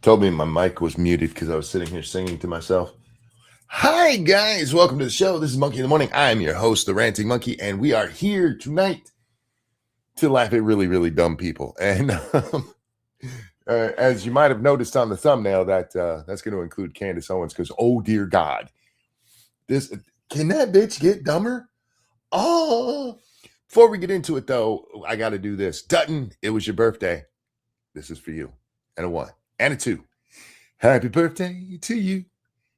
Told me my mic was muted because I was sitting here singing to myself. Hi, guys. Welcome to the show. This is Monkey in the Morning. I'm your host, the Ranting Monkey, and we are here tonight to laugh at really, really dumb people. And as you might have noticed on the thumbnail, that's going to include Candace Owens because, oh, dear God, can that bitch get dumber? Oh, before we get into it, though, I got to do this. Dutton, it was your birthday. This is for you. And a 1 and a 2. Happy birthday to you.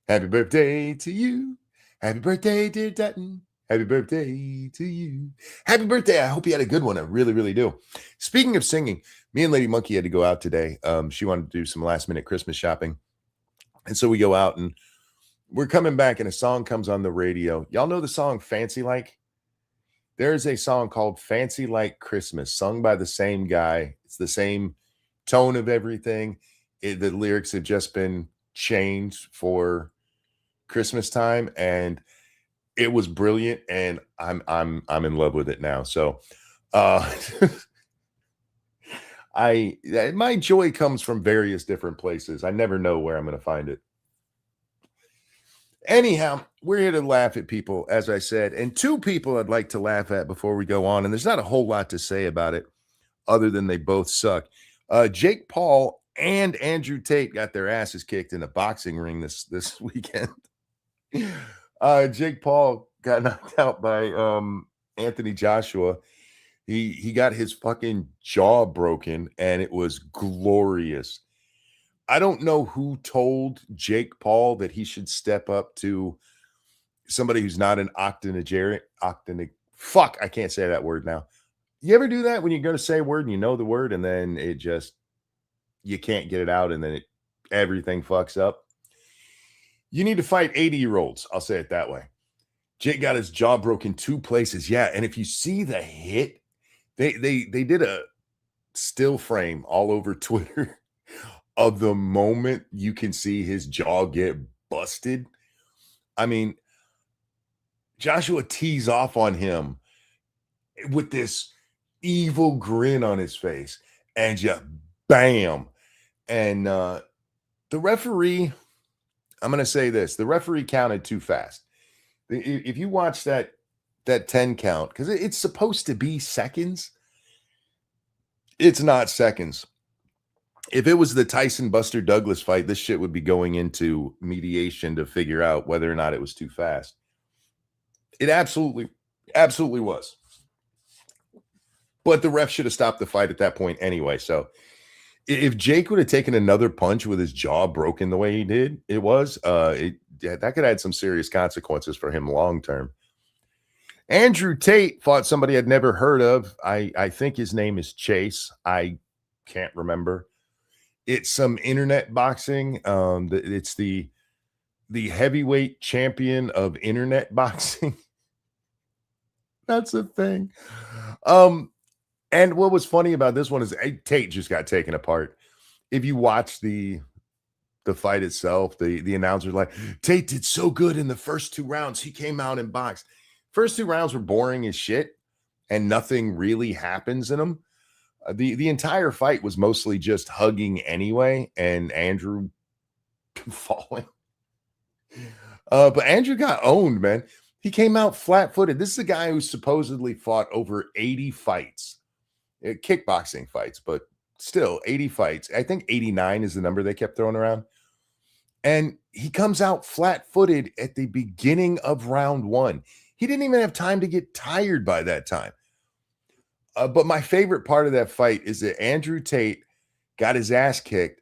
Happy birthday to you. Happy birthday, dear Dutton. Happy birthday to you. Happy birthday. I hope you had a good one. I really, really do. Speaking of singing, me and Lady Monkey had to go out today. She wanted to do some last minute Christmas shopping. And so we go out and we're coming back and a song comes on the radio. Y'all know the song Fancy Like? There's a song called Fancy Like Christmas, sung by the same guy. It's the same tone of everything. The lyrics have just been changed for Christmas time, and it was brilliant, and I'm in love with it now. So my joy comes from various different places. I never know where I'm going to find it. Anyhow, we're here to laugh at people, as I said, and two people I'd like to laugh at before we go on, and there's not a whole lot to say about it other than they both suck. Jake Paul and Andrew Tate got their asses kicked in a boxing ring this weekend. Jake Paul got knocked out by Anthony Joshua. He got his fucking jaw broken, and it was glorious. I don't know who told Jake Paul that he should step up to somebody who's not an octogenarian. Fuck, I can't say that word now. You ever do that when you're going to say a word and you know the word and then it just, you can't get it out and then everything fucks up? You need to fight 80-year-olds. I'll say it that way. Jake got his jaw broken 2 places. Yeah, and if you see the hit, they did a still frame all over Twitter of the moment you can see his jaw get busted. I mean, Joshua tees off on him with this evil grin on his face and just bam. And the referee, I'm going to say this, the referee counted too fast. If you watch that 10 count, because it's supposed to be seconds, it's not seconds. If it was the Tyson Buster Douglas fight, this shit would be going into mediation to figure out whether or not it was too fast. It absolutely was. But the ref should have stopped the fight at that point anyway. So if Jake would have taken another punch with his jaw broken the way he did, that could add some serious consequences for him long term. Andrew Tate fought somebody I'd never heard of. I think his name is Chase. I can't remember. It's some internet boxing. It's the heavyweight champion of internet boxing. That's a thing. And what was funny about this one is Tate just got taken apart. If you watch the fight itself, the announcer's like, Tate did so good in the first 2 rounds. He came out and boxed. First 2 rounds were boring as shit, and nothing really happens in them. The entire fight was mostly just hugging anyway, and Andrew falling. But Andrew got owned, man. He came out flat-footed. This is a guy who supposedly fought over 80 fights, kickboxing fights, but still 80 fights. I think 89 is the number they kept throwing around. And he comes out flat-footed at the beginning of round 1. He didn't even have time to get tired by that time. But my favorite part of that fight is that Andrew Tate got his ass kicked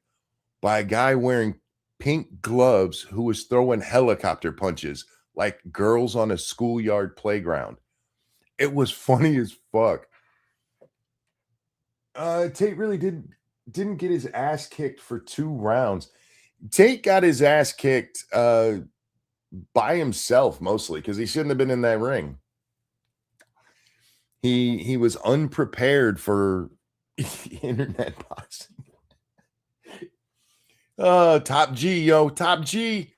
by a guy wearing pink gloves who was throwing helicopter punches like girls on a schoolyard playground. It was funny as fuck. Tate really didn't get his ass kicked for 2 rounds. Tate got his ass kicked by himself mostly because he shouldn't have been in that ring. He was unprepared for internet boxing. Top G, yo, Top G.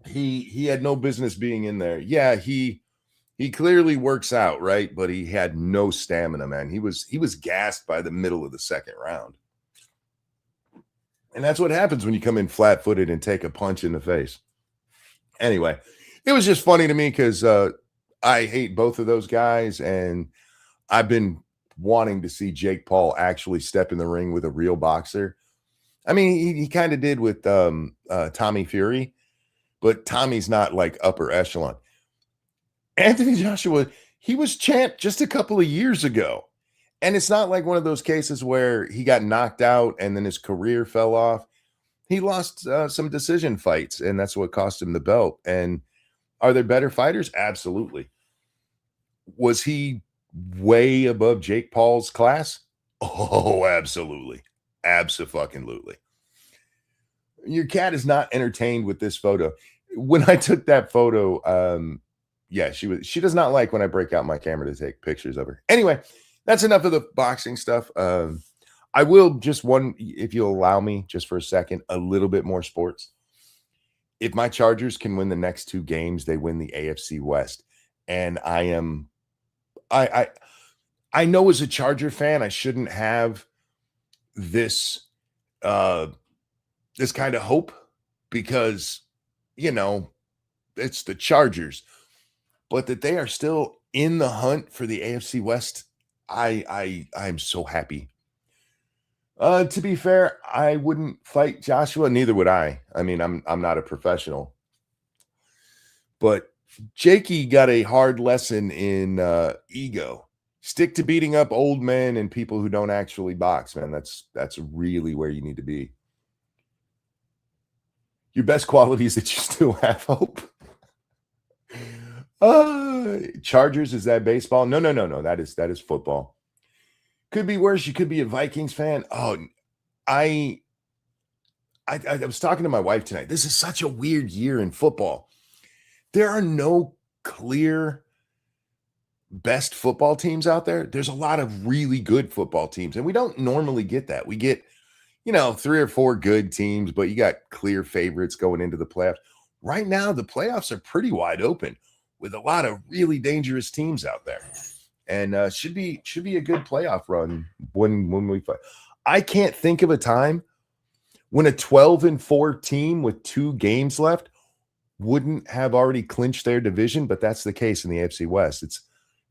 He had no business being in there. Yeah, he clearly works out, right? But he had no stamina, man. He was gassed by the middle of the second round. And that's what happens when you come in flat-footed and take a punch in the face. Anyway, it was just funny to me because I hate both of those guys, and I've been wanting to see Jake Paul actually step in the ring with a real boxer. I mean, he kind of did with Tommy Fury, but Tommy's not like upper echelon. Anthony Joshua, he was champ just a couple of years ago. And it's not like one of those cases where he got knocked out and then his career fell off. He lost some decision fights, and that's what cost him the belt. And are there better fighters? Absolutely. Was he way above Jake Paul's class? Oh, absolutely. Abso-fucking-lutely. Your cat is not entertained with this photo. When I took that photo, yeah, she does not like when I break out my camera to take pictures of her. Anyway, that's enough of the boxing stuff. I will just if you'll allow me just for a second, a little bit more sports. If my Chargers can win the next 2 games, they win the AFC West. And I know as a Charger fan, I shouldn't have this this kind of hope because, it's the Chargers, but that they are still in the hunt for the AFC West. I'm so happy. To be fair, I wouldn't fight Joshua. Neither would I. I mean, I'm not a professional, but Jakey got a hard lesson in ego. Stick to beating up old men and people who don't actually box, man. That's really where you need to be. Your best quality is that you still have hope. Chargers, is that baseball? No. That is football. Could be worse. You could be a Vikings fan. Oh, I was talking to my wife tonight. This is such a weird year in football. There are no clear best football teams out there. There's a lot of really good football teams, and we don't normally get that. We get, 3 or 4 good teams, but you got clear favorites going into the playoffs. Right now, the playoffs are pretty wide open with a lot of really dangerous teams out there. And should be a good playoff run when we fight. I can't think of a time when a 12-4 team with 2 games left wouldn't have already clinched their division, but that's the case in the AFC West. It's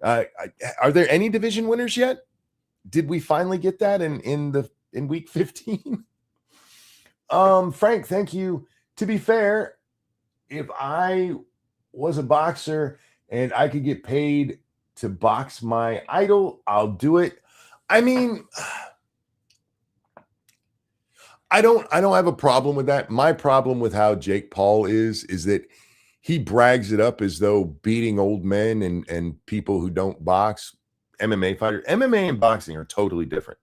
are there any division winners yet? Did we finally get that in week 15? Frank, thank you. To be fair, if I was a boxer and I could get paid to box my idol, I'll do it. I mean, I don't have a problem with that. My problem with how Jake Paul is that he brags it up as though beating old men and people who don't box, MMA fighter, MMA and boxing are totally different.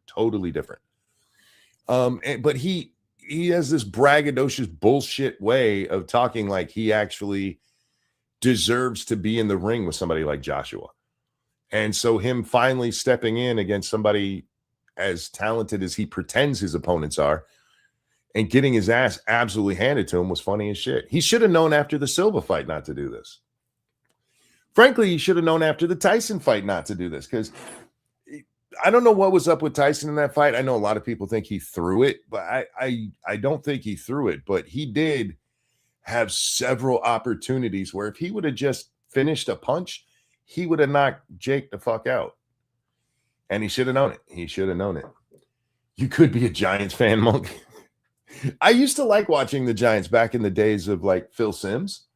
But he has this braggadocious bullshit way of talking like he actually deserves to be in the ring with somebody like Joshua. And so him finally stepping in against somebody as talented as he pretends his opponents are and getting his ass absolutely handed to him was funny as shit. He should have known after the Silva fight not to do this. Frankly, he should have known after the Tyson fight not to do this because I don't know what was up with Tyson in that fight. I know a lot of people think he threw it, but I don't think he threw it. But he did have several opportunities where if he would have just finished a punch, he would have knocked Jake the fuck out. And he should have known it. You could be a Giants fan, Monk. I used to like watching the Giants back in the days of like Phil Simms.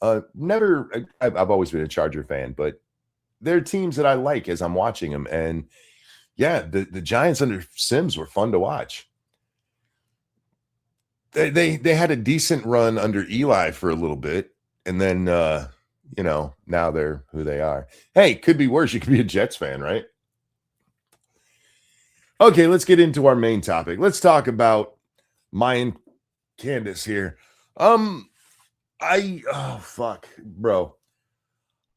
I've always been a Charger fan, but there are teams that I like as I'm watching them. And yeah, the Giants under Simms were fun to watch. They had a decent run under Eli for a little bit. And then, now they're who they are. Hey, could be worse. You could be a Jets fan, right? Okay, let's get into our main topic. Let's talk about my and Candace here. Fuck, bro.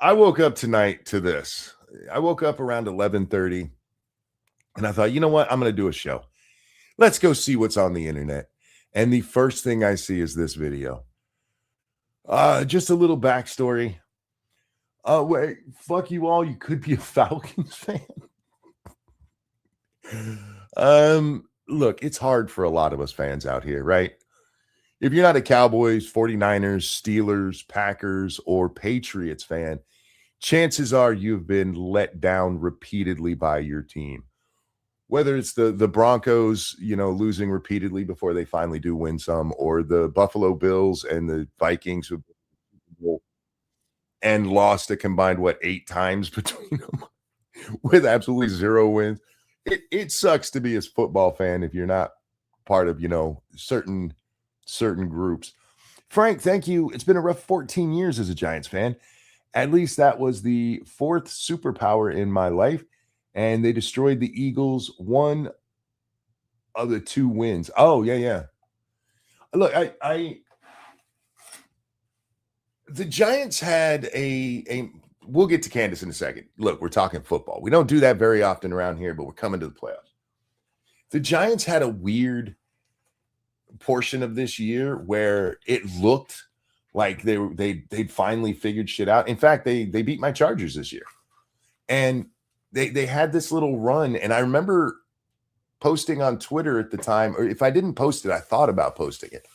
I woke up tonight to this. I woke up around 11:30 and I thought, you know what? I'm going to do a show. Let's go see what's on the internet. And the first thing I see is this video. Just a little backstory. Wait, fuck you all. You could be a Falcons fan. look, it's hard for a lot of us fans out here, right? If you're not a Cowboys, 49ers, Steelers, Packers, or Patriots fan, chances are you've been let down repeatedly by your team. Whether it's the Broncos, losing repeatedly before they finally do win some, or the Buffalo Bills and the Vikings who and lost a combined, what, 8 times between them with absolutely 0 wins. It sucks to be a football fan if you're not part of, certain groups. Frank, thank you. It's been a rough 14 years as a Giants fan. At least that was the 4th superpower in my life, and they destroyed the Eagles, one of the 2 wins. Oh, yeah, yeah. Look, I the Giants had a we'll get to Candace in a second. Look, we're talking football. We don't do that very often around here, but we're coming to the playoffs. The Giants had a weird portion of this year where it looked like they'd finally figured shit out. In fact, they beat my Chargers this year. And they had this little run. And I remember posting on Twitter at the time, or if I didn't post it, I thought about posting it.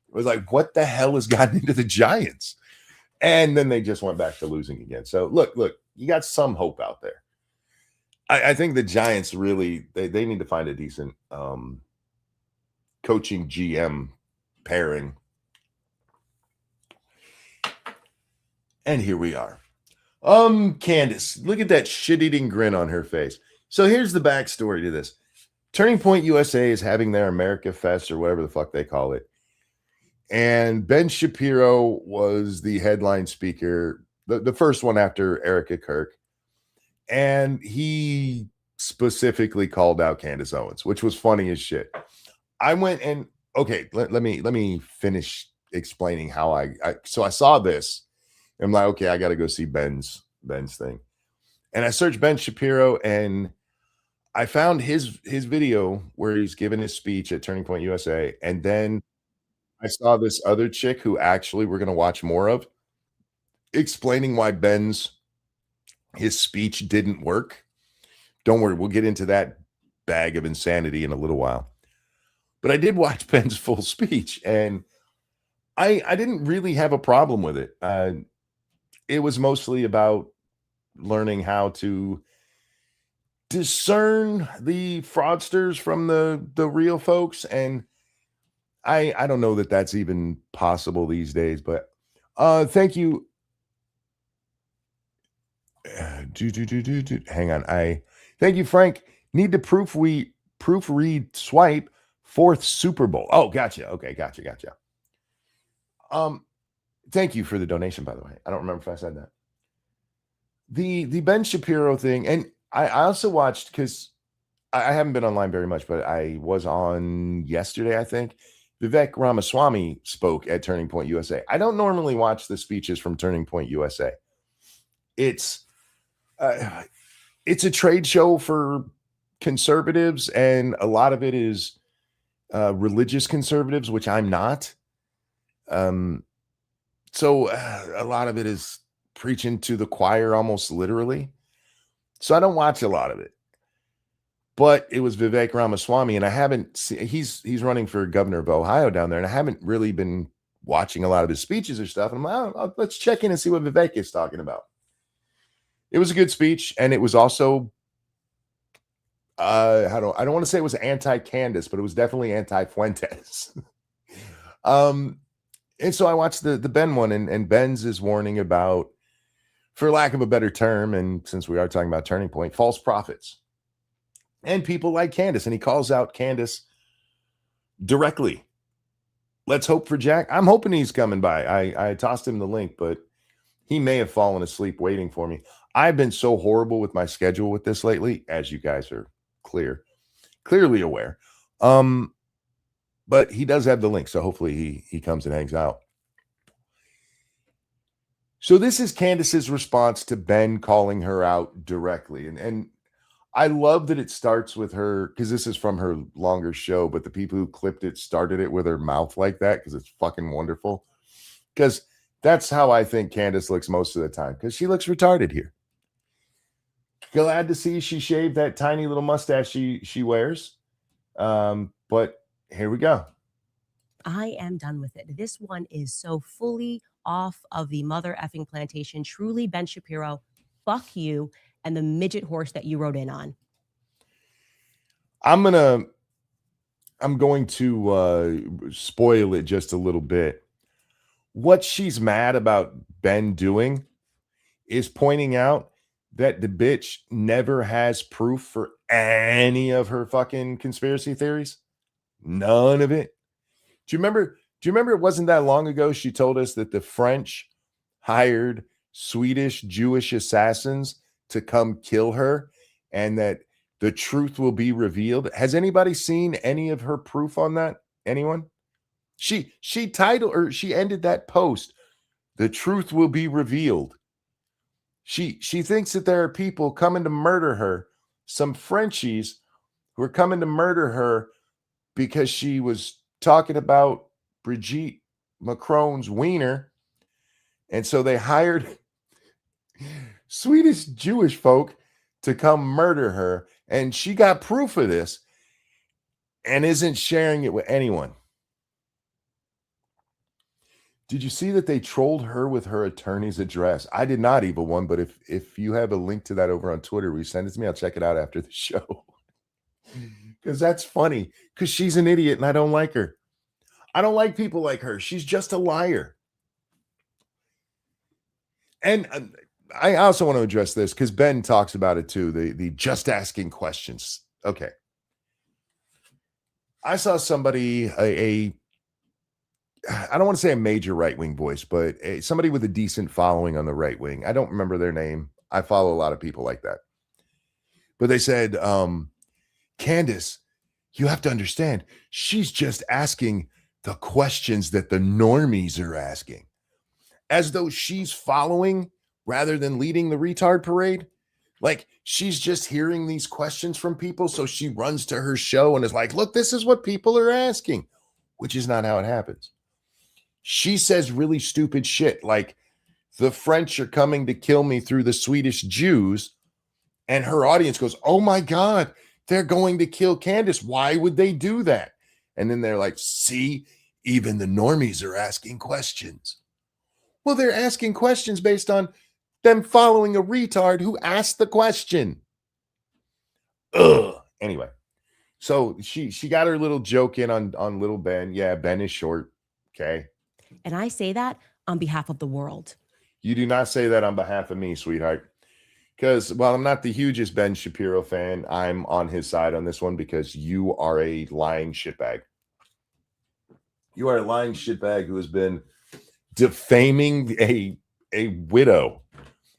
It was like, what the hell has gotten into the Giants? And then they just went back to losing again. So look, you got some hope out there. I think the Giants really they need to find a decent coaching GM pairing. And here we are. Candace, look at that shit-eating grin on her face. So here's the backstory to this. Turning Point USA is having their America Fest or whatever the fuck they call it. And Ben Shapiro was the headline speaker, the first one after Erica Kirk. And he specifically called out Candace Owens, which was funny as shit. I went and, okay, let me finish explaining how so I saw this. I'm like, okay, I got to go see Ben's thing. And I searched Ben Shapiro and I found his video where he's giving his speech at Turning Point USA. And then I saw this other chick who actually we're going to watch more of explaining why his speech didn't work. Don't worry, we'll get into that bag of insanity in a little while. But I did watch Ben's full speech and I didn't really have a problem with it. It was mostly about learning how to discern the fraudsters from the real folks. And I don't know that that's even possible these days, but thank you. Hang on. Thank you, Frank. Need to proofread swipe 4th Super Bowl. Oh, gotcha. Okay, gotcha. Thank you for the donation, by the way. I don't remember if I said that. The Ben Shapiro thing, and I also watched because I haven't been online very much, but I was on yesterday, I think. Vivek Ramaswamy spoke at Turning Point USA. I don't normally watch the speeches from Turning Point USA. It's a trade show for conservatives, and a lot of it is religious conservatives, which I'm not. So a lot of it is preaching to the choir almost literally. So I don't watch a lot of it. But it was Vivek Ramaswamy, and I haven't seen, he's running for governor of Ohio down there, and I haven't really been watching a lot of his speeches or stuff. And I'm like, oh, let's check in and see what Vivek is talking about. It was a good speech, and it was also I don't want to say it was anti-Candace, but it was definitely anti-Fuentes. And so I watched the Ben one, and Ben's is warning about, for lack of a better term, and since we are talking about Turning Point, false prophets and people like Candace. And he calls out Candace directly. Let's hope for Jack. I'm hoping he's coming by. I tossed him the link, but he may have fallen asleep waiting for me. I've been so horrible with my schedule with this lately, as you guys are clearly aware. But he does have the link, so hopefully he comes and hangs out. So this is Candace's response to Ben calling her out directly. And I love that it starts with her, because this is from her longer show, but the people who clipped it started it with her mouth like that, because it's fucking wonderful. Because that's how I think Candace looks most of the time, because she looks retarded here. Glad to see she shaved that tiny little mustache she wears. But here we go. I am done with it. This one is so fully off of the mother effing plantation. Truly, Ben Shapiro, fuck you and the midget horse that you rode in on. I'm going to spoil it just a little bit. What she's mad about Ben doing is pointing out that the bitch never has proof for any of her fucking conspiracy theories. None of it. Do you remember? Do you remember it wasn't that long ago she told us that the French hired Swedish Jewish assassins to come kill her and that the truth will be revealed? Has anybody seen any of her proof on that? Anyone? She titled or she ended that post, "The truth will be revealed." She thinks that there are people coming to murder her, some Frenchies who are coming to murder her because she was talking about Brigitte Macron's wiener. And so they hired Swedish Jewish folk to come murder her. And she got proof of this and isn't sharing it with anyone. Did you see that they trolled her with her attorney's address? I did not, Evil One, but if you have a link to that over on Twitter, will you send it to me? I'll check it out after the show. Because that's funny. Because she's an idiot and I don't like her. I don't like people like her. She's just a liar. And I also want to address this because Ben talks about it too. The just asking questions. Okay. I saw somebody, I don't want to say a major right wing voice, but somebody with a decent following on the right wing. I don't remember their name. I follow a lot of people like that. But they said, Candace, you have to understand, she's just asking the questions that the normies are asking, as though she's following rather than leading the retard parade. Like she's just hearing these questions from people. So she runs to her show and is like, look, this is what people are asking, which is not how it happens. She says really stupid shit like the French are coming to kill me through the Swedish Jews. And her audience goes, oh my God, they're going to kill Candace. Why would they do that? And then they're like, see, even the normies are asking questions. Well, they're asking questions based on them following a retard who asked the question. Ugh. Anyway, so she got her little joke in on little Ben. Yeah, Ben is short. Okay. And I say that on behalf of the world. You do not say that on behalf of me, sweetheart. Because while I'm not the hugest Ben Shapiro fan, I'm on his side on this one because you are a lying shitbag. You are a lying shitbag who has been defaming a widow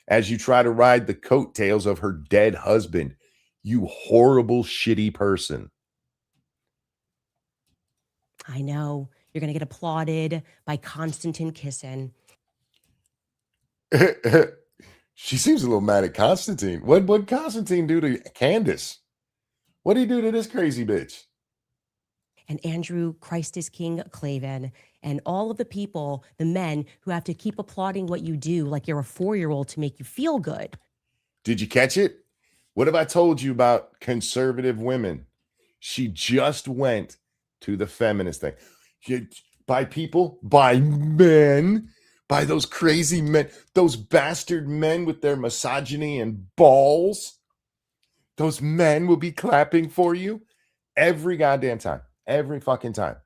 as you try to ride the coattails of her dead husband. You horrible, shitty person. I know. You're going to get applauded by Konstantin Kisin. She seems a little mad at Constantine. What'd Constantine do to Candace? What'd he do to this crazy bitch? And Andrew Christ is King Clavin and all of the people, the men who have to keep applauding what you do like you're a 4-year-old to make you feel good. Did you catch it? What have I told you about conservative women? She just went to the feminist thing. By people, by men, by those crazy men, those bastard men with their misogyny and balls. Those men will be clapping for you every goddamn time. Every fucking time.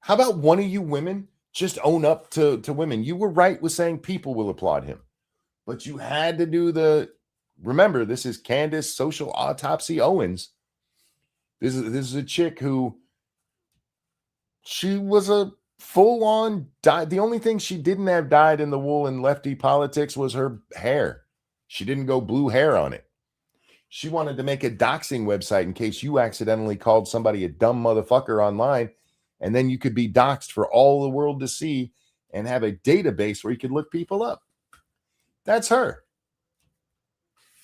How about one of you women just own up to women? You were right with saying people will applaud him, but you had to do the. Remember, this is Candace Social Autopsy Owens. This is a chick who she was a full-on dyed. The only thing she didn't have dyed in the wool in lefty politics was her hair. She didn't go blue hair on it. She wanted to make a doxing website in case you accidentally called somebody a dumb motherfucker online, and then you could be doxed for all the world to see and have a database where you could look people up. That's her.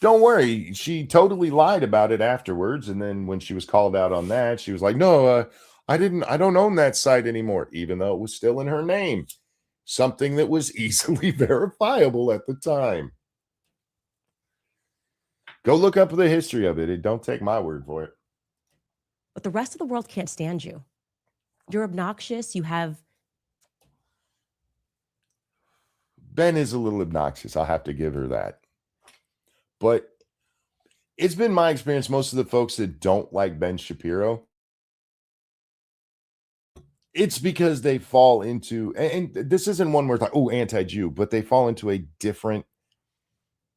Don't worry. She totally lied about it afterwards. And then when she was called out on that, she was like, no, I don't own that site anymore, even though it was still in her name. Something that was easily verifiable at the time. Go look up the history of it. Don't take my word for it. but the rest of the world can't stand you. You're obnoxious. You have Ben is a little obnoxious. I'll have to give her that. But it's been my experience, most of the folks that don't like Ben Shapiro, it's because they fall into, and this isn't one where it's like, oh, anti-Jew, but they fall into a different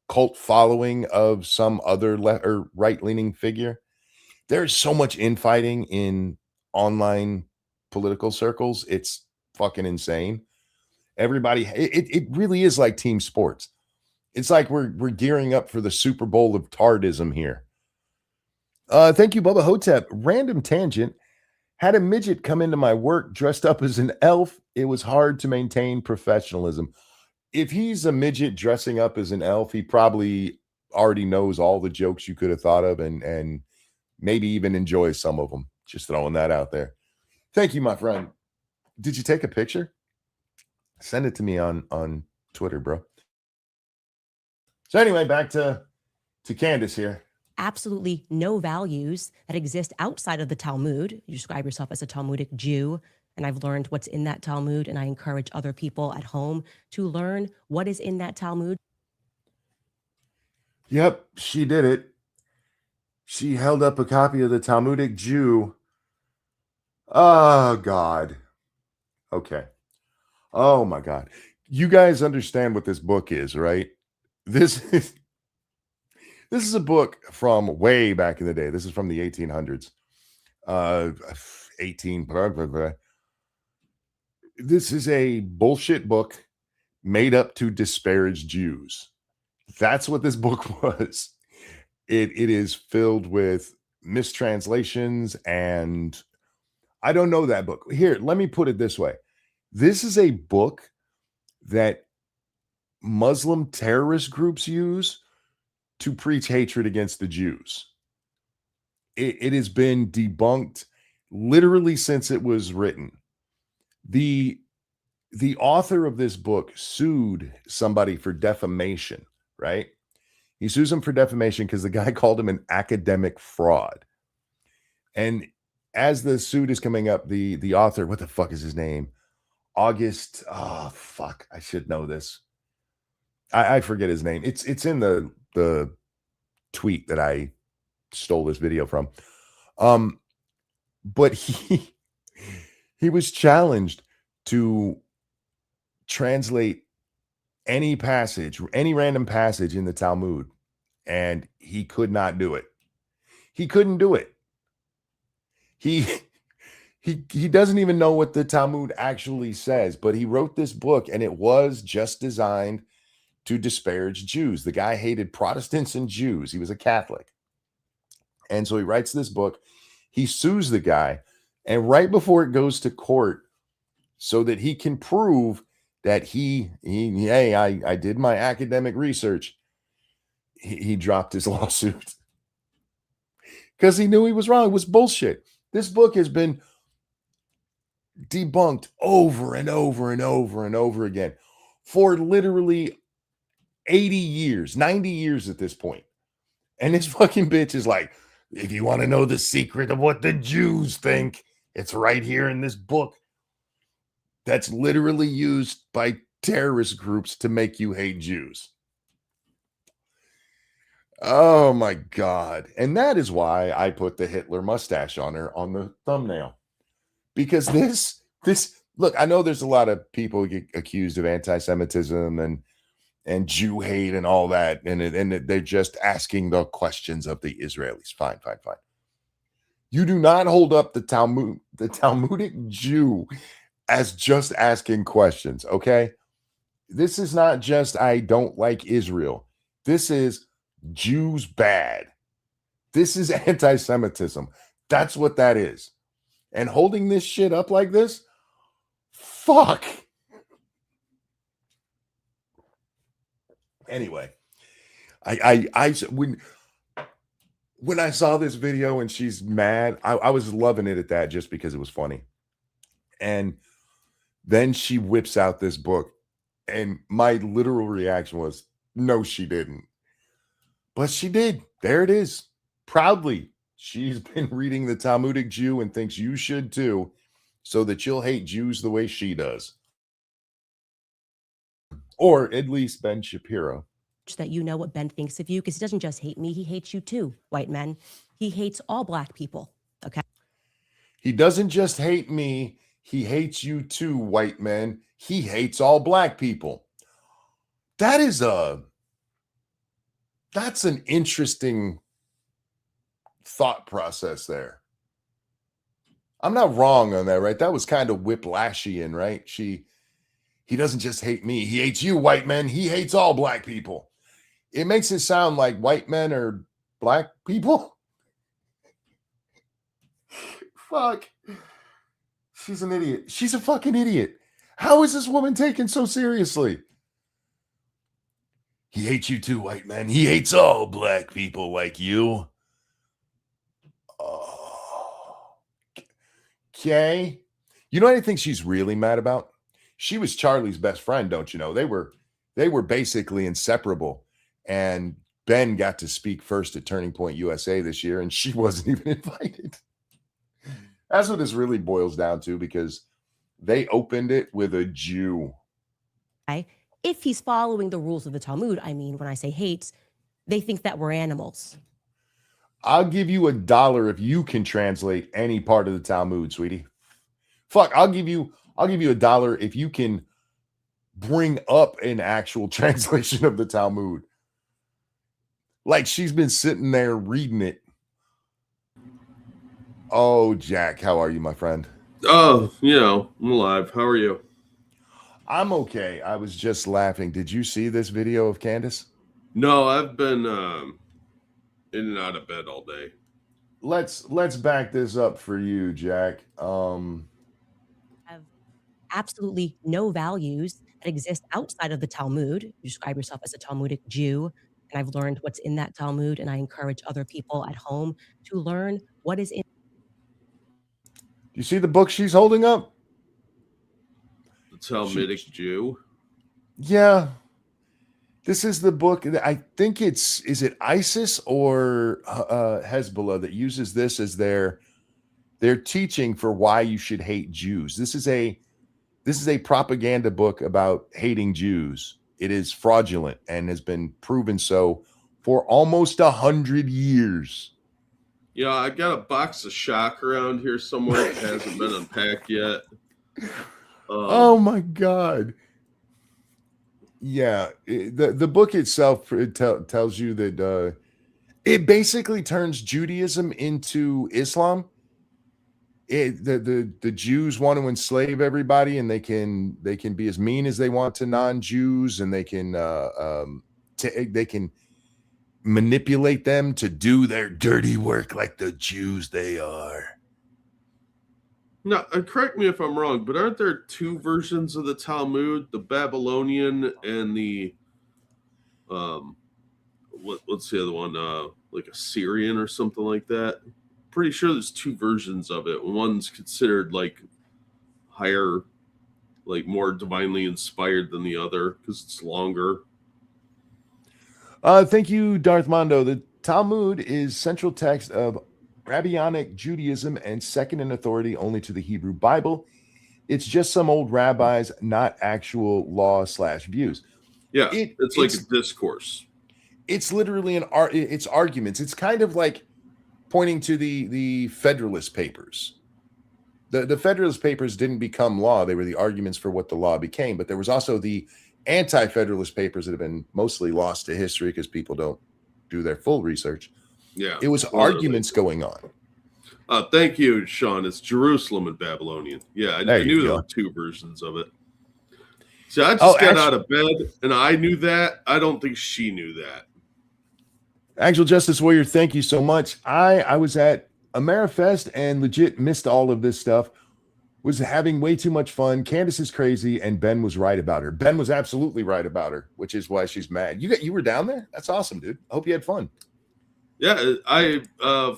cult following of some other or right-leaning figure. There's so much infighting in online political circles. It's fucking insane. Everybody, it really is like team sports. It's like we're gearing up for the Super Bowl of tardism here. Thank you, Bubba Hotep. Random tangent. Had a midget come into my work dressed up as an elf. It was hard to maintain professionalism. If he's a midget dressing up as an elf, he probably already knows all the jokes you could have thought of and maybe even enjoys some of them. Just throwing that out there. Thank you, my friend. Did you take a picture? Send it to me on Twitter, bro. So anyway, back to Candace here. absolutely no values that exist outside of the Talmud. You describe yourself as a Talmudic Jew, and I've learned what's in that Talmud, and I encourage other people at home to learn what is in that Talmud. Yep, she did it. She held up a copy of the Talmudic Jew. Oh, God. Okay. Oh, my God. You guys understand what this book is, right? This is a book from way back in the day. This is from the 1800s. 18. Blah, blah, blah. This is a bullshit book made up to disparage Jews. That's what this book was. It is filled with mistranslations, and I don't know that book. Here, let me put it this way. This is a book that Muslim terrorist groups use to preach hatred against the Jews. It has been debunked literally since it was written. The author of this book sued somebody for defamation, right? He sues him for defamation because the guy called him an academic fraud. And as the suit is coming up, the author, what the fuck is his name? August. Oh, fuck. I should know this. I forget his name. It's in the tweet that I stole this video from. But he was challenged to translate any passage, any random passage in the Talmud, and he could not do it. He couldn't do it. He doesn't even know what the Talmud actually says, but he wrote this book, and it was just designed to disparage Jews. The guy hated Protestants and Jews. He was a Catholic. And so he writes this book. He sues the guy, and right before it goes to court, so that he can prove that hey, I did my academic research, he dropped his lawsuit because he knew he was wrong. It was bullshit. This book has been debunked over and over and over and over again for literally 80 years, 90 years at this point. And this fucking bitch is like, if you want to know the secret of what the Jews think, it's right here in this book that's literally used by terrorist groups to make you hate Jews. Oh my God. And that is why I put the Hitler mustache on her on the thumbnail. Because this look, I know there's a lot of people get accused of anti-Semitism and Jew hate and all that, and they're just asking the questions of the Israelis. Fine. You do not hold up the Talmudic Jew as just asking questions, okay? This is not just I don't like Israel. This is Jews bad. This is anti-Semitism. That's what that is. And holding this shit up like this, fuck. Anyway, when I saw this video and she's mad, I was loving it at that just because it was funny. And then she whips out this book, and my literal reaction was, no, she didn't. But she did. There it is. Proudly, She's been reading the Talmudic Jew and thinks you should too, so that you'll hate Jews the way she does. Or at least Ben Shapiro. That you know what Ben thinks of you, because he doesn't just hate me, he hates you too, white men. He hates all black people. Okay. He doesn't just hate me, he hates you too, white men. He hates all black people. That's an interesting thought process there. I'm not wrong on that, right? That was kind of whiplashian, right? He doesn't just hate me, he hates you, white men. He hates all black people. It makes it sound like white men are black people. Fuck. She's an idiot. She's a fucking idiot. How is this woman taken so seriously? He hates you too, white man. He hates all black people like you. Oh. Okay. You know what I think she's really mad about? She was Charlie's best friend, don't you know? They were basically inseparable. And Ben got to speak first at Turning Point USA this year, and she wasn't even invited. That's what this really boils down to, because they opened it with a Jew. If he's following the rules of the Talmud, I mean, when I say hates, they think that we're animals. I'll give you $1 if you can translate any part of the Talmud, sweetie. Fuck, I'll give you $1 if you can bring up an actual translation of the Talmud. Like, she's been sitting there reading it. Oh, Jack, how are you, my friend? Oh, I'm alive. How are you? I'm okay. I was just laughing. Did you see this video of Candace? No, I've been in and out of bed all day. Let's back this up for you, Jack. Have absolutely no values that exist outside of the Talmud. You describe yourself as a Talmudic Jew, and I've learned what's in that Talmud, and I encourage other people at home to learn what is in. You see the book she's holding up? The Talmudic Jew? Yeah. This is the book. I think is it ISIS or Hezbollah that uses this as their teaching for why you should hate Jews. This is a propaganda book about hating Jews. It is fraudulent and has been proven so for almost 100 years. Yeah, I got a box of shock around here somewhere that hasn't been unpacked yet. Oh my God. Yeah, the book itself tells you that it basically turns Judaism into Islam. The Jews want to enslave everybody, and they can be as mean as they want to non-Jews, and they can manipulate them to do their dirty work like the Jews they are. Now, correct me if I'm wrong, but aren't there two versions of the Talmud, the Babylonian and the what's the other one? Like Assyrian or something like that? Pretty sure there's two versions of it. One's considered like higher, like more divinely inspired than the other because it's longer. Thank you, Darth Mondo. The Talmud is central text of Rabbinic Judaism and second in authority only to the Hebrew Bible. It's just some old rabbis, not actual law/views. Yeah, it's like a discourse. It's literally it's arguments. It's kind of like pointing to the Federalist Papers. The Federalist Papers didn't become law. They were the arguments for what the law became. But there was also the anti-Federalist Papers that have been mostly lost to history because people don't do their full research. Yeah, it was arguments going on. Thank you, Sean. It's Jerusalem and Babylonian. Yeah, I knew there were two versions of it. See, I just got out of bed, and I knew that. I don't think she knew that. Actual Justice Warrior, thank you so much. I was at Amerifest and legit missed all of this stuff. Was having way too much fun. Candace is crazy, and Ben was right about her. Ben was absolutely right about her, which is why she's mad. You were down there? That's awesome, dude. I hope you had fun. Yeah, I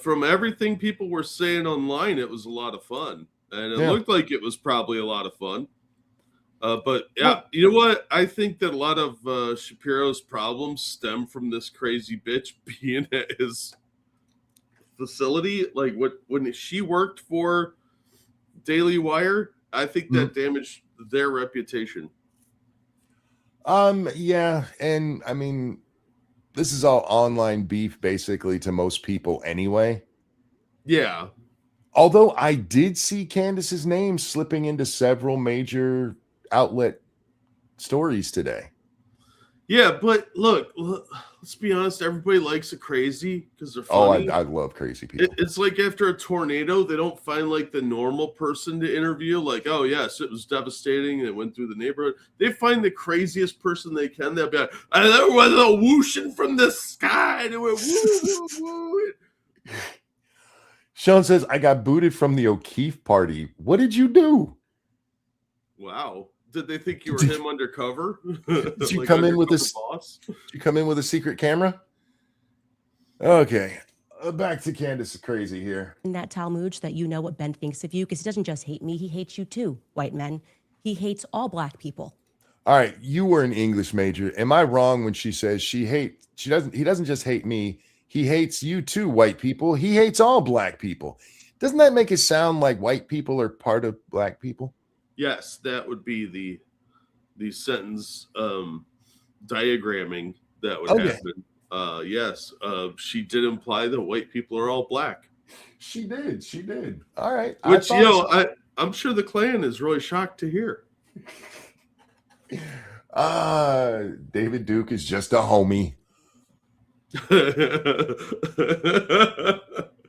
from everything people were saying online, it was a lot of fun, and it looked like it was probably a lot of fun. But yeah, you know what? I think that a lot of Shapiro's problems stem from this crazy bitch being at his facility, like when she worked for Daily Wire, I think that damaged their reputation. Yeah, and I mean, this is all online beef basically to most people anyway. Yeah. Although I did see Candace's name slipping into several major outlet stories today. Yeah, but look, let's be honest. Everybody likes a crazy because they're Oh, funny. I love crazy people. It's like after a tornado, they don't find like the normal person to interview. Like, oh yes, it was devastating and it went through the neighborhood. They find the craziest person they can. They'll be like, and there was a whooshing from the sky, and it went woo woo woo. Sean says, I got booted from the O'Keefe party. What did you do? Wow. Did they think you were him undercover? Did you like come in with this? boss? Did you come in with a secret camera? Okay. Back to Candace crazy here. In that Talmud that you know what Ben thinks of you, because he doesn't just hate me, he hates you too, white men. He hates all black people. All right, you were an English major. Am I wrong when she says he doesn't just hate me, he hates you too, white people. He hates all black people. Doesn't that make it sound like white people are part of black people? Yes, that would be the sentence diagramming that would happen. Yes, she did imply that white people are all black. She did. All right. Which, I'm sure the Klan is really shocked to hear. David Duke is just a homie.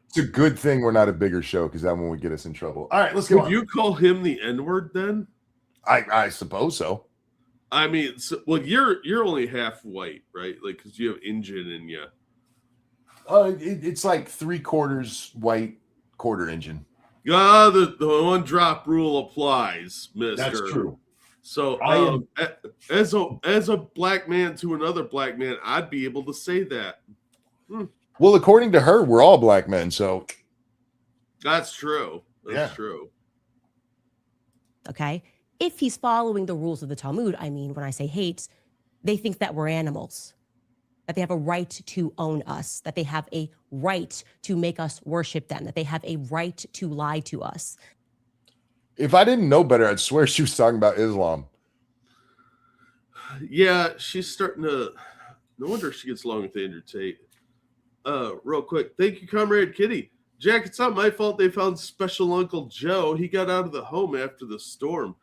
It's a good thing we're not a bigger show because that one would get us in trouble. All right, let's go. Would you call him the N-word then? I suppose so. I mean, well, you're only half white, right? Like, because you have Indian in you. It's like 3/4 white, quarter Indian. The one drop rule applies, mister. That's true. So, as a black man to another black man, I'd be able to say that. Well, according to her, we're all black men, so that's true. That's true. Okay. If he's following the rules of the Talmud, I mean, when I say hates, they think that we're animals, that they have a right to own us, that they have a right to make us worship them, that they have a right to lie to us. If I didn't know better, I'd swear she was talking about Islam. Yeah, she's starting to. No wonder she gets along with Andrew Tate. Real quick, thank you, Comrade Kitty. Jack, it's not my fault they found Special Uncle Joe. He got out of the home after the storm.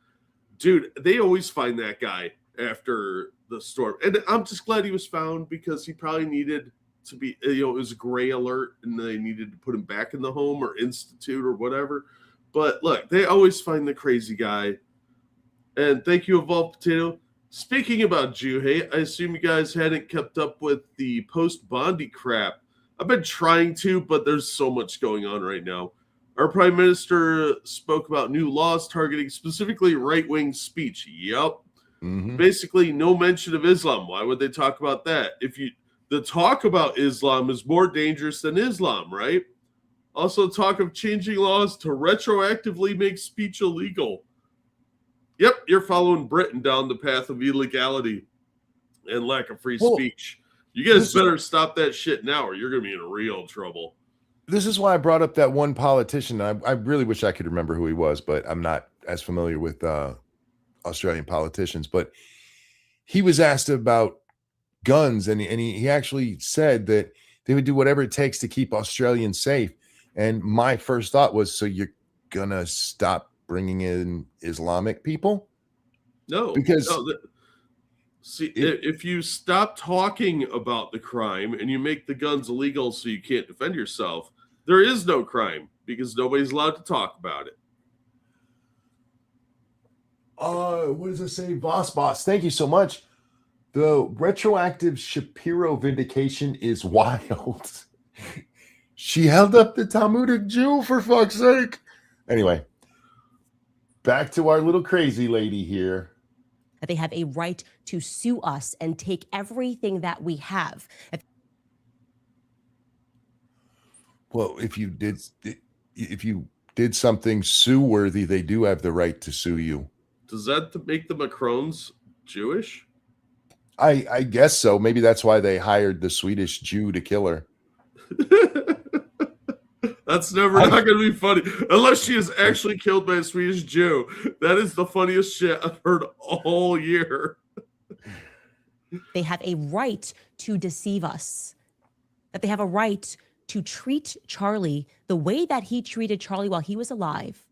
Dude, they always find that guy after the storm. And I'm just glad he was found because he probably needed to be, it was a gray alert and they needed to put him back in the home or institute or whatever. But look, they always find the crazy guy. And thank you, Evolved Potato. Speaking about Jew hate, I assume you guys hadn't kept up with the post-Bondi crap. I've been trying to, but there's so much going on right now. Our prime minister spoke about new laws targeting specifically right-wing speech. Yep. Mm-hmm. Basically, no mention of Islam. Why would they talk about that? The talk about Islam is more dangerous than Islam, right? Also, talk of changing laws to retroactively make speech illegal. Yep, you're following Britain down the path of illegality and lack of free speech. You guys better stop that shit now or you're going to be in real trouble. This is why I brought up that one politician. I really wish I could remember who he was, but I'm not as familiar with Australian politicians. But he was asked about guns, and he actually said that they would do whatever it takes to keep Australians safe. And my first thought was, so you're going to stop bringing in Islamic people? No. Because... if you stop talking about the crime and you make the guns illegal so you can't defend yourself, there is no crime because nobody's allowed to talk about it. What does it say? Boss. Thank you so much. The retroactive Shapiro vindication is wild. She held up the Talmudic Jew, for fuck's sake. Anyway, back to our little crazy lady here. That they have a right to sue us and take everything that we have. Well, if you did something sue-worthy, they do have the right to sue you. Does that make the Macrons Jewish? I guess so. Maybe that's why they hired the Swedish Jew to kill her. That's never not going to be funny unless she is actually killed by a Swedish Jew. That is the funniest shit I've heard all year. They have a right to deceive us, that they have a right to treat Charlie the way that he treated Charlie while he was alive.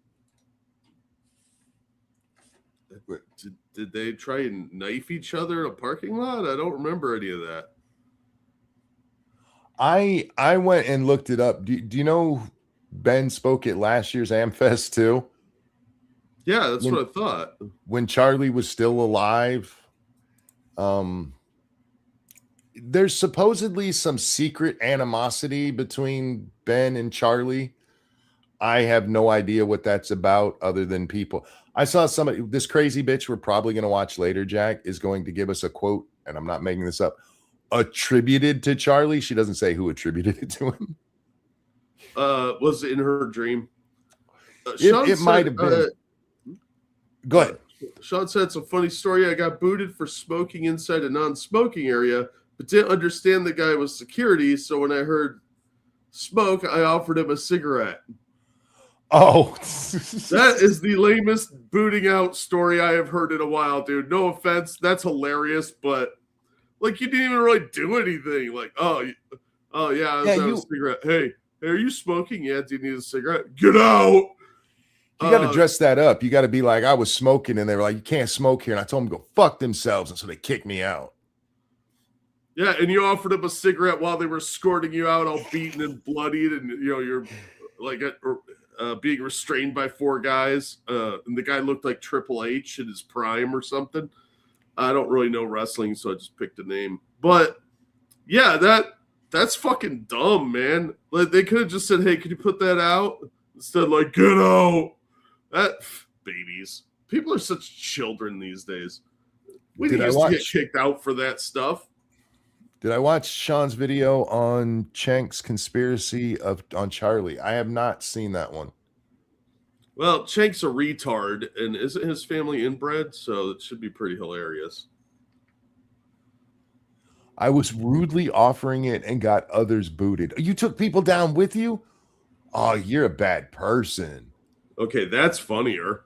Did they try and knife each other in a parking lot? I don't remember any of that. I went and looked it up. Do you know Ben spoke at last year's AmFest too? Yeah, that's what I thought. When Charlie was still alive. There's supposedly some secret animosity between Ben and Charlie. I have no idea what that's about other than people. I saw somebody, this crazy bitch we're probably going to watch later, Jack, is going to give us a quote, and I'm not making this up, attributed to Charlie. She doesn't say who attributed it to him. Was in her dream. It might have been. Go ahead. Sean said it's a funny story. I got booted for smoking inside a non-smoking area, but didn't understand the guy was security. So when I heard smoke, I offered him a cigarette. Oh, that is the lamest booting out story I have heard in a while, dude. No offense, that's hilarious, but like you didn't even really do anything. Like, oh yeah, I was having a cigarette. Hey, are you smoking? Yeah, do you need a cigarette? Get out. You got to dress that up. You got to be like, I was smoking, and they were like, you can't smoke here. And I told them to go fuck themselves, and so they kicked me out. Yeah, and you offered them a cigarette while they were escorting you out, all beaten and bloodied, and you're like being restrained by 4 guys. And the guy looked like Triple H in his prime or something. I don't really know wrestling, so I just picked a name. But yeah, that's fucking dumb, man. Like they could have just said, "Hey, could you put that out?" Instead, like, get out. That babies. People are such children these days. We used to get kicked out for that stuff. Did I watch Sean's video on Chenk's conspiracy on Charlie? I have not seen that one. Well, Chenk's a retard, and isn't his family inbred? So it should be pretty hilarious. I was rudely offering it and got others booted. You took people down with you? Oh, you're a bad person. Okay, that's funnier.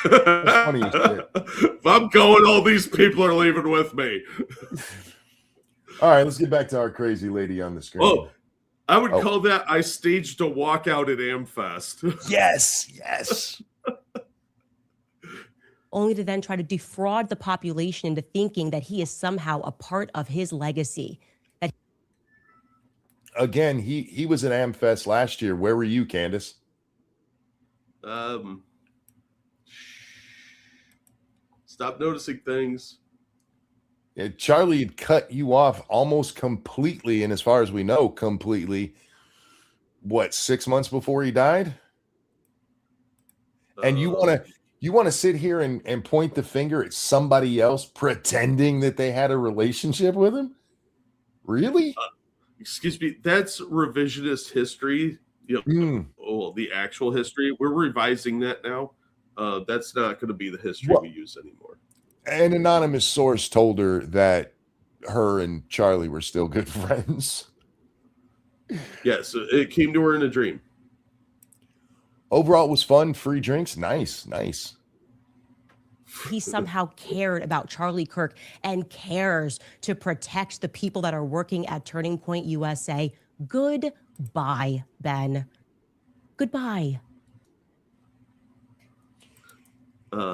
That's funny as shit. If I'm going, all these people are leaving with me. All right, let's get back to our crazy lady on the screen. Oh, I would call that I staged a walkout at AmFest. Yes. Only to then try to defraud the population into thinking that he is somehow a part of his legacy. Again, he was at AmFest last year. Where were you, Candace? Stop noticing things. Yeah, Charlie had cut you off almost completely, and as far as we know, completely. What, 6 months before he died? And you want to sit here and point the finger at somebody else pretending that they had a relationship with him? Really? Excuse me, that's revisionist history. The actual history. We're revising that now. That's not going to be the history we use anymore. An anonymous source told her that her and Charlie were still good friends. Yes, it came to her in a dream. Overall, it was fun. Free drinks. Nice. He somehow cared about Charlie Kirk and cares to protect the people that are working at Turning Point USA. Goodbye, Ben. Goodbye.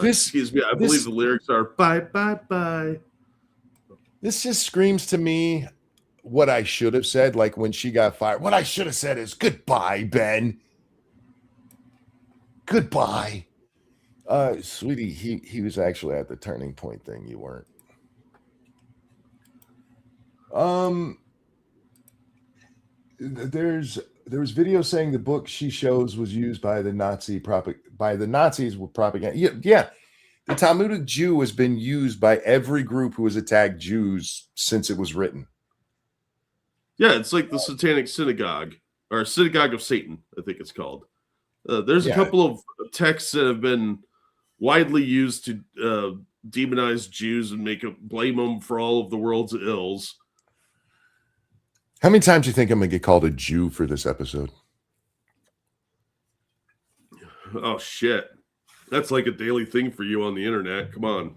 Excuse me. I believe the lyrics are bye, bye, bye. This just screams to me what I should have said, like when she got fired. What I should have said is goodbye, Ben. Goodbye. Sweetie, he was actually at the Turning Point thing. You weren't. There was video saying the book she shows was used by the Nazis with propaganda. Yeah. The Talmudic Jew has been used by every group who has attacked Jews since it was written. Yeah, it's like the Satanic Synagogue, or Synagogue of Satan, I think it's called. There's a couple of texts that have been widely used to demonize Jews and blame them for all of the world's ills. How many times do you think I'm going to get called a Jew for this episode? Oh shit. That's like a daily thing for you on the internet. Come on.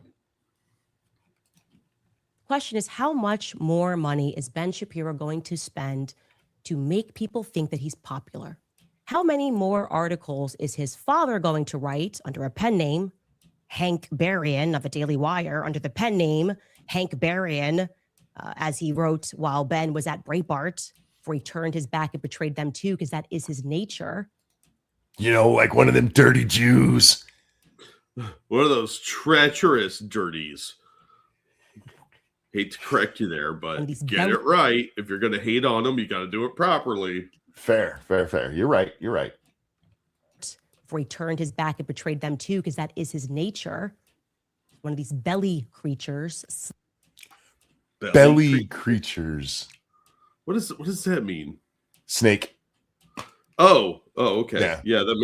Question is, how much more money is Ben Shapiro going to spend to make people think that he's popular? How many more articles is his father going to write under a pen name, Hank Berrien of the Daily Wire, under the pen name Hank Berrien, as he wrote while Ben was at Breitbart, before he turned his back and betrayed them too, because that is his nature. You know, like one of them dirty Jews. One of those treacherous dirties. Hate to correct you there, but get it right. If you're going to hate on them, you got to do it properly. Fair. You're right. Before he turned his back and betrayed them too, because that is his nature. One of these belly creatures. Belly creatures. What does that mean? Snake. Oh, okay. Yeah, that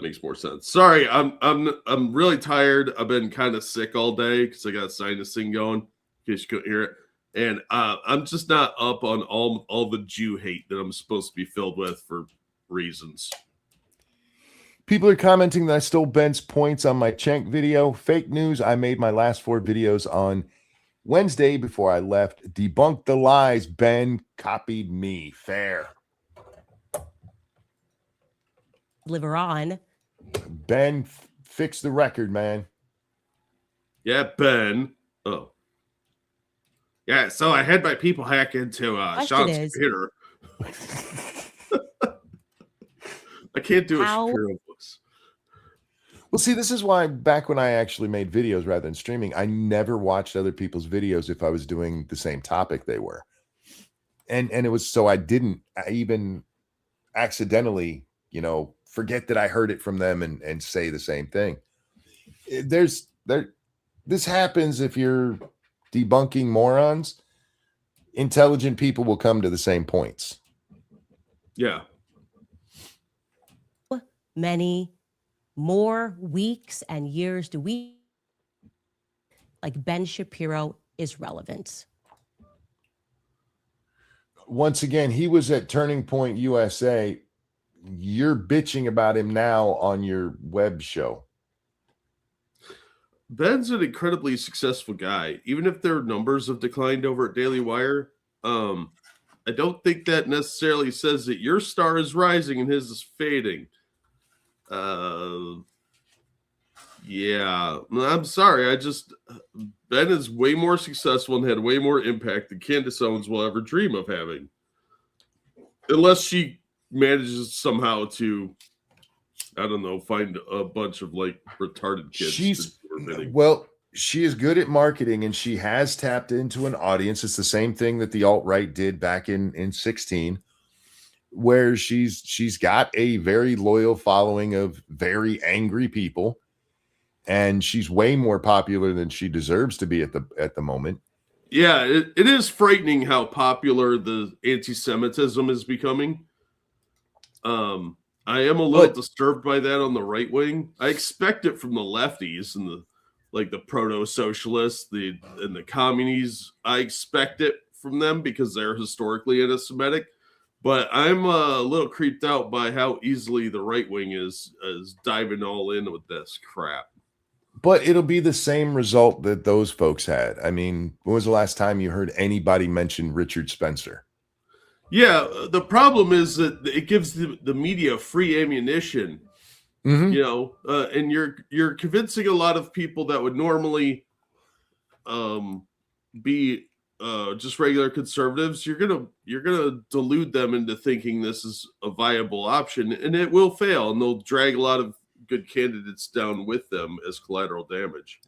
makes more sense. Sorry, I'm really tired. I've been kind of sick all day because I got a sinus thing going. In case you couldn't hear it, and I'm just not up on all the Jew hate that I'm supposed to be filled with for reasons. People are commenting that I stole Ben's points on my Cenk video. Fake news. I made my last 4 videos on Wednesday before I left. Debunk the lies. Ben copied me. Fair. Liver on. Ben fixed the record, man. Yeah, Ben. Oh. Yeah, so I had my people hack into Sean's computer. I can't do a Shapiro books. Well, see, this is why back when I actually made videos rather than streaming, I never watched other people's videos if I was doing the same topic they were. And it was so I even accidentally, forget that I heard it from them and say the same thing. This happens if you're debunking morons. Intelligent people will come to the same points. Yeah. Many more weeks and years do we like Ben Shapiro is relevant. Once again, he was at Turning Point USA. You're bitching about him now on your web show. Ben's an incredibly successful guy. Even if their numbers have declined over at Daily Wire, I don't think that necessarily says that your star is rising and his is fading. Yeah, I'm sorry. Ben is way more successful and had way more impact than Candace Owens will ever dream of having. Unless she manages somehow to, I don't know, find a bunch of like retarded kids. She is good at marketing and she has tapped into an audience. It's the same thing that the alt-right did back in 16, where she's got a very loyal following of very angry people, and she's way more popular than she deserves to be at the moment. Yeah, it is frightening how popular the anti-Semitism is becoming. I am a little disturbed by that on the right wing. I expect it from the lefties and the proto-socialists, and the communists. I expect it from them because they're historically anti-Semitic. But I'm a little creeped out by how easily the right wing is diving all in with this crap. But it'll be the same result that those folks had. I mean, when was the last time you heard anybody mention Richard Spencer? Yeah, the problem is that it gives the media free ammunition. Mm-hmm. And you're convincing a lot of people that would normally be just regular conservatives. You're gonna delude them into thinking this is a viable option, and it will fail, and they'll drag a lot of good candidates down with them as collateral damage.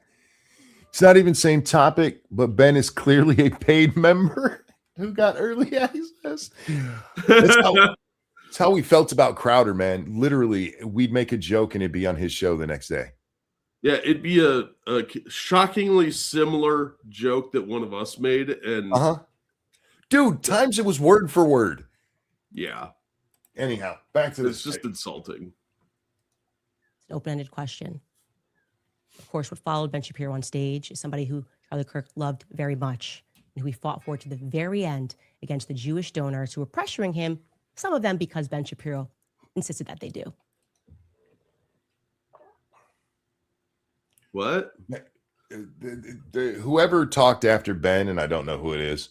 It's not even same topic, but Ben is clearly a paid member who got early access. That's how we felt about Crowder, man. Literally, we'd make a joke and it'd be on his show the next day. Yeah, it'd be a shockingly similar joke that one of us made. And dude, times it was word for word. Yeah. Anyhow, back to this. It's just insulting. It's an open-ended question. Of course, what followed Ben Shapiro on stage is somebody who Charlie Kirk loved very much and who he fought for to the very end against the Jewish donors who were pressuring him, some of them because Ben Shapiro insisted that they do. What? Whoever talked after Ben, and I don't know who it is,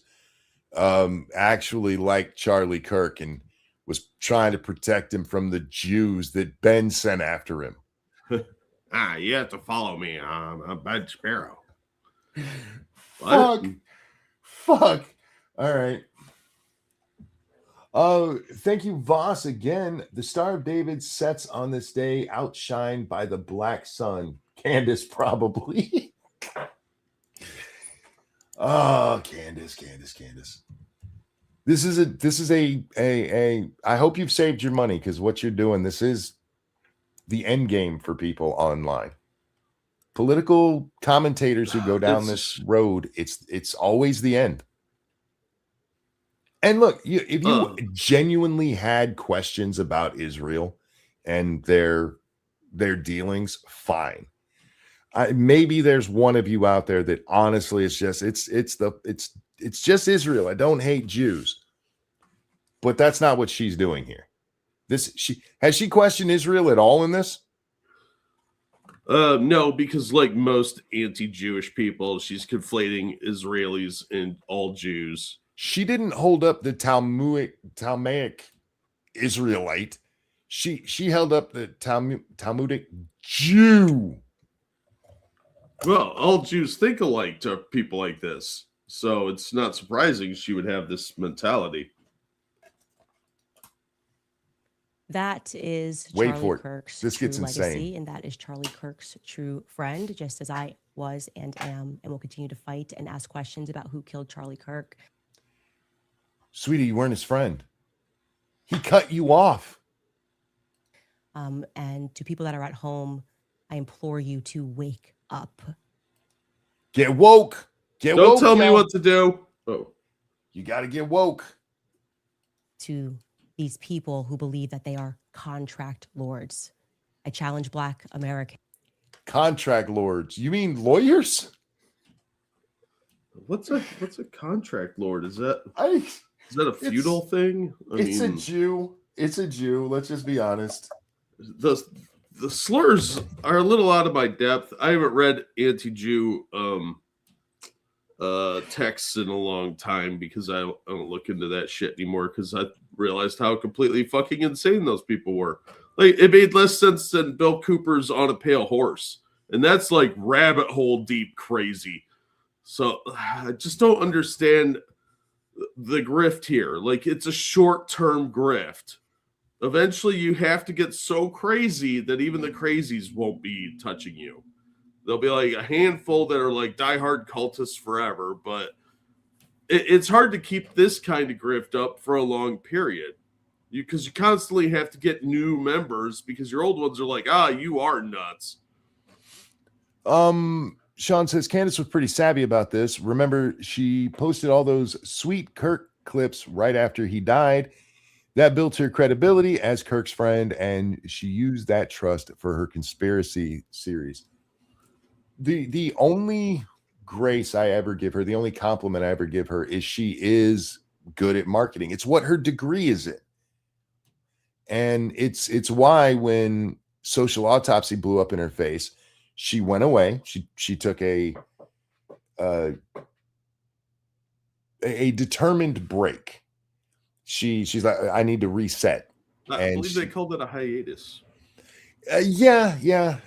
actually liked Charlie Kirk and was trying to protect him from the Jews that Ben sent after him. You have to follow me. I'm Ben Sparrow. Fuck. All right. Thank you, Voss. Again, the Star of David sets on this day, outshined by the black sun. Candace, probably. Oh, Candace. This is a I hope you've saved your money, because what you're doing, this is the end game for people online. Political commentators who go down this road, it's always the end. And look, if you genuinely had questions about Israel and their dealings, fine. Maybe there's one of you out there that honestly it's just Israel. I don't hate Jews, but that's not what she's doing here. Has she questioned Israel at all in this? No, because like most anti-Jewish people, she's conflating Israelis and all Jews. She didn't hold up the Talmudic Israelite. She held up the Talmudic Jew. Well, all Jews think alike to people like this, so it's not surprising she would have this mentality. That is Wait Charlie for it. Kirk's This true gets legacy, insane. and that is Charlie Kirk's true friend, just as I was and am, and will continue to fight and ask questions about who killed Charlie Kirk. Sweetie, you weren't his friend. He cut you off. And to people that are at home, I implore you to wake up. Get woke. Don't tell me what to do. Oh, you got to get woke. To these people who believe that they are contract lords. I challenge Black Americans. Contract lords? You mean lawyers? What's a contract lord? Is that a feudal thing? It's a Jew. It's a Jew. Let's just be honest. The slurs are a little out of my depth. I haven't read anti-Jew texts in a long time because I don't look into that shit anymore, because I realized how completely fucking insane those people were. Like, it made less sense than Bill Cooper's On a Pale Horse, and that's like rabbit hole deep crazy. So I just don't understand the grift here. Like, it's a short-term grift. Eventually you have to get so crazy that even the crazies won't be touching you. There'll be like a handful that are like diehard cultists forever, but it's hard to keep this kind of grift up for a long period. Because you constantly have to get new members because your old ones are like, you are nuts. Sean says Candace was pretty savvy about this. Remember, she posted all those sweet Kirk clips right after he died. That built her credibility as Kirk's friend, and she used that trust for her conspiracy series. The only grace I ever give her, the only compliment I ever give her, is she is good at marketing. It's what her degree is in. And it's why when Social Autopsy blew up in her face, she went away. She took a determined break. She's like, I need to reset. I believe they called it a hiatus. Yeah.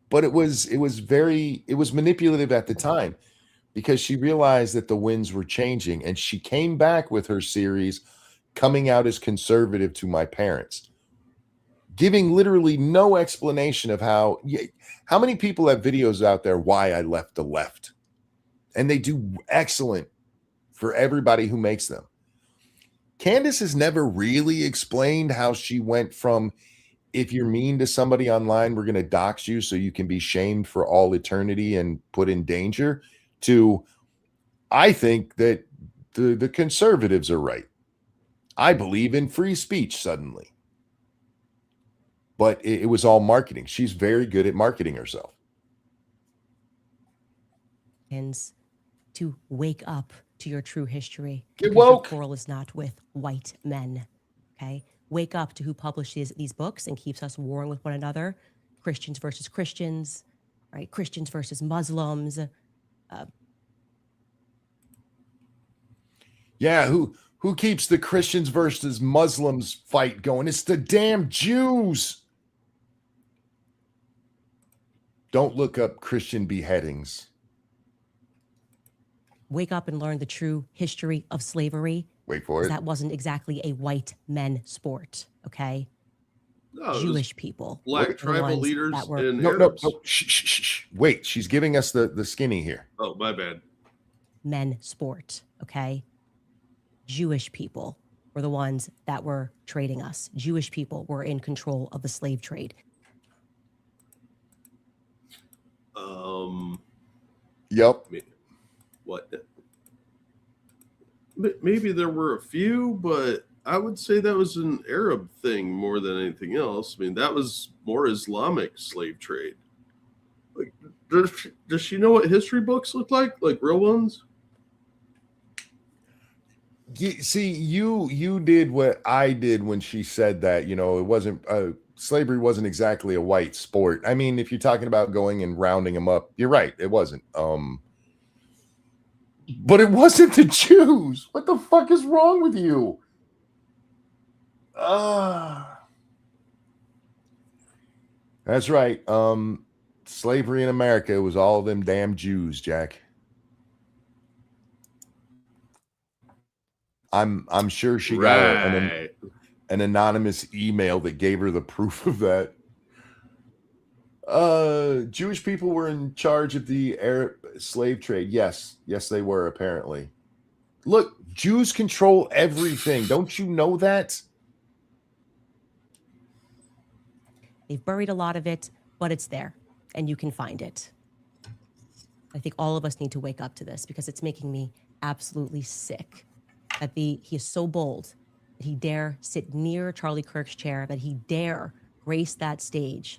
But it was manipulative at the time, because she realized that the winds were changing, and she came back with her series Coming Out as Conservative to My Parents, giving literally no explanation of how many people have videos out there why I left the left, and they do excellent for everybody who makes them. Candace has never really explained how she went from, if you're mean to somebody online, we're going to dox you so you can be shamed for all eternity and put in danger, to, I think that the conservatives are right. I believe in free speech suddenly. But it was all marketing. She's very good at marketing herself. To wake up to your true history. Get because woke. Your quarrel is not with white men. Okay? Wake up to who publishes these books and keeps us warring with one another. Christians versus Christians, right? Christians versus Muslims. Yeah, who keeps the Christians versus Muslims fight going? It's the damn Jews. Don't look up Christian beheadings. Wake up and learn the true history of slavery. Wait for it. That wasn't exactly a white men sport, okay? No, it was Jewish people. black were the tribal ones leaders that were- and No. Arabs. Shh. Wait, she's giving us the skinny here. Oh, my bad. Men sport, okay? Jewish people were the ones that were trading us. Jewish people were in control of the slave trade. Yep. What? Maybe there were a few, but I would say that was an Arab thing more than anything else. I mean, that was more Islamic slave trade. Like, does she know what history books look like real ones? See, you did what I did when she said that. You know, it wasn't slavery wasn't exactly a white sport. I mean, if you're talking about going and rounding them up, you're right. It wasn't. But it wasn't the Jews. What the fuck is wrong with you? That's right. Slavery in America was all them damn Jews, Jack. I'm sure she got an anonymous email that gave her the proof of that. Jewish people were in charge of the Arab slave trade. Yes, they were, apparently. Look, Jews control everything. Don't you know that? They've buried a lot of it, but it's there, and you can find it. I think all of us need to wake up to this because it's making me absolutely sick that he is so bold that he dare sit near Charlie Kirk's chair, that he dare grace that stage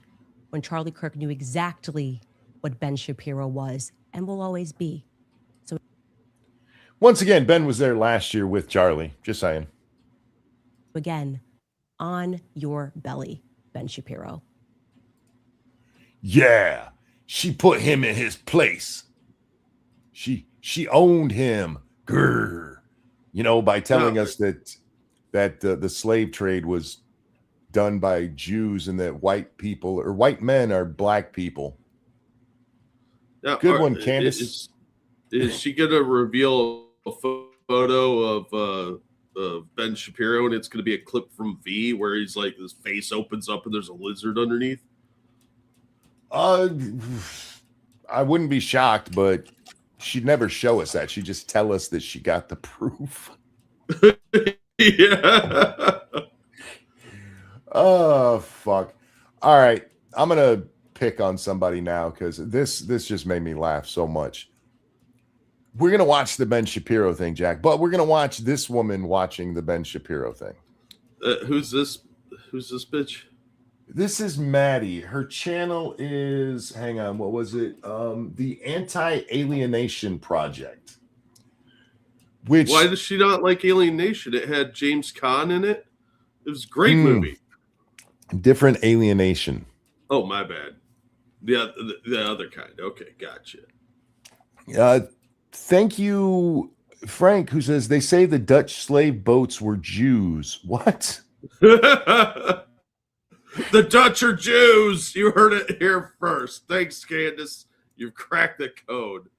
when Charlie Kirk knew exactly what Ben Shapiro was and will always be. So once again, Ben was there last year with Charlie. Just saying. Again, on your belly, Ben Shapiro. Yeah, she put him in his place. She owned him. Grr. You know, by telling us that the slave trade was done by Jews and that white people or white men are black people. Now, good one, Candace. Is she gonna reveal a photo of Ben Shapiro and it's gonna be a clip from V where he's like his face opens up and there's a lizard underneath? I wouldn't be shocked, but she'd never show us that. She'd just tell us that she got the proof. Yeah. Oh, fuck. All right. I'm going to pick on somebody now because this just made me laugh so much. We're going to watch the Ben Shapiro thing, Jack, but we're going to watch this woman watching the Ben Shapiro thing. Who's this bitch? This is Maddie. Her channel is, hang on, what was it? The Anti-Alienation Project. Which, why does she not like Alienation? It had James Caan in it. It was a great movie. Different alienation. Oh, my bad. The other kind. Okay, gotcha. Thank you, Frank, who says they say the Dutch slave boats were Jews. What? The Dutch are Jews. You heard it here first. Thanks, Candace. You've cracked the code.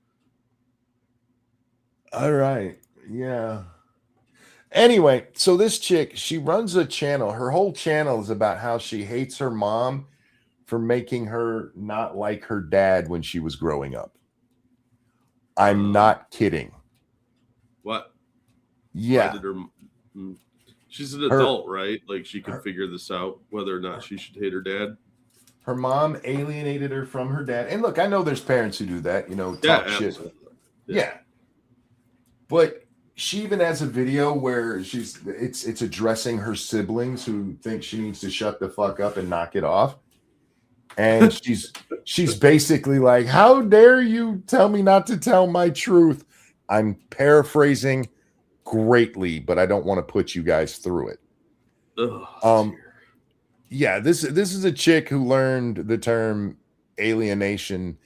All right. Yeah. Anyway, so this chick, she runs a channel. Her whole channel is about how she hates her mom for making her not like her dad when she was growing up. I'm not kidding. What? Yeah. She's an adult, right? Like she can figure this out, whether or not she should hate her dad. Her mom alienated her from her dad. And look, I know there's parents who do that, you know, talk shit. Yeah. But she even has a video where it's addressing her siblings who think she needs to shut the fuck up and knock it off. And she's basically like, how dare you tell me not to tell my truth? I'm paraphrasing greatly, but I don't want to put you guys through it. Yeah, this is a chick who learned the term alienation,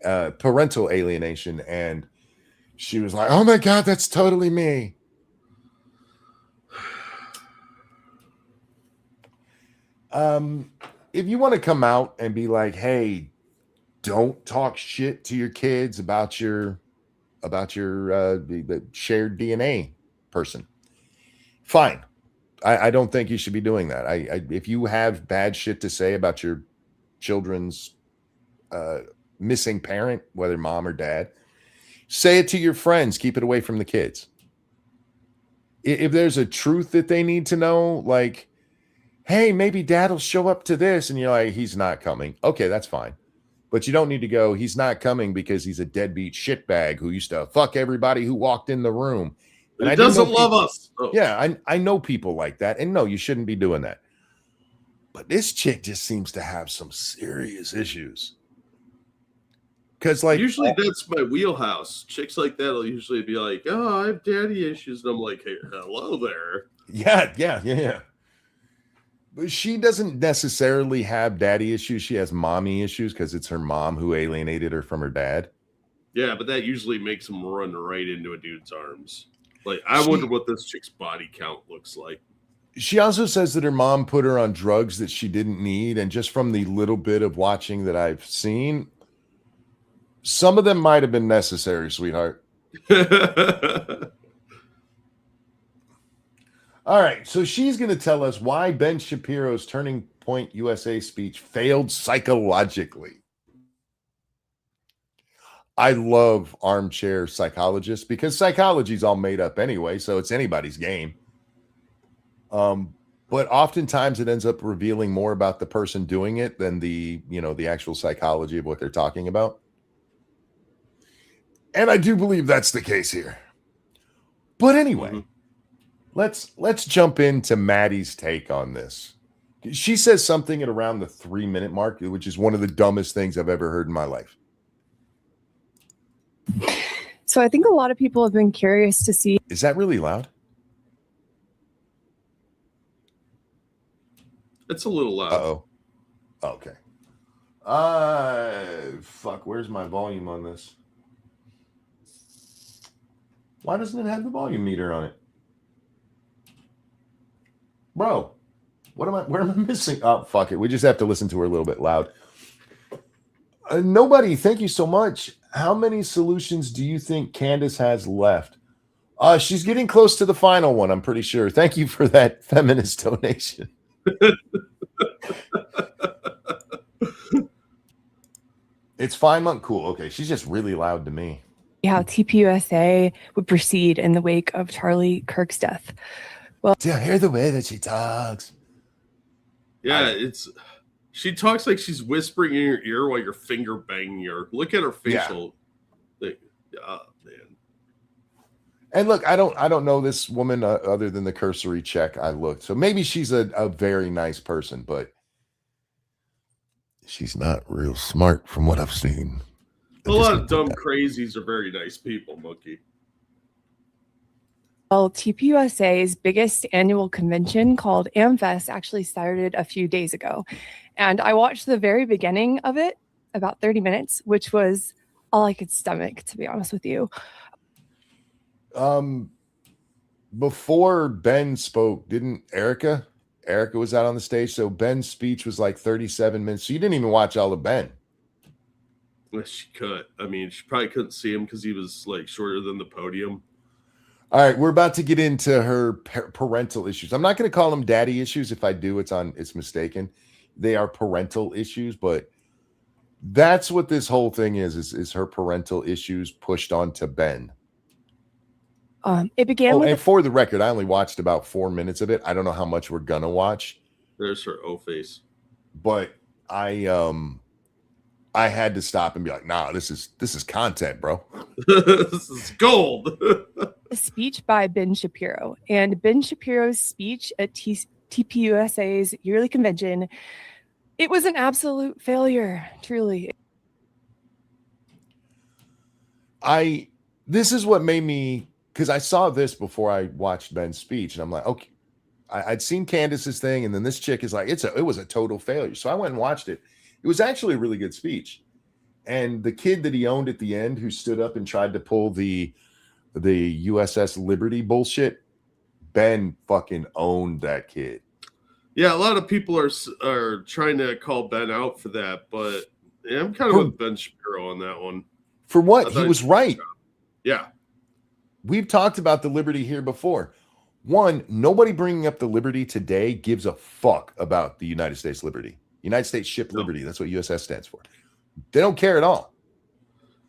parental alienation, and she was like, "Oh my god, that's totally me." If you want to come out and be like, "Hey, don't talk shit to your kids about your the shared DNA person," fine. I don't think you should be doing that. If you have bad shit to say about your children's uh, missing parent, whether mom or dad, say it to your friends. Keep it away from the kids. If there's a truth that they need to know, like, hey, maybe dad'll show up to this, and you're like, he's not coming. Okay, that's fine. But you don't need to go, he's not coming because he's a deadbeat shitbag who used to fuck everybody who walked in the room. And He I do know doesn't love people, us. Oh. yeah, I know people like that. And no, you shouldn't be doing that. But this chick just seems to have some serious issues. Because, like, usually that's my wheelhouse. Chicks like that will usually be like, "Oh, I have daddy issues," and I'm like, "Hey, hello there." yeah. But she doesn't necessarily have daddy issues. She has mommy issues because it's her mom who alienated her from her dad. Yeah, but that usually makes them run right into a dude's arms. Like, I wonder what this chick's body count looks like. She also says that her mom put her on drugs that she didn't need. And just from the little bit of watching that I've seen, some of them might have been necessary, sweetheart. All right. So she's going to tell us why Ben Shapiro's Turning Point USA speech failed psychologically. I love armchair psychologists because psychology's all made up anyway, so it's anybody's game. But oftentimes it ends up revealing more about the person doing it than the actual psychology of what they're talking about. And I do believe that's the case here. But anyway, let's jump into Maddie's take on this. She says something at around the 3-minute mark, which is one of the dumbest things I've ever heard in my life. So I think a lot of people have been curious to see. Is that really loud? It's a little loud. Uh-oh. Okay. Fuck, where's my volume on this? Why doesn't it have the volume meter on it? Bro, where am I missing? Oh, fuck it. We just have to listen to her a little bit loud. Nobody, thank you so much. How many solutions do you think Candace has left? She's getting close to the final one, I'm pretty sure. Thank you for that feminist donation. It's fine, monk. Cool. Okay, she's just really loud to me. How TPUSA would proceed in the wake of Charlie Kirk's death. Well, to hear the way that she talks. Yeah, she talks like she's whispering in your ear while you're finger banging her. Look at her facial. Yeah. Oh, man. And look, I don't know this woman other than the cursory check I looked. So maybe she's a very nice person, but she's not real smart from what I've seen. A lot of dumb crazies are very nice people, Monkey. Well, TPUSA's biggest annual convention called AmFest actually started a few days ago. And I watched the very beginning of it, about 30 minutes, which was all I could stomach, to be honest with you. Before Ben spoke, didn't Erica was out on the stage, so Ben's speech was like 37 minutes. So you didn't even watch all of Ben. Well, she could. I mean, she probably couldn't see him because he was like shorter than the podium. All right, we're about to get into her parental issues. I'm not going to call them daddy issues. If I do, it's mistaken. They are parental issues, but that's what this whole thing is her parental issues pushed onto Ben. It began with and for the record, I only watched about 4 minutes of it. I don't know how much we're gonna watch. There's her O face. But I had to stop and be like, nah, this is content, bro. This is gold. a speech by Ben Shapiro. And Ben Shapiro's speech at TPUSA's yearly convention, it was an absolute failure, truly. This is what made me, because I saw this before I watched Ben's speech, and I'm like, okay, I'd seen Candace's thing, and then this chick is like, it was a total failure. So I went and watched it. It was actually a really good speech. And the kid that he owned at the end, who stood up and tried to pull the USS Liberty bullshit, Ben fucking owned that kid. Yeah, a lot of people are trying to call Ben out for that, but yeah, I'm kind of with Ben Shapiro on that one. For what? He was right. Yeah. We've talked about the Liberty here before. One, nobody bringing up the Liberty today gives a fuck about the United States Liberty. United States Ship Liberty. That's what USS stands for. They don't care at all.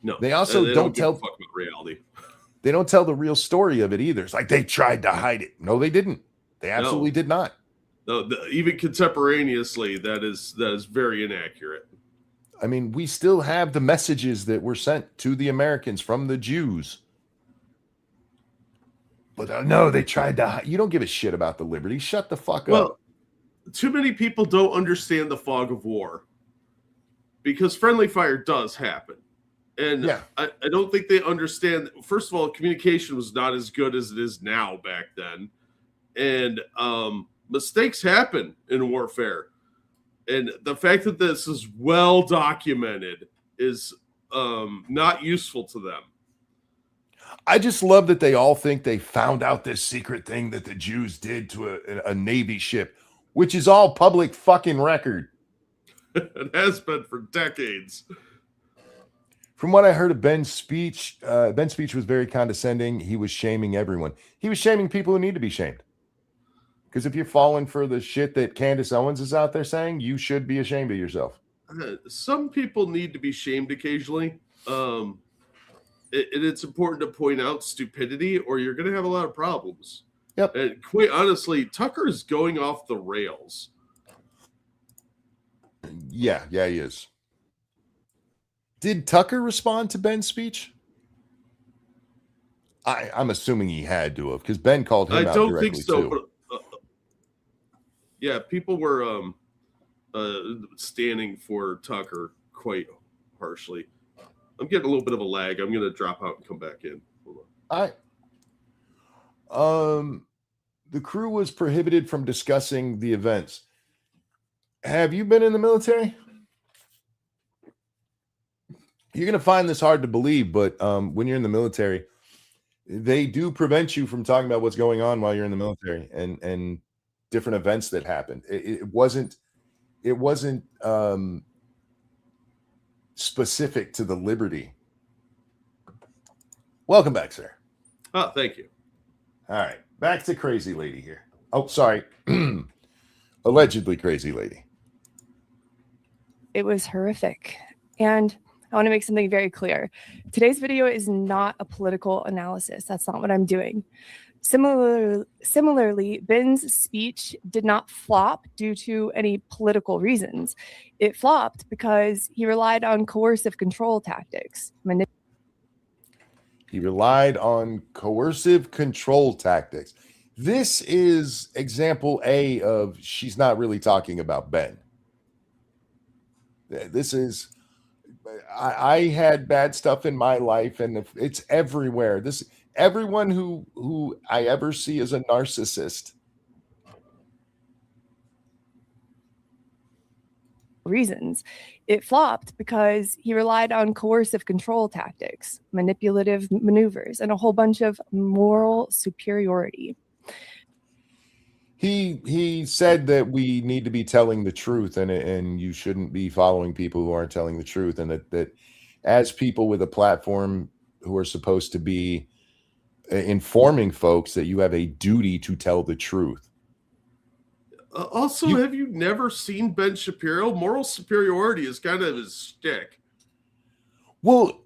No. They also they don't tell fuck with reality. They don't tell the real story of it either. It's like they tried to hide it. No, they didn't. They absolutely did not. No, even contemporaneously, that is very inaccurate. I mean, we still have the messages that were sent to the Americans from the Jews. But no, they tried to hide. You don't give a shit about the Liberty. Shut the fuck up. Too many people don't understand the fog of war, because friendly fire does happen. And yeah. I don't think they understand. First of all, communication was not as good as it is now back then. And mistakes happen in warfare. And the fact that this is well documented is not useful to them. I just love that they all think they found out this secret thing that the Jews did to a Navy ship, which is all public fucking record. It has been for decades. From what I heard of Ben's speech was very condescending. He was shaming everyone. He was shaming people who need to be shamed. Because if you're falling for the shit that Candace Owens is out there saying, you should be ashamed of yourself. Some people need to be shamed occasionally. It's important to point out stupidity, or you're going to have a lot of problems. Yep. And quite honestly, Tucker is going off the rails. Yeah, he is. Did Tucker respond to Ben's speech? I'm assuming he had to have, because Ben called him out directly. I don't think so, too. But yeah, people were standing for Tucker quite harshly. I'm getting a little bit of a lag. I'm going to drop out and come back in. Hold on. All right. The crew was prohibited from discussing the events. Have you been in the military? You're going to find this hard to believe, but when you're in the military, they do prevent you from talking about what's going on while you're in the military and different events that happened. It wasn't specific to the Liberty. Welcome back, sir. Oh, thank you. All right, back to crazy lady here. Oh, sorry. Allegedly crazy lady. It was horrific. And I want to make something very clear. Today's video is not a political analysis. That's not what I'm doing. Similarly, Ben's speech did not flop due to any political reasons. It flopped because he relied on coercive control tactics. He relied on coercive control tactics. This is example A of she's not really talking about Ben. This is, I had bad stuff in my life, and it's everywhere. Everyone who I ever see is a narcissist. Reasons. It flopped because he relied on coercive control tactics, manipulative maneuvers, and a whole bunch of moral superiority. He said that we need to be telling the truth, and you shouldn't be following people who aren't telling the truth, and that as people with a platform who are supposed to be informing folks, that you have a duty to tell the truth. Also, have you never seen Ben Shapiro? Moral superiority is kind of his shtick. Well,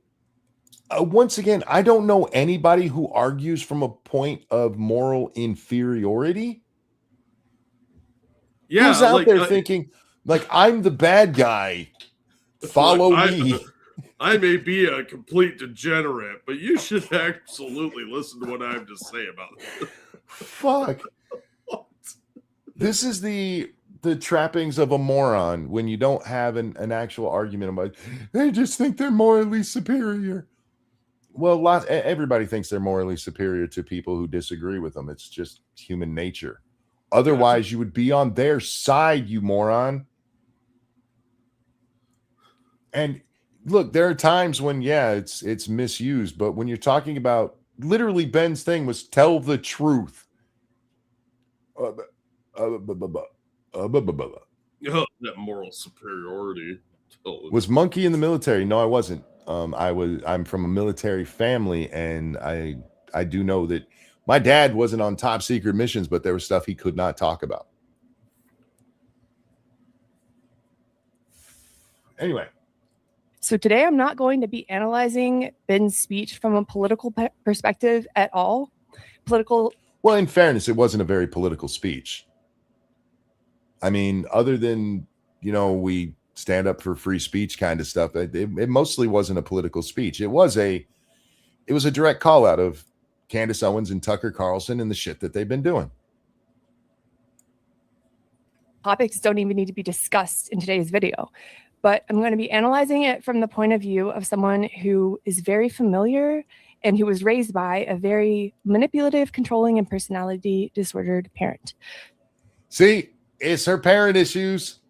once again, I don't know anybody who argues from a point of moral inferiority. Yeah, who's out there thinking, like, I'm the bad guy. Follow me. I may be a complete degenerate, but you should absolutely listen to what I have to say about it. Fuck. This is the trappings of a moron when you don't have an actual argument about, they just think they're morally superior. Well, everybody thinks they're morally superior to people who disagree with them. It's just human nature. Otherwise, you would be on their side, you moron. And look, there are times when, yeah, it's misused, but when you're talking about literally Ben's thing was tell the truth. That moral superiority. Was Monkey in the military? No, I wasn't. I'm from a military family, and I do know that my dad wasn't on top secret missions, but there was stuff he could not talk about. Anyway. So today I'm not going to be analyzing Ben's speech from a political perspective at all. Well, in fairness, it wasn't a very political speech. I mean, other than, we stand up for free speech kind of stuff, it mostly wasn't a political speech. It was a direct call out of Candace Owens and Tucker Carlson and the shit that they've been doing. Topics don't even need to be discussed in today's video, but I'm going to be analyzing it from the point of view of someone who is very familiar and who was raised by a very manipulative, controlling, and personality disordered parent. See, it's her parent issues.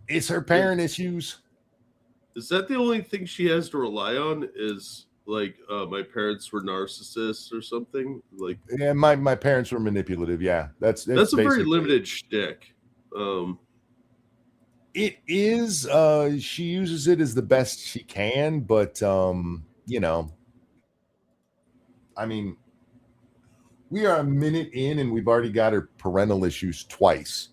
It's her parent issues. Is that the only thing she has to rely on? Is like my parents were narcissists or something? Like, yeah, my parents were manipulative. Yeah, that's a very limited shtick. It is. She uses it as the best she can, but I mean, we are a minute in, and we've already got her parental issues twice.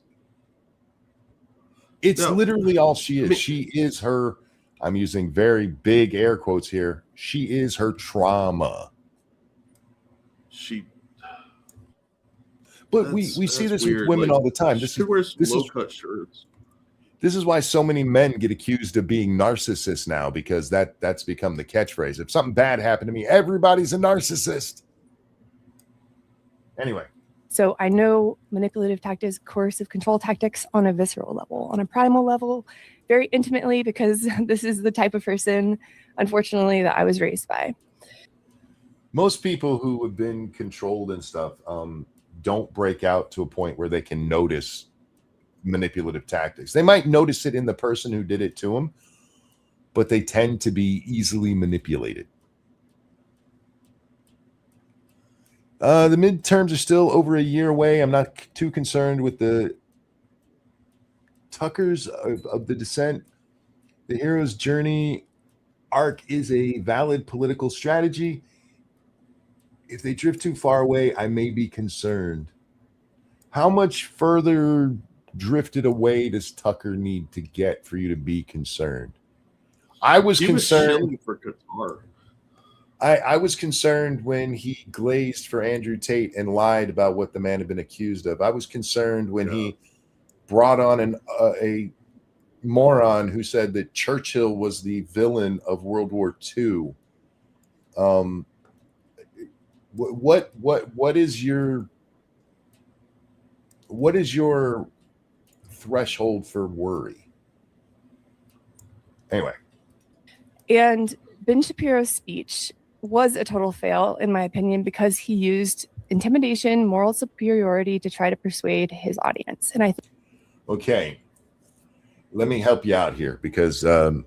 It's literally all she is. She is her. I'm using very big air quotes here. She is her trauma. But we see this weird with women all the time. She wears low-cut shirts. This is why so many men get accused of being narcissists now, because that's become the catchphrase. If something bad happened to me, everybody's a narcissist. Anyway. So I know manipulative tactics, coercive control tactics on a visceral level, on a primal level, very intimately, because this is the type of person, unfortunately, that I was raised by. Most people who have been controlled and stuff don't break out to a point where they can notice manipulative tactics. They might notice it in the person who did it to them, but they tend to be easily manipulated. The midterms are still over a year away. I'm not too concerned with the Tuckers of the descent. The hero's journey arc is a valid political strategy. If they drift too far away, I may be concerned. How much further drifted away does Tucker need to get for you to be concerned? I was concerned for Qatar. I was concerned when he glazed for Andrew Tate and lied about what the man had been accused of. I was concerned when he brought on a moron who said that Churchill was the villain of World War II. What is your threshold for worry? Anyway. And Ben Shapiro's speech was a total fail, in my opinion, because he used intimidation, moral superiority to try to persuade his audience. And I think, okay, let me help you out here, because in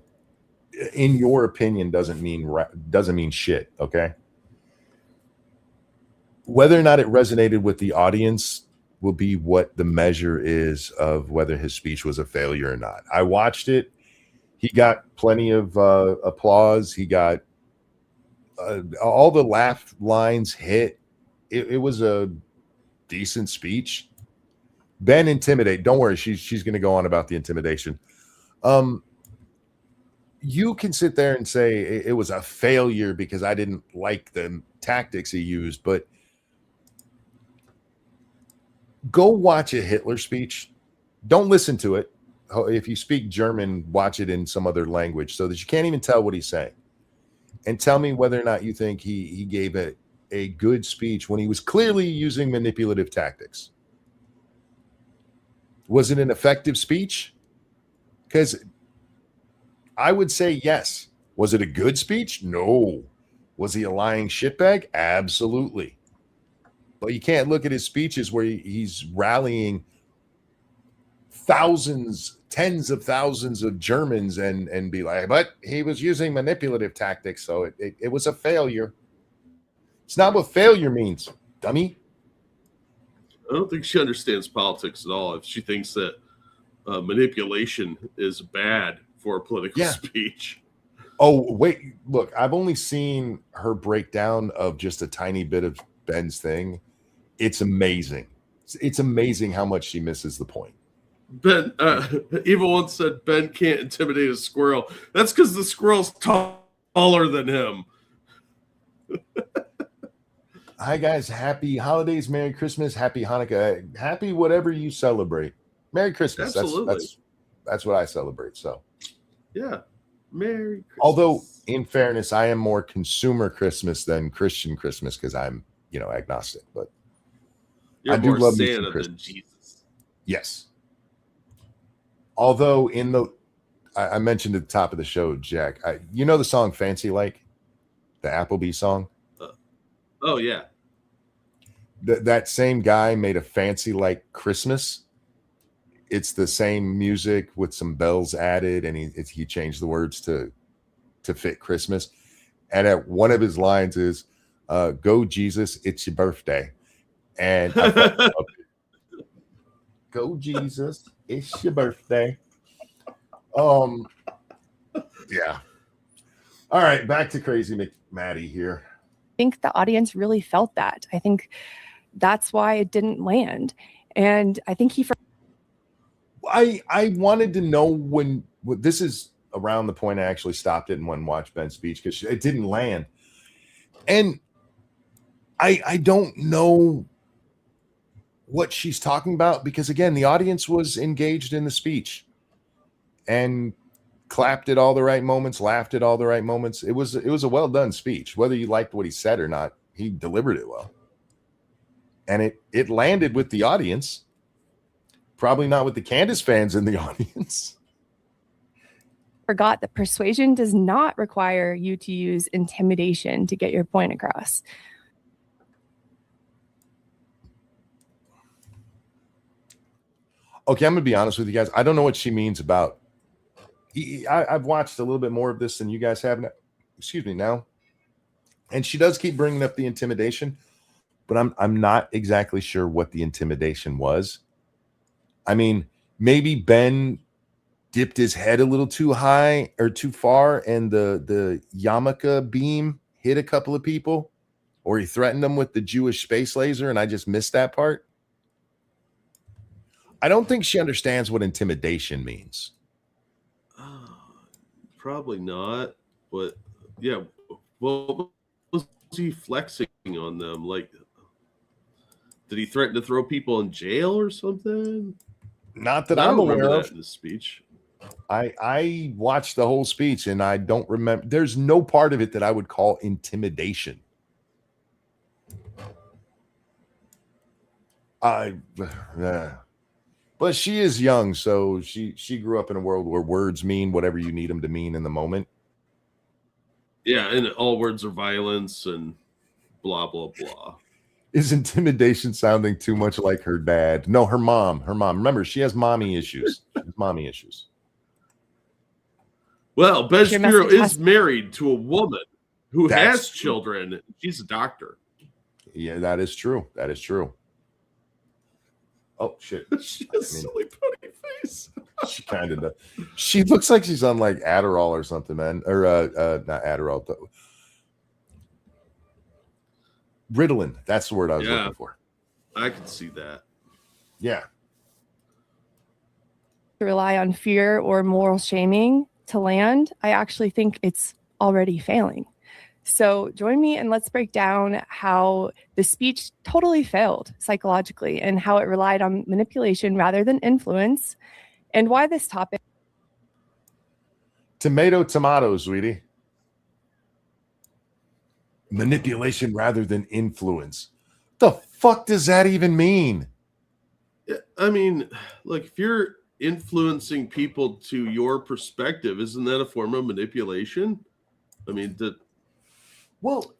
your opinion doesn't mean shit. Okay, whether or not it resonated with the audience will be what the measure is of whether his speech was a failure or not. I watched it. He got plenty of applause. He got all the laugh lines hit. It was a decent speech. Ben intimidate. Don't worry, she's going to go on about the intimidation. You can sit there and say it was a failure because I didn't like the tactics he used, but go watch a Hitler speech. Don't listen to it. If you speak German, watch it in some other language so that you can't even tell what he's saying. And tell me whether or not you think he gave a good speech when he was clearly using manipulative tactics. Was it an effective speech? Because I would say yes. Was it a good speech? No. Was he a lying shitbag? Absolutely. But you can't look at his speeches where he's rallying thousands, tens of thousands of Germans and be like, but he was using manipulative tactics, so it was a failure. It's not what failure means, dummy. I don't think she understands politics at all if she thinks that manipulation is bad for political speech. Oh, wait, look, I've only seen her breakdown of just a tiny bit of Ben's thing. It's amazing. It's amazing how much she misses the point. Ben, Eva once said Ben can't intimidate a squirrel. That's because the squirrel's taller than him. Hi, guys. Happy holidays. Merry Christmas. Happy Hanukkah. Happy whatever you celebrate. Merry Christmas. Absolutely. That's what I celebrate. So, yeah. Merry Christmas. Although, in fairness, I am more consumer Christmas than Christian Christmas because I'm, agnostic. But You're I do more love me Santa some than Christmas. Jesus. Yes. Although I mentioned at the top of the show, Jack, the song Fancy Like, the Applebee song? Oh, yeah. That same guy made a Fancy Like Christmas. It's the same music with some bells added, and he changed the words to fit Christmas. And at one of his lines is, go Jesus, it's your birthday. And I thought, go Jesus, it's your birthday. Yeah. All right, back to Crazy Maddie here. I think the audience really felt that. I think that's why it didn't land. And I think I wanted to know when this is around the point I actually stopped it and went and watched Ben's speech because it didn't land. And I don't know what she's talking about because, again, the audience was engaged in the speech and clapped at all the right moments, laughed at all the right moments. It was a well done speech. Whether you liked what he said or not, he delivered it well. And it landed with the audience. Probably not with the Candace fans in the audience. forgot that persuasion does not require you to use intimidation to get your point across. Okay, I'm going to be honest with you guys. I don't know what she means about. I've watched a little bit more of this than you guys have now. Excuse me now. And she does keep bringing up the intimidation, but I'm not exactly sure what the intimidation was. I mean, maybe Ben dipped his head a little too high or too far, and the yarmulke beam hit a couple of people, or he threatened them with the Jewish space laser, and I just missed that part. I don't think she understands what intimidation means. Probably not, but yeah. Well, was he flexing on them? Like, did he threaten to throw people in jail or something? Not that I'm aware of. In the speech. I watched the whole speech and I don't remember. There's no part of it that I would call intimidation. But she is young, so she grew up in a world where words mean whatever you need them to mean in the moment. Yeah, and all words are violence and blah, blah, blah. Is intimidation sounding too much like her dad? No, her mom. Her mom. Remember, she has mommy issues. Mommy issues. Well, Ben Shapiro is married to a woman who has children. She's a doctor. Yeah, that is true. That is true. Oh, shit. She has a silly putty face. She kind of does. She looks like she's on like Adderall or something, man. Or not Adderall. Ritalin. That's the word I was looking for. I can see that. Yeah. To rely on fear or moral shaming to land, I actually think it's already failing. So join me and let's break down how the speech totally failed psychologically and how it relied on manipulation rather than influence, and why this topic. Tomato, sweetie. Manipulation rather than influence. The fuck does that even mean? I mean, like, if you're influencing people to your perspective, isn't that a form of manipulation? I mean, well,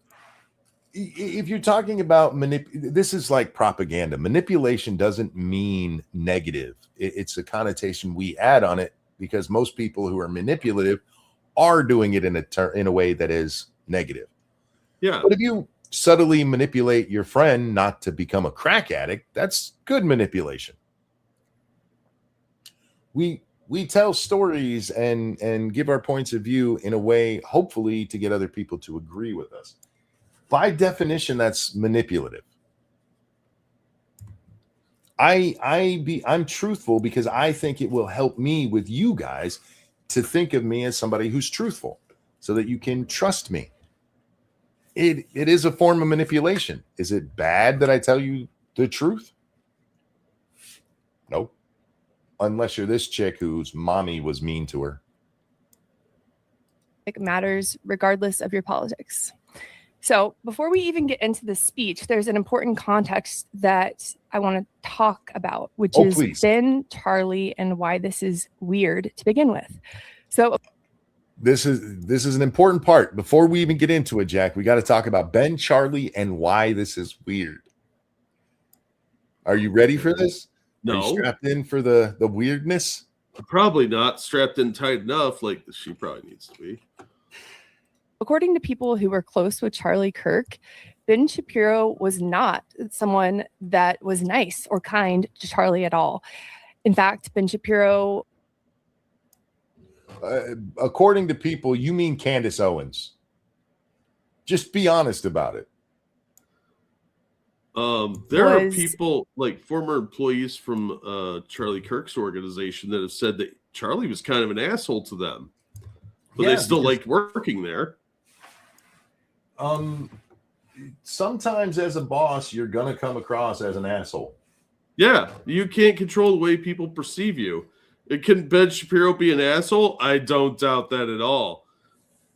If you're talking about this is like propaganda. Manipulation doesn't mean negative. It's a connotation we add on it because most people who are manipulative are doing it in a way that is negative. Yeah. But if you subtly manipulate your friend not to become a crack addict, that's good manipulation. We tell stories and give our points of view in a way, hopefully, to get other people to agree with us. By definition, that's manipulative. I'm truthful because I think it will help me with you guys to think of me as somebody who's truthful so that you can trust me. It is a form of manipulation. Is it bad that I tell you the truth? Nope. Unless you're this chick whose mommy was mean to her. It matters regardless of your politics. So before we even get into the speech, there's an important context that I want to talk about, which is please. Ben, Charlie, and why this is weird to begin with. So this is an important part. Before we even get into it, Jack, we got to talk about Ben, Charlie, and why this is weird. Are you ready for this? No. Are you strapped in for the weirdness? Probably not strapped in tight enough like she probably needs to be. According to people who were close with Charlie Kirk, Ben Shapiro was not someone that was nice or kind to Charlie at all. In fact, Ben Shapiro... according to people, you mean Candace Owens. Just be honest about it. There are people like former employees from Charlie Kirk's organization that have said that Charlie was kind of an asshole to them, but they still liked working there. Sometimes as a boss, you're gonna come across as an asshole. Yeah, you can't control the way people perceive you. Can Ben Shapiro be an asshole? I don't doubt that at all.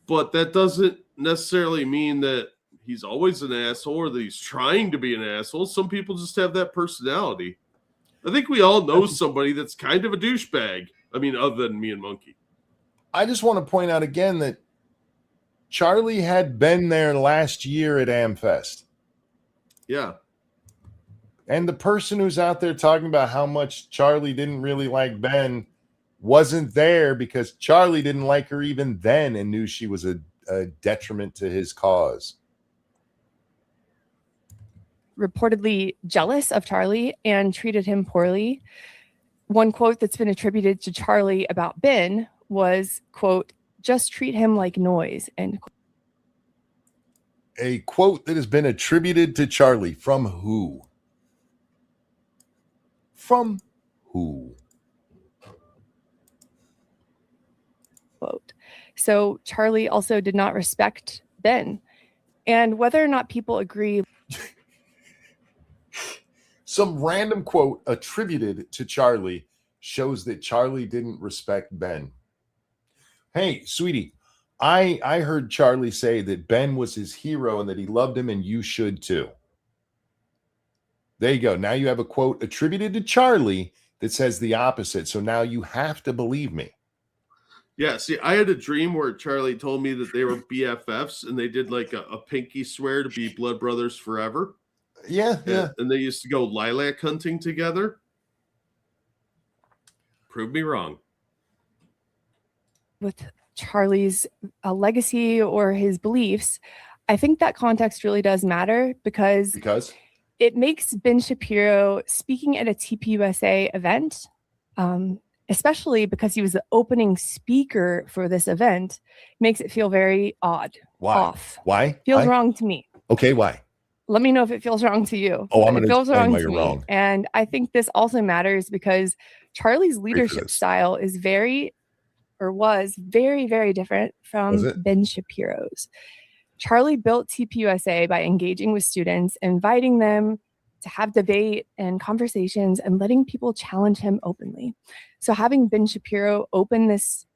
But that doesn't necessarily mean that he's always an asshole or that he's trying to be an asshole. Some people just have that personality. I think we all know somebody that's kind of a douchebag. I mean, other than me and Monkey. I just want to point out again that Charlie had been there last year at AmFest. Yeah. And the person who's out there talking about how much Charlie didn't really like Ben wasn't there because Charlie didn't like her even then and knew she was a detriment to his cause. Reportedly jealous of Charlie and treated him poorly. One quote that's been attributed to Charlie about Ben was, quote, "Just treat him like noise," end quote. A quote that has been attributed to Charlie from who? From who? Quote. So Charlie also did not respect Ben. And whether or not people agree. Some random quote attributed to Charlie shows that Charlie didn't respect Ben. Hey, sweetie, I heard Charlie say that Ben was his hero and that he loved him and you should too. There you go. Now you have a quote attributed to Charlie that says the opposite. So now you have to believe me. Yeah, see, I had a dream where Charlie told me that they were BFFs and they did like a pinky swear to be blood brothers forever. Yeah. And they used to go lilac hunting together. Prove me wrong. With Charlie's legacy or his beliefs, I think that context really does matter because it makes Ben Shapiro speaking at a TPUSA event, especially because he was the opening speaker for this event, makes it feel very odd. Why? Off. Why? Feels wrong to me. Okay, why? Let me know if it feels wrong to you. Oh, I'm going to explain why you're wrong. And I think this also matters because Charlie's leadership style is was very, very different from Ben Shapiro's. Charlie built TPUSA by engaging with students, inviting them to have debate and conversations and letting people challenge him openly. So having Ben Shapiro open this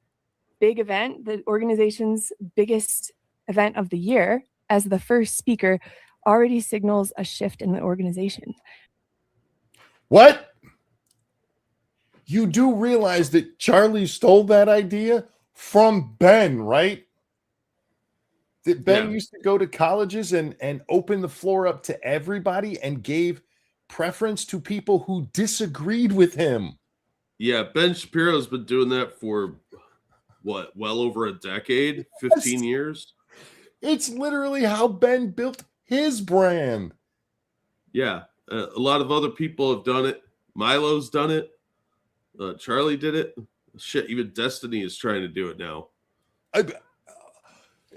big event, the organization's biggest event of the year, as the first speaker already signals a shift in the organization. What? You do realize that Charlie stole that idea from Ben, right? that Ben used to go to colleges and open the floor up to everybody and gave preference to people who disagreed with him. Yeah, Ben Shapiro's been doing that for what, well over a decade, 15 years. It's literally how Ben built his brand. Yeah, a lot of other people have done it. Milo's done it. Charlie did it. Shit, even Destiny is trying to do it now.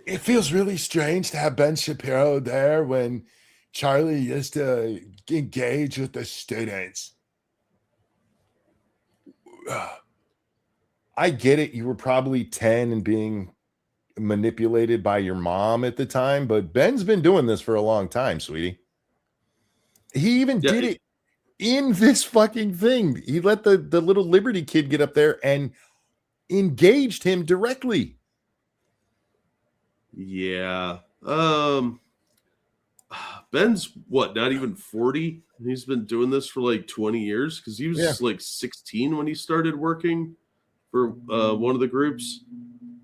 It feels really strange to have Ben Shapiro there when Charlie used to engage with the students. I get it. You were probably 10 and being manipulated by your mom at the time, but Ben's been doing this for a long time, sweetie. He even did it in this fucking thing. He let the little Liberty kid get up there and engaged him directly. Yeah. Ben's what, not even 40? He's been doing this for like 20 years because he was like 16 when he started working for one of the groups,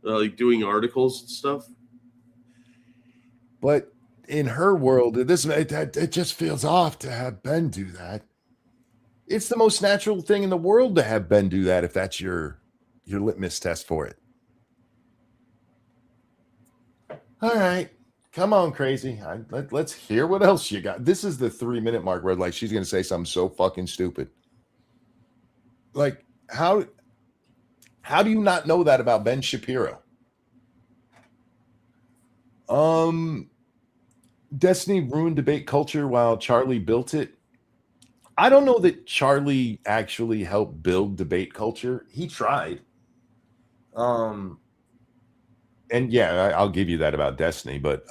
like doing articles and stuff. But in her world, it just feels off to have Ben do that. It's the most natural thing in the world to have Ben do that if that's your litmus test for it. All right. Come on, crazy. Let's hear what else you got. This is the 3-minute mark where like she's going to say something so fucking stupid. Like, how do you not know that about Ben Shapiro? Destiny ruined debate culture while Charlie built it. I don't know that Charlie actually helped build debate culture. He tried. And yeah, I'll give you that about Destiny. But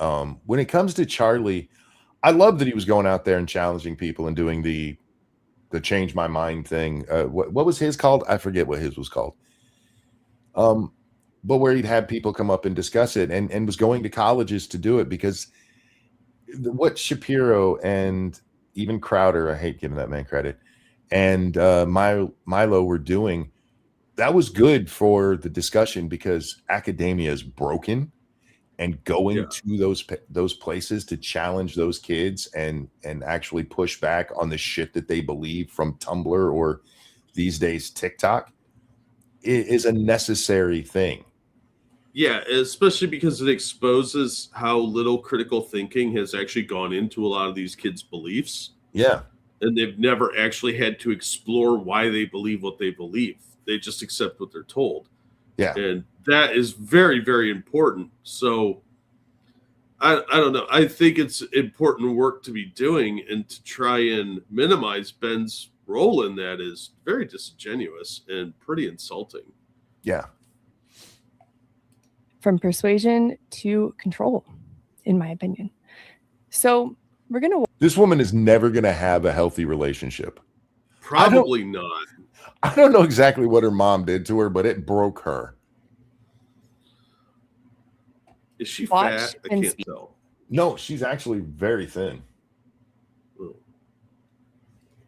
when it comes to Charlie, I love that he was going out there and challenging people and doing the change my mind thing. What was his called? I forget what his was called. But where he'd have people come up and discuss it and was going to colleges to do it because what Shapiro and even Crowder, I hate giving that man credit, and Milo were doing, that was good for the discussion because academia is broken, and going to those places to challenge those kids and actually push back on the shit that they believe from Tumblr or these days TikTok is a necessary thing. Yeah, especially because it exposes how little critical thinking has actually gone into a lot of these kids' beliefs. Yeah. And they've never actually had to explore why they believe what they believe. They just accept what they're told. Yeah. And that is very, very important. So I don't know. I think it's important work to be doing, and to try and minimize Ben's role in that is very disingenuous and pretty insulting. Yeah. From persuasion to control, in my opinion. So we're going to... This woman is never going to have a healthy relationship. Probably not. I don't know exactly what her mom did to her, but it broke her. Is she fat? I can't tell. No, she's actually very thin.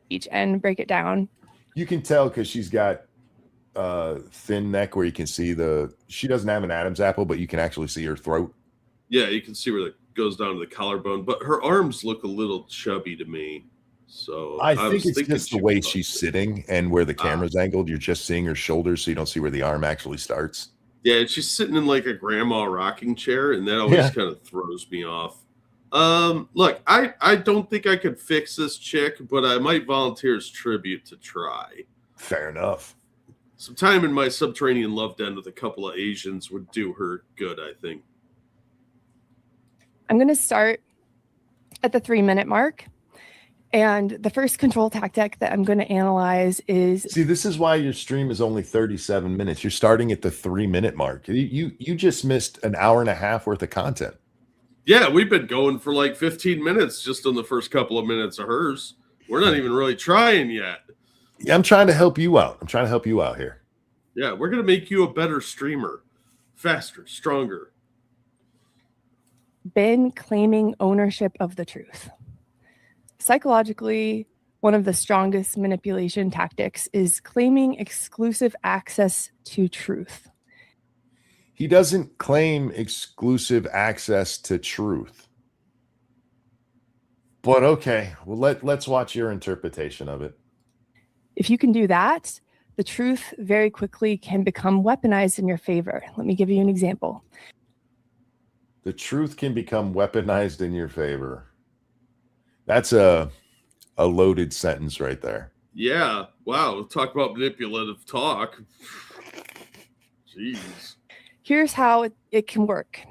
Each end, break it down. You can tell because she's got thin neck where you can see she doesn't have an Adam's apple, but you can actually see her throat. Yeah, you can see where it goes down to the collarbone, but her arms look a little chubby to me. So I think it's just the way she's sitting and where the camera's angled. You're just seeing her shoulders, so you don't see where the arm actually starts. Yeah, and she's sitting in like a grandma rocking chair, and that always kind of throws me off. Look, I don't think I could fix this chick, but I might volunteer as tribute to try. Fair enough. Some time in my subterranean love den with a couple of Asians would do her good, I think. I'm going to start at the 3-minute mark. And the first control tactic that I'm going to analyze is... See, this is why your stream is only 37 minutes. You're starting at the 3-minute mark. You just missed an hour and a half worth of content. Yeah, we've been going for like 15 minutes just on the first couple of minutes of hers. We're not even really trying yet. Yeah, I'm trying to help you out. I'm trying to help you out here. Yeah, we're going to make you a better streamer. Faster, stronger. Ben claiming ownership of the truth. Psychologically, one of the strongest manipulation tactics is claiming exclusive access to truth. He doesn't claim exclusive access to truth. But okay, well let's watch your interpretation of it. If you can do that, the truth very quickly can become weaponized in your favor. Let me give you an example. The truth can become weaponized in your favor. That's a loaded sentence right there. Yeah. Wow. Talk about manipulative talk. Jeez. Here's how it can work.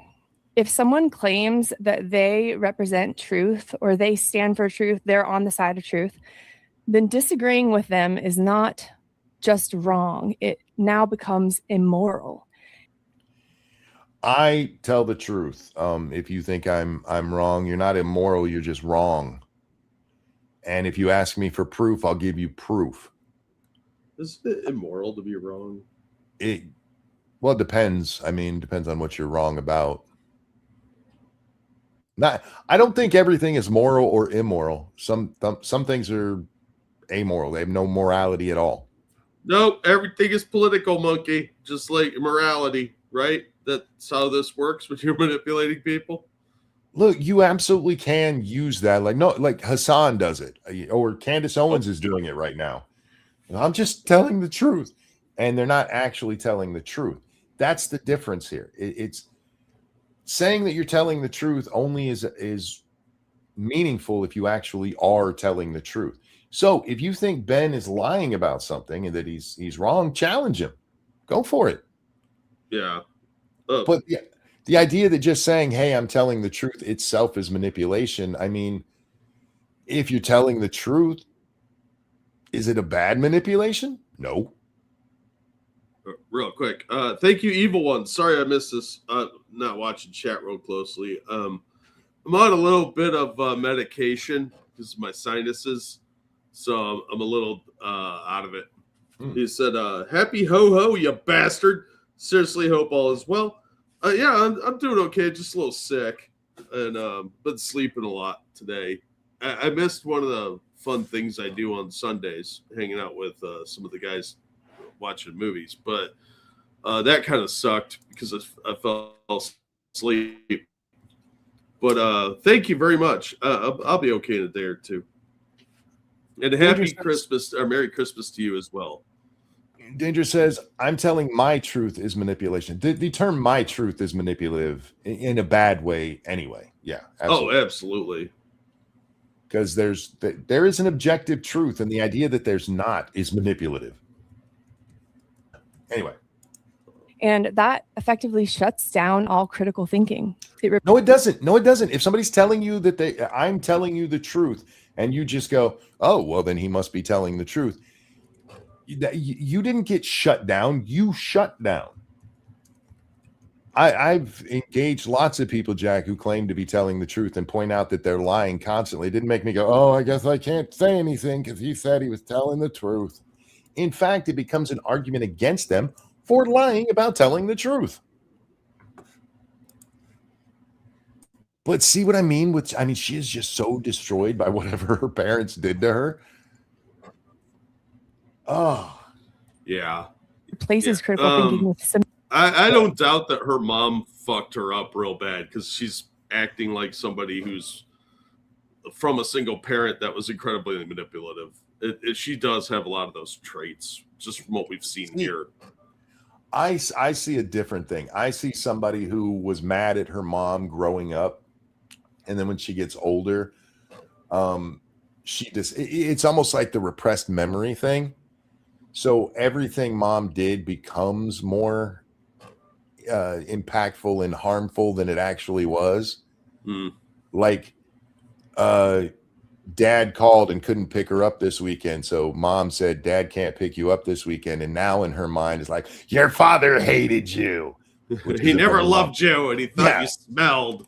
If someone claims that they represent truth or they stand for truth, they're on the side of truth, then disagreeing with them is not just wrong. It now becomes immoral. I tell the truth. If you think I'm wrong, you're not immoral, you're just wrong. And if you ask me for proof, I'll give you proof. Is it immoral to be wrong? It depends. I mean, depends on what you're wrong about. I don't think everything is moral or immoral. Some things are amoral. They have no morality at all. Nope, everything is political, monkey. Just like morality, right? That's how this works when you're manipulating people. Look, you absolutely can use that. Like Hassan does it, or Candace Owens is doing it right now. I'm just telling the truth, and they're not actually telling the truth. That's the difference here. It's saying that you're telling the truth only is meaningful if you actually are telling the truth. So if you think Ben is lying about something and that he's wrong, challenge him. Go for it. Yeah. But yeah, the idea that just saying, hey, I'm telling the truth itself is manipulation. I mean, if you're telling the truth, is it a bad manipulation? No. Real quick. Thank you, Evil One. Sorry I missed this. Not watching chat real closely. I'm on a little bit of medication because of my sinuses. So I'm a little out of it. He said, happy ho-ho, you bastard. Seriously, hope all is well. Yeah, I'm doing okay. Just a little sick. And been sleeping a lot today. I missed one of the fun things I do on Sundays, hanging out with some of the guys watching movies. But that kind of sucked because I fell asleep. But thank you very much. I'll be okay in a day or two. And happy Christmas or Merry Christmas to you as well. Danger says, I'm telling my truth is manipulation. The term my truth is manipulative in a bad way anyway. Yeah. Absolutely. Oh, absolutely. Because there is an objective truth, and the idea that there's not is manipulative. Anyway. And that effectively shuts down all critical thinking. No, it doesn't. No, it doesn't. If somebody's telling you that I'm telling you the truth, and you just go, oh, well, then he must be telling the truth. You didn't get shut down. You shut down. I've engaged lots of people, Jack, who claim to be telling the truth and point out that they're lying constantly. It didn't make me go, oh, I guess I can't say anything because he said he was telling the truth. In fact, it becomes an argument against them for lying about telling the truth. But see what I mean? She is just so destroyed by whatever her parents did to her. Oh. Yeah. Replaces critical thinking with some. I don't doubt that her mom fucked her up real bad because she's acting like somebody who's from a single parent that was incredibly manipulative. She does have a lot of those traits just from what we've seen here. I see a different thing. I see somebody who was mad at her mom growing up, and then when she gets older, it's almost like the repressed memory thing. So everything mom did becomes more impactful and harmful than it actually was. Like dad called and couldn't pick her up this weekend, so mom said dad can't pick you up this weekend, and now in her mind is like, your father hated you. He never loved you, and he thought you smelled.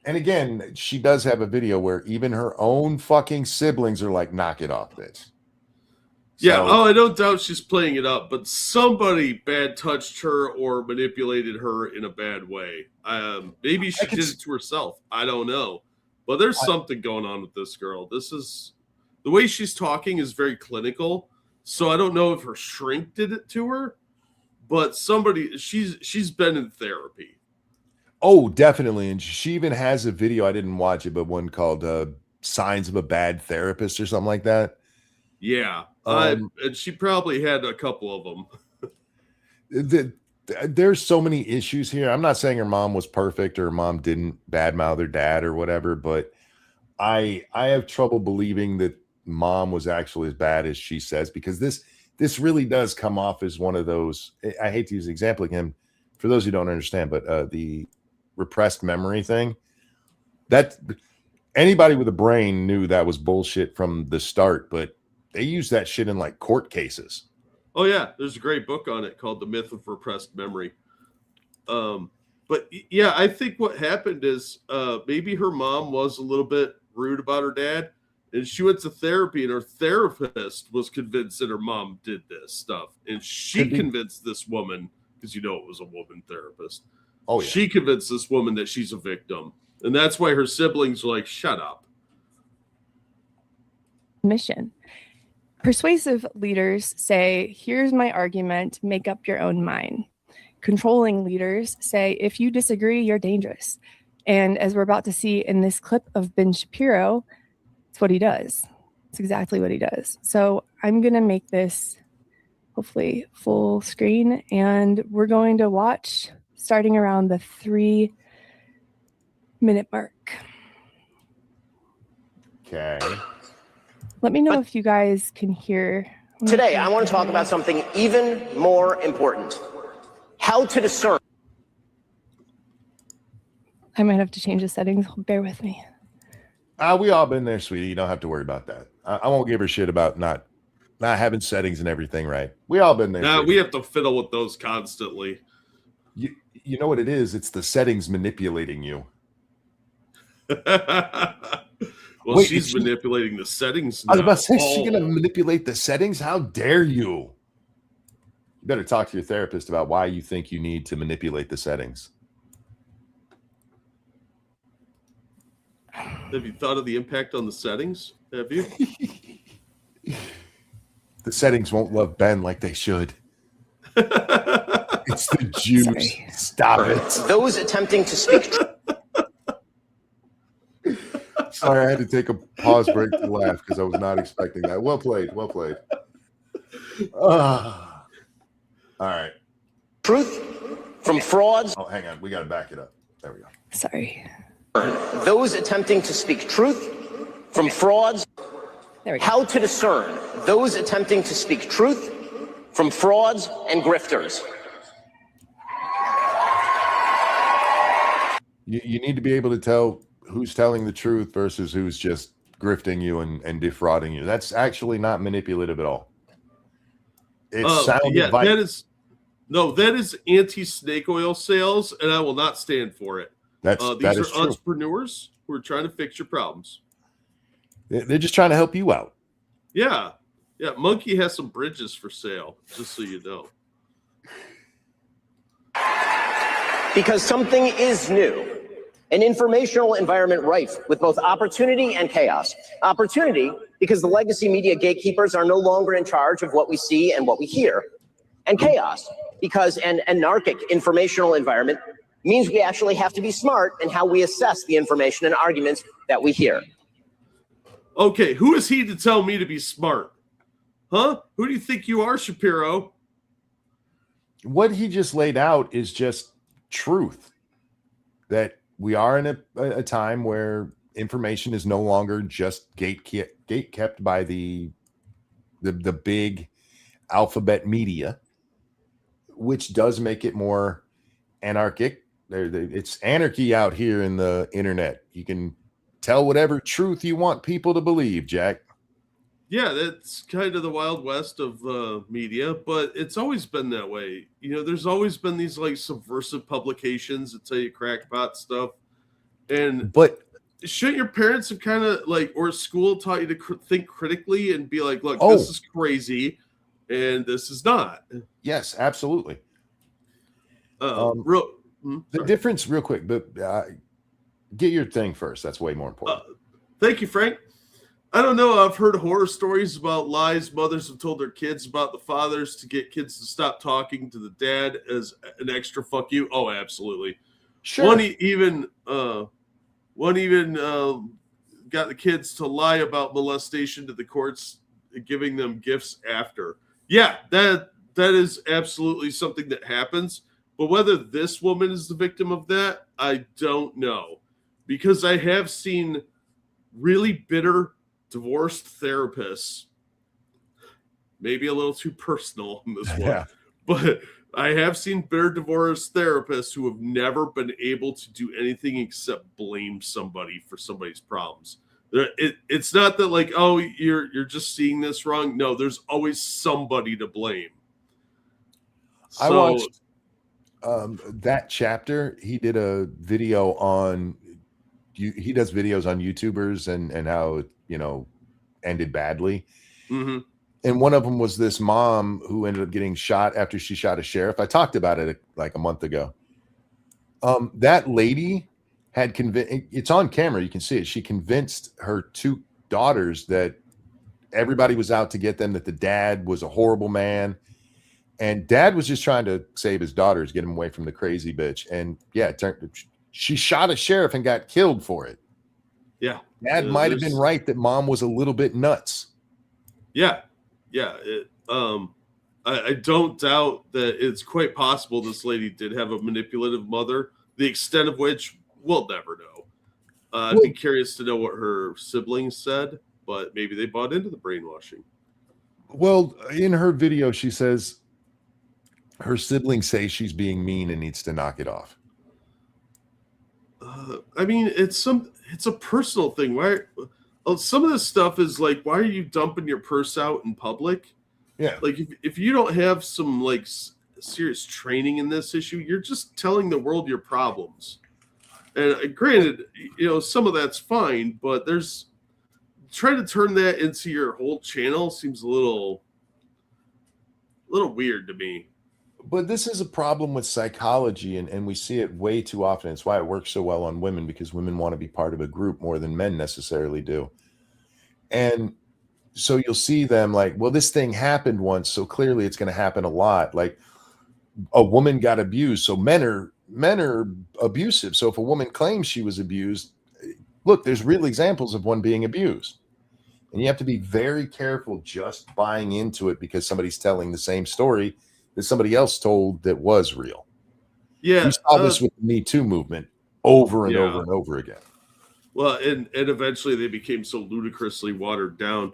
And again, she does have a video where even her own fucking siblings are like, knock it off, bitch. Yeah, I don't doubt she's playing it up, but somebody bad touched her or manipulated her in a bad way. Maybe she did it to herself. I don't know. But there's something going on with this girl. The way she's talking is very clinical. So I don't know if her shrink did it to her, but she's been in therapy. Oh, definitely. And she even has a video. I didn't watch it, but one called Signs of a Bad Therapist or something like that. Yeah. And she probably had a couple of them. There's so many issues here. I'm not saying her mom was perfect or her mom didn't badmouth her dad or whatever, but I have trouble believing that mom was actually as bad as she says, because this really does come off as one of those. I hate to use the example again for those who don't understand, but the repressed memory thing, that anybody with a brain knew that was bullshit from the start, but they use that shit in like court cases. Oh yeah, there's a great book on it called The Myth of Repressed Memory. But yeah, I think what happened is maybe her mom was a little bit rude about her dad, and she went to therapy, and her therapist was convinced that her mom did this stuff, and she convinced this woman, because it was a woman therapist. Oh yeah. She convinced this woman that she's a victim, and that's why her siblings were like, "Shut up." Mission. Persuasive leaders say, here's my argument, make up your own mind. Controlling leaders say, if you disagree, you're dangerous. And as we're about to see in this clip of Ben Shapiro, it's what he does. It's exactly what he does. So I'm going to make this hopefully full screen, and we're going to watch starting around the 3-minute mark. Okay. Let me know if you guys can hear. Today, I want to talk about something even more important. How to discern. I might have to change the settings. Bear with me. We all been there, sweetie. You don't have to worry about that. I won't give her shit about not having settings and everything right. We all been there. Nah, we have to fiddle with those constantly. You know what it is? It's the settings manipulating you. Well, Wait, she's manipulating the settings now. I was about to say, she's going to manipulate the settings? How dare you? You better talk to your therapist about why you think you need to manipulate the settings. Have you thought of the impact on the settings? Have you? The settings won't love Ben like they should. It's the Jews. Sorry. Stop it. Those attempting to speak. Sorry, I had to take a pause break to laugh because I was not expecting that. Well played. Well played. All right. Truth from frauds. Oh, hang on. We got to back it up. There we go. Sorry. Those attempting to speak truth from frauds. There we go. How to discern those attempting to speak truth from frauds and grifters. You need to be able to tell who's telling the truth versus who's just grifting you and defrauding you. That's actually not manipulative at all. It's sound advice. that is anti-snake oil sales, and I will not stand for it. These are entrepreneurs who are trying to fix your problems. They're just trying to help you out. Yeah. Monkey has some bridges for sale, just so you know. Because something is new. An informational environment rife with both opportunity and chaos. Opportunity because the legacy media gatekeepers are no longer in charge of what we see and what we hear. And chaos because an anarchic informational environment means we actually have to be smart in how we assess the information and arguments that we hear. Okay, who is he to tell me to be smart? Huh? Who do you think you are, Shapiro? What he just laid out is just truth. That we are in a time where information is no longer just gate kept by the big alphabet media, which does make it more anarchic. It's anarchy out here in the internet. You can tell whatever truth you want people to believe, Jack. Yeah, that's kind of the Wild West of media, but it's always been that way. There's always been these like subversive publications that tell you crackpot stuff. But shouldn't your parents have kind of like, or school taught you to think critically and be like, look, this is crazy and this is not. Yes, absolutely. The difference real quick, but get your thing first. That's way more important. Thank you, Frank. I don't know. I've heard horror stories about lies mothers have told their kids about the fathers to get kids to stop talking to the dad as an extra fuck you. Oh, absolutely. Sure. One even got the kids to lie about molestation to the courts, giving them gifts after. Yeah, that is absolutely something that happens. But whether this woman is the victim of that, I don't know, because I have seen really bitter divorced therapists, maybe a little too personal in this one, Yeah. but I have seen bitter divorce therapists who have never been able to do anything except blame somebody for somebody's problems. It's not that like, oh, you're just seeing this wrong. No, there's always somebody to blame. I watched that chapter. He did a video on he does videos on YouTubers and how it, ended badly. Mm-hmm. And one of them was this mom who ended up getting shot after she shot a sheriff. I talked about it like a month ago. That lady had convinced, it's on camera, you can see it. She convinced her two daughters that everybody was out to get them, that the dad was a horrible man. And dad was just trying to save his daughters, get him away from the crazy bitch. And yeah, she shot a sheriff and got killed for it. Yeah. Dad might have been right that mom was a little bit nuts. Yeah. Yeah. I don't doubt that it's quite possible this lady did have a manipulative mother, the extent of which we'll never know. I'd be curious to know what her siblings said, but maybe they bought into the brainwashing. Well, in her video, she says her siblings say she's being mean and needs to knock it off. I mean, it's a personal thing. Why? Some of this stuff is like, why are you dumping your purse out in public? Yeah. Like if you don't have some like serious training in this issue, you're just telling the world your problems. And granted, some of that's fine, but trying to turn that into your whole channel seems a little weird to me. But this is a problem with psychology, and we see it way too often. It's why it works so well on women, because women want to be part of a group more than men necessarily do. And so you'll see them like, well, this thing happened once, so clearly it's going to happen a lot. Like a woman got abused, so men are abusive. So if a woman claims she was abused, look, there's real examples of one being abused. And you have to be very careful just buying into it because somebody's telling the same story that somebody else told that was real. Yeah. We saw this with the Me Too movement over and over and over again. Well, and eventually they became so ludicrously watered down.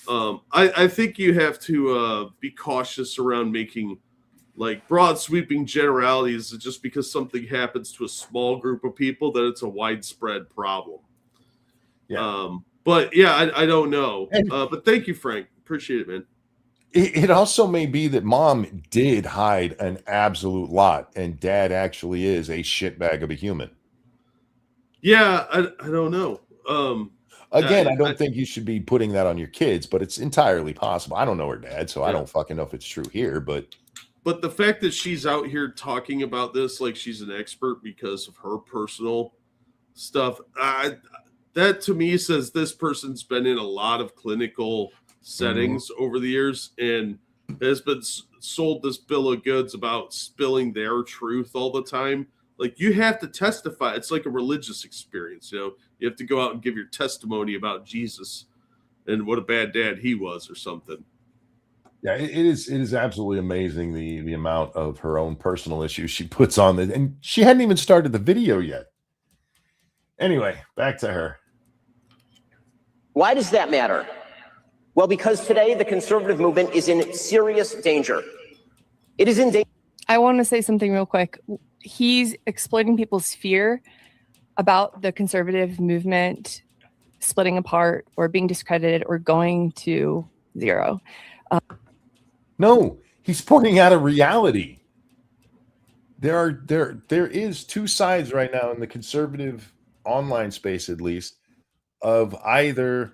I think you have to be cautious around making like broad sweeping generalities just because something happens to a small group of people that it's a widespread problem. Yeah. But yeah, I don't know. But thank you, Frank. Appreciate it, man. It also may be that mom did hide an absolute lot and dad actually is a shitbag of a human. Yeah, I don't know. Again, I don't think you should be putting that on your kids, but it's entirely possible. I don't know her dad, so I don't fucking know if it's true here, but the fact that she's out here talking about this like she's an expert because of her personal stuff, that to me says this person's been in a lot of clinical settings over the years and has been sold this bill of goods about spilling their truth all the time. Like you have to testify. It's like a religious experience. You have to go out and give your testimony about Jesus and what a bad dad he was or something. Yeah, it is absolutely amazing the amount of her own personal issues she puts on it, and she hadn't even started the video yet. Anyway, back to her. Why does that matter? Well, because today the conservative movement is in serious danger. It is in danger. I want to say something real quick. He's exploiting people's fear about the conservative movement splitting apart or being discredited or going to zero. No, he's pointing out a reality. There is two sides right now in the conservative online space, at least, of either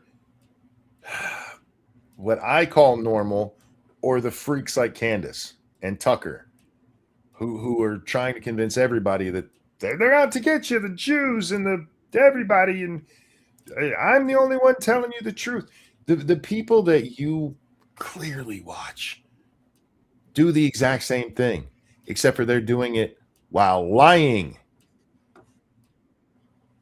what I call normal or the freaks like Candace and Tucker, who are trying to convince everybody that they're out to get you, the Jews and everybody, and I'm the only one telling you the truth. The people that you clearly watch do the exact same thing, except for they're doing it while lying.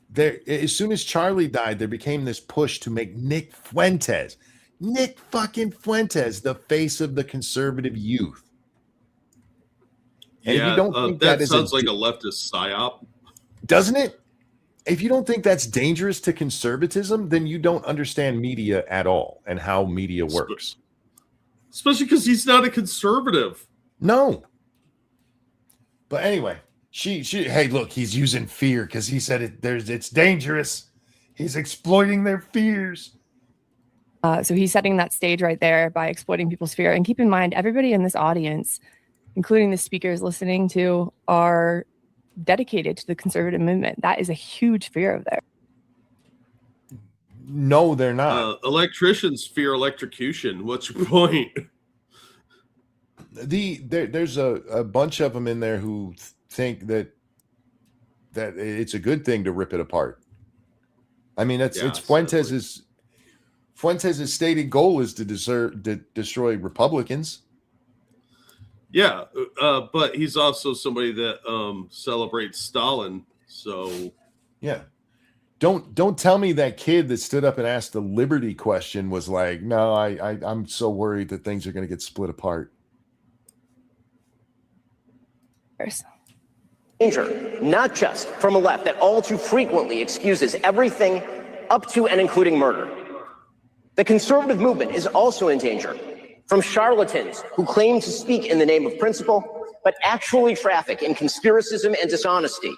There, as soon as Charlie died, there became this push to make Nick Fuentes the face of the conservative youth. And if you don't think that sounds like a leftist psyop, doesn't it? If you don't think that's dangerous to conservatism, then you don't understand media at all and how media works. Especially because he's not a conservative. No. But anyway, she hey, look, he's using fear because he said it's dangerous. He's exploiting their fears. So he's setting that stage right there by exploiting people's fear. And keep in mind, everybody in this audience, including the speakers listening to, are dedicated to the conservative movement. That is a huge fear of theirs. No, they're not. Electricians fear electrocution. What's your point? There's a bunch of them in there who think that it's a good thing to rip it apart. I mean, it's Fuentes' stated goal is to destroy Republicans. Yeah, but he's also somebody that celebrates Stalin. So yeah, don't tell me that kid that stood up and asked the liberty question was like, no, I'm so worried that things are going to get split apart. Danger, not just from a left that all too frequently excuses everything up to and including murder. The conservative movement is also in danger from charlatans who claim to speak in the name of principle, but actually traffic in conspiracism and dishonesty,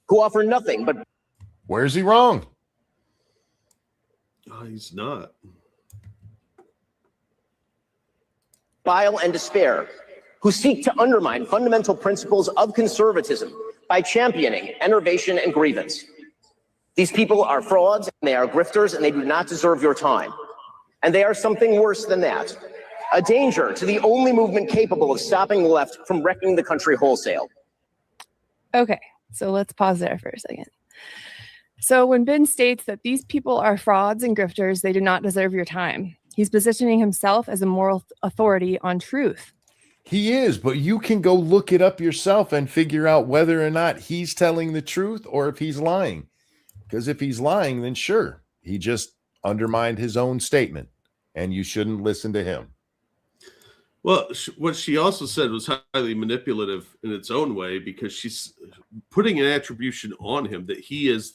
who offer nothing but... Where's he wrong? He's not. Bile and despair, who seek to undermine fundamental principles of conservatism by championing enervation and grievance. These people are frauds, and they are grifters, and they do not deserve your time. And they are something worse than that. A danger to the only movement capable of stopping the left from wrecking the country wholesale. Okay, so let's pause there for a second. So when Ben states that these people are frauds and grifters, they do not deserve your time, he's positioning himself as a moral authority on truth. He is, but you can go look it up yourself and figure out whether or not he's telling the truth or if he's lying. Because if he's lying, then sure, he just undermined his own statement, and you shouldn't listen to him. Well, what she also said was highly manipulative in its own way, because she's putting an attribution on him that he is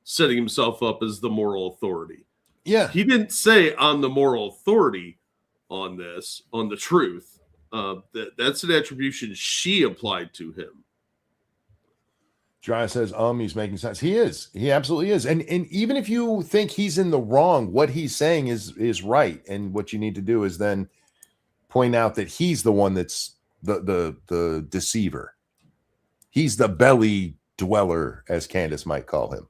setting himself up as the moral authority. Yeah. He didn't say I'm the moral authority on this, on the truth. That's an attribution she applied to him. Dry says, he's making sense. He is. He absolutely is. And even if you think he's in the wrong, what he's saying is right. And what you need to do is then point out that he's the one that's the deceiver. He's the belly dweller, as Candace might call him.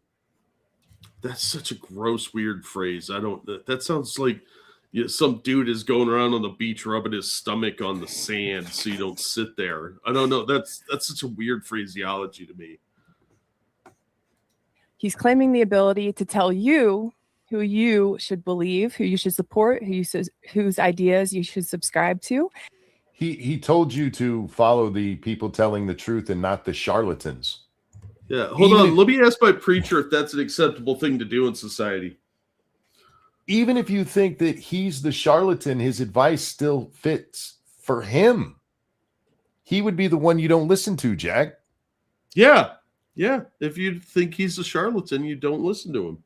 That's such a gross, weird phrase. That sounds like some dude is going around on the beach rubbing his stomach on the sand so you don't sit there. I don't know. That's such a weird phraseology to me. He's claiming the ability to tell you who you should believe, who you should support, whose ideas you should subscribe to. He told you to follow the people telling the truth and not the charlatans. Yeah, hold on. Let me ask my preacher if that's an acceptable thing to do in society. Even if you think that he's the charlatan, his advice still fits for him. He would be the one you don't listen to, Jack. Yeah. If you think he's a charlatan, you don't listen to him.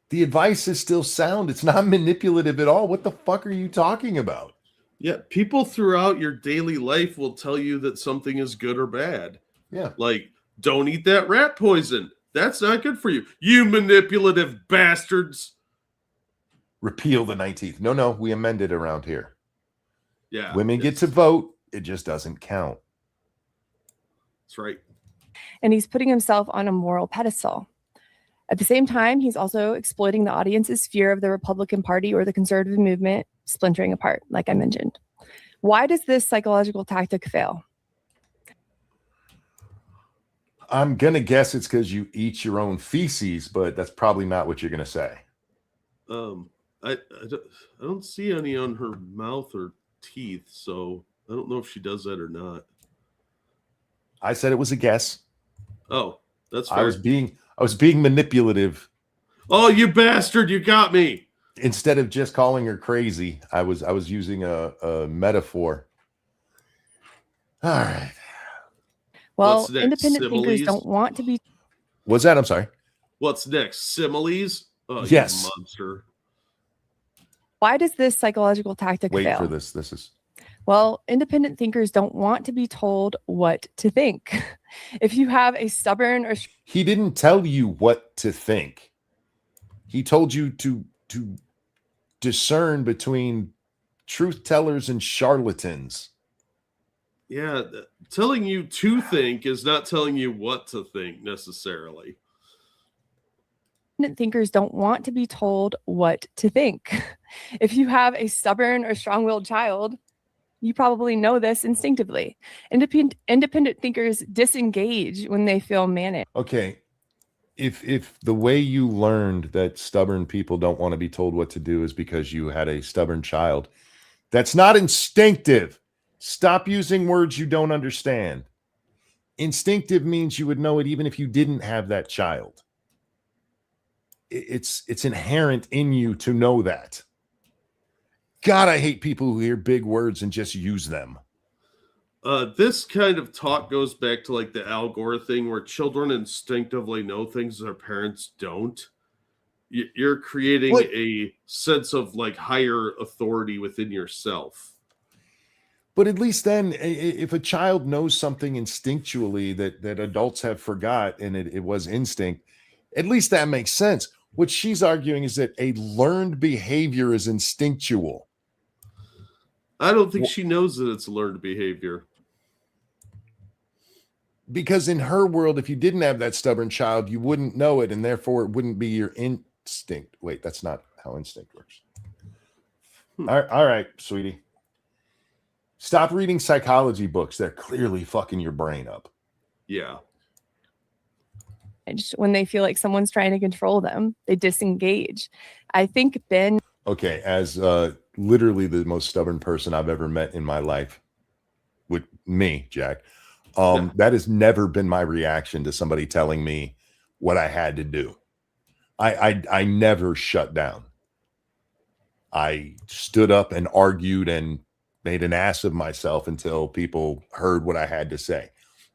The advice is still sound. It's not manipulative at all. What the fuck are you talking about? Yeah, people throughout your daily life will tell you that something is good or bad. Yeah. Like, don't eat that rat poison. That's not good for you. You manipulative bastards. Repeal the 19th. No, we amended around here. Yeah. Women get to vote. It just doesn't count. That's right. And he's putting himself on a moral pedestal. At the same time, he's also exploiting the audience's fear of the Republican Party or the conservative movement splintering apart, like I mentioned. Why does this psychological tactic fail? I'm gonna guess it's because you eat your own feces, but that's probably not what you're gonna say. I don't see any on her mouth or teeth, so I don't know if she does that or not. I said it was a guess. Oh, that's I fair. was being manipulative. Oh, you bastard! You got me. Instead of just calling her crazy, I was using a metaphor. All right. Well, What's next? independent thinkers Similes? don't want to be. What's that? I'm sorry. What's next? Similes? Oh, Yes. you monster. Why does this psychological tactic Wait fail? for this. This is Well, independent thinkers don't want to be told what to think. If you have a stubborn or he didn't tell you what to think. He told you to discern between truth tellers and charlatans. Yeah, telling you to think is not telling you what to think necessarily. independent thinkers don't want to be told what to think. If you have a stubborn or strong-willed child, you probably know this instinctively. Independent thinkers disengage when they feel managed. Okay. If the way you learned that stubborn people don't want to be told what to do is because you had a stubborn child, that's not instinctive. Stop using words you don't understand. Instinctive means you would know it even if you didn't have that child. It's inherent in you to know that. God, I hate people who hear big words and just use them. This kind of talk goes back to like the Al Gore thing where children instinctively know things their parents don't. You're creating What? a sense of like higher authority within yourself. But at least then, if a child knows something instinctually that adults have forgot and it was instinct, at least that makes sense. What she's arguing is that a learned behavior is instinctual. I don't think she knows that it's learned behavior. Because in her world, if you didn't have that stubborn child, you wouldn't know it, and therefore it wouldn't be your instinct. Wait, that's not how instinct works. All right, sweetie. Stop reading psychology books. They're clearly fucking your brain up. Yeah. When they feel like someone's trying to control them, they disengage. I think Ben. Okay, as literally the most stubborn person I've ever met in my life, with me, Jack, that has never been my reaction to somebody telling me what I had to do. I never shut down. I stood up and argued and made an ass of myself until people heard what I had to say.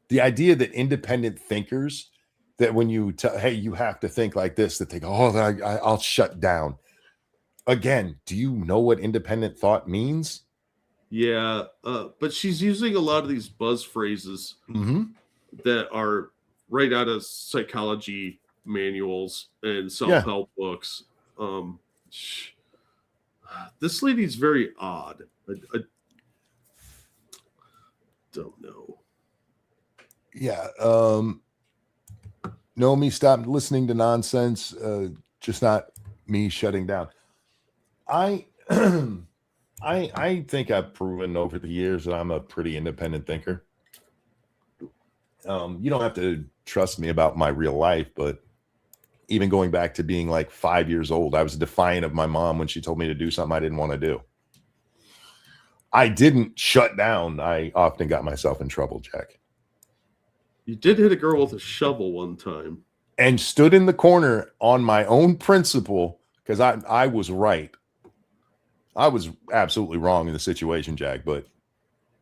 The idea that independent thinkers, that when you tell, hey, you have to think like this, that they go, oh, I'll shut down. Again, do you know what independent thought means? Yeah, but she's using a lot of these buzz phrases that are right out of psychology manuals and self-help books. This lady's very odd. I don't know. Yeah. No, me stop listening to nonsense. Just not me shutting down. I think I've proven over the years that I'm a pretty independent thinker. You don't have to trust me about my real life, but even going back to being like 5 years old, I was defiant of my mom when she told me to do something I didn't want to do. I didn't shut down. I often got myself in trouble, Jack. You did hit a girl with a shovel one time. And stood in the corner on my own principle because I was right. I was absolutely wrong in the situation, Jack, but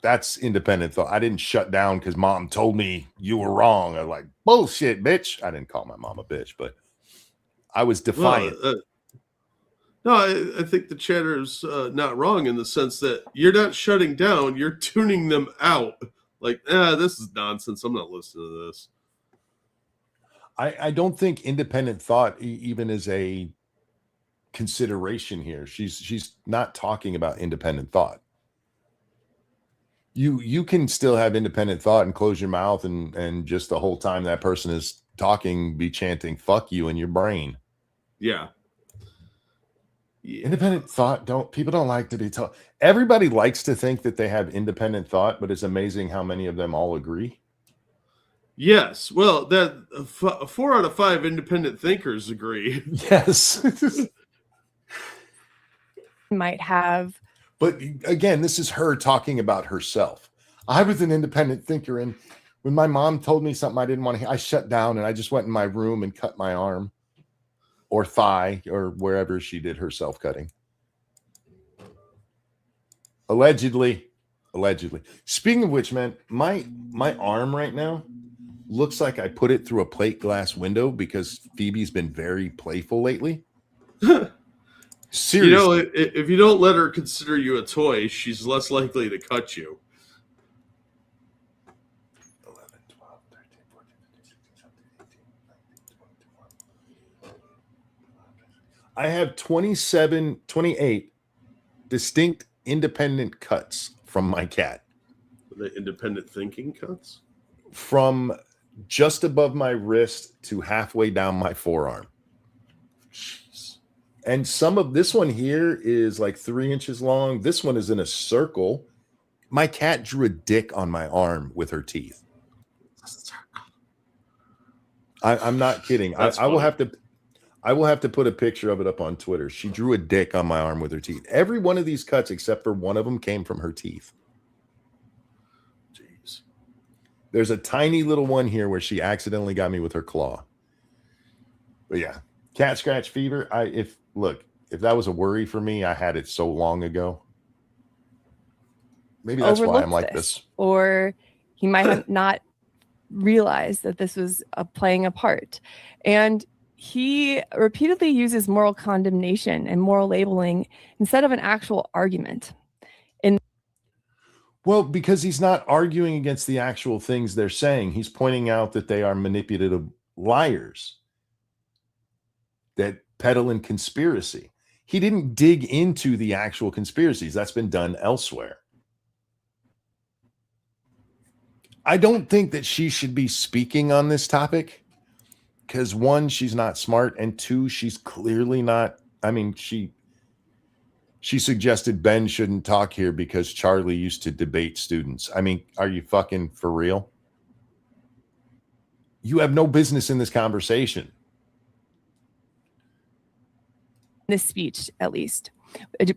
that's independent thought. I didn't shut down because mom told me you were wrong. I was like, bullshit, bitch. I didn't call my mom a bitch, but I was defiant. No, I think the chatter's not wrong in the sense that you're not shutting down, you're tuning them out. Like, this is nonsense. I'm not listening to this. I don't think independent thought even is a consideration here. She's not talking about independent thought. You can still have independent thought and close your mouth and just the whole time that person is talking be chanting fuck you in your brain. Yeah. Independent thought people don't like to be taught. Everybody likes to think that they have independent thought, but it's amazing how many of them all agree. Yes. Well, that 4 out of 5 independent thinkers agree. Yes. Might have. But again, this is her talking about herself. I was an independent thinker, and when my mom told me something I didn't want to hear, I shut down and I just went in my room and cut my arm or thigh or wherever she did her self-cutting. Allegedly. Speaking of which, man, my arm right now looks like I put it through a plate glass window because Phoebe's been very playful lately. Seriously. If you don't let her consider you a toy, she's less likely to cut you. 11, 12, 13, 14, 15, 16, 17, 18, 19, 20, 21. I have 28 distinct independent cuts from my cat. The independent thinking cuts? From just above my wrist to halfway down my forearm. Jeez. And some of this one here is like 3 inches long. This one is in a circle. My cat drew a dick on my arm with her teeth. I'm not kidding. I will have to put a picture of it up on Twitter. She drew a dick on my arm with her teeth. Every one of these cuts, except for one of them, came from her teeth. Jeez. There's a tiny little one here where she accidentally got me with her claw. But yeah, cat scratch fever. If that was a worry for me, I had it so long ago. Maybe that's why I'm like this. Or he might have not realized that this was playing a part. And he repeatedly uses moral condemnation and moral labeling instead of an actual argument. Well, because he's not arguing against the actual things they're saying. He's pointing out that they are manipulative liars that peddle in conspiracy. He didn't dig into the actual conspiracies. That's been done elsewhere. I don't think that she should be speaking on this topic because 1, she's not smart, and 2, she's clearly not. I mean, she suggested Ben shouldn't talk here because Charlie used to debate students. I mean, are you fucking for real? You have no business in this conversation. This speech, at least,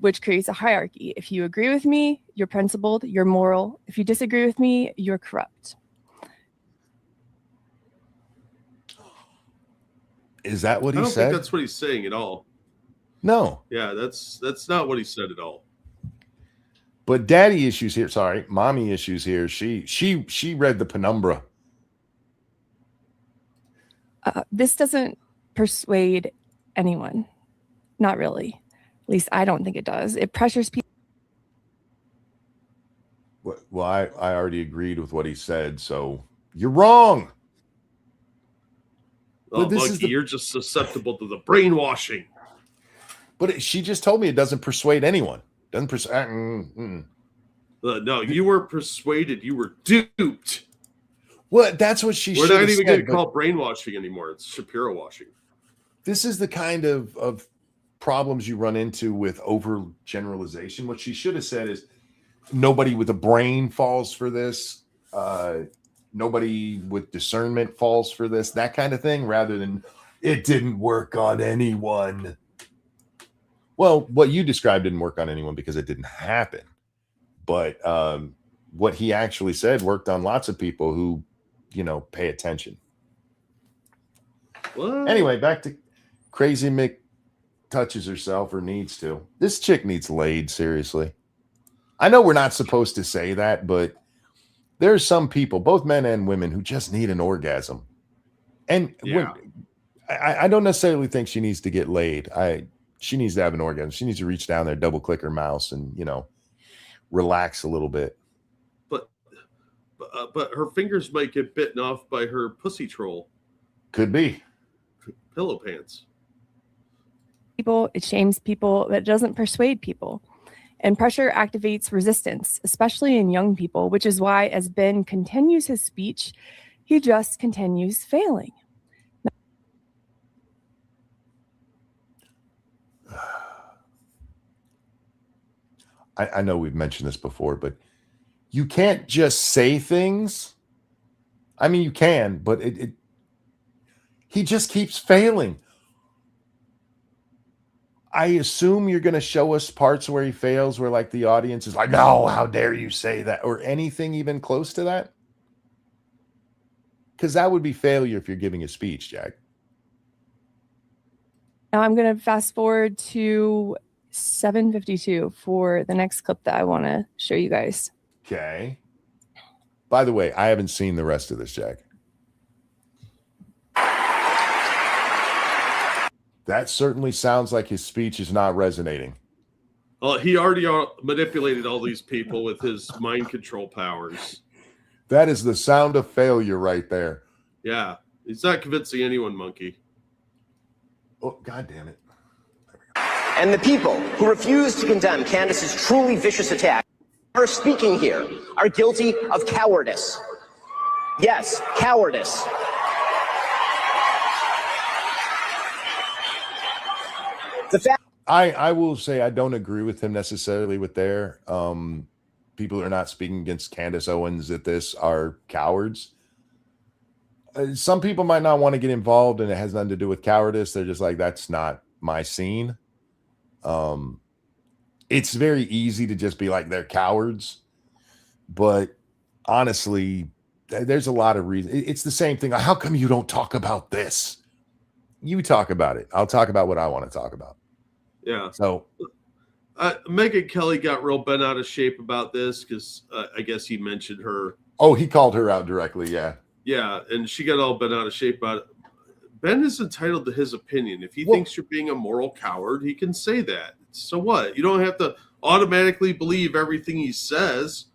which creates a hierarchy. If you agree with me, you're principled, you're moral. If you disagree with me, you're corrupt. Is that what he said? I don't think that's what he's saying at all. No. Yeah, that's not what he said at all. But daddy issues here. Sorry, mommy issues here. She read the penumbra. This doesn't persuade anyone. Not really. At least I don't think it does. It pressures people. Well, I already agreed with what he said, so you're wrong. Oh, Lucky, you're just susceptible to the brainwashing. But she just told me it doesn't persuade anyone. Doesn't persuade. No, you were persuaded. You were duped. Well, that's what she. We're not even going to call brainwashing anymore. It's Shapiro washing. This is the kind of problems you run into with overgeneralization. What she should have said is, nobody with a brain falls for this. Nobody with discernment falls for this. That kind of thing, rather than it didn't work on anyone. Well, what you described didn't work on anyone because it didn't happen. But what he actually said worked on lots of people who, pay attention. What? Anyway, back to Crazy Mick touches herself or needs to. This chick needs laid, seriously. I know we're not supposed to say that, but there's some people, both men and women, who just need an orgasm. And I don't necessarily think she needs to get laid. She needs to have an orgasm. She needs to reach down there, double click her mouse, and relax a little bit. But her fingers might get bitten off by her pussy troll. Could be. Pillow pants. People, it shames people, but it doesn't persuade people. And pressure activates resistance, especially in young people, which is why as Ben continues his speech, he just continues failing. I know we've mentioned this before, but you can't just say things. I mean, you can, but he just keeps failing. I assume you're going to show us parts where he fails, where like the audience is like, no, how dare you say that, or anything even close to that? Because that would be failure if you're giving a speech, Jack. Now I'm going to fast forward to 7:52 for the next clip that I want to show you guys. Okay. By the way, I haven't seen the rest of this, Jack. That certainly sounds like his speech is not resonating. Well, he already manipulated all these people with his mind control powers. That is the sound of failure right there. Yeah, he's not convincing anyone, Monkey. Oh, God damn it. And the people who refuse to condemn Candace's truly vicious attack, her speaking here, are guilty of cowardice. Yes, cowardice. The fact I will say I don't agree with him necessarily with there. People who are not speaking against Candace Owens at this are cowards. Some people might not want to get involved, and it has nothing to do with cowardice. They're just like, that's not my scene. It's very easy to just be like, they're cowards. But honestly, there's a lot of reasons. It's the same thing. How come you don't talk about this? You talk about it. I'll talk about what I want to talk about. Yeah. So Megyn Kelly got real bent out of shape about this because I guess he mentioned her. Oh, he called her out directly. Yeah. Yeah. And she got all bent out of shape about it. Ben is entitled to his opinion. If he thinks you're being a moral coward, he can say that. So what? You don't have to automatically believe everything he says.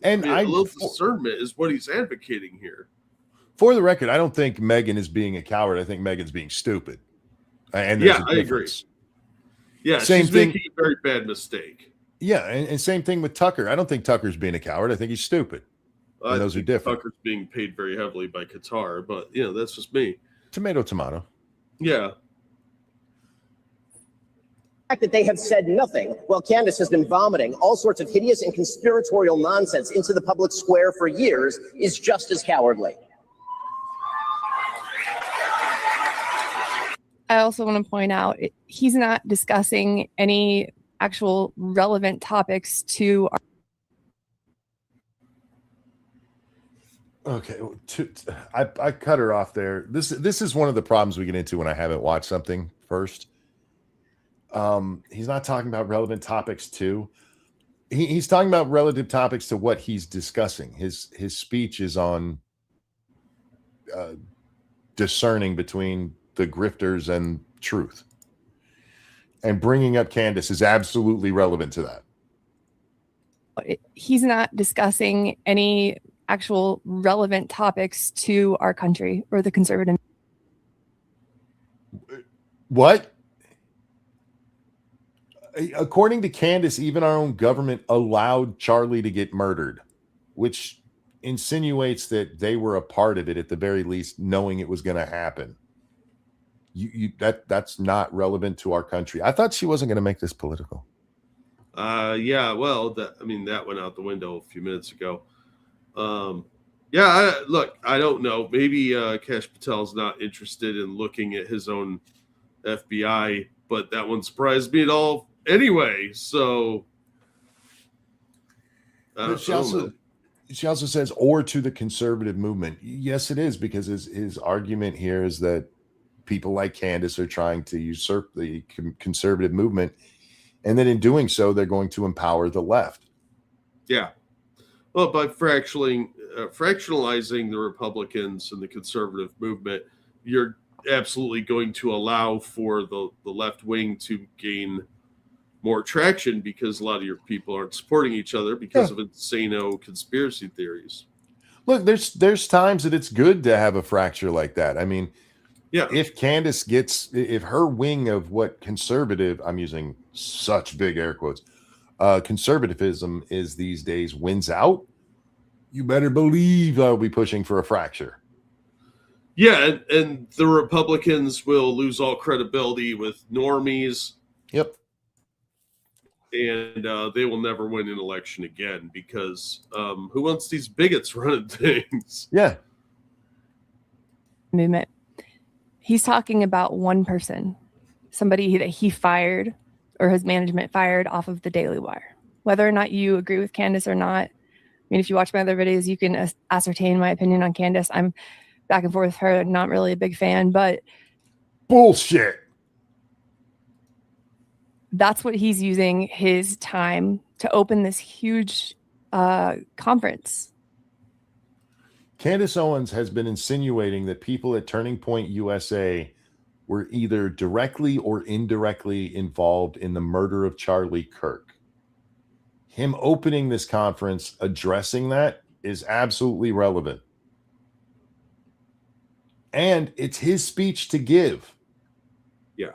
And a little discernment is what he's advocating here. For the record, I don't think Megyn is being a coward. I think Megan's being stupid. And yeah, I agree. Yeah, same she's thing. Making a very bad mistake. Yeah, and same thing with Tucker. I don't think Tucker's being a coward. I think he's stupid. And those are different. Tucker's being paid very heavily by Qatar, but that's just me. Tomato, tomato. Yeah. The fact that they have said nothing while Candace has been vomiting all sorts of hideous and conspiratorial nonsense into the public square for years is just as cowardly. I also want to point out he's not discussing any actual relevant topics to our. Okay, I cut her off there. This is one of the problems we get into when I haven't watched something first. He's not talking about relevant topics to. He's talking about relative topics to what he's discussing. His speech is on discerning between the grifters and truth, and bringing up Candace is absolutely relevant to that. He's not discussing any actual relevant topics to our country or the conservative. What? According to Candace, even our own government allowed Charlie to get murdered, which insinuates that they were a part of it, at the very least, knowing it was going to happen. That's not relevant to our country. I thought she wasn't going to make this political. Yeah, well, that went out the window a few minutes ago. I don't know. Maybe Kash Patel's not interested in looking at his own FBI, but that one surprised me at all anyway. So she also says, or to the conservative movement. Yes, it is, because his argument here is that people like Candace are trying to usurp the conservative movement, and then in doing so, they're going to empower the left. Yeah. Well, by fractionalizing the Republicans and the conservative movement, you're absolutely going to allow for the left wing to gain more traction, because a lot of your people aren't supporting each other because of insano conspiracy theories. Look, there's times that it's good to have a fracture like that. I mean, yeah, if Candace if her wing of what conservative, I'm using such big air quotes, conservatism is these days wins out, you better believe I'll be pushing for a fracture. Yeah, and the Republicans will lose all credibility with normies. Yep. And they will never win an election again, because who wants these bigots running things? Yeah. movement. He's talking about one person, somebody that he fired or his management fired off of the Daily Wire. Whether or not you agree with Candace or not, I mean, if you watch my other videos, you can ascertain my opinion on Candace. I'm back and forth with her, not really a big fan, but bullshit. That's what he's using his time to open this huge conference. Candace Owens has been insinuating that people at Turning Point USA were either directly or indirectly involved in the murder of Charlie Kirk. Him opening this conference, addressing that, is absolutely relevant. And it's his speech to give. Yeah.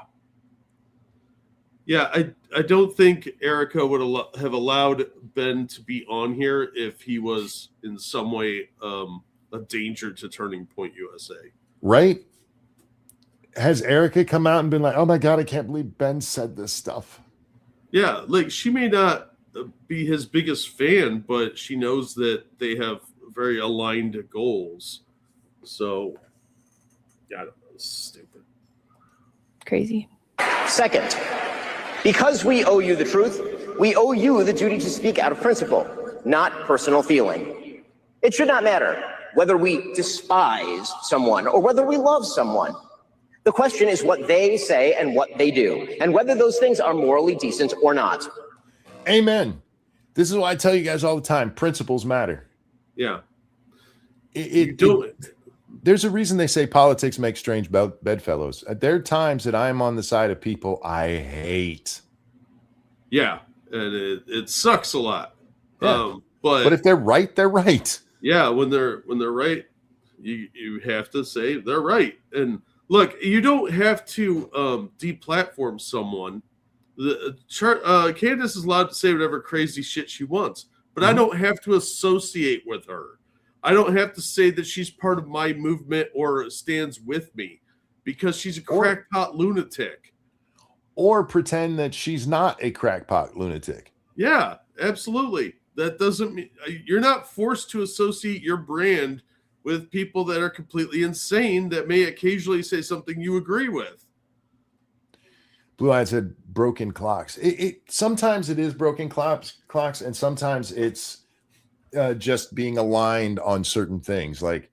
Yeah, I don't think Erica would have allowed Ben to be on here if he was in some way a danger to Turning Point USA. Right? Has Erica come out and been like, oh my God, I can't believe Ben said this stuff? Yeah, like she may not be his biggest fan, but she knows that they have very aligned goals. So, yeah, I don't know. It's stupid. Crazy. Second, because we owe you the truth, we owe you the duty to speak out of principle, not personal feeling. It should not matter whether we despise someone or whether we love someone. The question is what they say and what they do, and whether those things are morally decent or not. Amen. This is why I tell you guys all the time, principles matter. Yeah. There's a reason they say politics make strange bedfellows. There are times that I am on the side of people I hate. Yeah, and it sucks a lot. Yeah. But if they're right, they're right. Yeah, when they're right, you have to say they're right. And look, you don't have to deplatform someone. Candace is allowed to say whatever crazy shit she wants, but I don't have to associate with her. I don't have to say that she's part of my movement or stands with me because she's a crackpot lunatic. Or pretend that she's not a crackpot lunatic. Yeah, absolutely. That doesn't mean you're not forced to associate your brand with people that are completely insane that may occasionally say something you agree with. Blue Eyed said broken clocks. Sometimes it is broken clocks, and sometimes it's just being aligned on certain things. Like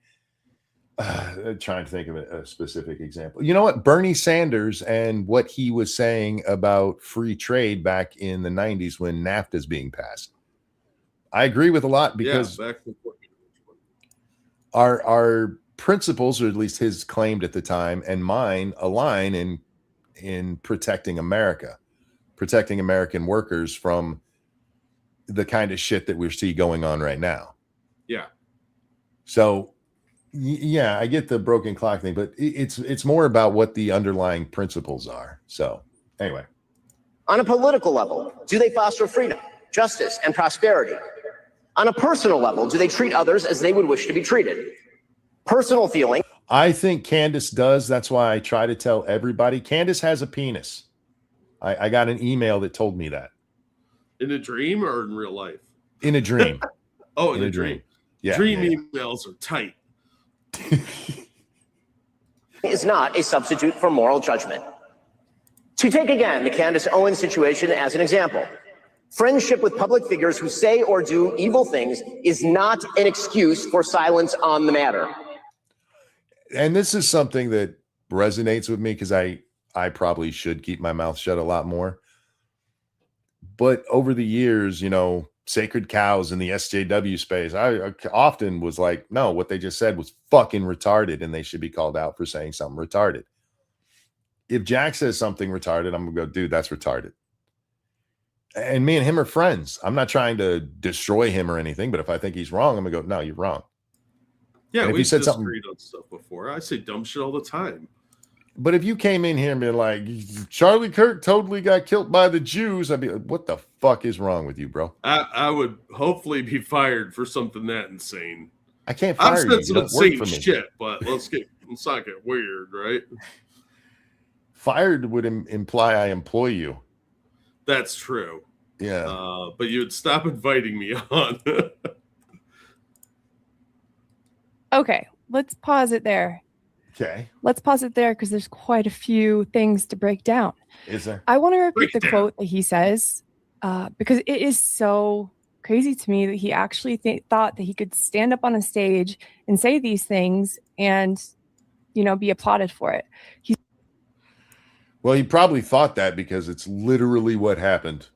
trying to think of a specific example. You know what? Bernie Sanders and what he was saying about free trade back in the 90s when NAFTA is being passed. I agree with a lot because our principles, or at least his claimed at the time, and mine align in protecting America, protecting American workers from the kind of shit that we see going on right now. Yeah. So, yeah, I get the broken clock thing, but it's more about what the underlying principles are. So, anyway. On a political level, do they foster freedom, justice, and prosperity? On a personal level, do they treat others as they would wish to be treated? Personal feeling. I think Candace does. That's why I try to tell everybody. Candace has a penis. I got an email that told me that. In a dream or in real life? In a dream. Oh, in a dream. Yeah. Dream emails are tight. Is not a substitute for moral judgment. To take again the Candace Owens situation as an example, friendship with public figures who say or do evil things is not an excuse for silence on the matter. And this is something that resonates with me because I probably should keep my mouth shut a lot more. But over the years, sacred cows in the SJW space, I often was like, no, what they just said was fucking retarded and they should be called out for saying something retarded. If Jack says something retarded, I'm going to go, dude, that's retarded. And me and him are friends. I'm not trying to destroy him or anything, but if I think he's wrong, I'm going to go, no, you're wrong. Yeah, we've disagreed on stuff before. I say dumb shit all the time. But if you came in here and been like, Charlie Kirk totally got killed by the Jews, I'd be like, what the fuck is wrong with you, bro? I would hopefully be fired for something that insane. I can't fire you. I've said some insane shit, but let's not get weird, right? Fired would imply I employ you. That's true. Yeah. But you would stop inviting me on. Okay, let's pause it there. Okay. Let's pause it there because there's quite a few things to break down. Is there? I want to repeat Break it the down. quote that he says because it is so crazy to me that he actually thought that he could stand up on a stage and say these things and, be applauded for it. Well, he probably thought that because it's literally what happened.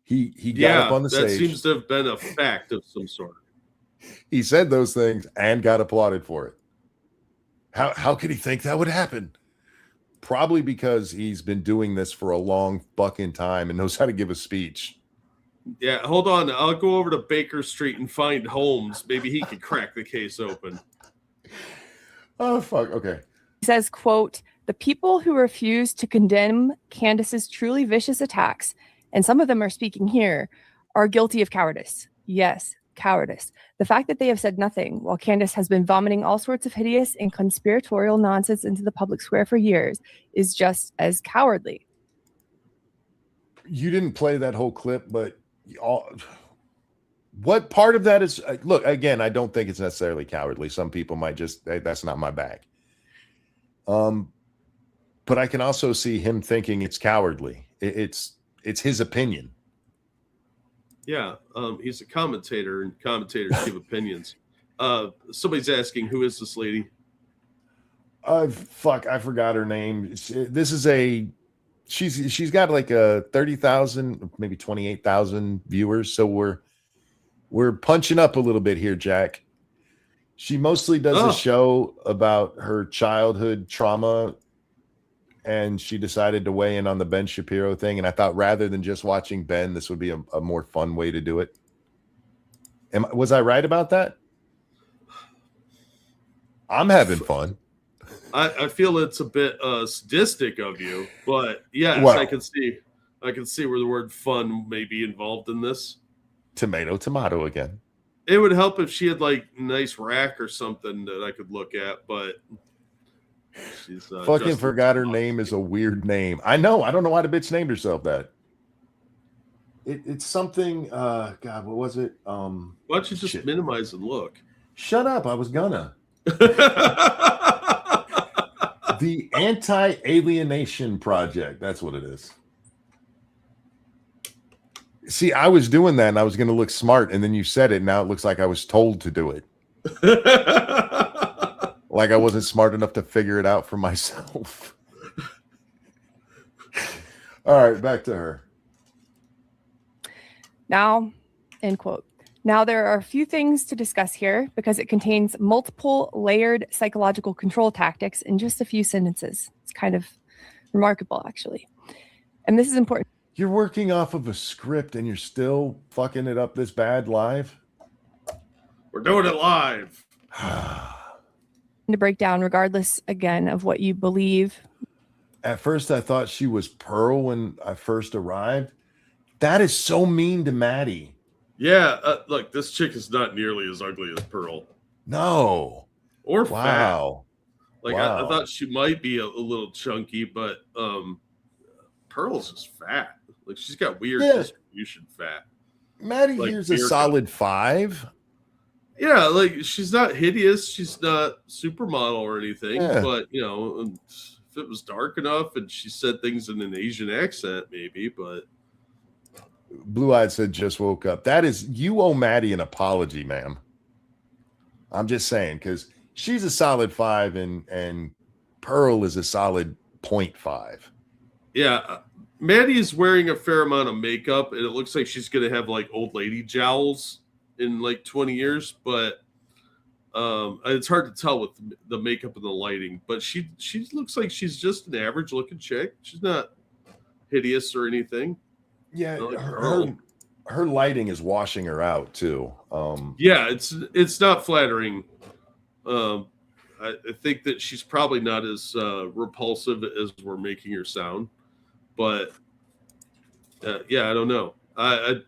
He got up on the that stage. seems to have been a fact of some sort. He said those things and got applauded for it. How could he think that would happen? Probably because he's been doing this for a long fucking time and knows how to give a speech. Yeah, hold on. I'll go over to Baker Street and find Holmes. Maybe he could crack the case open. Oh, fuck. Okay. He says, quote, "The people who refuse to condemn Candace's truly vicious attacks, and some of them are speaking here, are guilty of cowardice. Yes, cowardice. The fact that they have said nothing while Candace has been vomiting all sorts of hideous and conspiratorial nonsense into the public square for years is just as cowardly." You didn't play that whole clip, but what part of that is look, again, I don't think it's necessarily cowardly. Some people might just that's not my bag. But I can also see him thinking it's cowardly. It's his opinion. Yeah, he's a commentator, and commentators give opinions. Somebody's asking, who is this lady? Fuck, I forgot her name. This is she's got like a 30,000, maybe 28,000 viewers. So we're punching up a little bit here, Jack. She mostly does a show about her childhood trauma, and she decided to weigh in on the Ben Shapiro thing. And I thought rather than just watching Ben, this would be a more fun way to do it. Was I right about that? I'm having fun. I feel it's a bit sadistic of you, but yes, Well, I can see where the word fun may be involved in this. Tomato again. It would help if she had like a nice rack or something that I could look at, but she's fucking forgot her name is a weird name. I know. I don't know why the bitch named herself that. It's something. God, what was it? Why don't you just minimize and look? Shut up! I was gonna. The Anti-Alienation Project. That's what it is. See, I was doing that and I was going to look smart, and then you said it. Now it looks like I was told to do it. Like I wasn't smart enough to figure it out for myself. All right, back to her. Now, end quote. Now, there are a few things to discuss here because it contains multiple layered psychological control tactics in just a few sentences. It's kind of remarkable, actually. And this is important. You're working off of a script and you're still fucking it up this bad live? We're doing it live. To break down, regardless, again, of what you believe. At first, I thought she was Pearl when I first arrived. That is so mean to Maddie. Yeah, look, this chick is not nearly as ugly as Pearl. No. Or fat. Wow. Like Wow. I thought she might be a little chunky, but Pearl's just fat. Like she's got weird distribution fat. Maddie Like here's a solid 5. Yeah, like she's not hideous. She's not supermodel or anything. Yeah. But if it was dark enough and she said things in an Asian accent, maybe. But Blue Eyed said just woke up. That is, you owe Maddie an apology, ma'am. I'm just saying, because she's a solid 5 and Pearl is a solid 0.5. yeah, Maddie is wearing a fair amount of makeup, and it looks like she's gonna have like old lady jowls in like 20 years. But it's hard to tell with the makeup and the lighting. But she looks like she's just an average looking chick. She's not hideous or anything. Yeah, Like her lighting is washing her out too. Yeah, it's not flattering. I think that she's probably not as repulsive as we're making her sound, but yeah, I don't know. I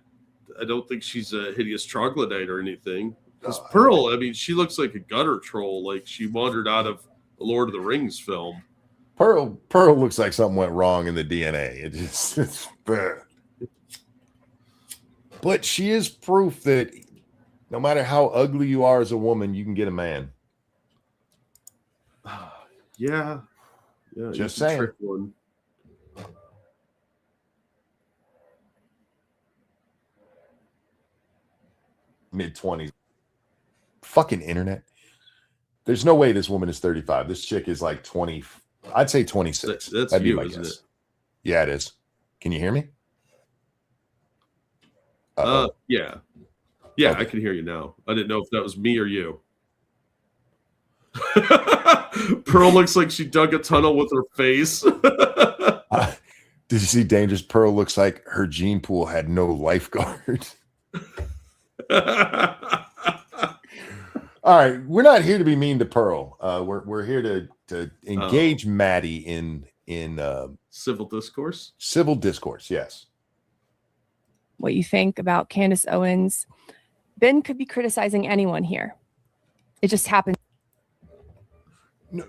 don't think she's a hideous troglodyte or anything. Because Pearl, I mean, she looks like a gutter troll, like she wandered out of a Lord of the Rings film. Pearl looks like something went wrong in the DNA. It's but she is proof that no matter how ugly you are as a woman, you can get a man. Yeah. Just you can saying. trick one. Mid-20s. Fucking internet. There's no way this woman is 35. This chick is like 20. I'd say 26. That's That'd be you, my isn't guess. it? Yeah, it is. Can you hear me? Yeah. Okay. I can hear you now. I didn't know if that was me or you. Pearl looks like she dug a tunnel with her face. Did you see Dangerous Pearl looks like her gene pool had no lifeguard? All right, we're not here to be mean to Pearl. We're here to engage Maddie in civil discourse. Civil discourse, yes. What you think about Candace Owens. Ben could be criticizing anyone here. It just happens. No,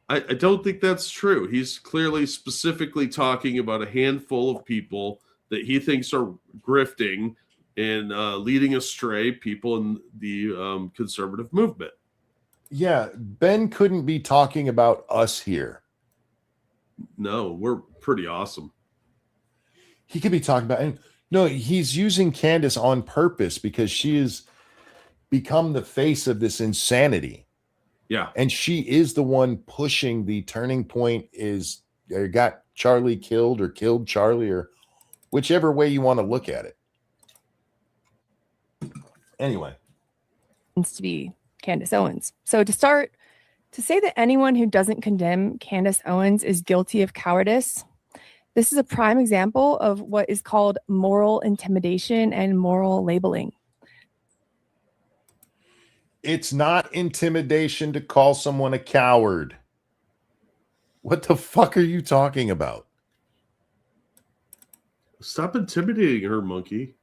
I don't think that's true. He's clearly specifically talking about a handful of people that he thinks are grifting and leading astray people in the conservative movement. yeah, Ben couldn't be talking about us here. No, we're pretty awesome. He could be talking about, and no, he's using Candace on purpose because she has become the face of this insanity. Yeah. And she is the one pushing the turning point is got Charlie killed or killed Charlie or whichever way you want to look at it. Anyway. To be Candace Owens. So to start, to say that anyone who doesn't condemn Candace Owens is guilty of cowardice, this is a prime example of what is called moral intimidation and moral labeling. It's not intimidation to call someone a coward. What the fuck are you talking about? Stop intimidating her, monkey.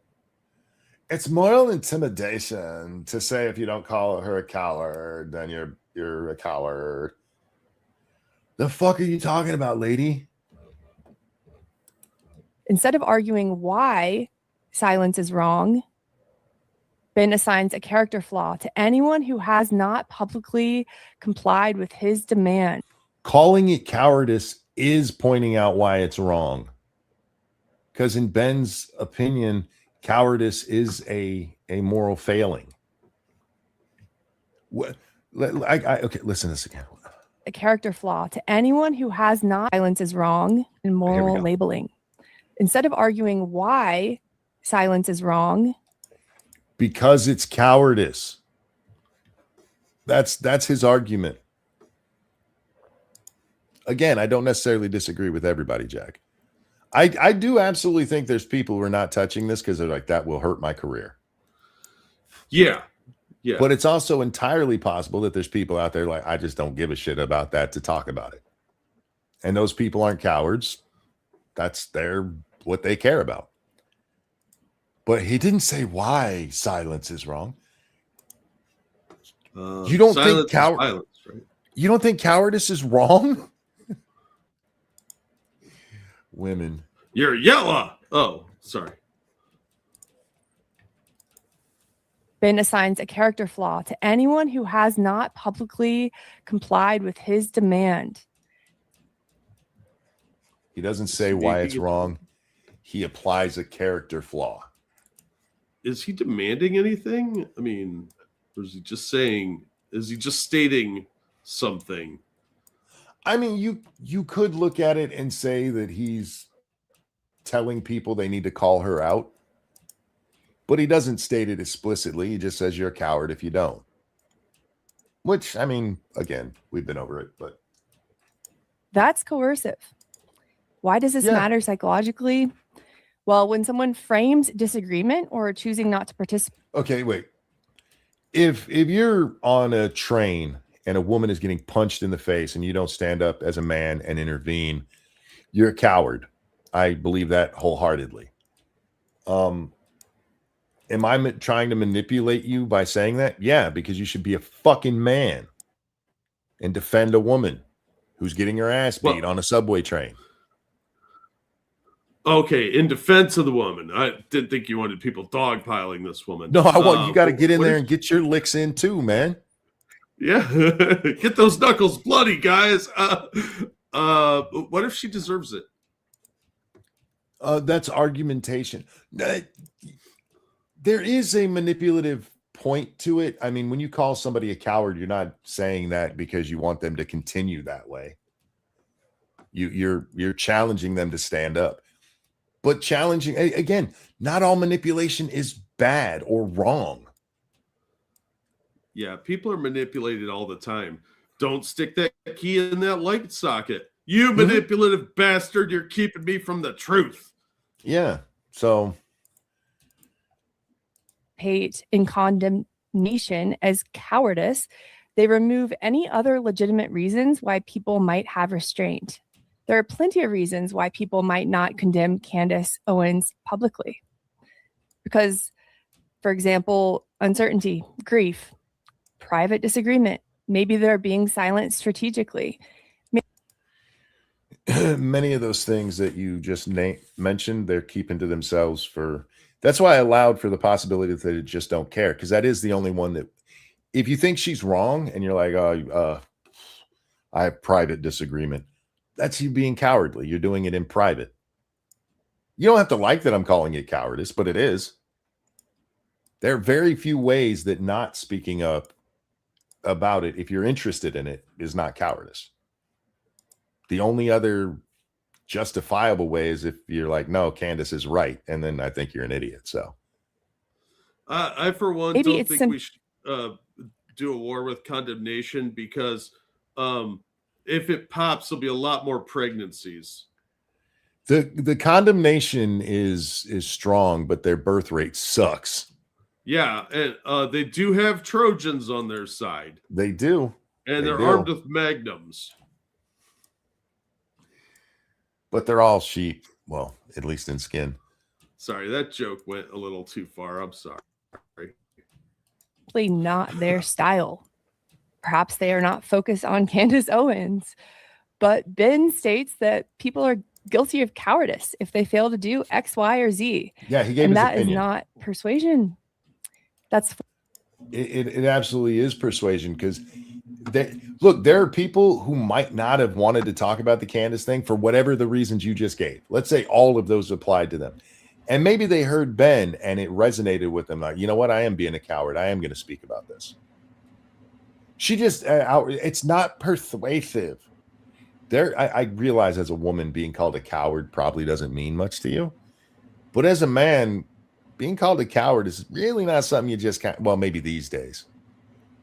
It's moral intimidation to say if you don't call her a coward, then you're a coward. The fuck are you talking about, lady? Instead of arguing why silence is wrong, Ben assigns a character flaw to anyone who has not publicly complied with his demand. Calling it cowardice is pointing out why it's wrong. Because in Ben's opinion, cowardice is a moral failing. What? Okay, listen to this again. A character flaw to anyone who has not silence is wrong and moral labeling. Instead of arguing why silence is wrong, because it's cowardice. That's his argument. Again, I don't necessarily disagree with everybody, Jack. I do absolutely think there's people who are not touching this because they're like, that will hurt my career. Yeah. But it's also entirely possible that there's people out there like, I just don't give a shit about that to talk about it. And those people aren't cowards. That's what they care about. But he didn't say why silence is wrong. You don't think violence, right? You don't think cowardice is wrong? Women. You're yellow. Oh, sorry. Ben assigns a character flaw to anyone who has not publicly complied with his demand. He doesn't say why it's wrong. He applies a character flaw. Is he demanding anything? I mean, or is he just saying, is he just stating something? I mean, you could look at it and say that he's telling people they need to call her out, but he doesn't state it explicitly. He just says you're a coward if you don't. Which, I mean, again, we've been over it, but that's coercive. Why does this matter psychologically? Well, when someone frames disagreement or choosing not to participate. Okay, wait. If you're on a train and a woman is getting punched in the face and you don't stand up as a man and intervene, you're a coward. I believe that wholeheartedly. Am I trying to manipulate you by saying that? Yeah, because you should be a fucking man and defend a woman who's getting her ass beat on a subway train. Okay, in defense of the woman, I didn't think you wanted people dogpiling this woman. No, I want you got to get in there and get your licks in too, man. Yeah, get those knuckles bloody, guys. What if she deserves it? That's argumentation. There is a manipulative point to it. I mean, when you call somebody a coward, you're not saying that because you want them to continue that way. You're challenging them to stand up. But challenging, again, not all manipulation is bad or wrong. Yeah, people are manipulated all the time. Don't stick that key in that light socket. You manipulative bastard, you're keeping me from the truth. Yeah. So in condemnation as cowardice, they remove any other legitimate reasons why people might have restraint. There are plenty of reasons why people might not condemn Candace Owens publicly. Because, for example, uncertainty, grief, private disagreement. Maybe they're being silent strategically. many of those things that you just mentioned, they're keeping to themselves for. That's why I allowed for the possibility that they just don't care, because that is the only one that, if you think she's wrong and you're like, oh, I have private disagreement, that's you being cowardly. You're doing it in private. You don't have to like that I'm calling it cowardice, but it is. There are very few ways that not speaking up about it, if you're interested in it, is not cowardice. The only other justifiable way is if you're like, no, Candace is right, and then I think you're an idiot. So I for one Maybe don't it's think we should do a war with condemnation, because if it pops, there'll be a lot more pregnancies. the condemnation is strong, but their birth rate sucks. Yeah, and they do have Trojans on their side. They do. And They they're do. armed with magnums. But they're all sheep. Well, at least in skin. Sorry, that joke went a little too far. I'm sorry. Probably not their style. Perhaps they are not focused on Candace Owens. But Ben states that people are guilty of cowardice if they fail to do X, Y, or Z. Yeah, he gave And his that opinion. is not persuasion. That's It absolutely is persuasion, because look, there are people who might not have wanted to talk about the Candace thing for whatever the reasons you just gave. Let's say all of those applied to them. And maybe they heard Ben and it resonated with them. Like, you know what? I am being a coward. I am going to speak about this. She just, it's not persuasive. I realize as a woman being called a coward probably doesn't mean much to you. But as a man, being called a coward is really not something you just kind of, well, maybe these days,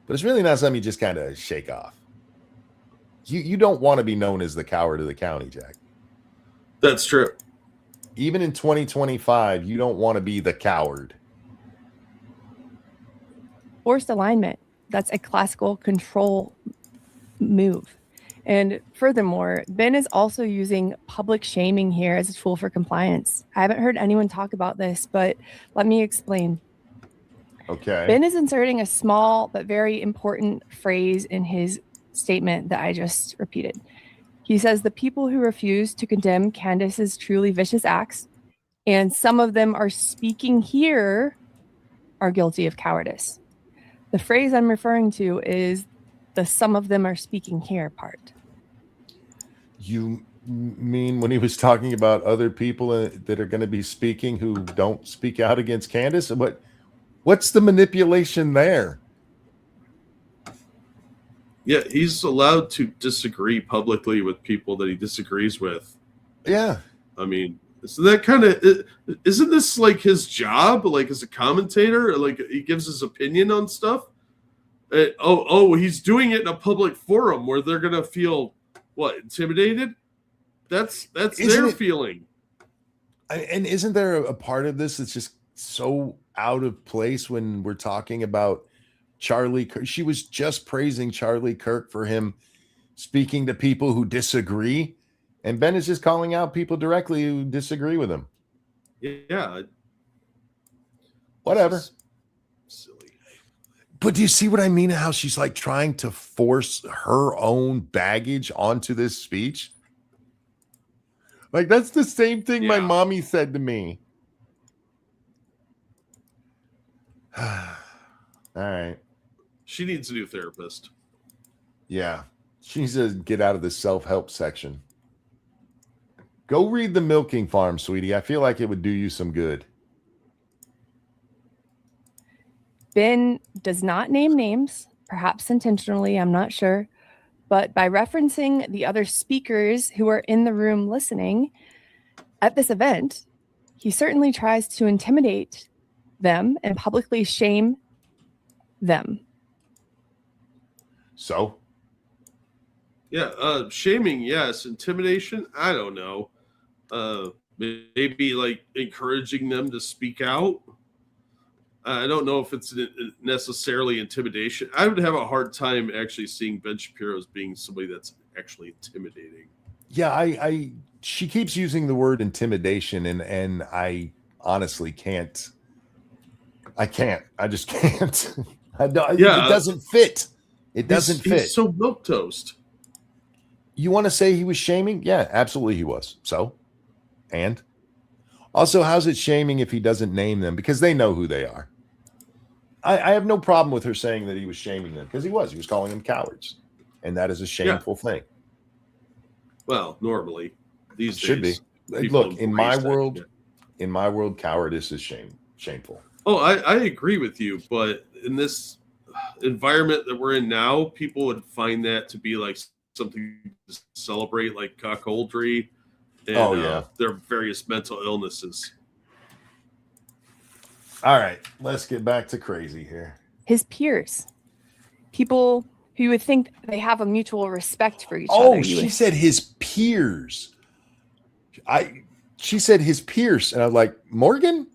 but it's really not something you just kind of shake off. You don't want to be known as the coward of the county, Jack. That's true. Even in 2025, you don't want to be the coward. forced alignment. That's a classical control move. And furthermore, Ben is also using public shaming here as a tool for compliance. I haven't heard anyone talk about this, but let me explain. Okay. Ben is inserting a small but very important phrase in his statement that I just repeated. He says the people who refuse to condemn Candace's truly vicious acts, and some of them are speaking here, are guilty of cowardice. The phrase I'm referring to is the some of them are speaking here part. You mean when he was talking about other people that are going to be speaking who don't speak out against Candace? What's the manipulation there? Yeah, he's allowed to disagree publicly with people that he disagrees with. Yeah. I mean, so that kind of, isn't this like his job, like as a commentator? Like he gives his opinion on stuff. He's doing it in a public forum where they're going to feel, what, intimidated? That's their feeling. And isn't there a part of this that's just so out of place when we're talking about Charlie Kirk? She was just praising Charlie Kirk for him speaking to people who disagree, and Ben is just calling out people directly who disagree with him. Yeah. Whatever. Silly. But do you see what I mean? How she's like trying to force her own baggage onto this speech? Like, that's the same thing my mommy said to me. All right. She needs a new therapist. Yeah. She needs to get out of the self-help section. Go read The Milking Farm, sweetie. I feel like it would do you some good. Ben does not name names, perhaps intentionally, I'm not sure, but by referencing the other speakers who are in the room listening at this event, he certainly tries to intimidate them and publicly shame them. So? Yeah, shaming, yes. Intimidation, I don't know. Maybe like encouraging them to speak out. I don't know if it's necessarily intimidation. I would have a hard time actually seeing Ben Shapiro as being somebody that's actually intimidating. Yeah, she keeps using the word intimidation, and I honestly can't. I just can't. It doesn't fit. It doesn't fit. He's so milquetoast. You want to say he was shaming? Yeah, absolutely he was. So, and also, how's it shaming if he doesn't name them? Because they know who they are. I have no problem with her saying that he was shaming them, because he was calling them cowards, and that is a shameful thing. Well, normally these should days, be. Look, in my world, cowardice is shameful. Oh, I agree with you, but in this environment that we're in now, people would find that to be like something to celebrate, like cuckoldry and their various mental illnesses. All right, let's get back to crazy here. His peers, people who you would think they have a mutual respect for each other. Oh, she said his peers. She said his peers, and I was like, Morgan?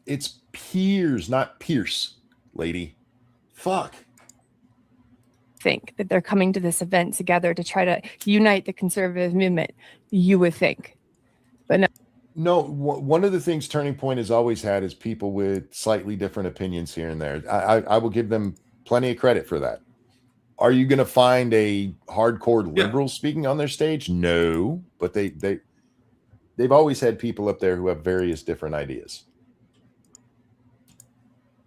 It's peers, not Pierce, lady. Fuck. Think that they're coming to this event together to try to unite the conservative movement. You would think, but no. One of the things Turning Point has always had is people with slightly different opinions here and there. I will give them plenty of credit for that. Are you going to find a hardcore liberal speaking on their stage? No, but they've always had people up there who have various different ideas.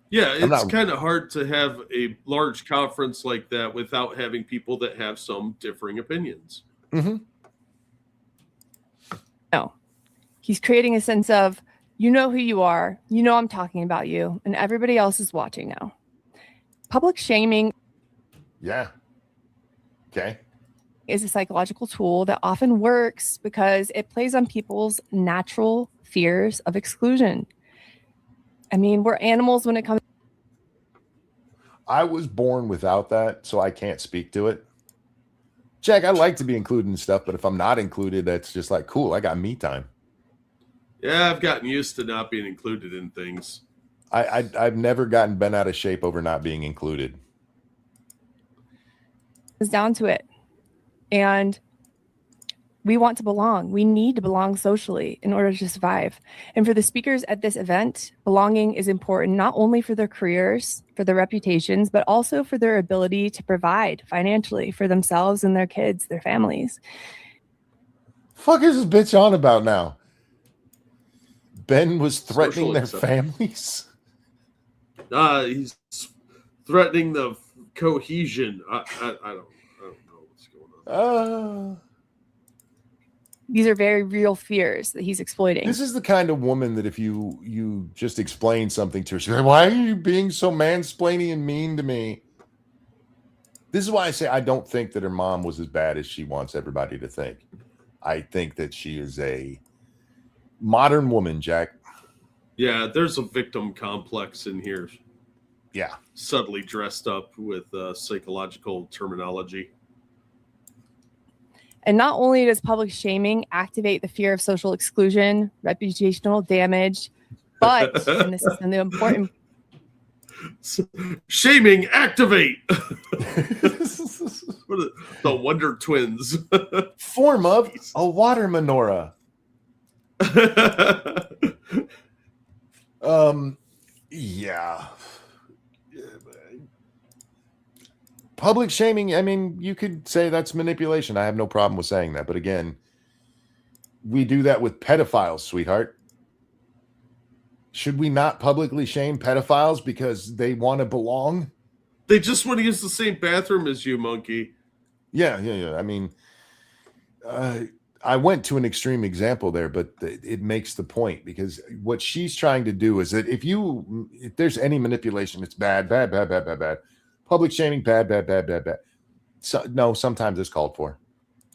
Yeah, it's kind of hard to have a large conference like that without having people that have some differing opinions. Mm-hmm. No, he's creating a sense of, you know who you are, you know I'm talking about you, and everybody else is watching now. Public shaming. Yeah. Okay. Is a psychological tool that often works because it plays on people's natural fears of exclusion. I mean, we're animals when it comes. I was born without that, so I can't speak to it. Jack, I like to be included in stuff, but if I'm not included, that's just like, cool, I got me time. Yeah, I've gotten used to not being included in things. I've never gotten bent out of shape over not being included. It's down to it. And we want to belong. We need to belong socially in order to survive. And for the speakers at this event, belonging is important not only for their careers, for their reputations, but also for their ability to provide financially for themselves and their kids, their families. Fuck is this bitch on about now? Ben was threatening their families? He's threatening the cohesion. I don't know what's going on. These are very real fears that he's exploiting. This is the kind of woman that if you just explain something to her, she's like, why are you being so mansplaining and mean to me? This is why I say I don't think that her mom was as bad as she wants everybody to think. I think that she is a modern woman, Jack. Yeah, there's a victim complex in here. Yeah. Subtly dressed up with psychological terminology. And not only does public shaming activate the fear of social exclusion, reputational damage, but, and this is the important... Shaming, activate! What are the Wonder Twins. Form of a water menorah. Yeah. Public shaming, I mean, you could say that's manipulation. I have no problem with saying that. But again, we do that with pedophiles, sweetheart. Should we not publicly shame pedophiles because they want to belong? They just want to use the same bathroom as you, monkey. Yeah. I mean, I went to an extreme example there, but it makes the point, because what she's trying to do is that if there's any manipulation, it's bad. Public shaming, bad. So, no, sometimes it's called for.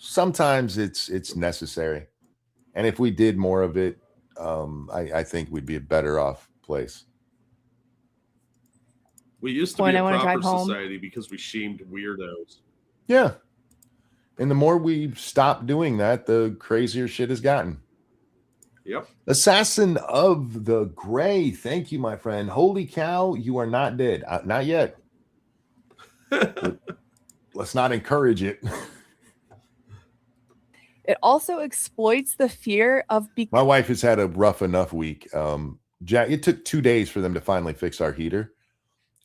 Sometimes it's necessary. And if we did more of it, I think we'd be a better off place. We used to When be I a wanna proper drive home. society because we shamed weirdos. Yeah. And the more we stop doing that, the crazier shit has gotten. Yep. Assassin of the Gray. Thank you, my friend. Holy cow, you are not dead. Not yet. Let's not encourage it. It also exploits the fear of My wife has had a rough enough week. Jack, it took 2 days for them to finally fix our heater.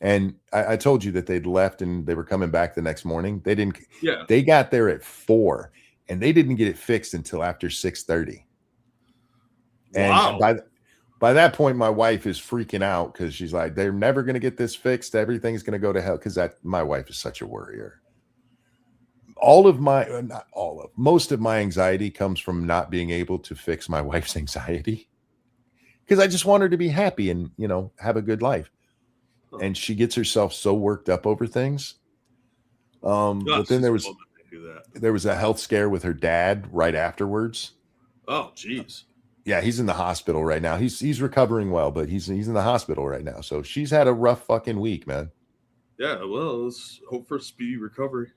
And I told you that they'd left and they were coming back the next morning. They didn't. Yeah. They got there at 4 and they didn't get it fixed until after 6:30. And Wow. by that point, my wife is freaking out because she's like, they're never going to get this fixed. Everything's going to go to hell, because my wife is such a worrier. Most of my anxiety comes from not being able to fix my wife's anxiety, because I just want her to be happy and, have a good life. And she gets herself so worked up over things. But then there was a health scare with her dad right afterwards. Oh, geez. Yeah, he's in the hospital right now. He's recovering well, but he's in the hospital right now. So she's had a rough fucking week, man. Yeah, well, let's hope for speedy recovery.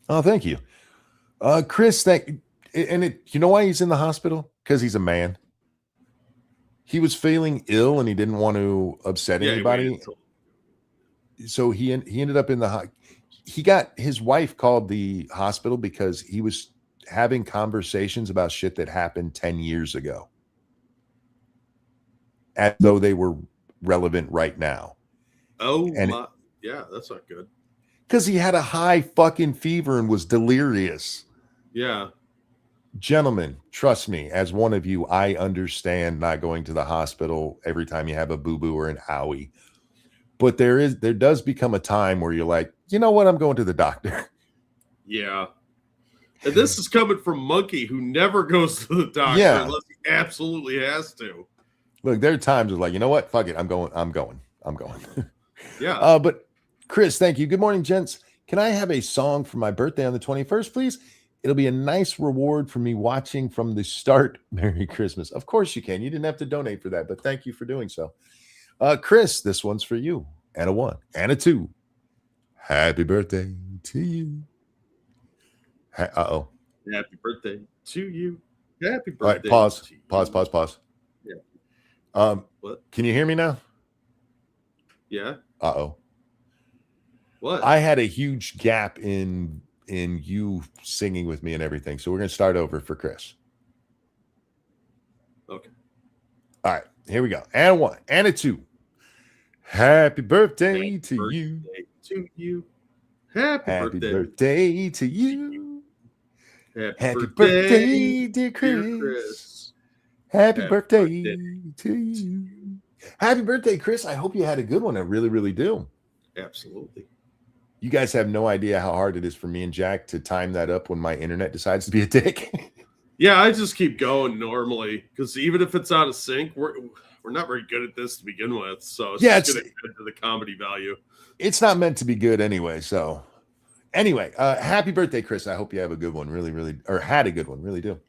Oh, thank you. Chris, you know why he's in the hospital? Because he's a man. He was feeling ill and he didn't want to upset anybody. So he ended up in he got his wife called the hospital because he was having conversations about shit that happened 10 years ago, as though they were relevant right now. Oh, yeah, that's not good. Because he had a high fucking fever and was delirious. Yeah. Gentlemen, trust me, as one of you, I understand not going to the hospital every time you have a boo-boo or an owie. But there does become a time where you're like, you know what? I'm going to the doctor. Yeah. And this is coming from Monkey, who never goes to the doctor unless he absolutely has to. Look, there are times where like, you know what? Fuck it. I'm going. Yeah. But Chris, thank you. Good morning, gents. Can I have a song for my birthday on the 21st, please? It'll be a nice reward for me watching from the start. Merry Christmas. Of course you can. You didn't have to donate for that, but thank you for doing so. Chris, this one's for you. And a 1 and a 2. Happy birthday to you. Uh-oh. Happy birthday to you. Happy birthday. All right, pause. To you. Pause. Yeah. What? Can you hear me now? Yeah. Uh-oh. What? I had a huge gap in you singing with me and everything. So we're going to start over for Chris. Okay. All right, here we go. And a 1 and a 2. Happy birthday to you. To you. Happy birthday to you. Happy birthday, dear Chris. Happy birthday to you. Happy birthday, Chris. I hope you had a good one. I really, really do. Absolutely. You guys have no idea how hard it is for me and Jack to time that up when my internet decides to be a dick. Yeah, I just keep going normally because even if it's out of sync, we're not very good at this to begin with. So it's just going to add to the comedy value. It's not meant to be good anyway. So anyway, happy birthday, Chris. I hope you have a good one. Really, really, or had a good one. Really do.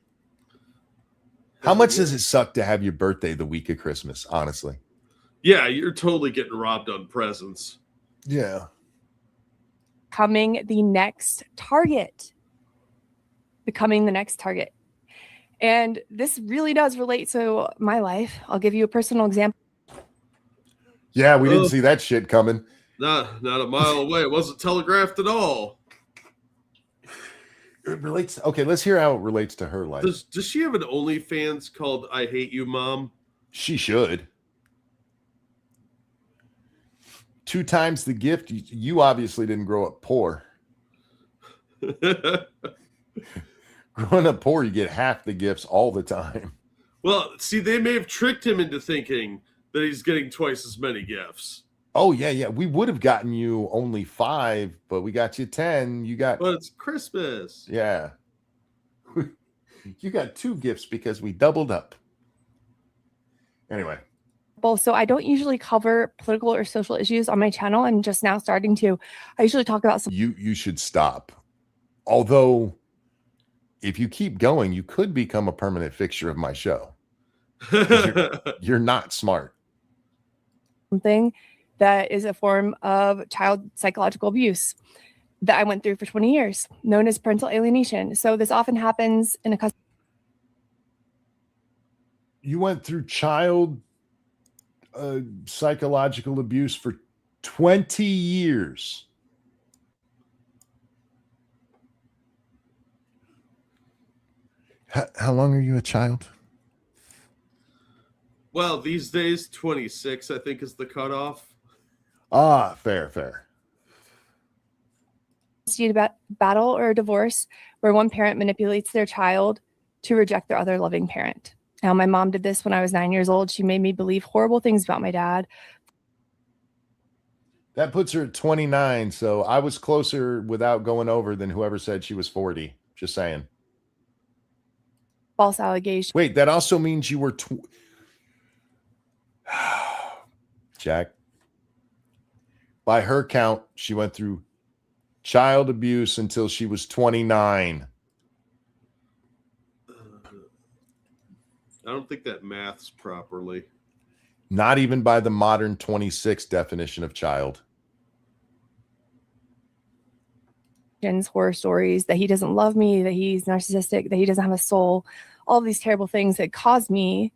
How much does it suck to have your birthday the week of Christmas? Honestly. Yeah, you're totally getting robbed on presents. Yeah. Becoming the next target. And this really does relate to my life. I'll give you a personal example. Yeah, we didn't see that shit coming. Not a mile away. It wasn't telegraphed at all. It relates. Okay, let's hear how it relates to her life. Does she have an OnlyFans called I Hate You, Mom? She should. 2 times the gift. You obviously didn't grow up poor. Growing up poor, you get half the gifts all the time. Well, see, they may have tricked him into thinking that he's getting twice as many gifts. Oh, yeah. We would have gotten you only 5, but we got you 10. You got, But it's Christmas. yeah. You got 2 gifts because we doubled up. Anyway. So I don't usually cover political or social issues on my channel. I'm just now starting to. I usually talk about some. You should stop. Although, if you keep going, you could become a permanent fixture of my show. You're not smart. Something that is a form of child psychological abuse that I went through for 20 years, known as parental alienation. So this often happens in a custody. You went through child psychological abuse for 20 years. How long are you a child? Well, these days, 26, I think, is the cutoff. Ah, fair. Battle or a divorce where one parent manipulates their child to reject their other loving parent. Now, my mom did this when I was 9 years old. She made me believe horrible things about my dad. That puts her at 29. So I was closer without going over than whoever said she was 40. Just saying. False allegations. Wait, that also means you were Jack. By her count, she went through child abuse until she was 29. I don't think that maths properly. Not even by the modern 26 definition of child. Horror stories that he doesn't love me, that he's narcissistic, that he doesn't have a soul, all these terrible things that caused me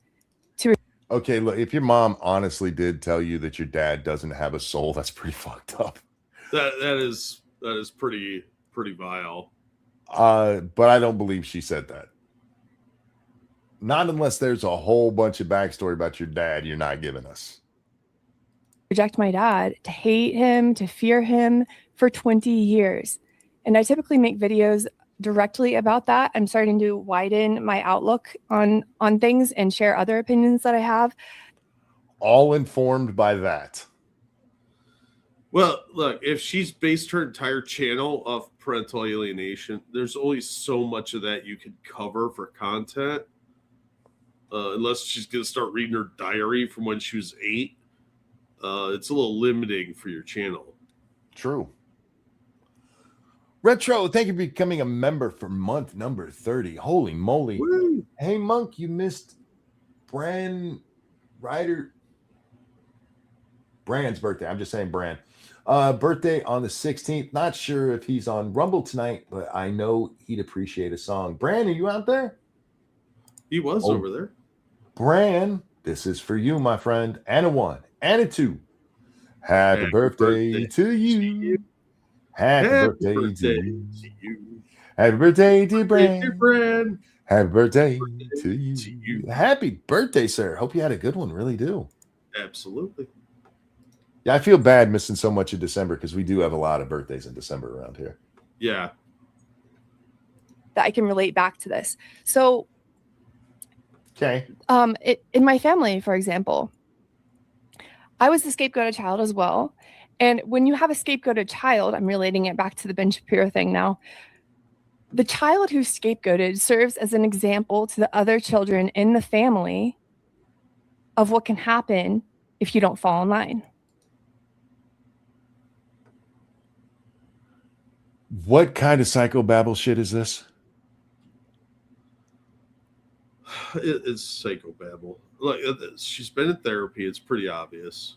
to. Okay, look, if your mom honestly did tell you that your dad doesn't have a soul, that's pretty fucked up. That is pretty vile. But I don't believe she said that. Not unless there's a whole bunch of backstory about your dad you're not giving us. Reject my dad, to hate him, to fear him for 20 years. And I typically make videos directly about that. I'm starting to widen my outlook on things and share other opinions that I have. All informed by that. Well, look, if she's based her entire channel off parental alienation, there's only so much of that you can cover for content. Unless she's going to start reading her diary from when she was 8. It's a little limiting for your channel. True. Retro, thank you for becoming a member for month number 30. Holy moly. Woo. Hey, Monk, you missed Brand's birthday. I'm just saying Brand. Birthday on the 16th. Not sure if he's on Rumble tonight, but I know he'd appreciate a song. Brand, are you out there? He was over there. Brand, this is for you, my friend. And a 1 and a 2. Happy birthday to you. Happy birthday to you. Happy birthday, dear Brand. Happy birthday to you. Happy birthday, sir. Hope you had a good one. Really do. Absolutely. Yeah, I feel bad missing so much of December because we do have a lot of birthdays in December around here. Yeah. That I can relate back to this. So, okay. In my family, for example, I was the scapegoated child as well. And when you have a scapegoated child, I'm relating it back to the Ben Shapiro thing now. The child who's scapegoated serves as an example to the other children in the family of what can happen if you don't fall in line. What kind of psychobabble shit is this? It's psychobabble. Look, she's been in therapy. It's pretty obvious.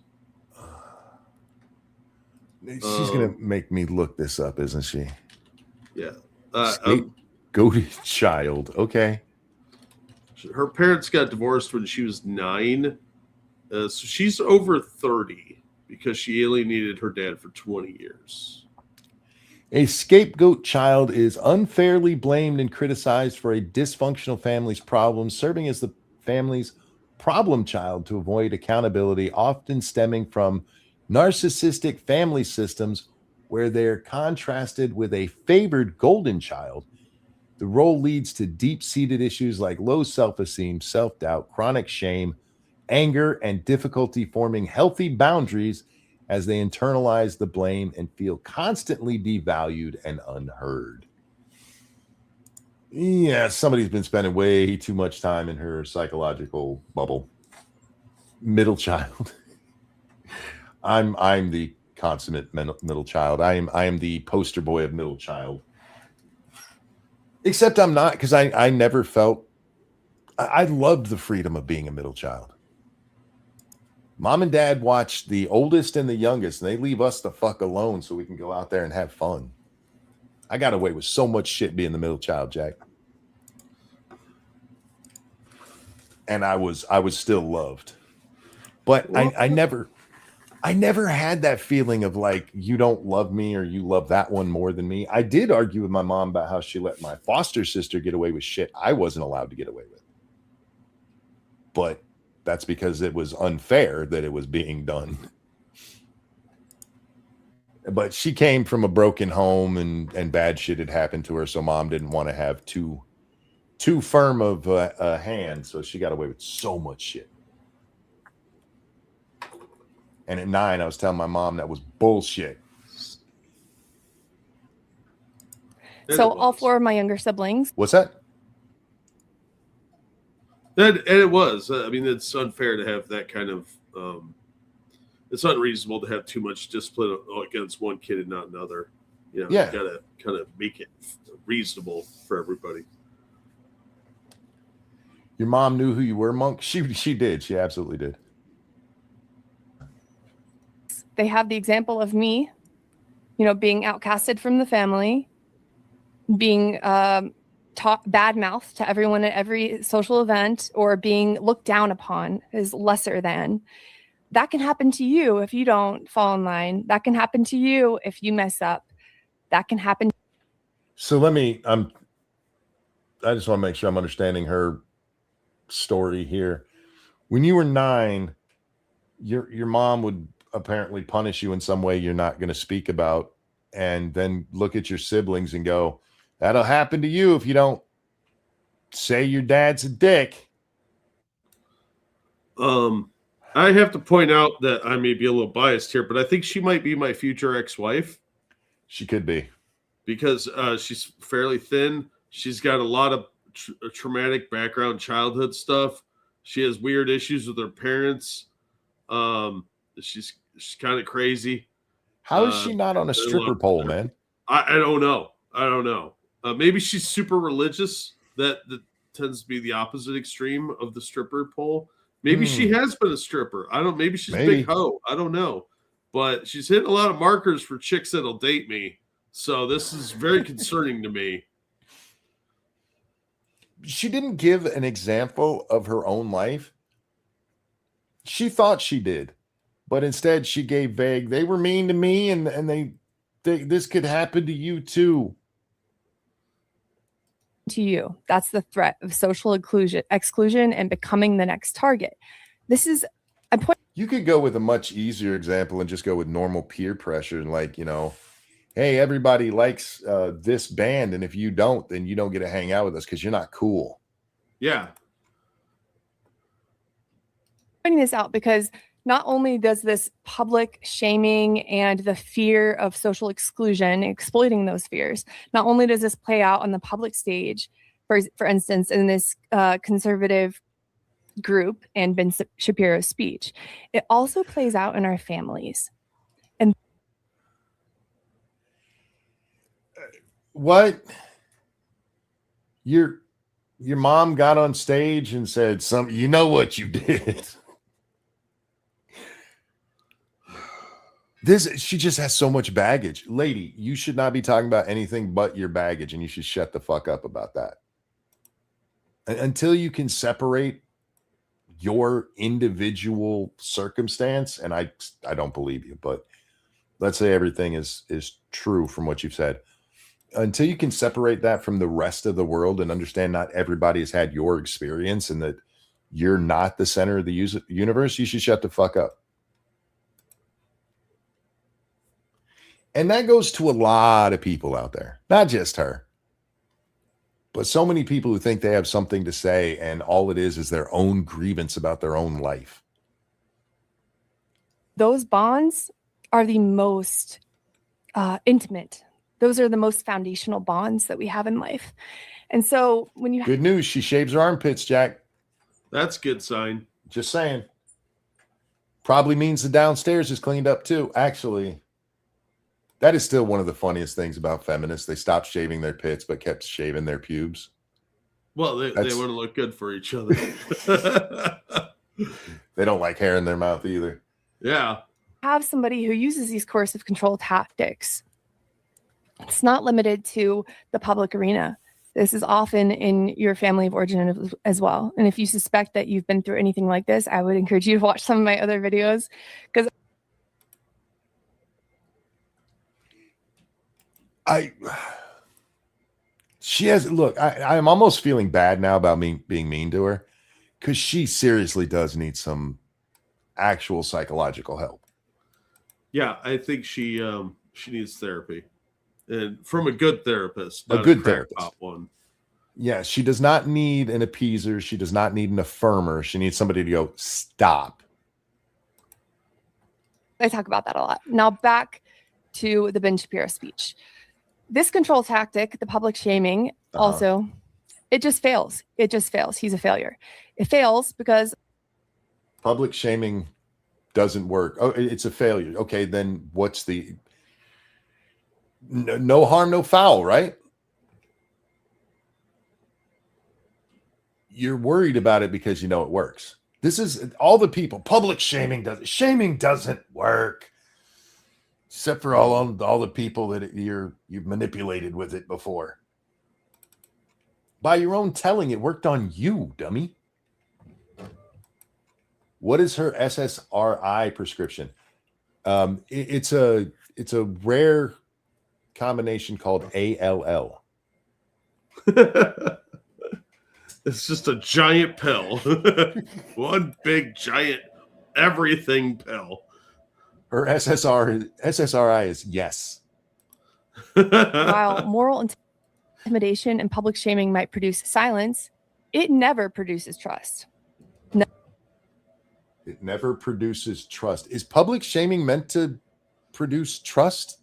She's going to make me look this up, isn't she? Yeah. Scapegoated child. Okay. Her parents got divorced when she was 9. So she's over 30 because she alienated her dad for 20 years. A scapegoat child is unfairly blamed and criticized for a dysfunctional family's problems, serving as the family's problem child to avoid accountability, often stemming from narcissistic family systems where they're contrasted with a favored golden child. The role leads to deep-seated issues like low self-esteem, self-doubt, chronic shame, anger, and difficulty forming healthy boundaries as they internalize the blame and feel constantly devalued and unheard. Yeah, somebody's been spending way too much time in her psychological bubble. Middle child. I'm the consummate middle child. I am the poster boy of middle child. Except I'm not, because I never felt, I loved the freedom of being a middle child. Mom and dad watch the oldest and the youngest, and they leave us the fuck alone so we can go out there and have fun. I got away with so much shit being the middle child, Jack. And I was still loved. But I never had that feeling of like, you don't love me or you love that one more than me. I did argue with my mom about how she let my foster sister get away with shit I wasn't allowed to get away with. But that's because it was unfair that it was being done. But she came from a broken home and bad shit had happened to her. So mom didn't want to have too firm of a hand. So she got away with so much shit. And at 9, I was telling my mom that was bullshit. So all 4 of my younger siblings. What's that? And it was. I mean, it's unfair to have that kind of. It's unreasonable to have too much discipline against one kid and not another. You know, Yeah. You gotta kind of make it reasonable for everybody. Your mom knew who you were, Monk? She did. She absolutely did. They have the example of me, being outcasted from the family, being bad mouth to everyone at every social event, or being looked down upon as lesser than. That can happen to you if you don't fall in line. That can happen to you if you mess up. That can happen. So I just want to make sure I'm understanding her story here. When you were 9, your mom would apparently punish you in some way you're not going to speak about, and then look at your siblings and go, that'll happen to you if you don't say your dad's a dick. I have to point out that I may be a little biased here, but I think she might be my future ex-wife. She could be. Because she's fairly thin. She's got a lot of traumatic background, childhood stuff. She has weird issues with her parents. She's kind of crazy. How is she not on a stripper pole, man? I don't know. Maybe she's super religious. That tends to be the opposite extreme of the stripper pole. Maybe she has been a stripper. Maybe she's a big hoe. I don't know. But she's hitting a lot of markers for chicks that'll date me. So this is very concerning to me. She didn't give an example of her own life. She thought she did, but instead she gave vague, they were mean to me and they this could happen to you too. To you. That's the threat of social exclusion and becoming the next target. You could go with a much easier example and just go with normal peer pressure and like, hey, everybody likes this band, and if you don't, then you don't get to hang out with us because you're not cool. Yeah. Pointing this out because not only does this public shaming and the fear of social exclusion, exploiting those fears, not only does this play out on the public stage, for instance, in this conservative group and Ben Shapiro's speech, it also plays out in our families. And what? Your mom got on stage and said, you know what you did. She just has so much baggage. Lady, you should not be talking about anything but your baggage, and you should shut the fuck up about that. Until you can separate your individual circumstance, and I don't believe you, but let's say everything is true from what you've said. Until you can separate that from the rest of the world and understand not everybody has had your experience and that you're not the center of the universe, you should shut the fuck up. And that goes to a lot of people out there, not just her. But so many people who think they have something to say, and all it is their own grievance about their own life. Those bonds are the most intimate. Those are the most foundational bonds that we have in life. And so when you Good news, she shaves her armpits, Jack. That's a good sign. Just saying. Probably means the downstairs is cleaned up too. Actually, that is still one of the funniest things about feminists. They stopped shaving their pits, but kept shaving their pubes. Well, they want to look good for each other. They don't like hair in their mouth either. Yeah. have somebody who uses these coercive control tactics, it's not limited to the public arena. This is often in your family of origin as well. And if you suspect that you've been through anything like this, I would encourage you to watch some of my other videos, because I'm almost feeling bad now about me being mean to her, because she seriously does need some actual psychological help. Yeah, I think she needs therapy, and from a good therapist, A not good crackpot therapist. one. Yeah, she does not need an appeaser. She does not need an affirmer. She needs somebody to go, stop. I talk about that a lot. Now back to the Ben Shapiro speech. This control tactic, the public shaming, also, it just fails. It just fails. He's a failure. It fails because Public shaming doesn't work. Oh, it's a failure. Okay, then what's the no harm, no foul, right? You're worried about it because you know it works. This is all the people. Public shaming doesn't work. Except for all the people that you've manipulated with it before. By your own telling, it worked on you, dummy. What is her SSRI prescription? It's a rare combination called ALL. It's just a giant pill. One big giant everything pill. Her SSRI is yes. while moral intimidation and public shaming might produce silence, it never produces trust. It never produces trust. Is public shaming meant to produce trust?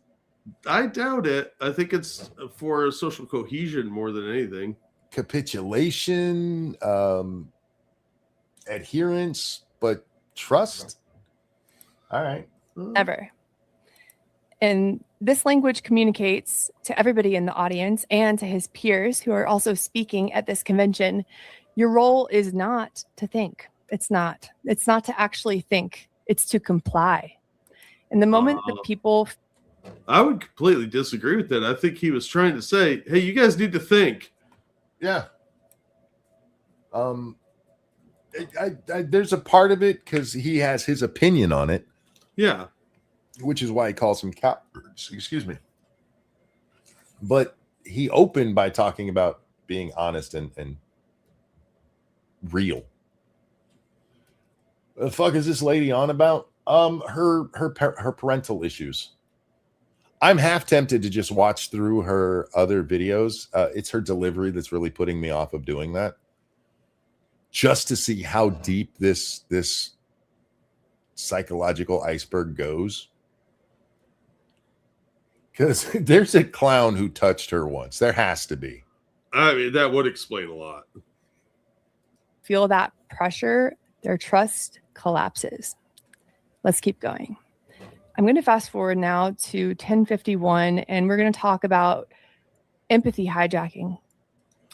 I doubt it. I think it's for social cohesion more than anything. Capitulation, adherence, but trust? All right. Never. And this language communicates to everybody in the audience and to his peers who are also speaking at this convention. Your role is not to think. It's not to actually think. It's to comply. And the moment that people... I would completely disagree with that. I think he was trying to say, hey, you guys need to think. Yeah. There's a part of it because he has his opinion on it. Yeah. Which is why he calls them cowards. Excuse me. But he opened by talking about being honest and real. The fuck is this lady on about? Her parental issues. I'm half tempted to just watch through her other videos. It's her delivery that's really putting me off of doing that. Just to see how deep this psychological iceberg goes. Because there's a clown who touched her once. There has to be. I mean, that would explain a lot. feel that pressure, their trust collapses. Let's keep going. I'm going to fast forward now to 1051, and we're going to talk about empathy hijacking.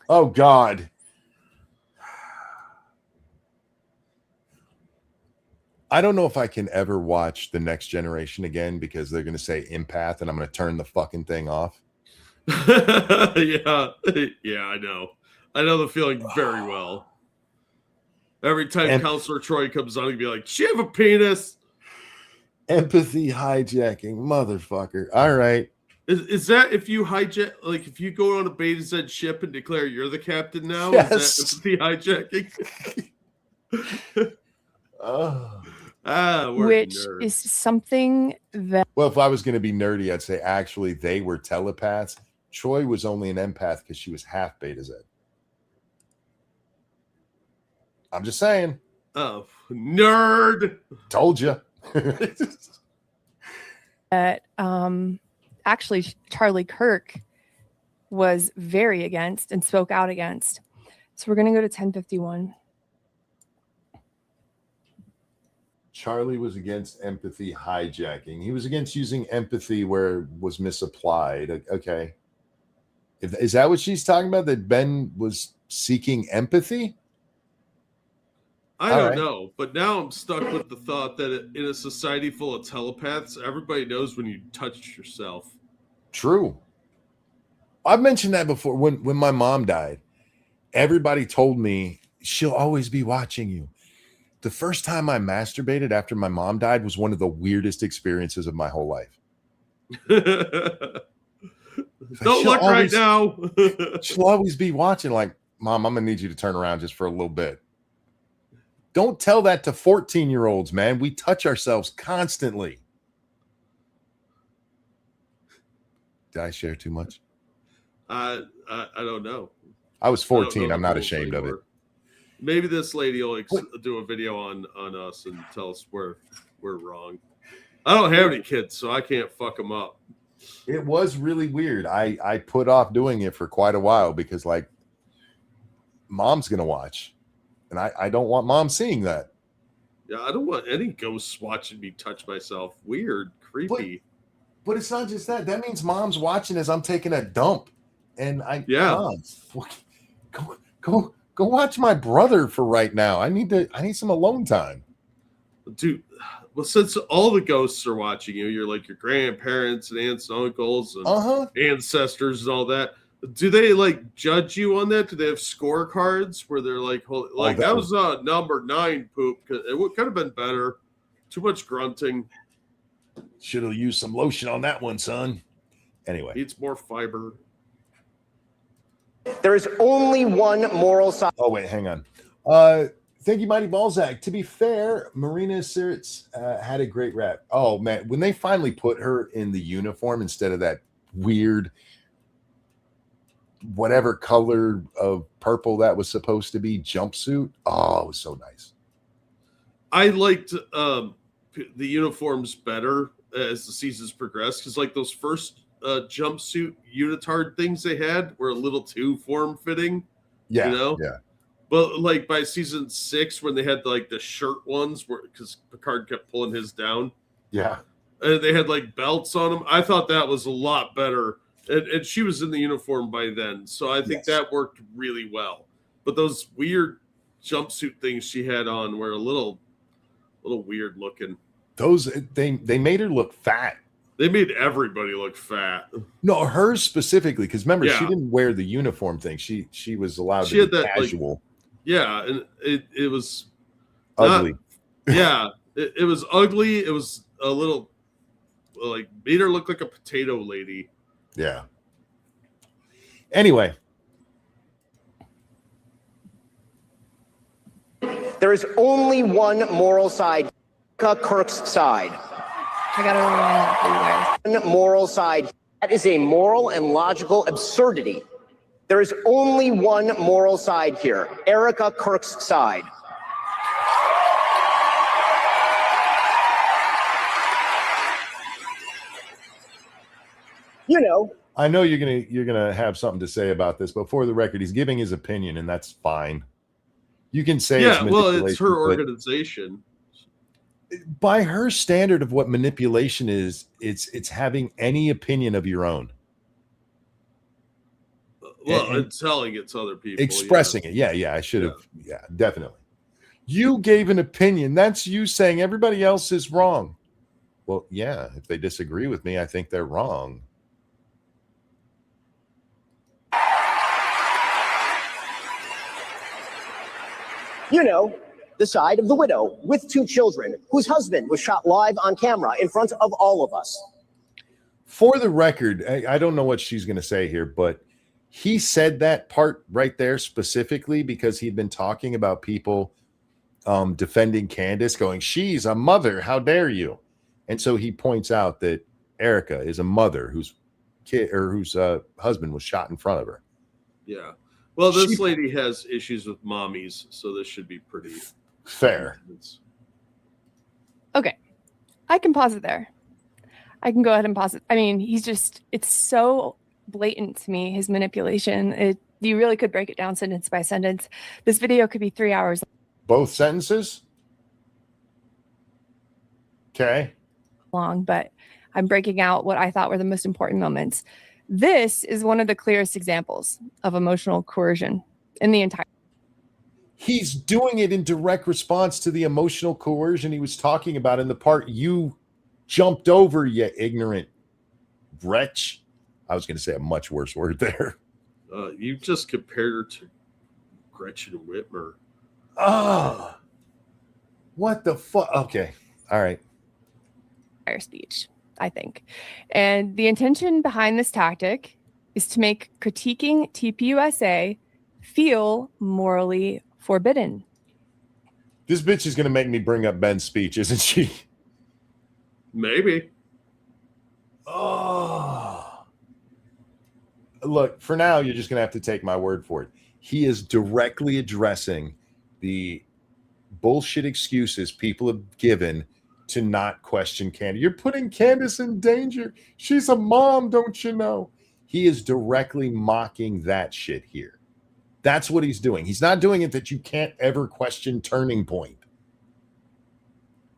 Oh, God. I don't know if I can ever watch The Next Generation again because they're going to say empath and I'm going to turn the fucking thing off. Yeah, I know. I know the feeling very well. Every time Counselor Troy comes on, he'd be like, "Do you have a penis?" Empathy hijacking, motherfucker. All right. Is that if you hijack, like if you go on a Beta Z ship and declare you're the captain now? Yes. Is that empathy hijacking? Which nerds. is something that... Well, if I was going to be nerdy, I'd say actually they were telepaths Troy was only an empath because she was half Beta Z. I'm just saying. Oh, nerd. Told you. That actually Charlie Kirk was very against and spoke out against. So we're going to go to 1051. Charlie was against empathy hijacking. He was against using empathy where it was misapplied. Okay. Is that what she's talking about? That Ben was seeking empathy? I don't know, but now I'm stuck with the thought that in a society full of telepaths, everybody knows when you touch yourself. True. I've mentioned that before. When my mom died, everybody told me she'll always be watching you. The first time I masturbated after my mom died was one of the weirdest experiences of my whole life. Don't look right now. She'll always be watching, like, Mom, I'm going to need you to turn around just for a little bit. Don't tell that to 14-year-olds, man. We touch ourselves constantly. Did I share too much? I don't know. I was 14. I'm not ashamed of it. Maybe this lady will do a video on us and tell us we're wrong. I don't have any kids, so I can't fuck them up. It was really weird. I put off doing it for quite a while because, like, Mom's going to watch. And I don't want Mom seeing that. Yeah, I don't want any ghosts watching me touch myself. Weird, creepy. But it's not just that. That means Mom's watching as I'm taking a dump. And Mom, go watch my brother for right now. I need some alone time. Dude, well, since all the ghosts are watching you, you're like your grandparents and aunts and uncles and ancestors and all that. Do they like judge you on that? Do they have scorecards where they're like, that was number 9 poop? Because it could have been better. Too much grunting. Should have used some lotion on that one, son. Anyway, needs more fiber. There is only one moral side. Oh wait, hang on. Thank you, Mighty Balzac. To be fair, Marina Sirtz had a great rap. Oh man, when they finally put her in the uniform instead of that weird whatever color of purple that was supposed to be jumpsuit. Oh, it was so nice. I liked the uniforms better as the seasons progressed because like those first jumpsuit unitard things they had were a little too form-fitting. Yeah, you know? Yeah. But like by season 6 when they had like the shirt ones where because Picard kept pulling his down. Yeah. And they had like belts on them. I thought that was a lot better. And she was in the uniform by then, so I think that worked really well. But those weird jumpsuit things she had on were a little weird looking. Those they made her look fat. They made everybody look fat. No, hers specifically, because remember she didn't wear the uniform thing. She was allowed to be casual. Like, yeah, and it was ugly. It was ugly. It was a little like made her look like a potato lady. Yeah. Anyway. There is only one moral side. Kirk's side. I gotta rewind that for you guys. One moral side. That is a moral and logical absurdity. There is only one moral side here. Erica Kirk's side. You know. I know you're gonna have something to say about this, but for the record, he's giving his opinion, and that's fine. You can say it's her organization. By her standard of what manipulation is, it's having any opinion of your own. Well, and telling it to other people. Expressing it. Yeah, I should have. Yeah, definitely. You gave an opinion. That's you saying everybody else is wrong. Well, yeah, if they disagree with me, I think they're wrong. You know, the side of the widow with 2 children whose husband was shot live on camera in front of all of us. For the record, I don't know what she's going to say here, but he said that part right there specifically because he'd been talking about people defending Candace, going, she's a mother. How dare you? And so he points out that Erica is a mother whose kid or whose husband was shot in front of her. Yeah. Well, this lady has issues with mommies, so this should be pretty fair. Okay. I can pause it there. I can go ahead and pause it. I mean, it's so blatant to me, his manipulation. You really could break it down sentence by sentence. This video could be 3 hours. Both sentences? Okay. Long, but I'm breaking out what I thought were the most important moments. This is one of the clearest examples of emotional coercion in the entire. He's doing it in direct response to the emotional coercion he was talking about in the part you jumped over, you ignorant wretch. I was going to say a much worse word there. You just compared her to Gretchen Whitmer. Oh, what the fuck? Okay. All right. Speech, I think. And the intention behind this tactic is to make critiquing TPUSA feel morally forbidden. This bitch is going to make me bring up Ben's speech, isn't she? Maybe. Oh. Look, for now, you're just going to have to take my word for it. He is directly addressing the bullshit excuses people have given to not question Candace. You're putting Candace in danger. She's a mom, don't you know? He is directly mocking that shit here. That's what he's doing. He's not doing it that you can't ever question Turning Point.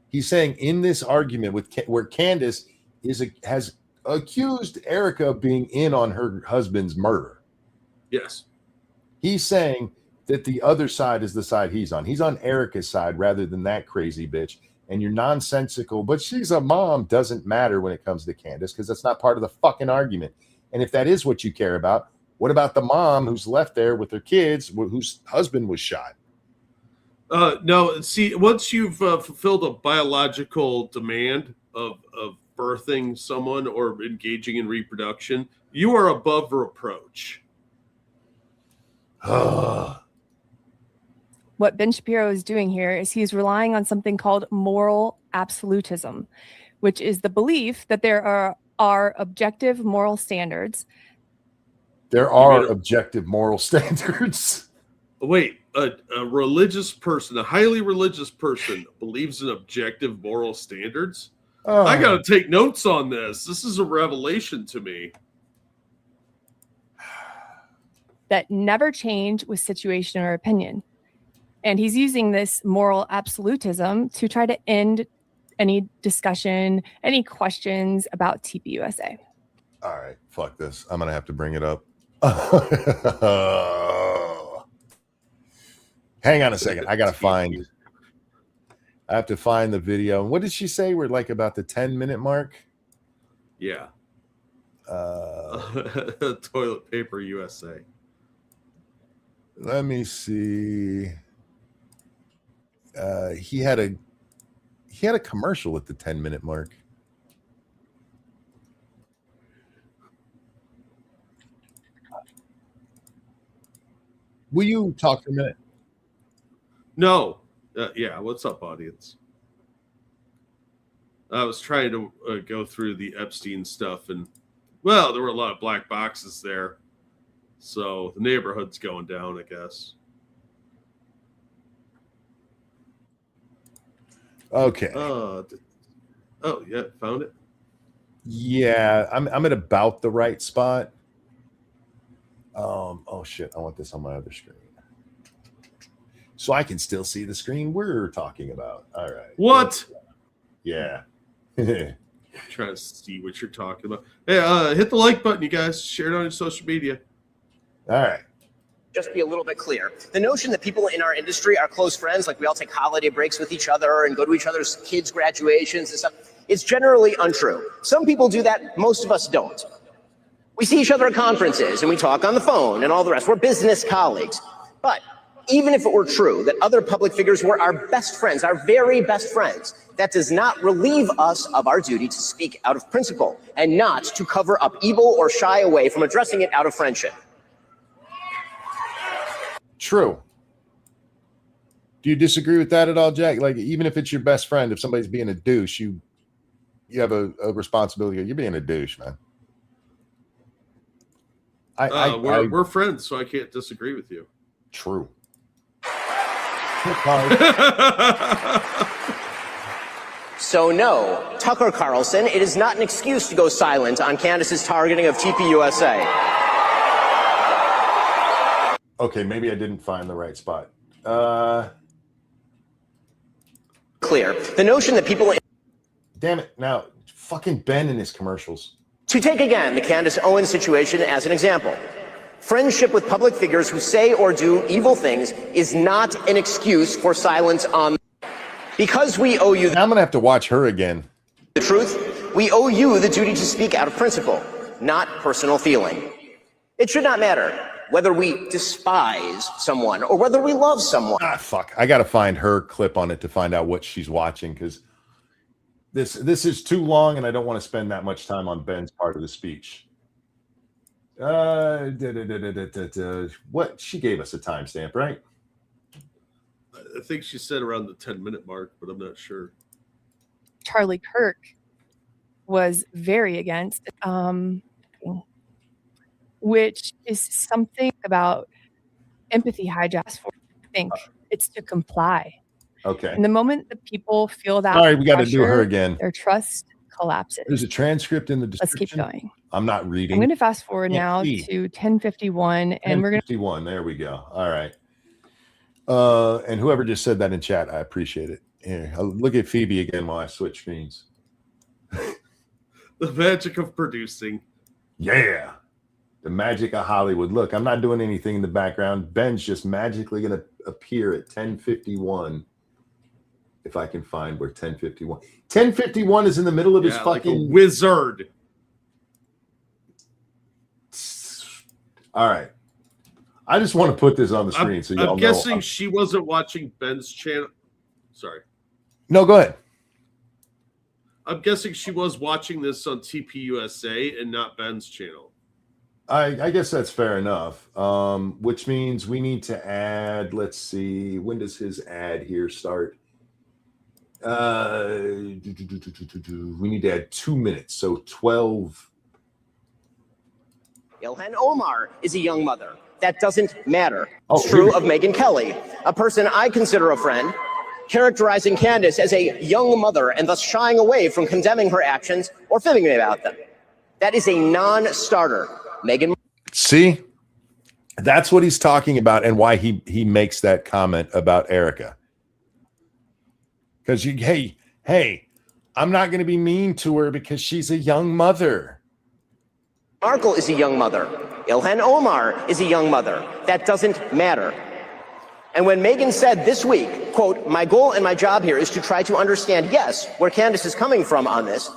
He's saying in this argument where Candace has accused Erica of being in on her husband's murder. Yes. He's saying that the other side is the side he's on. He's on Erica's side rather than that crazy bitch. And you're nonsensical, but she's a mom doesn't matter when it comes to Candace because that's not part of the fucking argument. And if that is what you care about, what about the mom who's left there with her kids whose husband was shot? No, see, once you've fulfilled a biological demand of birthing someone or engaging in reproduction, you are above reproach. What Ben Shapiro is doing here is he's relying on something called moral absolutism, which is the belief that there are objective moral standards. There are objective moral standards. Wait, a religious person, a highly religious person, believes in objective moral standards? I got to take notes on this. This is a revelation to me. That never change with situation or opinion. And he's using this moral absolutism to try to end any discussion, any questions about TPUSA. All right, fuck this. I'm going to have to bring it up. Hang on a second. I have to find the video. What did she say? We're like about the 10-minute mark? Yeah. Toilet paper USA. Let me see. He had a commercial at the 10-minute mark. Will you talk for a minute? No. Yeah. What's up, audience? I was trying to go through the Epstein stuff, and well, there were a lot of black boxes there. So the neighborhood's going down, I guess. Okay. Oh, yeah, found it. Yeah, I'm at about the right spot. Oh shit, I want this on my other screen. So I can still see the screen we're talking about. All right. What? Yeah. Trying to see what you're talking about. Hey, hit the like button, you guys. Share it on your social media. All right. Just be a little bit clear. The notion that people in our industry are close friends, like we all take holiday breaks with each other and go to each other's kids' graduations and stuff, it's generally untrue. Some people do that, most of us don't. We see each other at conferences and we talk on the phone and all the rest. We're business colleagues. But even if it were true that other public figures were our best friends, our very best friends, that does not relieve us of our duty to speak out of principle and not to cover up evil or shy away from addressing it out of friendship. True. Do you disagree with that at all, Jack? Like, even if it's your best friend, if somebody's being a douche, you have a responsibility. You're being a douche, man. We're friends, so I can't disagree with you. True. So no, Tucker Carlson, it is not an excuse to go silent on Candace's targeting of TPUSA. Okay, maybe I didn't find the right spot. Clear. The notion that people... Damn it. Now, fucking Ben in his commercials. To take again the Candace Owens situation as an example. Friendship with public figures who say or do evil things is not an excuse for silence on... Because we owe you... I'm going to have to watch her again. The truth, we owe you the duty to speak out of principle, not personal feeling. It should not matter whether we despise someone or whether we love someone. Ah, fuck. I got to find her clip on it to find out what she's watching, because this is too long and I don't want to spend that much time on Ben's part of the speech. What? She gave us a timestamp, right? I think she said around the 10-minute mark, but I'm not sure. Charlie Kirk was very against, which is something about empathy hijacks for. I think it's to comply. Okay. And the moment that people feel that, all right, we got to do her pressure, again. Their trust collapses. There's a transcript in the description. Let's keep going. I'm not reading. I'm going to fast forward Can't now see. to 10:51, and we're going to 10:51. There we go. All right. And whoever just said that in chat, I appreciate it. Here, I'll look at Phoebe again while I switch screens. The magic of producing. Yeah. The magic of Hollywood. Look, I'm not doing anything in the background. Ben's just magically going to appear at 10:51. If I can find where 10:51. 10:51 is in the middle of his fucking like a wizard. All right. I just want to put this on the screen so y'all I'm guessing she wasn't watching Ben's channel. Sorry. No, go ahead. I'm guessing she was watching this on TPUSA and not Ben's channel. I guess that's fair enough. Which means we need to add, let's see, when does his ad here start? We need to add 2 minutes, so 12. Ilhan Omar is a young mother. That doesn't matter. Oh, It's true of Megyn Kelly, a person I consider a friend, characterizing Candace as a young mother and thus shying away from condemning her actions or fibbing about them. That is a non-starter. Megyn. See, that's what he's talking about and why he makes that comment about Erica. Because hey, I'm not going to be mean to her because she's a young mother. Markle is a young mother. Ilhan Omar is a young mother. That doesn't matter. And when Megyn said this week, quote, my goal and my job here is to try to understand, yes, where Candace is coming from on this,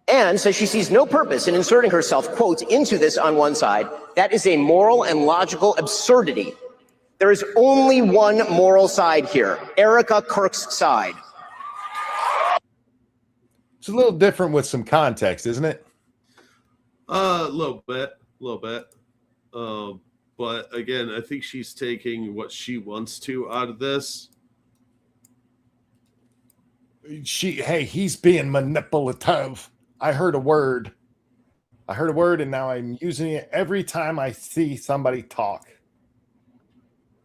and says she sees no purpose in inserting herself, quote, into this on one side, that is a moral and logical absurdity. There is only one moral side here, Erica Kirk's side. It's a little different with some context, isn't it? A little bit. But again, I think she's taking what she wants to out of this. He's being manipulative. I heard a word, and now I'm using it every time I see somebody talk.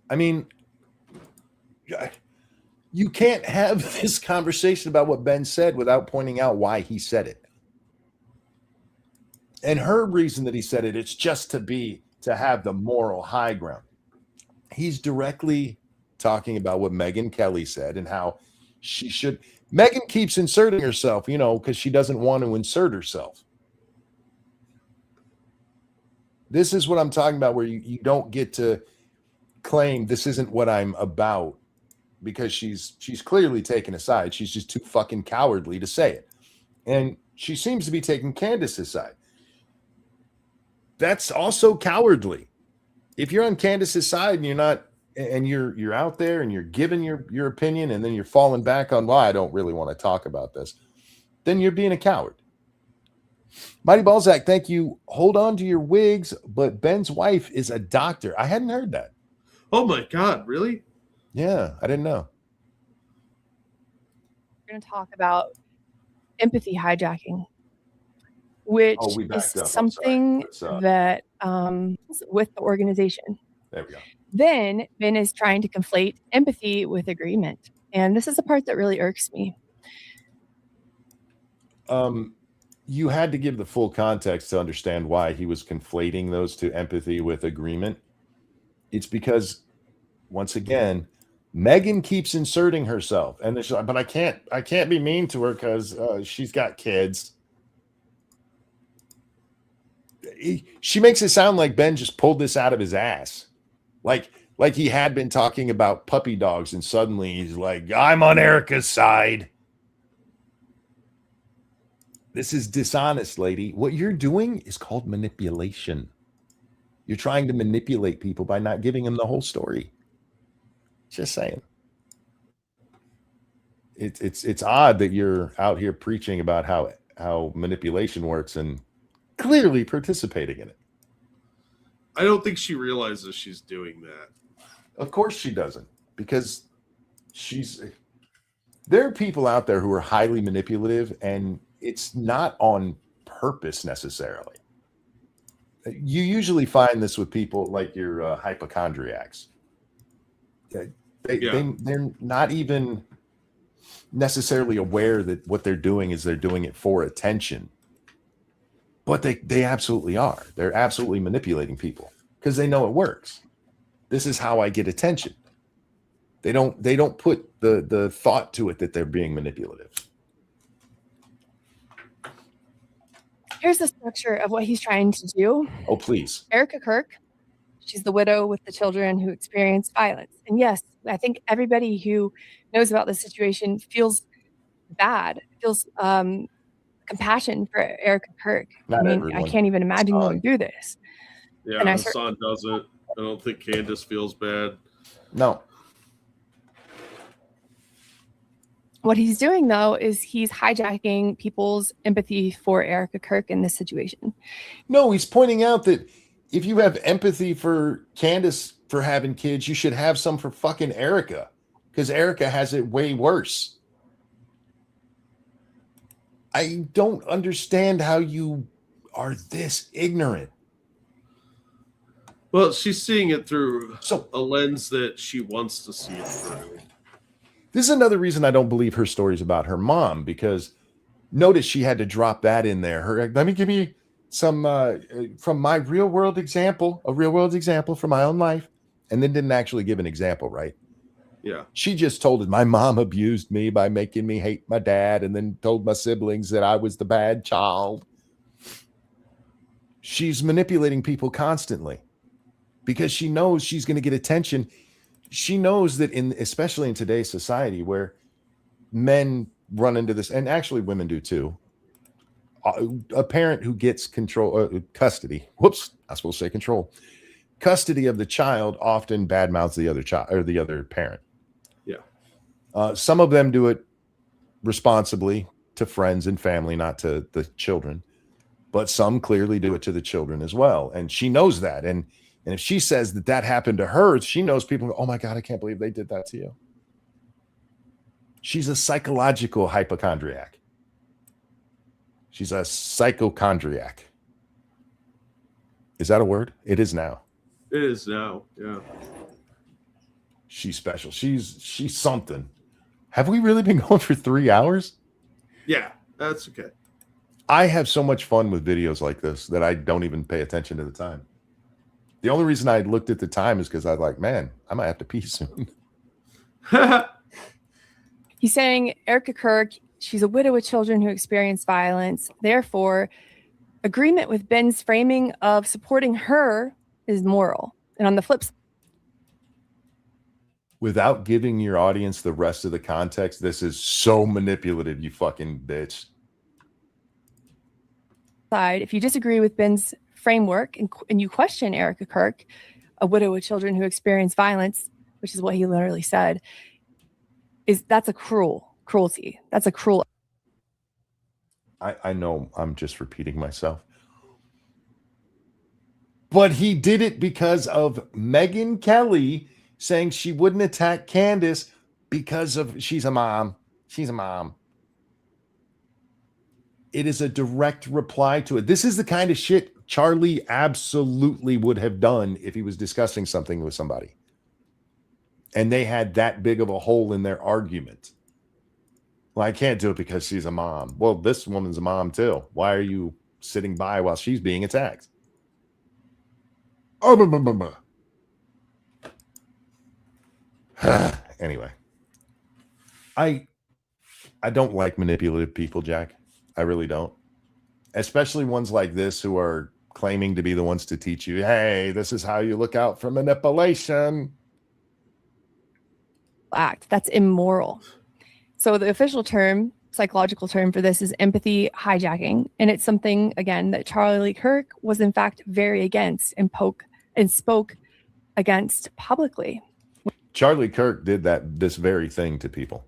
I mean, you can't have this conversation about what Ben said without pointing out why he said it. And her reason that he said it, it's just to have the moral high ground. He's directly talking about what Megyn Kelly said and how she should. Megyn keeps inserting herself, because she doesn't want to insert herself. This is what I'm talking about, where you don't get to claim this isn't what I'm about, because she's clearly taken a side. She's just too fucking cowardly to say it. And she seems to be taking Candace's side. That's also cowardly. If you're on Candace's side and you're not, and you're out there and you're giving your opinion and then you're falling back on, well, I don't really want to talk about this, then you're being a coward. Mighty Balzac, thank you. Hold on to your wigs, but Ben's wife is a doctor. I hadn't heard that. Oh my God, really? Yeah, I didn't know. We're going to talk about empathy hijacking, which Oh, we is backed up. I'm sorry. something Let's, that with the organization. there we go. Then Ben is trying to conflate empathy with agreement. And this is the part that really irks me. You had to give the full context to understand why he was conflating those two, empathy with agreement. It's because, once again, Megan keeps inserting herself, and she's like, but I can't be mean to her because she's got kids. She makes it sound like Ben just pulled this out of his ass, like he had been talking about puppy dogs, and suddenly he's like, I'm on Erica's side. This is dishonest, lady. What you're doing is called manipulation. You're trying to manipulate people by not giving them the whole story. Just saying. It's odd that you're out here preaching about how manipulation works and clearly participating in it. I don't think she realizes she's doing that. Of course she doesn't, because there are people out there who are highly manipulative, and it's not on purpose necessarily. You usually find this with people like your hypochondriacs. They're not even necessarily aware that what they're doing is they're doing it for attention. But they absolutely are. They're absolutely manipulating people because they know it works. This is how I get attention. They don't put the thought to it that they're being manipulative. Here's the structure of what he's trying to do. Oh, please. Erica Kirk, she's the widow with the children who experienced violence. And yes, I think everybody who knows about this situation feels bad, feels compassion for Erica Kirk. Not everyone. I can't even imagine going through this. Yeah, and Hassan doesn't. I don't think Candace feels bad. No. What he's doing, though, is he's hijacking people's empathy for Erica Kirk in this situation. No, he's pointing out that if you have empathy for Candace for having kids, you should have some for fucking Erica, because Erica has it way worse. I don't understand how you are this ignorant. Well, she's seeing it through a lens that she wants to see it through. This is another reason I don't believe her stories about her mom, because notice she had to drop that in there. Let me give you some from my real world example, a real world example from my own life, and then didn't actually give an example, right? Yeah. She just told it. My mom abused me by making me hate my dad, and then told my siblings that I was the bad child. She's manipulating people constantly because she knows she's going to get attention. She knows that especially in today's society where men run into this, and actually women do too. A parent who gets custody. Whoops, I was supposed to say control. Custody of the child often badmouths the other child or the other parent. Yeah. Some of them do it responsibly to friends and family, not to the children, but some clearly do it to the children as well. And she knows that. And if she says that happened to her, she knows people go, oh my God, I can't believe they did that to you. She's a psychological hypochondriac. She's a psychochondriac. Is that a word? It is now. It is now, yeah. She's special. She's something. Have we really been going for 3 hours? Yeah, that's okay. I have so much fun with videos like this that I don't even pay attention to the time. The only reason I looked at the time is because I was like, man, I might have to pee soon. He's saying Erica Kirk, she's a widow with children who experience violence. Therefore, agreement with Ben's framing of supporting her is moral. And on the flip side, without giving your audience the rest of the context, this is so manipulative, you fucking bitch. If you disagree with Ben's framework and you question Erica Kirk, a widow with children who experience violence, which is what he literally said, that's a cruelty. That's a cruel. I know I'm just repeating myself. But he did it because of Megyn Kelly saying she wouldn't attack Candace because of she's a mom. She's a mom. It is a direct reply to it. This is the kind of shit Charlie absolutely would have done if he was discussing something with somebody. And they had that big of a hole in their argument. Well, I can't do it because she's a mom. Well, this woman's a mom too. Why are you sitting by while she's being attacked? Oh, anyway, I don't like manipulative people, Jack. I really don't. Especially ones like this who are claiming to be the ones to teach you, hey, this is how you look out for manipulation. Act. That's immoral. So the official term, psychological term for this is empathy hijacking. And it's something, again, that Charlie Kirk was in fact very against and spoke against publicly. Charlie Kirk did this very thing to people.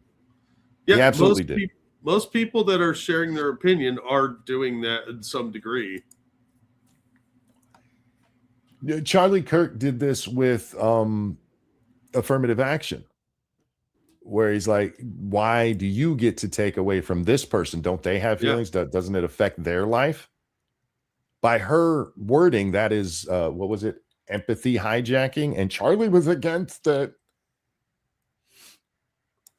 Yeah, he absolutely did. Most people that are sharing their opinion are doing that in some degree. Charlie Kirk did this with affirmative action, where he's like, why do you get to take away from this person? Don't they have feelings? Yeah. Doesn't it affect their life? By her wording, that is, what was it? Empathy hijacking. And Charlie was against it.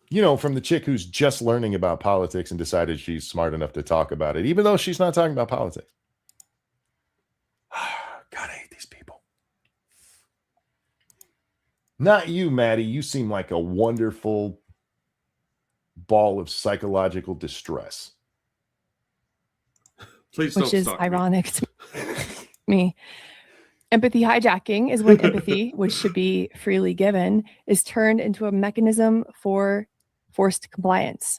You know, from the chick who's just learning about politics and decided she's smart enough to talk about it, even though she's not talking about politics. God, I hate these people. Not you, Maddie. You seem like a wonderful ball of psychological distress. Please which is ironic to me. Empathy hijacking is when empathy, which should be freely given, is turned into a mechanism for forced compliance.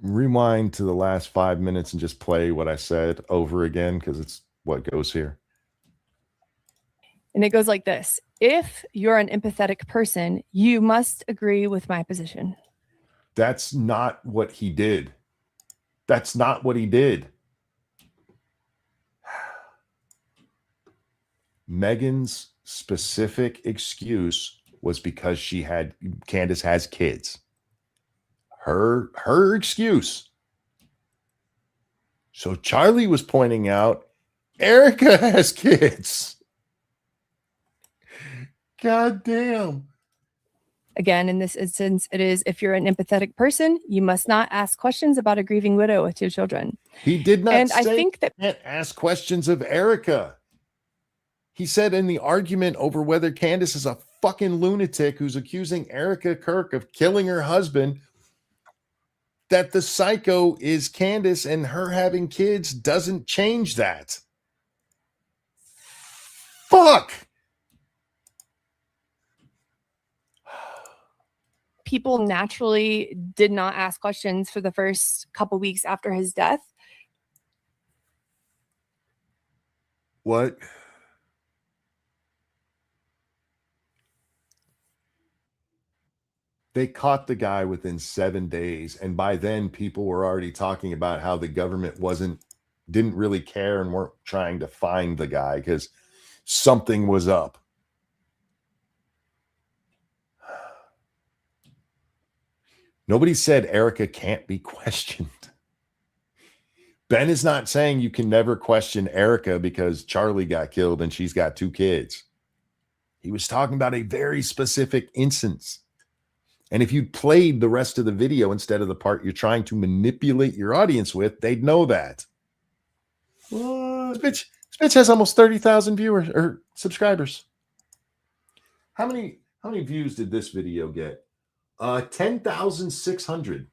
Rewind to the last 5 minutes and just play what I said over again, because it's what goes here. And it goes like this. If you're an empathetic person, you must agree with my position. That's not what he did. That's not what he did. Megan's specific excuse was because Candace has kids. Her excuse. So Charlie was pointing out Erica has kids. God damn. Again, in this instance, it is if you're an empathetic person, you must not ask questions about a grieving widow with 2 children. He did not say I think that you can't ask questions of Erica. He said in the argument over whether Candace is a fucking lunatic who's accusing Erica Kirk of killing her husband, that the psycho is Candace, and her having kids doesn't change that. Fuck. people naturally did not ask questions for the first couple weeks after his death. What? They caught the guy within 7 days, and by then people were already talking about how the government didn't really care and weren't trying to find the guy because something was up. Nobody said Erica can't be questioned. Ben is not saying you can never question Erica because Charlie got killed and she's got 2 kids. He was talking about a very specific instance. And if you played the rest of the video instead of the part you're trying to manipulate your audience with, they'd know that. What? This bitch has almost 30,000 viewers or subscribers. How many views did this video get? 10,600.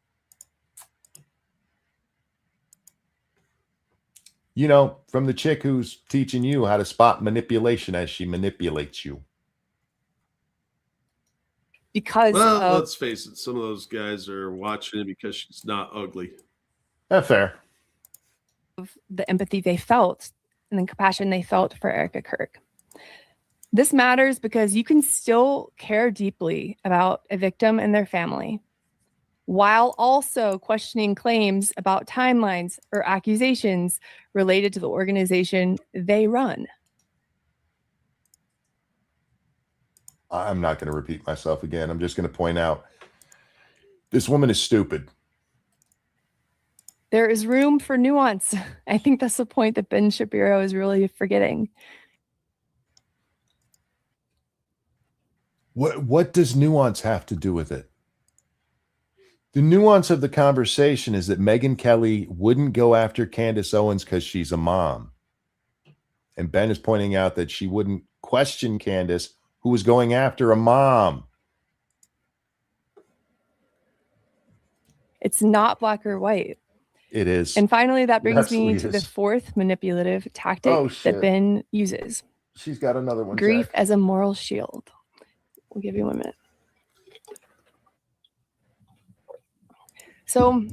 You know, from the chick who's teaching you how to spot manipulation as she manipulates you. Because let's face it, some of those guys are watching it because she's not ugly. That's fair. Of the empathy they felt and the compassion they felt for Erica Kirk. This matters because you can still care deeply about a victim and their family while also questioning claims about timelines or accusations related to the organization they run. I'm not going to repeat myself again. I'm just going to point out this woman is stupid. There is room for nuance. I think that's the point that Ben Shapiro is really forgetting. What does nuance have to do with it? The nuance of the conversation is that Megyn Kelly wouldn't go after Candace Owens because she's a mom. And Ben is pointing out that she wouldn't question Candace, who was going after a mom. It's not black or white. It is. And finally, that brings Absolutely me to the is. fourth manipulative tactic that Ben uses. She's got another one. Grief Jack. as a moral shield. We'll give you 1 minute. So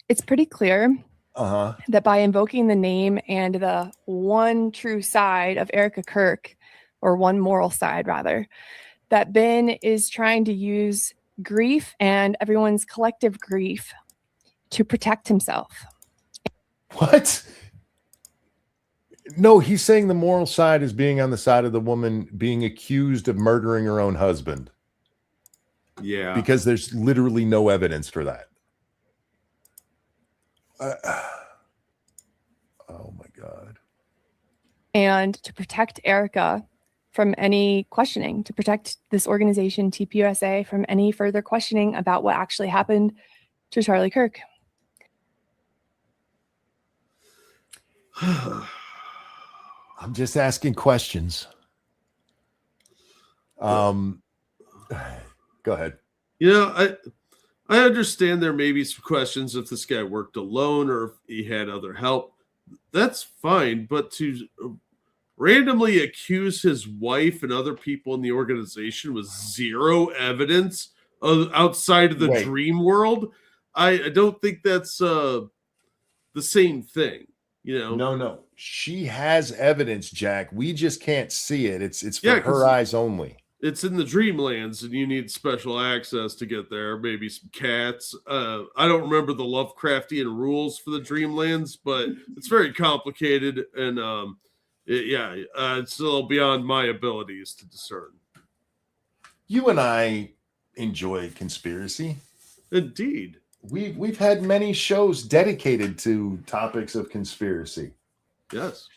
it's pretty clear that by invoking the name and the one true side of Erica Kirk, or one moral side rather, that Ben is trying to use grief and everyone's collective grief to protect himself. What? No, he's saying the moral side is being on the side of the woman being accused of murdering her own husband. Yeah. Because there's literally no evidence for that. Oh my God. And to protect Erica from any questioning, to protect this organization, TPUSA, from any further questioning about what actually happened to Charlie Kirk. I'm just asking questions. Go ahead. I understand there may be some questions if this guy worked alone or if he had other help. That's fine, but to randomly accuse his wife and other people in the organization with zero evidence outside of the dream world, I don't think that's the same thing. No. She has evidence, Jack. We just can't see it. It's for her eyes only. It's in the dreamlands, and you need special access to get there. Maybe some cats. I don't remember the Lovecraftian rules for the dreamlands, but it's very complicated, and it's a little beyond my abilities to discern. You and I enjoy conspiracy. Indeed. We've had many shows dedicated to topics of conspiracy. Yes.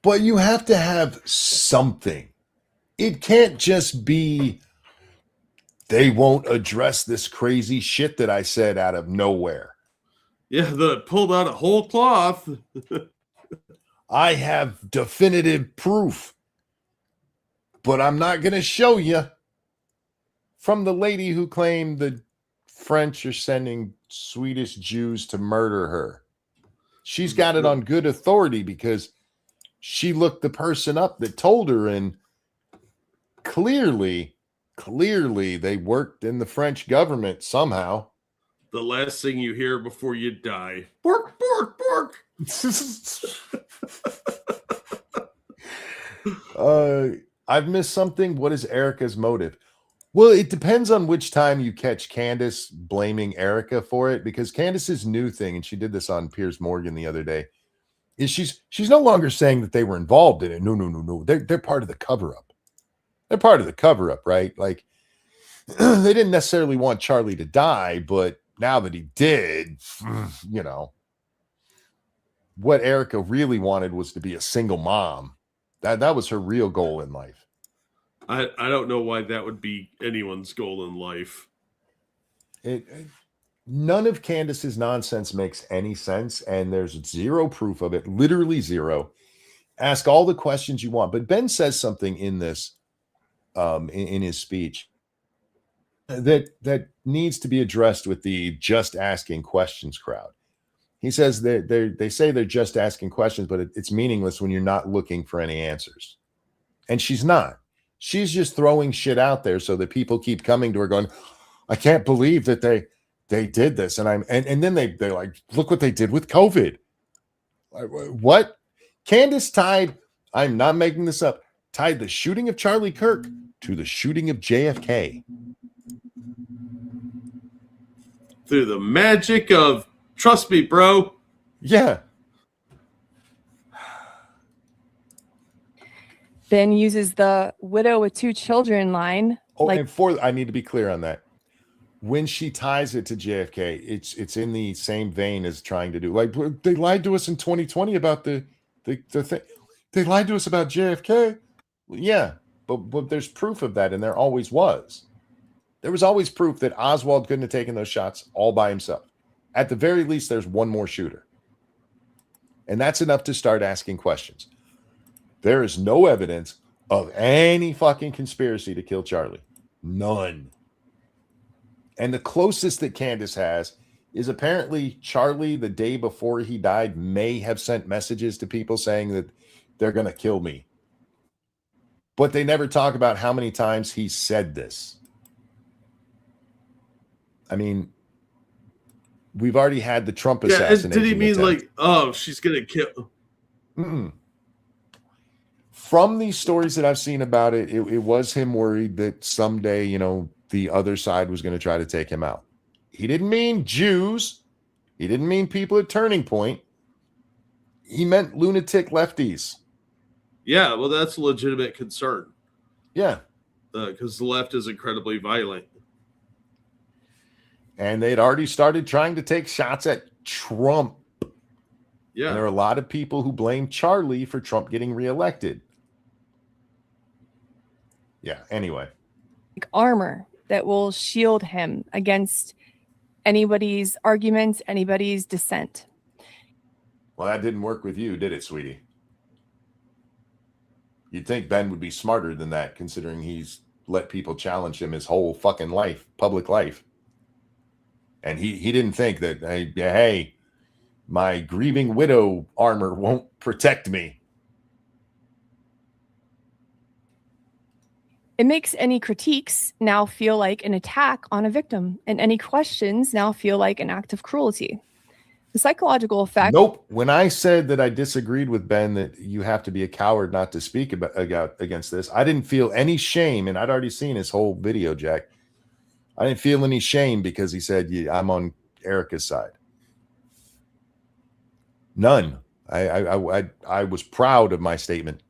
But you have to have something. It can't just be they won't address this crazy shit that I said out of nowhere. Yeah, that pulled out a whole cloth. I have definitive proof. But I'm not going to show you. From the lady who claimed the French are sending Swedish Jews to murder her. She's got it on good authority because she looked the person up that told her, and clearly they worked in the French government somehow. The last thing you hear before you die. Bork, bork, bork. I've missed something. What is Erica's motive? Well, it depends on which time you catch Candace blaming Erica for it, because Candace's new thing, and she did this on Piers Morgan the other day, is she's no longer saying that they were involved in it. No. They're part of the cover-up. They're part of the cover-up, right? Like, they didn't necessarily want Charlie to die, but now that he did, what Erica really wanted was to be a single mom. That was her real goal in life. I don't know why that would be anyone's goal in life. None of Candace's nonsense makes any sense, and there's zero proof of it, literally zero. Ask all the questions you want. But Ben says something in this, in his speech, that needs to be addressed with the just asking questions crowd. He says that they say they're just asking questions, but it's meaningless when you're not looking for any answers. And she's not. She's just throwing shit out there so that people keep coming to her going, I can't believe that they did this. And then they're like, look what they did with COVID. What? Candace tied, I'm not making this up, tied the shooting of Charlie Kirk to the shooting of JFK. Through the magic of, trust me, bro. Yeah. Ben uses the widow with 2 children line. Oh, and I need to be clear on that. When she ties it to JFK, it's in the same vein as trying to do, like, they lied to us in 2020 about the thing. They lied to us about JFK. Yeah, but there's proof of that, and there always was. There was always proof that Oswald couldn't have taken those shots all by himself. At the very least, there's one more shooter. And that's enough to start asking questions. There is no evidence of any fucking conspiracy to kill Charlie. None. And the closest that Candace has is apparently Charlie, the day before he died, may have sent messages to people saying that they're going to kill me. But they never talk about how many times he said this. I mean, we've already had the Trump assassination. Did he mean attempt. like, oh, she's going to kill? Mm-mm. From these stories that I've seen about it, it was him worried that someday, the other side was going to try to take him out. He didn't mean Jews. He didn't mean people at Turning Point. He meant lunatic lefties. Yeah, well, that's a legitimate concern. Yeah. Because the left is incredibly violent. And they'd already started trying to take shots at Trump. Yeah. And there are a lot of people who blame Charlie for Trump getting reelected. Yeah, anyway. Armor that will shield him against anybody's arguments, anybody's dissent. Well, that didn't work with you, did it, sweetie? You'd think Ben would be smarter than that, considering he's let people challenge him his whole fucking life, public life. And he didn't think that, hey, my grieving widow armor won't protect me. It makes any critiques now feel like an attack on a victim, and any questions now feel like an act of cruelty. The psychological effect. Nope. When I said that I disagreed with Ben that you have to be a coward not to speak against this, I didn't feel any shame, and I'd already seen his whole video, Jack. I didn't feel any shame because he said, yeah, I'm on Erica's side. None. I was proud of my statement.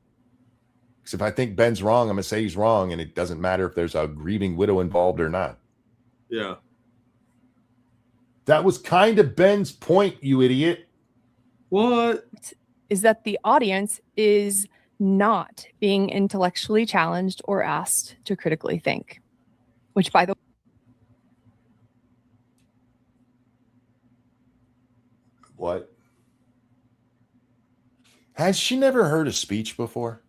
Because if I think Ben's wrong, I'm going to say he's wrong, and it doesn't matter if there's a grieving widow involved or not. Yeah. That was kind of Ben's point, you idiot. What? Is that the audience is not being intellectually challenged or asked to critically think. Which, by the way, what? Has she never heard a speech before?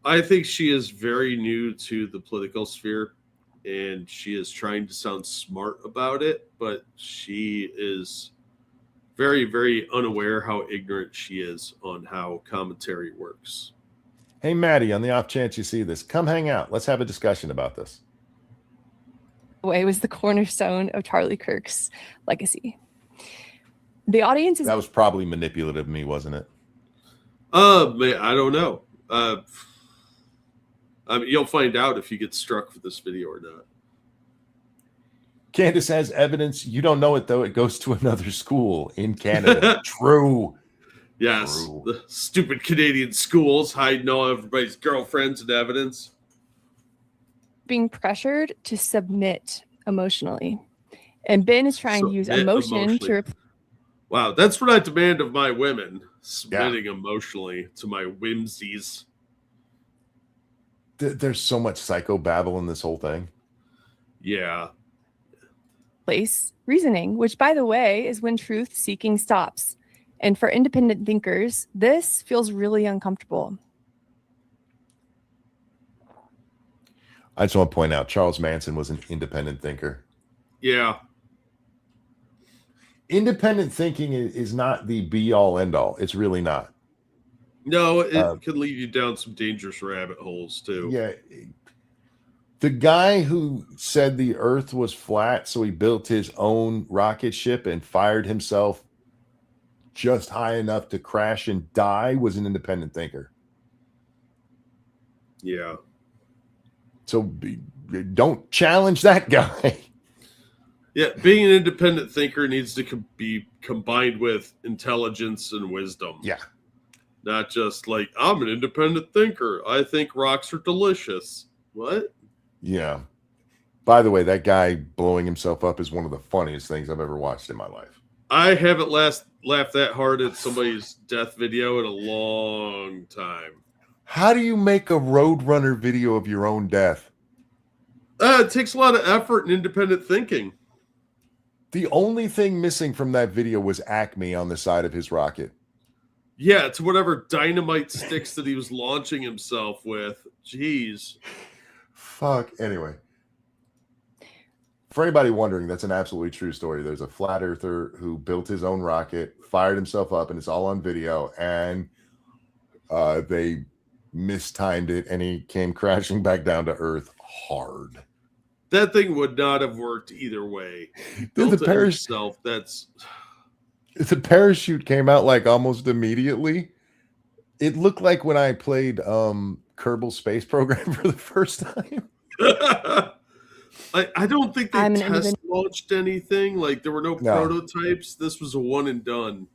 I think she is very new to the political sphere, and she is trying to sound smart about it, but she is very, very unaware how ignorant she is on how commentary works. Hey, Maddie, on the off chance you see this, come hang out. Let's have a discussion about this. way was the cornerstone of Charlie Kirk's legacy. The audience is... That was probably manipulative of me, wasn't it? Man, I don't know. I mean, you'll find out if you get struck for this video or not. Candace has evidence. You don't know it, though. It goes to another school in Canada. True. Yes. True. The stupid Canadian schools hiding all everybody's girlfriends and evidence. being pressured to submit emotionally. And Ben is trying to use emotion to... Wow, that's what I demand of my women. Submitting emotionally to my whimsies. There's so much psychobabble in this whole thing. Yeah. Place reasoning, which, by the way, is when truth seeking stops. And for independent thinkers, this feels really uncomfortable. I just want to point out Charles Manson was an independent thinker. Yeah. Independent thinking is not the be all end all. It's really not. No, it could lead you down some dangerous rabbit holes too. Yeah. The guy who said the earth was flat, so he built his own rocket ship and fired himself just high enough to crash and die, was an independent thinker. Yeah. So don't challenge that guy. Yeah, being an independent thinker needs to be combined with intelligence and wisdom. Yeah. Not just like, I'm an independent thinker. I think rocks are delicious. What? Yeah. By the way, that guy blowing himself up is one of the funniest things I've ever watched in my life. I haven't laughed that hard at somebody's death video in a long time. How do you make a Roadrunner video of your own death? It takes a lot of effort and independent thinking. The only thing missing from that video was Acme on the side of his rocket. Yeah, it's whatever dynamite sticks that he was launching himself with. Jeez. Fuck. Anyway. For anybody wondering, that's an absolutely true story. There's a flat earther who built his own rocket, fired himself up, and it's all on video. And they mistimed it, and he came crashing back down to Earth hard. That thing would not have worked either way. The parachute came out like almost immediately. It looked like when I played Kerbal Space Program for the first time. I don't think they test launched anything. Like there were no prototypes. This was a one and done.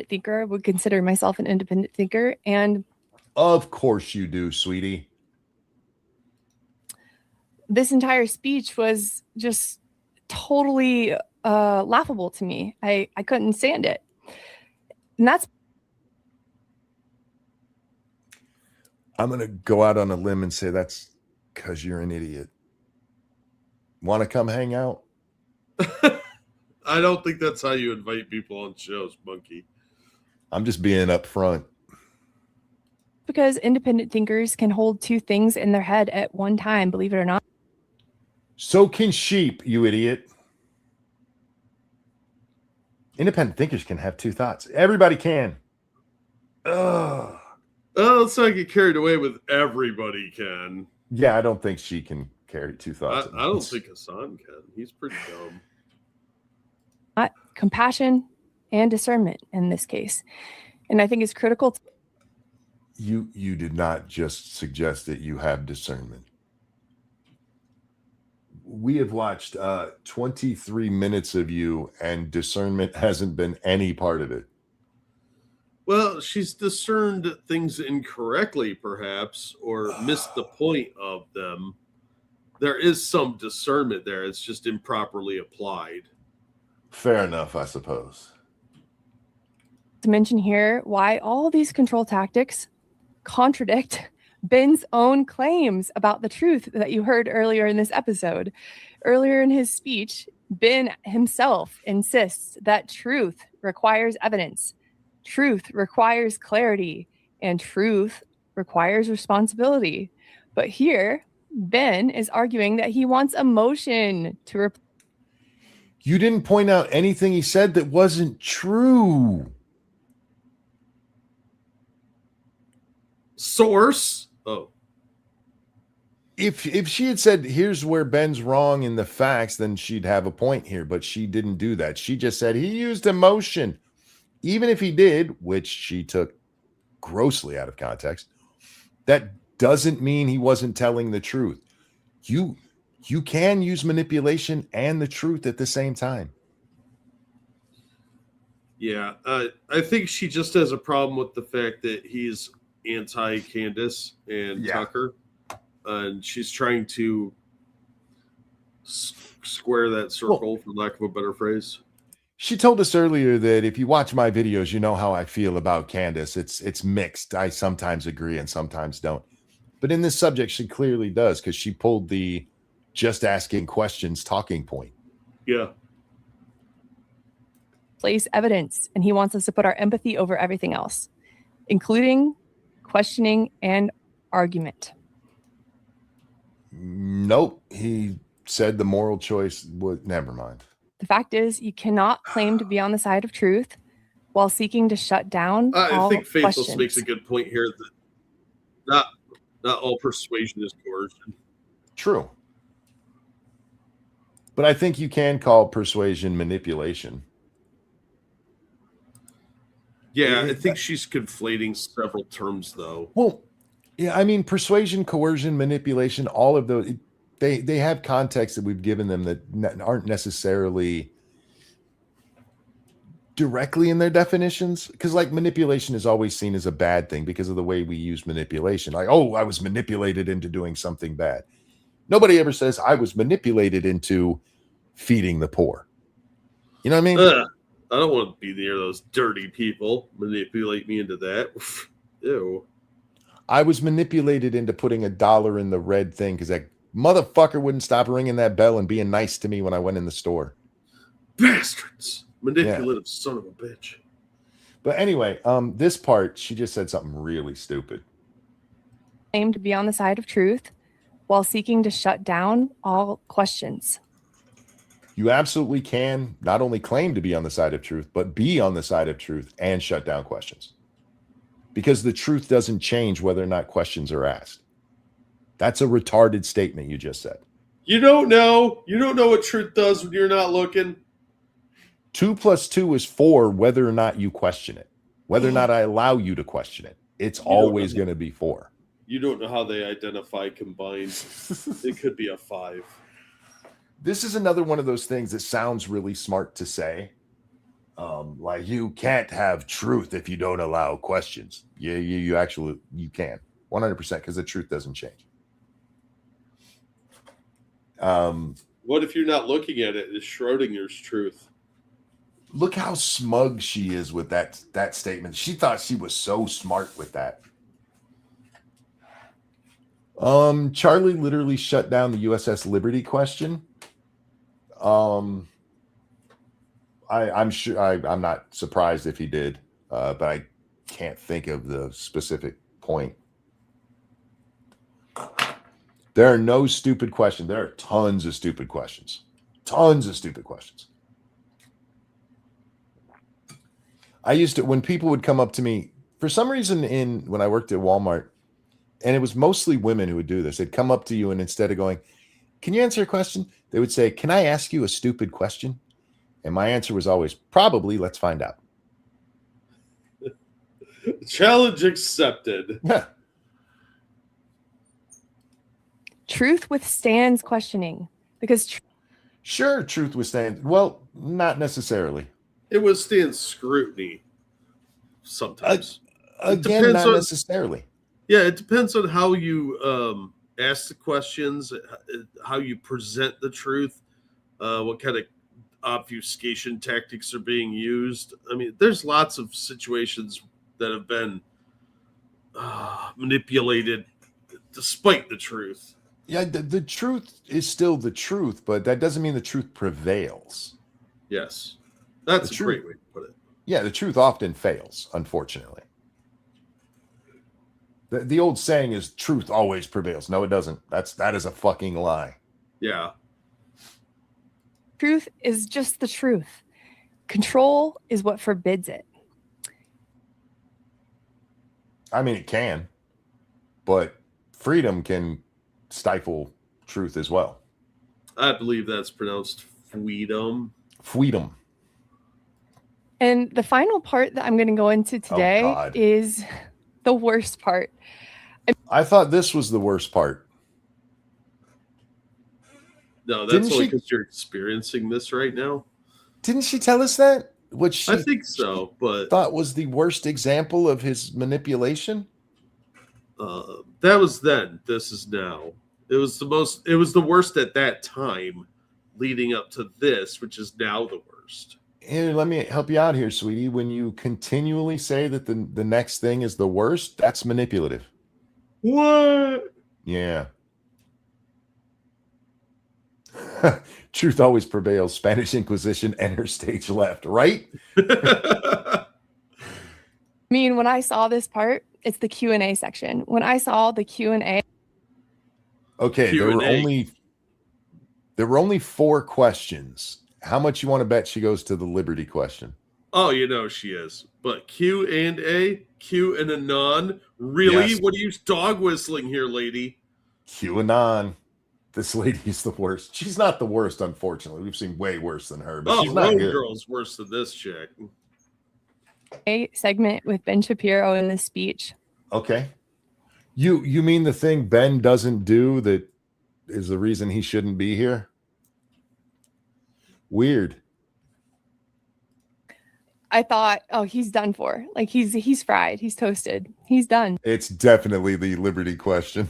Thinker, would consider myself an independent thinker, and of course you do, sweetie. This entire speech was just totally laughable to me. I couldn't stand it. And that's... I'm going to go out on a limb and say that's because you're an idiot. Want to come hang out? I don't think that's how you invite people on shows, Monkey. I'm just being upfront. Because independent thinkers can hold two things in their head at one time, believe it or not. So can sheep, you idiot. Independent thinkers can have two thoughts. Everybody can. Ugh. Oh, let's not get carried away with everybody can. Yeah, I don't think she can carry two thoughts. I don't think Hassan can. He's pretty dumb. Compassion and discernment in this case. And I think it's critical. You did not just suggest that you have discernment. We have watched 23 minutes of you, and discernment hasn't been any part of it. Well, she's discerned things incorrectly, perhaps, or missed the point of them. There is some discernment there. It's just improperly applied. Fair enough, I suppose. To mention here why all these control tactics contradict Ben's own claims about the truth that you heard earlier in this episode. Earlier in his speech, Ben himself insists that truth requires evidence, truth requires clarity, and truth requires responsibility. But here, Ben is arguing that he wants emotion to You didn't point out anything he said that wasn't true. Source. Oh. If she had said, here's where Ben's wrong in the facts, then she'd have a point here. But she didn't do that. She just said he used emotion. Even if he did, which she took grossly out of context, that doesn't mean he wasn't telling the truth. You can use manipulation and the truth at the same time. Yeah, I think she just has a problem with the fact that he's anti-Candace and Tucker, and she's trying to square that circle, for lack of a better phrase. She told us earlier that if you watch my videos, you know how I feel about Candace. It's mixed. I sometimes agree and sometimes don't. But in this subject, she clearly does, because she pulled the just asking questions talking point. Yeah. place evidence, and he wants us to put our empathy over everything else, including questioning and argument. Nope. He said the moral choice would, never mind. The fact is, you cannot claim to be on the side of truth while seeking to shut down all I think Faithless questions. makes a good point here that not all persuasion is coercion. True. But I think you can call persuasion manipulation. Yeah, I think she's conflating several terms, though. Well, yeah, I mean, persuasion, coercion, manipulation, all of those, they have context that we've given them that aren't necessarily directly in their definitions, because like manipulation is always seen as a bad thing because of the way we use manipulation. Like, oh, I was manipulated into doing something bad. Nobody ever says I was manipulated into feeding the poor. You know what I mean? I don't want to be near those dirty people. Manipulate me into that. Ew. I was manipulated into putting $1 in the red thing because that motherfucker wouldn't stop ringing that bell and being nice to me when I went in the store. Bastards. Manipulative son of a bitch. But anyway, this part, she just said something really stupid. Claim to be on the side of truth while seeking to shut down all questions. You absolutely can not only claim to be on the side of truth, but be on the side of truth and shut down questions. Because the truth doesn't change whether or not questions are asked. That's a retarded statement you just said. You don't know. You don't know what truth does when you're not looking. 2 + 2 is 4 whether or not you question it. Whether or not I allow you to question it. It's always going to be 4. You don't know how they identify combined. It could be a 5. This is another one of those things that sounds really smart to say. Like you can't have truth if you don't allow questions. Yeah, you actually can 100% because the truth doesn't change. What if you're not looking at it? It's Schrodinger's truth. Look how smug she is with that statement. She thought she was so smart with that. Charlie literally shut down the USS Liberty question. I'm sure I'm not surprised if he did, but I can't think of the specific point. There are no stupid questions. There are tons of stupid questions. Tons of stupid questions. I used to, when people would come up to me, for some reason when I worked at Walmart, and it was mostly women who would do this, they'd come up to you and instead of going, can you answer a question? They would say, can I ask you a stupid question? And my answer was always, probably, let's find out. Challenge accepted. Yeah. Truth withstands questioning because Sure, truth withstands. Well, not necessarily. It withstands scrutiny sometimes. Again, not necessarily. Yeah, it depends on how you ask the questions, how you present the truth, what kind of obfuscation tactics are being used. I mean, there's lots of situations that have been manipulated despite the truth. Yeah, the truth is still the truth, but that doesn't mean the truth prevails. Yes. That's a great way to put it. Yeah, the truth often fails, unfortunately. The old saying is truth always prevails. No, it doesn't. That is a fucking lie. Yeah. truth is just the truth. Control is what forbids it. I mean, it can, but freedom can stifle truth as well. I believe that's pronounced freedom. Freedom. And the final part that I'm going to go into today is the worst part. I thought this was the worst part. No, that's only because you're experiencing this right now. Didn't she tell us that? What she I think so, but thought was the worst example of his manipulation? That was then. This is now. It was the worst at that time, leading up to this, which is now the worst. Here, let me help you out here, sweetie. When you continually say that the next thing is the worst, that's manipulative. What? Yeah. Truth always prevails. Spanish Inquisition, enter stage left, right? I mean, when I saw this part, it's the Q&A section. When I saw the Q&A. Okay, there were only 4 questions. How much you want to bet she goes to the Liberty question? Oh, you know she is. But Q and a non. Really? Yes. What are you dog whistling here, lady? QAnon. This lady's the worst. She's not the worst, unfortunately. We've seen way worse than her, but she's not Road good. Girl's worse than this chick. A segment with Ben Shapiro in the speech. Okay. You mean the thing Ben doesn't do that is the reason he shouldn't be here? Weird. I thought, oh, he's done for. Like he's fried. He's toasted. He's done. It's definitely the Liberty question.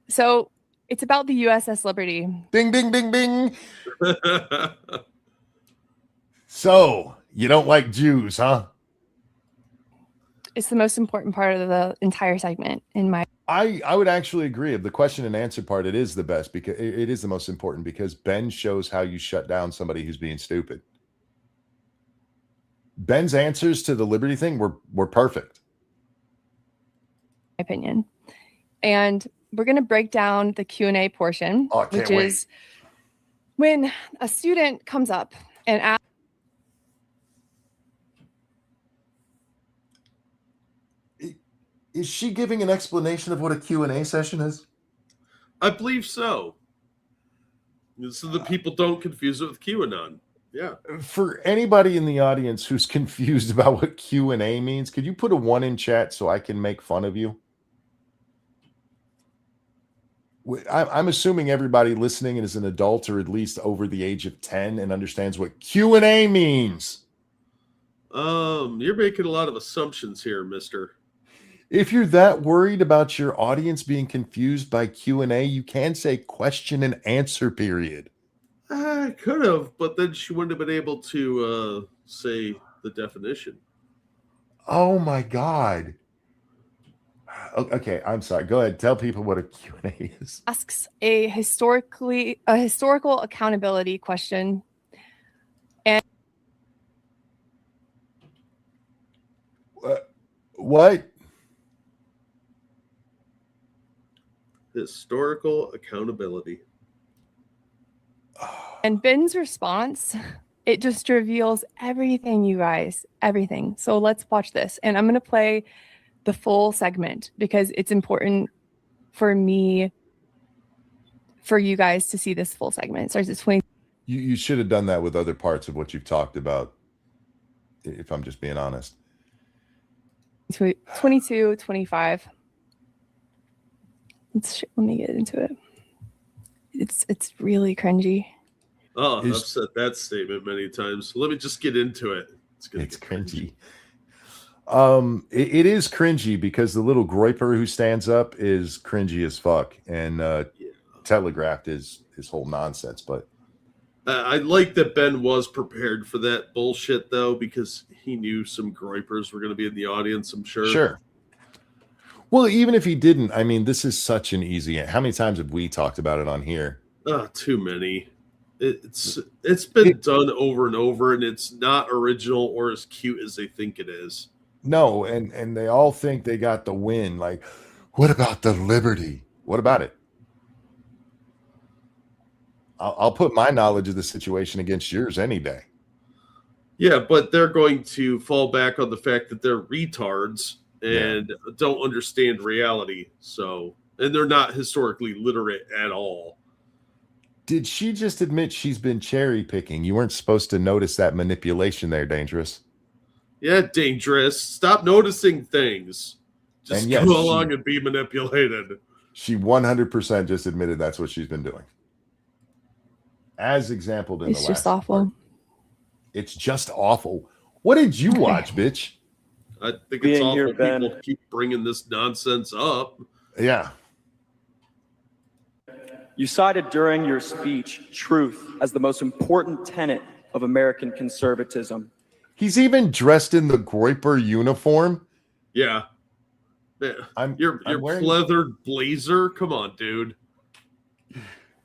So it's about the USS Liberty. Ding, ding, ding, ding. So you don't like Jews, huh? It's the most important part of the entire segment in my. I would actually agree. Of the question and answer part, it is the best because it is the most important because Ben shows how you shut down somebody who's being stupid. Ben's answers to the Liberty thing were perfect. Opinion. And we're going to break down the Q&A portion, which is when a student comes up and asks. Is she giving an explanation of what a Q&A session is? I believe so. So the people don't confuse it with QAnon. Yeah. For anybody in the audience who's confused about what Q&A means, could you put a 1 in chat so I can make fun of you? I'm assuming everybody listening is an adult or at least over the age of 10 and understands what Q&A means. You're making a lot of assumptions here, mister. If you're that worried about your audience being confused by Q&A, you can say question and answer period. I could have, but then she wouldn't have been able to say the definition. Oh my God. Okay, I'm sorry. Go ahead. Tell people what a Q&A is. Asks a historical accountability question. And what? Historical accountability. And Ben's response, it just reveals everything, you guys, everything. So let's watch this. And I'm going to play the full segment because it's important for me, for you guys to see this full segment. It starts at 20. You should have done that with other parts of what you've talked about, if I'm just being honest. 22, 25. Let me get into it. It's really cringy. Oh, I've said that statement many times. Let me just get into it. It's cringy. It is cringy because the little groiper who stands up is cringy as fuck and telegraphed his whole nonsense. But I like that Ben was prepared for that bullshit though, because he knew some groipers were going to be in the audience. I'm sure. Sure. Well, even if he didn't, I mean, this is such an easy. How many times have we talked about it on here? Too many. It's been done over and over, and it's not original or as cute as they think it is. No, and they all think they got the win. Like, what about the Liberty? What about it? I'll put my knowledge of the situation against yours any day. Yeah, but they're going to fall back on the fact that they're retards and don't understand reality. So, and they're not historically literate at all. Did she just admit she's been cherry picking? You weren't supposed to notice that manipulation there, Dangerous. Yeah, Dangerous. Stop noticing things. Just go along and be manipulated. She 100% just admitted that's what she's been doing. As exampled in the last. It's just awful. Part. It's just awful. What did you watch, bitch? I think it's awful people keep bringing this nonsense up. Yeah. You cited during your speech truth as the most important tenet of American conservatism. He's even dressed in the Groiper uniform. Yeah. Your pleathered blazer? Come on, dude.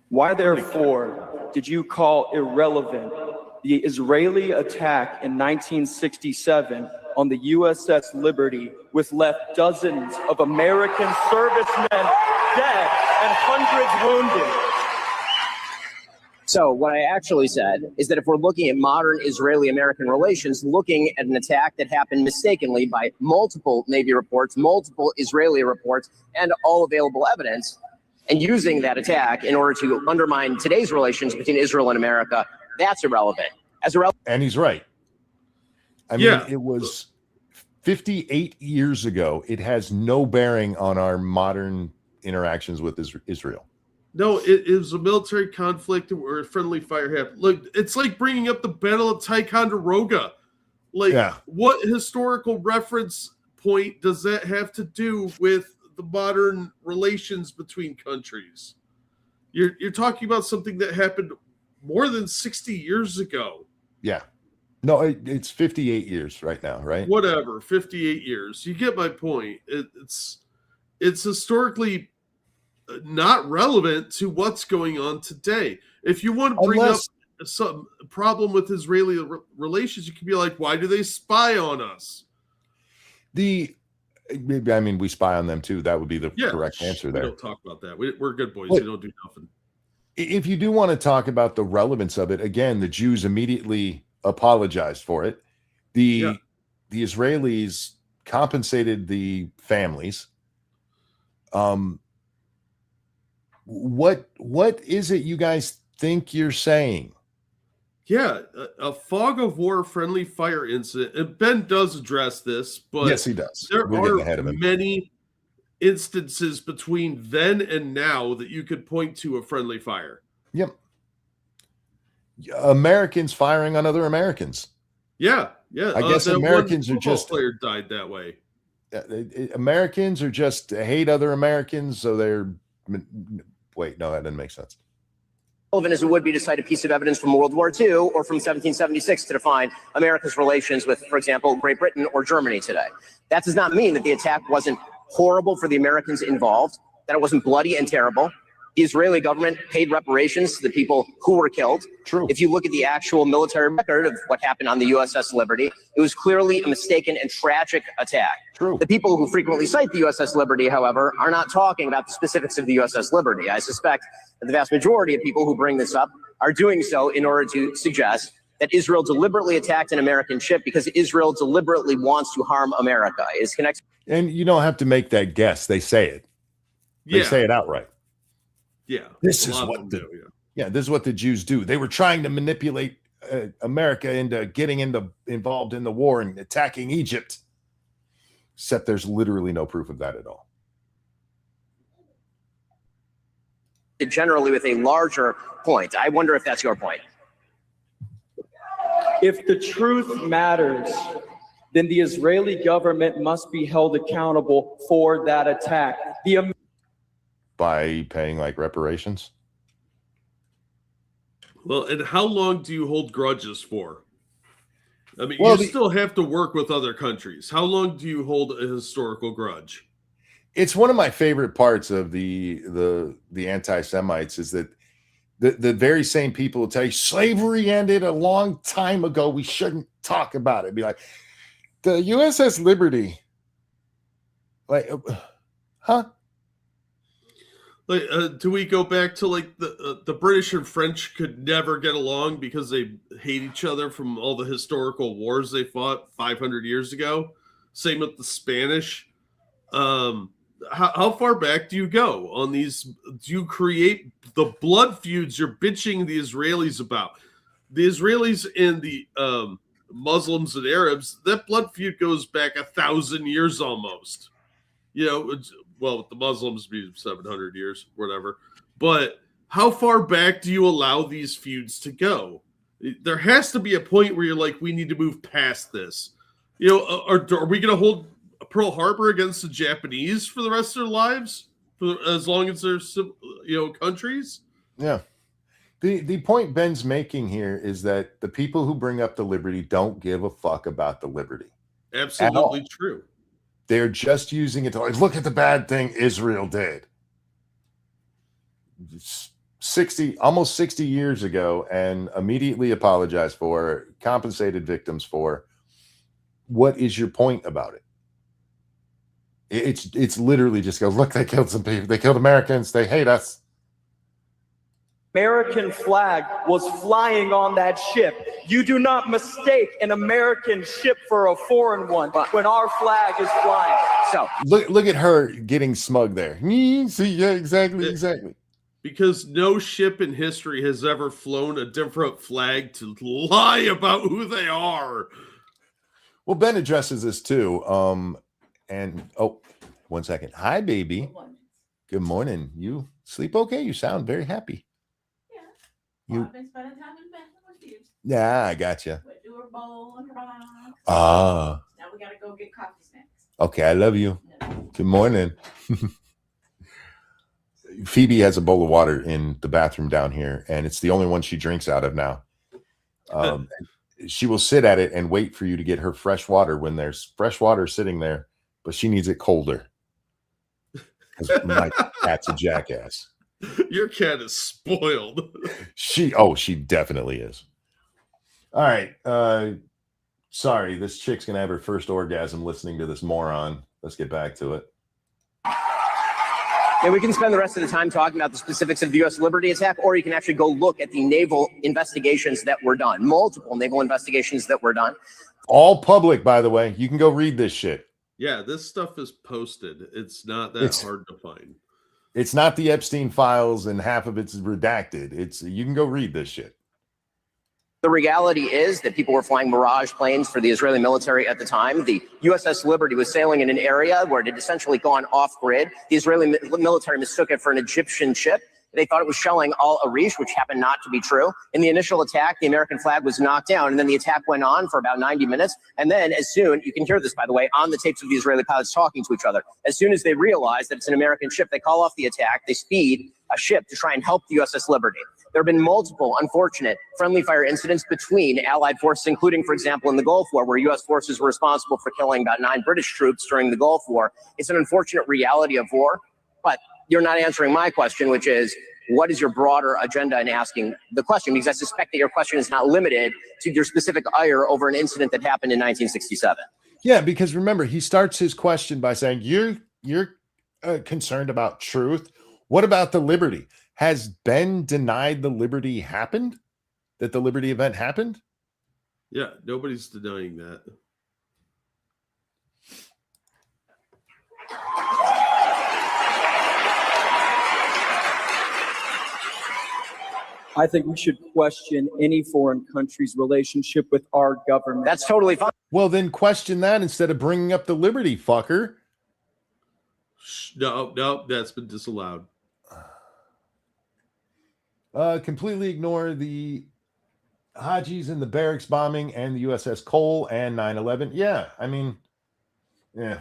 Why, therefore, did you call irrelevant the Israeli attack in 1967 on the USS Liberty, which left dozens of American servicemen dead and hundreds wounded? So what I actually said is that if we're looking at modern Israeli-American relations, looking at an attack that happened mistakenly by multiple Navy reports, multiple Israeli reports, and all available evidence, and using that attack in order to undermine today's relations between Israel and America, that's irrelevant. And he's right. I mean, it was 58 years ago. It has no bearing on our modern interactions with Israel. No, it was a military conflict where friendly fire happened. Look, it's like bringing up the Battle of Ticonderoga. Like, what historical reference point does that have to do with the modern relations between countries? You're talking about something that happened more than 60 years ago. Yeah. No, it's 58 years right now, right? Whatever, 58 years. You get my point. It's historically not relevant to what's going on today. If you want to bring up some problem with Israeli relations, you can be like, why do they spy on us? We spy on them too. That would be the correct answer there. We don't talk about that. We're good boys. We don't do nothing. If you do want to talk about the relevance of it, again, the Jews immediately apologized for it. The Israelis compensated the families. What is it you guys think you're saying? Yeah, a fog of war friendly fire incident. And Ben does address this, but yes, he does. There are many instances between then and now that you could point to a friendly fire. Yep. Americans firing on other Americans. Yeah. I guess Americans are just player died that way. Americans are just hate other Americans, so they're wait, no, that doesn't make sense. Relevant as it would be to cite a piece of evidence from World War II or from 1776 to define America's relations with, for example, Great Britain or Germany today. That does not mean that the attack wasn't horrible for the Americans involved, that it wasn't bloody and terrible. The Israeli government paid reparations to the people who were killed. True. If you look at the actual military record of what happened on the USS Liberty, it was clearly a mistaken and tragic attack. True. The people who frequently cite the USS Liberty, however, are not talking about the specifics of the USS Liberty. I suspect that the vast majority of people who bring this up are doing so in order to suggest that Israel deliberately attacked an American ship because Israel deliberately wants to harm America. It is connected. And you don't have to make that guess. They say it. They say it outright. Yeah. This is what this is what the Jews do. They were trying to manipulate America into getting involved in the war and attacking Egypt. Except there's literally no proof of that at all. Generally with a larger point. I wonder if that's your point. If the truth matters, then the Israeli government must be held accountable for that attack. By paying like reparations? Well, and how long do you hold grudges for? I mean, you still have to work with other countries. How long do you hold a historical grudge? It's one of my favorite parts of the anti-Semites is that the very same people will tell you slavery ended a long time ago. We shouldn't talk about it. Be like, the USS Liberty. Like, huh? Like, do we go back to like the British and French could never get along because they hate each other from all the historical wars they fought 500 years ago? Same with the Spanish. How far back do you go on these? Do you create the blood feuds you're bitching the Israelis about? The Israelis and the Muslims and Arabs, that blood feud goes back 1,000 years almost. You know, well, with the Muslims be 700 years, whatever. But how far back do you allow these feuds to go? There has to be a point where you're like, we need to move past this. You know, are we going to hold Pearl Harbor against the Japanese for the rest of their lives, for as long as they're countries? Yeah. The point Ben's making here is that the people who bring up the Liberty don't give a fuck about the Liberty. Absolutely true. They're just using it to like, look at the bad thing Israel did. almost 60 years ago, and immediately apologized for, compensated victims for. What is your point about it? It's literally just go, look, they killed some people. They killed Americans. They hate us. American flag was flying on that ship. You do not mistake an American ship for a foreign one when our flag is flying. So look at her getting smug there. See, yeah, exactly. Because no ship in history has ever flown a different flag to lie about who they are. Well, Ben addresses this too. And one second. Hi, baby. Good morning. You sleep okay? You sound very happy. Yeah. You- I've been spending time in the bathroom with you. Yeah, I gotcha. We do a bowl and rocks. Ah, Now we gotta go get coffee snacks. okay. I love you. Good morning. Phoebe has a bowl of water in the bathroom down here, and it's the only one she drinks out of now. She will sit at it and wait for you to get her fresh water when there's fresh water sitting there, but she needs it colder. Because my cat's a jackass. Your cat is spoiled. She definitely is. All right. Sorry, this chick's gonna have her first orgasm listening to this moron. Let's get back to it. And we can spend the rest of the time talking about the specifics of the U.S. Liberty attack, or you can actually go look at the naval investigations that were done, multiple naval investigations that were done. All public, by the way. You can go read this shit. Yeah, this stuff is posted. It's not that hard to find. It's not the Epstein files, and half of it's redacted. You can go read this shit. The reality is that people were flying Mirage planes for the Israeli military at the time. The USS Liberty was sailing in an area where it had essentially gone off grid. The Israeli military mistook it for an Egyptian ship. They thought it was shelling Al Arish, which happened not to be true. In the initial attack, the American flag was knocked down, and then the attack went on for about 90 minutes. And then you can hear this, by the way, on the tapes of the Israeli pilots talking to each other. As soon as they realize that it's an American ship, they call off the attack. They speed a ship to try and help the USS Liberty. There have been multiple unfortunate friendly fire incidents between Allied forces, including, for example, in the Gulf War, where U.S. forces were responsible for killing about 9 British troops during the Gulf War. It's an unfortunate reality of war, but you're not answering my question, which is, what is your broader agenda in asking the question? Because I suspect that your question is not limited to your specific ire over an incident that happened in 1967. Yeah, because remember, he starts his question by saying, you're concerned about truth. What about the Liberty? Has Ben denied the Liberty happened? That the Liberty event happened? Yeah, nobody's denying that. I think we should question any foreign country's relationship with our government. That's totally fine. Well, then question that instead of bringing up the Liberty, fucker. No, that's been disallowed. Completely ignore the Hajis and the barracks bombing and the USS Cole and 9/11. Yeah, I mean, yeah.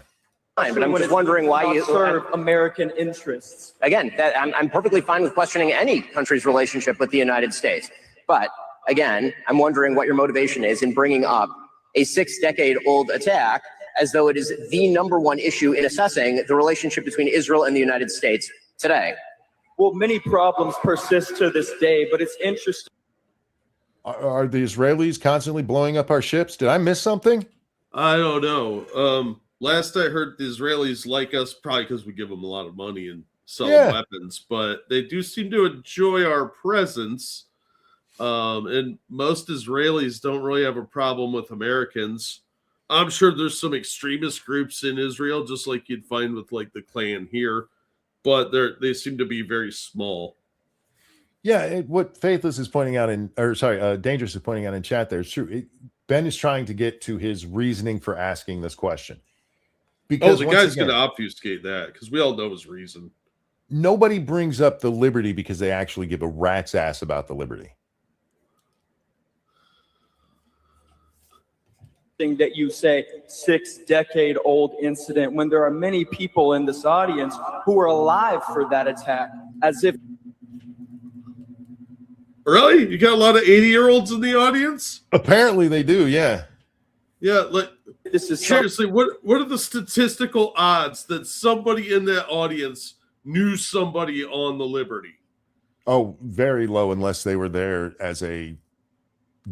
Fine, but I'm just wondering why you serve American interests. Again, I'm perfectly fine with questioning any country's relationship with the United States. But again, I'm wondering what your motivation is in bringing up a 6-decade-old attack as though it is the number one issue in assessing the relationship between Israel and the United States today. Well, many problems persist to this day, but it's interesting. Are the Israelis constantly blowing up our ships? Did I miss something? I don't know. Last I heard, the Israelis like us probably because we give them a lot of money and sell weapons, but they do seem to enjoy our presence. And most Israelis don't really have a problem with Americans. I'm sure there's some extremist groups in Israel, just like you'd find with like the Klan here, but they seem to be very small. Yeah, what Faithless is pointing out Dangerous is pointing out in chat there is true. Ben is trying to get to his reasoning for asking this question. Because the guy's going to obfuscate that because we all know his reason. Nobody brings up the Liberty because they actually give a rat's ass about the Liberty. That you say 6-decade-old incident when there are many people in this audience who were alive for that attack, as if. Really? You got a lot of 80-year-olds in the audience? Apparently they do, yeah. Yeah, like this is seriously, what are the statistical odds that somebody in that audience knew somebody on the Liberty? Oh, very low unless they were there as a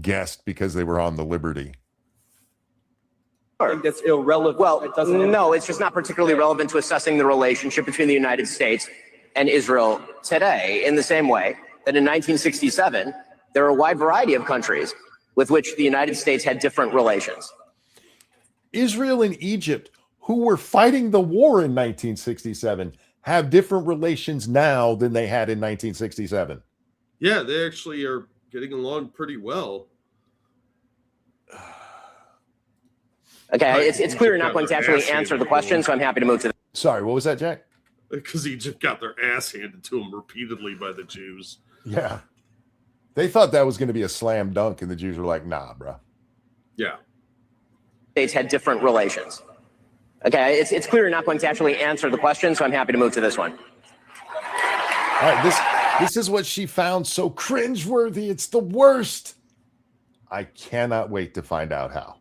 guest because they were on the Liberty. I think that's irrelevant. Well, no, it's just not particularly relevant to assessing the relationship between the United States and Israel today, in the same way that in 1967, there are a wide variety of countries with which the United States had different relations. Israel and Egypt, who were fighting the war in 1967, have different relations now than they had in 1967. Yeah, they actually are getting along pretty well. Okay, it's clear you're not going to actually answer the question, so I'm happy to move to Sorry, what was that, Jack? because Egypt got their ass handed to them repeatedly by the Jews. Yeah. They thought that was going to be a slam dunk, and the Jews were like, nah, bro. Yeah. States had different relations. Okay, it's clear you're not going to actually answer the question, so I'm happy to move to this one. All right, this is what she found so cringeworthy. It's the worst. I cannot wait to find out how.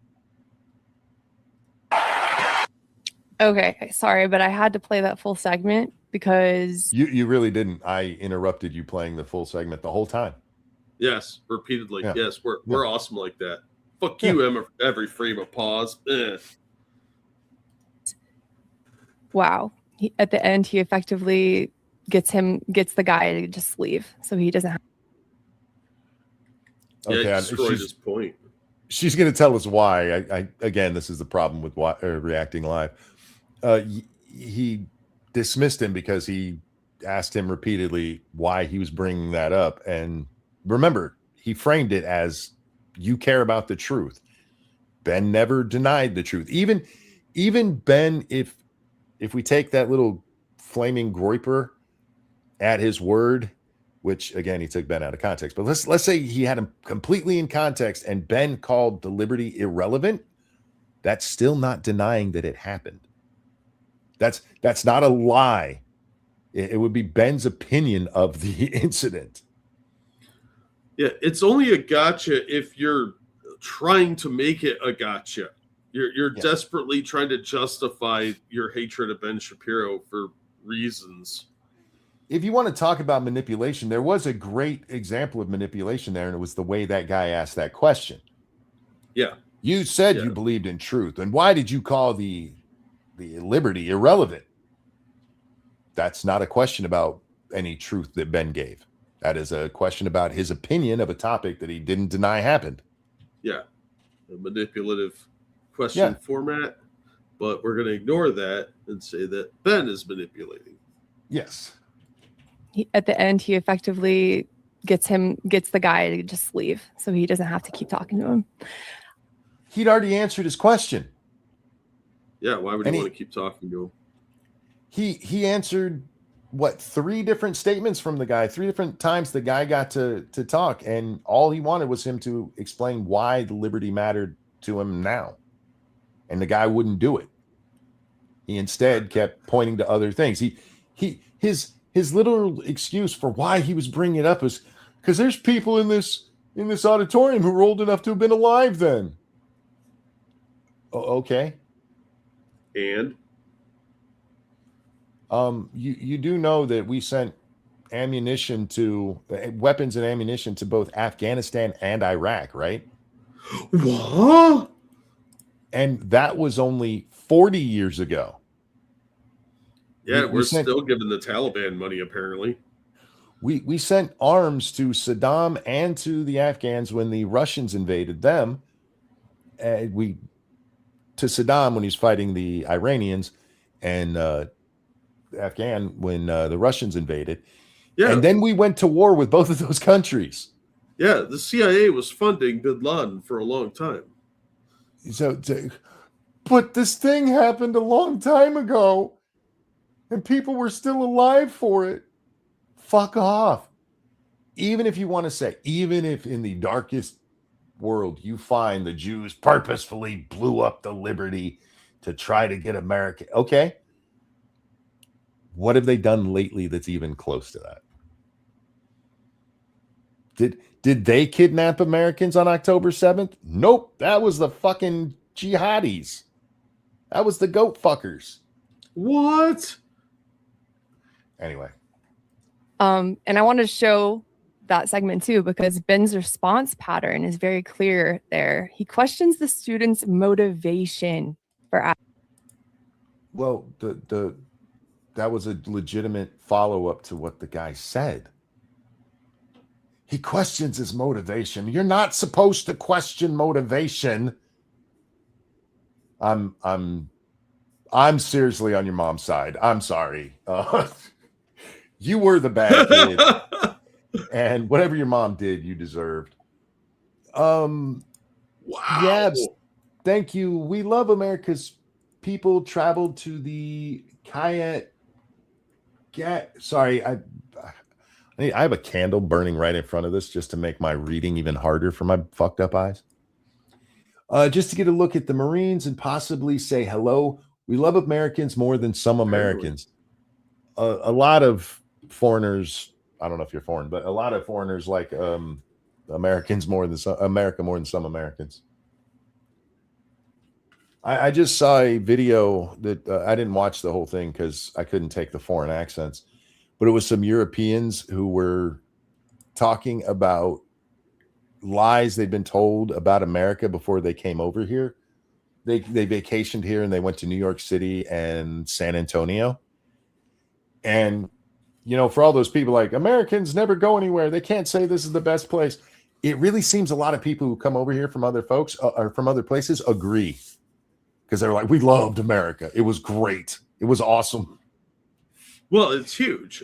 Okay, sorry, but I had to play that full segment because You really didn't. I interrupted you playing the full segment the whole time. Yes, repeatedly. Yeah. Yes, we're awesome like that. Fuck you, every frame of pause. wow, at the end he effectively gets the guy to just leave, so he doesn't have. Yeah, Okay, he destroyed his point. She's going to tell us why. I again, this is the problem with reacting live. He dismissed him because he asked him repeatedly why he was bringing that up, and remember, he framed it as you care about the truth. Ben never denied the truth. Even Ben, if we take that little flaming groiper at his word, which again he took Ben out of context, but let's say he had him completely in context and Ben called the liberty irrelevant, that's still not denying that it happened. That's not a lie. It would be Ben's opinion of the incident. Yeah, it's only a gotcha if you're trying to make it a gotcha. You're desperately trying to justify your hatred of Ben Shapiro for reasons. If you want to talk about manipulation, there was a great example of manipulation there, and it was the way that guy asked that question. Yeah. You said you believed in truth, and why did you call the liberty irrelevant? That's not a question about any truth that Ben gave. That is a question about his opinion of a topic that he didn't deny happened. Yeah. A manipulative question format, but we're going to ignore that and say that Ben is manipulating. Yes. At the end, he effectively gets the guy to just leave, so he doesn't have to keep talking to him. He'd already answered his question. Yeah, why would you want to keep talking to him? He answered, what, 3 different statements from the guy, 3 different times the guy got to talk, and all he wanted was him to explain why the liberty mattered to him now. And the guy wouldn't do it. He instead kept pointing to other things. His little excuse for why he was bringing it up is because there's people in this auditorium who were old enough to have been alive then. Okay. And you do know that we sent ammunition to weapons and ammunition to both Afghanistan and Iraq, right? What? And that was only 40 years ago. Yeah, we're still giving the Taliban money, apparently. We sent arms to Saddam and to the Afghans when the Russians invaded them. To Saddam when he's fighting the Iranians, and Afghan when the Russians invaded. Yeah. And then we went to war with both of those countries. Yeah, the CIA was funding bin Laden for a long time. But this thing happened a long time ago, and people were still alive for it. Fuck off. Even if you want to say, even if in the darkest world you find the Jews purposefully blew up the liberty to try to get America. Okay. What have they done lately that's even close to that? Did they kidnap Americans on October 7th? Nope. That was the fucking jihadis. That was the goat fuckers. What? Anyway. And I want to show that segment too, because Ben's response pattern is very clear there. He questions the student's motivation for. Well, that was a legitimate follow-up to what the guy said. He questions his motivation. You're not supposed to question motivation. I'm seriously on your mom's side. I'm sorry. You were the bad kid. And whatever your mom did, you deserved. Wow. Yabs, thank you. We love America's people traveled to the Kayet Sorry, I have a candle burning right in front of this just to make my reading even harder for my fucked up eyes. Just to get a look at the Marines and possibly say hello. We love Americans more than some Americans. A lot of foreigners, I don't know if you're foreign, but a lot of foreigners like Americans more than America more than some Americans. I just saw a video that I didn't watch the whole thing because I couldn't take the foreign accents, but it was some Europeans who were talking about lies they'd been told about America before they came over here. They vacationed here and they went to New York City and San Antonio. And, you know, for all those people like Americans never go anywhere, they can't say this is the best place. It really seems a lot of people who come over here from other folks or from other places agree. Because they're like, we loved America. It was great. It was awesome. Well, it's huge.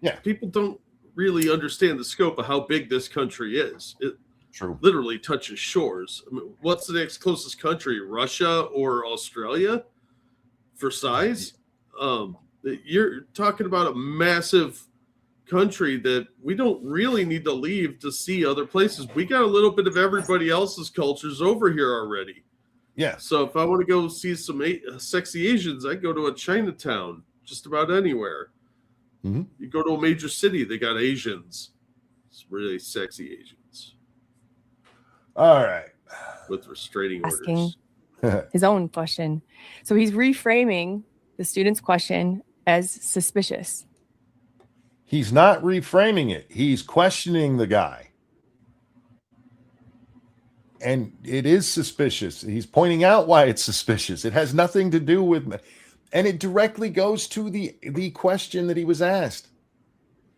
Yeah. People don't really understand the scope of how big this country is. It True. literally touches shores. I mean, what's the next closest country? Russia or Australia for size? You're talking about a massive country that we don't really need to leave to see other places. We got a little bit of everybody else's cultures over here already. Yeah. So if I want to go see some sexy Asians, I go to a Chinatown, just about anywhere. Mm-hmm. You go to a major city, they got Asians. It's really sexy Asians. All right. With restraining Asking orders. his own question. So he's reframing the student's question as suspicious. He's not reframing it. He's questioning the guy. And it is suspicious. He's pointing out why it's suspicious. It has nothing to do with, and it directly goes to the question that he was asked.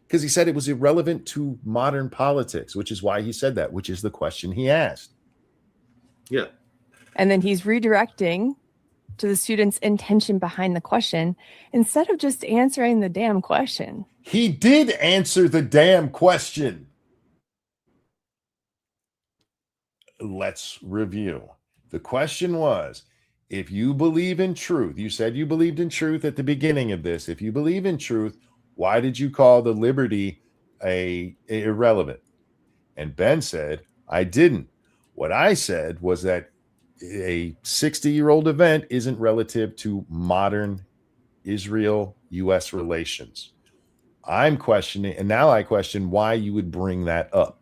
Because he said it was irrelevant to modern politics, which is why he said that, which is the question he asked. Yeah. And then he's redirecting to the student's intention behind the question instead of just answering the damn question. He did answer the damn question. Let's review. The question was, if you believe in truth, you said you believed in truth at the beginning of this. If you believe in truth, why did you call the liberty irrelevant? And Ben said, I didn't. What I said was that a 60-year-old event isn't relative to modern Israel-U.S. relations. I'm questioning, and now I question why you would bring that up.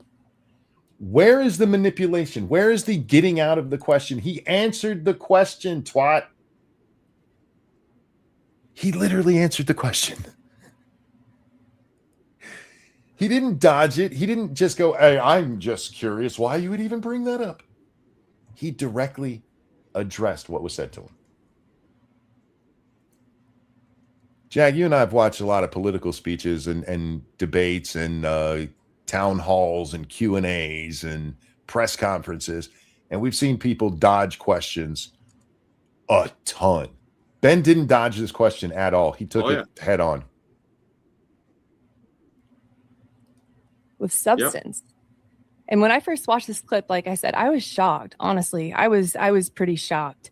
Where is the manipulation? Where is the getting out of the question? He answered the question, twat. He literally answered the question. He didn't dodge it. He didn't just go, hey, I'm just curious why you would even bring that up. He directly addressed what was said to him. Jack, you and I have watched a lot of political speeches and debates and town halls and Q&As and press conferences, and we've seen people dodge questions a ton. Ben didn't dodge this question at all. He took it head on. With substance. Yep. And when I first watched this clip, like I said, I was shocked. Honestly, I was pretty shocked.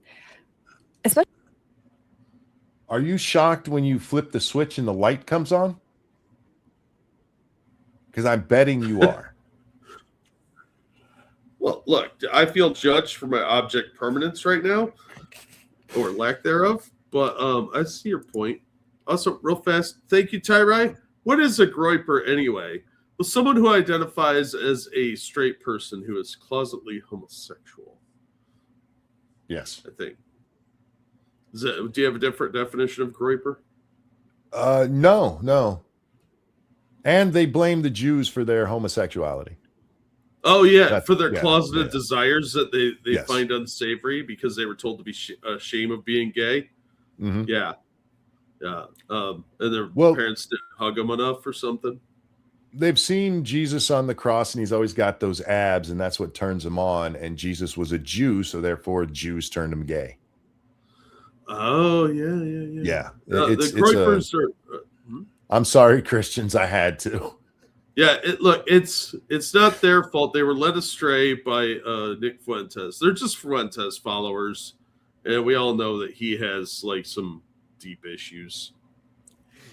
Especially. Are you shocked when you flip the switch and the light comes on? Because I'm betting you are. Well, look, I feel judged for my object permanence right now, or lack thereof. But I see your point. Also, real fast, thank you, Tyrai. What is a groiper anyway? Well, someone who identifies as a straight person who is closetly homosexual. Yes. I think. Do you have a different definition of groiper? No. And they blame the Jews for their homosexuality. Oh, yeah, for their closeted desires that they Yes. find unsavory because they were told to be ashamed of being gay. Mm-hmm. Yeah. And their parents didn't hug them enough or something. They've seen Jesus on the cross, and he's always got those abs, and that's what turns him on. And Jesus was a Jew, so therefore Jews turned him gay. Oh, yeah. Yeah. The groipers are... I'm sorry, Christians. I had to. Yeah, it's not their fault. They were led astray by Nick Fuentes. They're just Fuentes followers, and we all know that he has like some deep issues.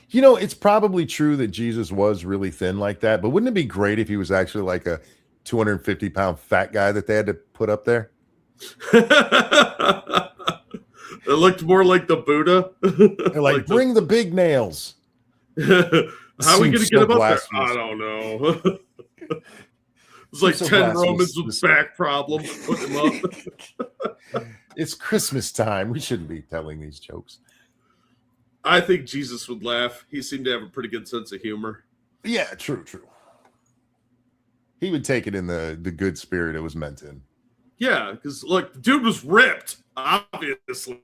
You know, it's probably true that Jesus was really thin like that, but wouldn't it be great if he was actually like a 250-pound fat guy that they had to put up there? It looked more like the Buddha. They're like, bring the big nails. How are we going to Seems get so him up there? blasphemous. I don't know. It's like so 10 Romans blasphemous. with back problems. Put him up. It's Christmas time. We shouldn't be telling these jokes. I think Jesus would laugh. He seemed to have a pretty good sense of humor. Yeah, true. He would take it in the good spirit it was meant in. Yeah, because look, the dude was ripped, obviously.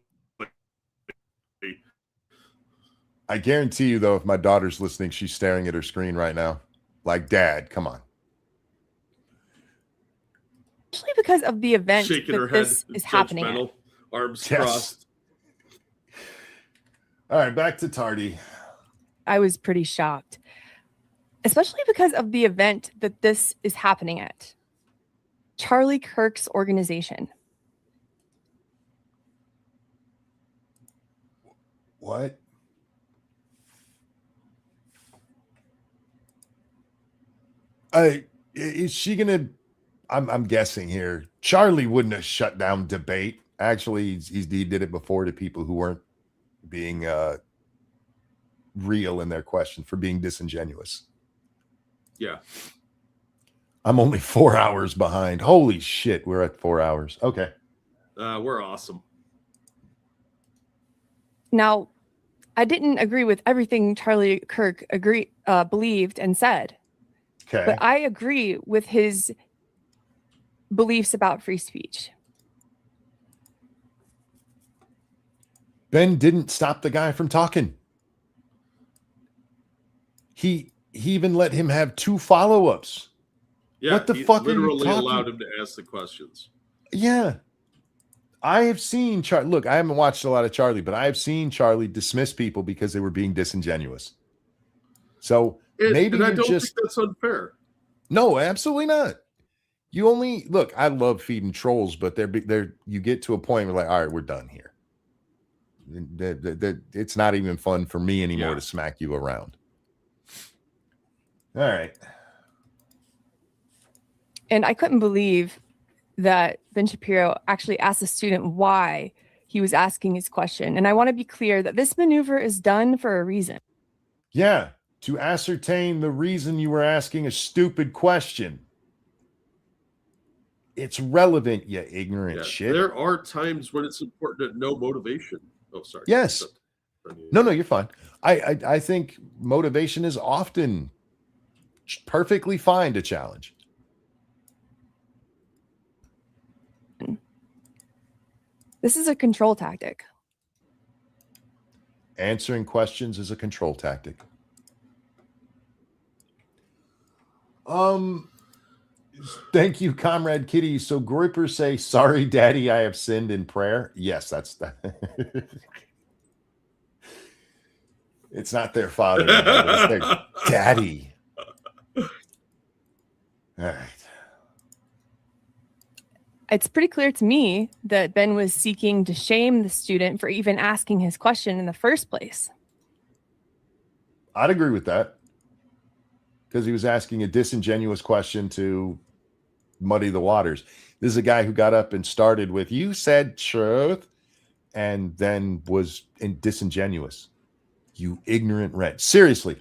I guarantee you, though, if my daughter's listening, she's staring at her screen right now. Like, Dad, come on. Especially because of the event Shaking her that head, this is happening at. arms Yes. crossed. All right, back to Tardy. I was pretty shocked, especially because of the event that this is happening at. Charlie Kirk's organization. What? Is she gonna? I'm guessing here. Charlie wouldn't have shut down debate. Actually, he did it before to people who weren't being real in their question, for being disingenuous. Yeah. I'm only 4 hours behind. Holy shit, we're at 4 hours. Okay. We're awesome. Now, I didn't agree with everything Charlie Kirk believed and said, Okay. but I agree with his beliefs about free speech. Ben didn't stop the guy from talking. He even let him have 2 follow-ups. Yeah, What the he fuck are you literally talking- allowed him to ask the questions. Yeah. I have seen Charlie. Look, I haven't watched a lot of Charlie, but I have seen Charlie dismiss people because they were being disingenuous. So maybe and I you're don't just... think that's unfair. No, absolutely not. You only look. I love feeding trolls, but they're you get to a point where like, all right, we're done here. It's not even fun for me anymore to smack you around. All right. And I couldn't believe that Ben Shapiro actually asked the student why he was asking his question. And I want to be clear that this maneuver is done for a reason. Yeah, to ascertain the reason you were asking a stupid question. It's relevant, you ignorant shit. There are times when it's important to know motivation. Oh, sorry. Yes. No, you're fine. I think motivation is often perfectly fine to challenge. This is a control tactic. Answering questions is a control tactic. Thank you, Comrade Kitty. So Groypers say, sorry, Daddy, I have sinned in prayer. Yes, that's that. It's not their father. It's their daddy. All right. It's pretty clear to me that Ben was seeking to shame the student for even asking his question in the first place. I'd agree with that. Because he was asking a disingenuous question to muddy the waters. This is a guy who got up and started with, you said truth, and then was disingenuous. You ignorant wretch. Seriously,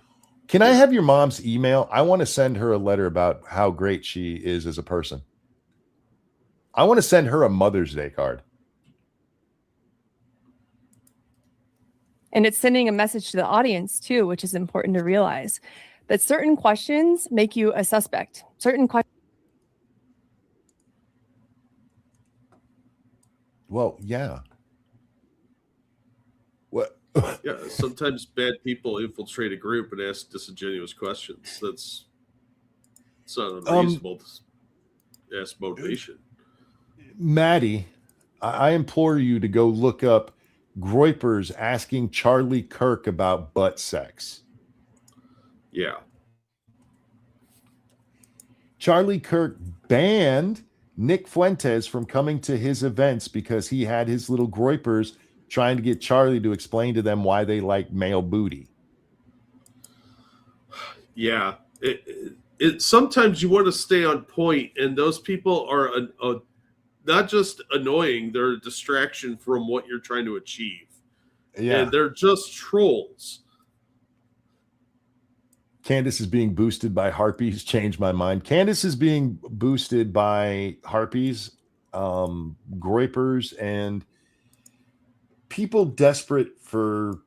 can I have your mom's email? I want to send her a letter about how great she is as a person. I want to send her a Mother's Day card. And it's sending a message to the audience too, which is important to realize that certain questions make you a suspect. Certain questions. Well, yeah. What? Yeah, sometimes bad people infiltrate a group and ask disingenuous questions. It's not unreasonable to ask motivation. Maddie, I implore you to go look up Groypers asking Charlie Kirk about butt sex. Yeah. Charlie Kirk banned Nick Fuentes from coming to his events because he had his little Groypers trying to get Charlie to explain to them why they like male booty. Yeah. It sometimes you want to stay on point, and those people are not just annoying, they're a distraction from what you're trying to achieve. Yeah. And they're just trolls. Candace is being boosted by harpies. Changed my mind. Candace is being boosted by harpies, groypers, and people desperate for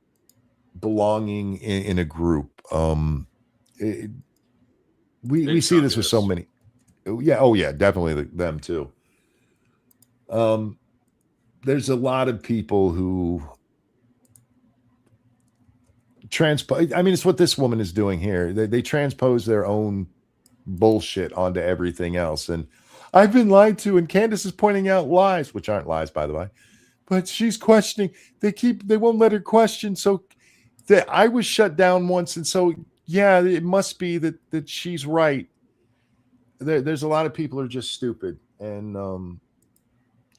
belonging in a group. We see this with so many. Yeah. Oh yeah, definitely them too. There's a lot of people who transpose. I mean, it's what this woman is doing here. They transpose their own bullshit onto everything else. And I've been lied to, and Candace is pointing out lies, which aren't lies, by the way. But she's questioning. They won't let her question. So I was shut down once, and so yeah, it must be that she's right. There's a lot of people who are just stupid and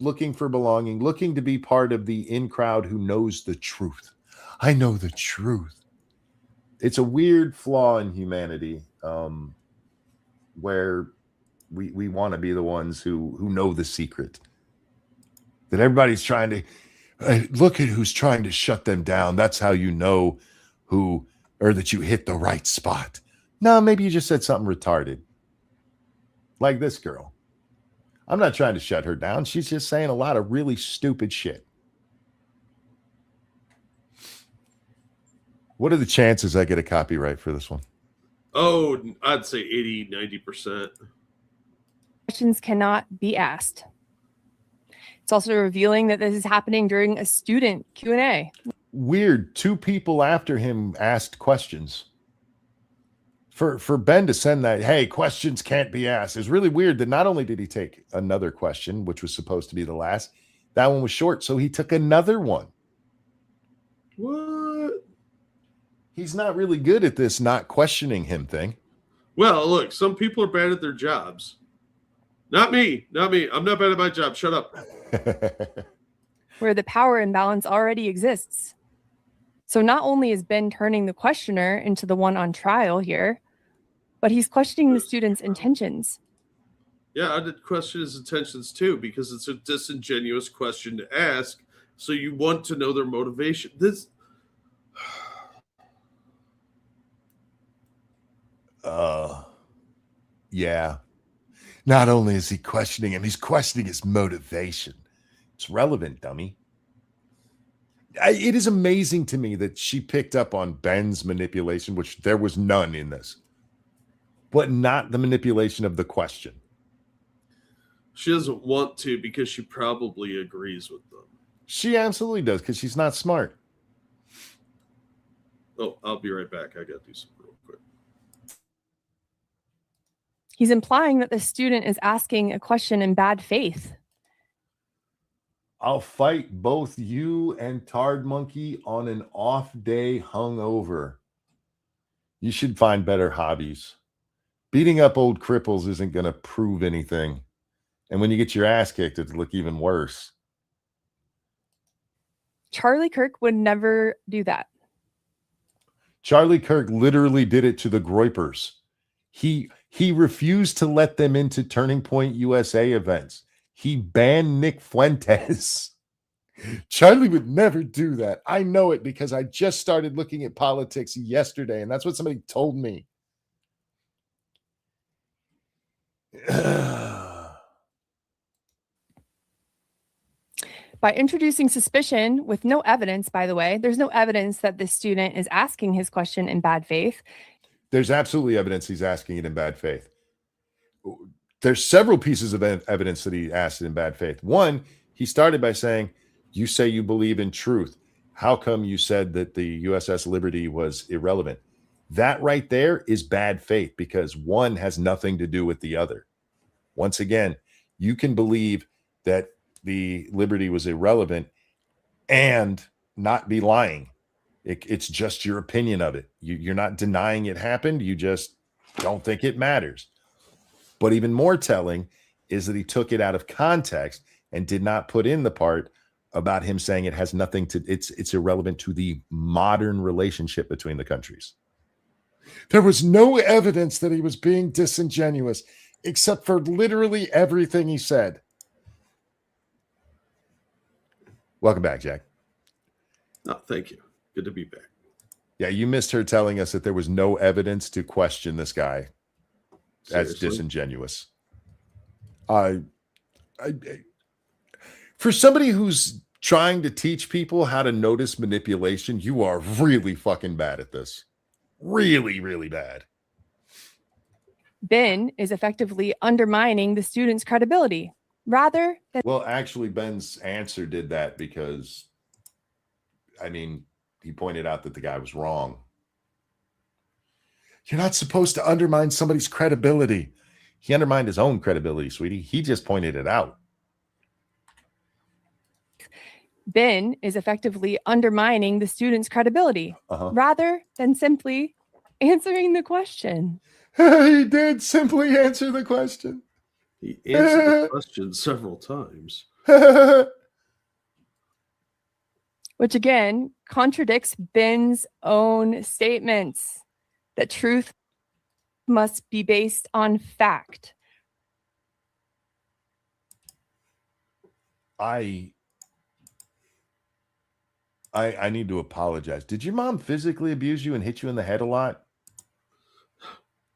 looking for belonging, looking to be part of the in crowd who knows the truth. I know the truth. It's a weird flaw in humanity, where we want to be the ones who know the secret. That everybody's trying to look at who's trying to shut them down. That's how you know who, or that you hit the right spot. No, maybe you just said something retarded. Like this girl. I'm not trying to shut her down. She's just saying a lot of really stupid shit. What are the chances I get a copyright for this one? Oh, I'd say 80, 90%. Questions cannot be asked. It's also revealing that this is happening during a student Q&A. Weird. 2 people after him asked questions. For Ben to send that, hey, questions can't be asked, is really weird that not only did he take another question, which was supposed to be the last, that one was short, so he took another one. What? He's not really good at this not questioning him thing. Well, look, some people are bad at their jobs. Not me. I'm not bad at my job. Shut up. Where the power imbalance already exists. So not only is Ben turning the questioner into the one on trial here, but he's questioning the student's intentions. Yeah, I did question his intentions too, because it's a disingenuous question to ask. So you want to know their motivation. Yeah. Not only is he questioning him, he's questioning his motivation. It's relevant, dummy. It is amazing to me that she picked up on Ben's manipulation, which there was none in this, but not the manipulation of the question. She doesn't want to because she probably agrees with them. She absolutely does because she's not smart. Oh, I'll be right back. I got to do something real quick. He's implying that the student is asking a question in bad faith. I'll fight both you and Tard Monkey on an off day hungover. You should find better hobbies. Beating up old cripples isn't going to prove anything. And when you get your ass kicked, it'll look even worse. Charlie Kirk would never do that. Charlie Kirk literally did it to the Groypers. He refused to let them into Turning Point USA events. He banned Nick Fuentes. Charlie would never do that. I know it because I just started looking at politics yesterday, and that's what somebody told me. By introducing suspicion with no evidence, by the way, there's no evidence that this student is asking his question in bad faith. There's absolutely evidence he's asking it in bad faith. There's several pieces of evidence that he asked it in bad faith. One, he started by saying, you say you believe in truth. How come you said that the USS Liberty was irrelevant? That right there is bad faith because one has nothing to do with the other. Once again, you can believe that the Liberty was irrelevant and not be lying. It's just your opinion of it. You're not denying it happened. You just don't think it matters. But even more telling is that he took it out of context and did not put in the part about him saying it has nothing to, it's irrelevant to the modern relationship between the countries. There was no evidence that he was being disingenuous, except for literally everything he said. Welcome back, Jack. Oh, thank you. Good to be back. Yeah, you missed her telling us that there was no evidence to question this guy as Seriously? disingenuous. For somebody who's trying to teach people how to notice manipulation, you are really fucking bad at this. Really, really bad. Ben is effectively undermining the student's credibility rather than Well, actually, Ben's answer did that because, I mean, he pointed out that the guy was wrong. You're not supposed to undermine somebody's credibility. He undermined his own credibility, sweetie. He just pointed it out. Ben is effectively undermining the student's credibility rather than simply answering the question. He did simply answer the question. He answered the question several times. Which again contradicts Ben's own statements that truth must be based on fact. I need to apologize. Did your mom physically abuse you and hit you in the head a lot?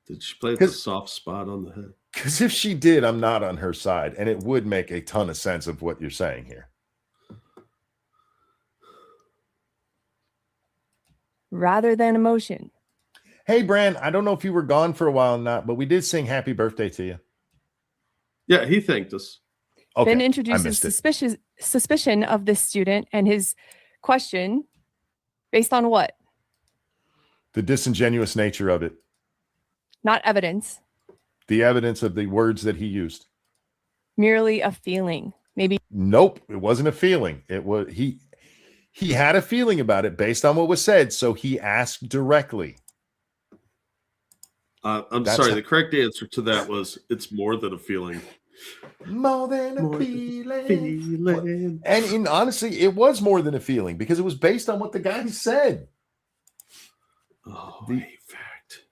Did she play the soft spot on the head? Because if she did, I'm not on her side, and it would make a ton of sense of what you're saying here. Rather than emotion. Hey, Bran, I don't know if you were gone for a while or not, but we did sing happy birthday to you. Yeah, he thanked us. Okay, Ben introduces suspicion of this student and his question based on what? The disingenuous nature of it. Not evidence. The evidence of the words that he used. Merely a feeling. Maybe. Nope, it wasn't a feeling. It was he had a feeling about it based on what was said, so he asked directly. I'm sorry. The correct answer to that was it's more than a feeling. More than a feeling. And honestly, it was more than a feeling because it was based on what the guy said. Oh, a fact.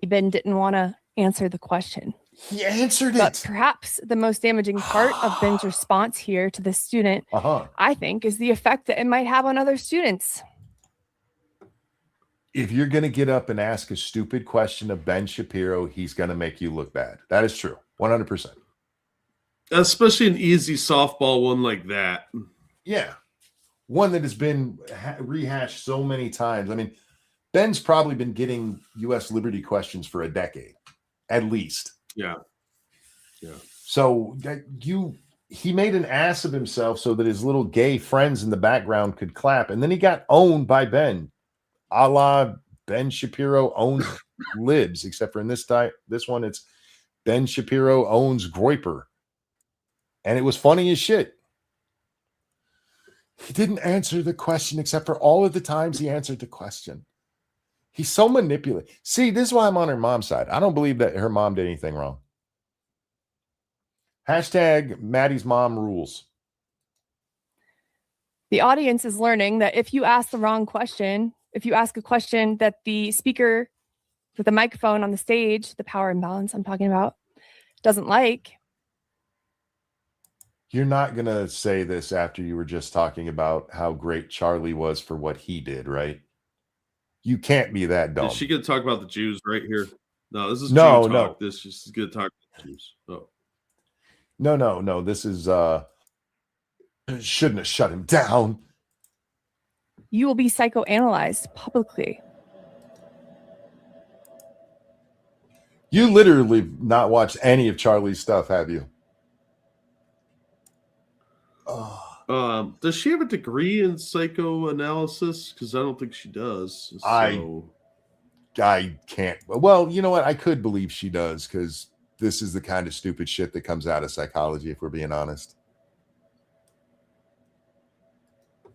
Ben didn't want to answer the question. He answered But it. perhaps the most damaging part of Ben's response here to the student, I think, is the effect that it might have on other students. If you're going to get up and ask a stupid question of Ben Shapiro, he's going to make you look bad. That is true. 100%. Especially an easy softball one like that. Yeah. One that has been rehashed so many times. I mean, Ben's probably been getting U.S. Liberty questions for a decade, at least. Yeah. Yeah. So he made an ass of himself so that his little gay friends in the background could clap. And then he got owned by Ben. A la Ben Shapiro owns libs, except for in this one, it's Ben Shapiro owns Groyper. And it was funny as shit. He didn't answer the question except for all of the times he answered the question. He's so manipulative. See, this is why I'm on her mom's side. I don't believe that her mom did anything wrong. Hashtag Maddie's mom rules. The audience is learning that if you ask the wrong question, if you ask a question that the speaker with the microphone on the stage, the power imbalance I'm talking about, doesn't like. You're not going to say this after you were just talking about how great Charlie was for what he did, right? You can't be that dumb. Is she going to talk about the Jews right here? No, this is no, Jew no. talk. This is going to talk about the Jews. Oh. No. This is shouldn't have shut him down. You will be psychoanalyzed publicly. You literally not watched any of Charlie's stuff, have you? Does she have a degree in psychoanalysis? Because I don't think she does. So. I can't. Well, you know what? I could believe she does because this is the kind of stupid shit that comes out of psychology, if we're being honest.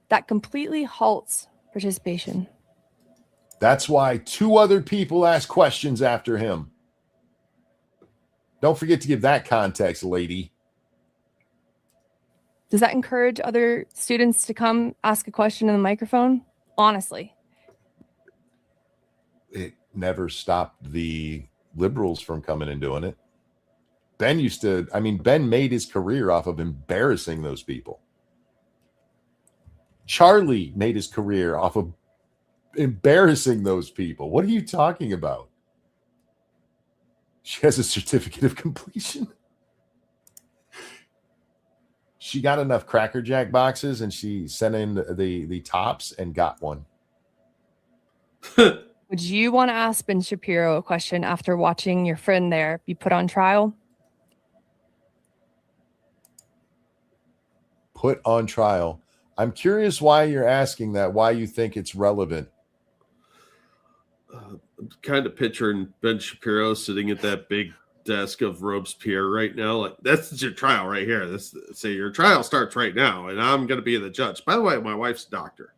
That completely halts participation. That's why 2 other people ask questions after him. Don't forget to give that context, lady. Does that encourage other students to come ask a question in the microphone? Honestly. never stopped the liberals from coming and doing it. Ben made his career off of embarrassing those people. Charlie made his career off of embarrassing those people. What are you talking about? She has a certificate of completion. She got enough Cracker Jack boxes and she sent in the tops and got one. Would you want to ask Ben Shapiro a question after watching your friend there be put on trial? Put on trial. I'm curious why you're asking that, why you think it's relevant. I'm kind of picturing Ben Shapiro sitting at that big desk of Robespierre right now. Like, that's your trial right here. Say your trial starts right now, and I'm going to be the judge. By the way, my wife's a doctor.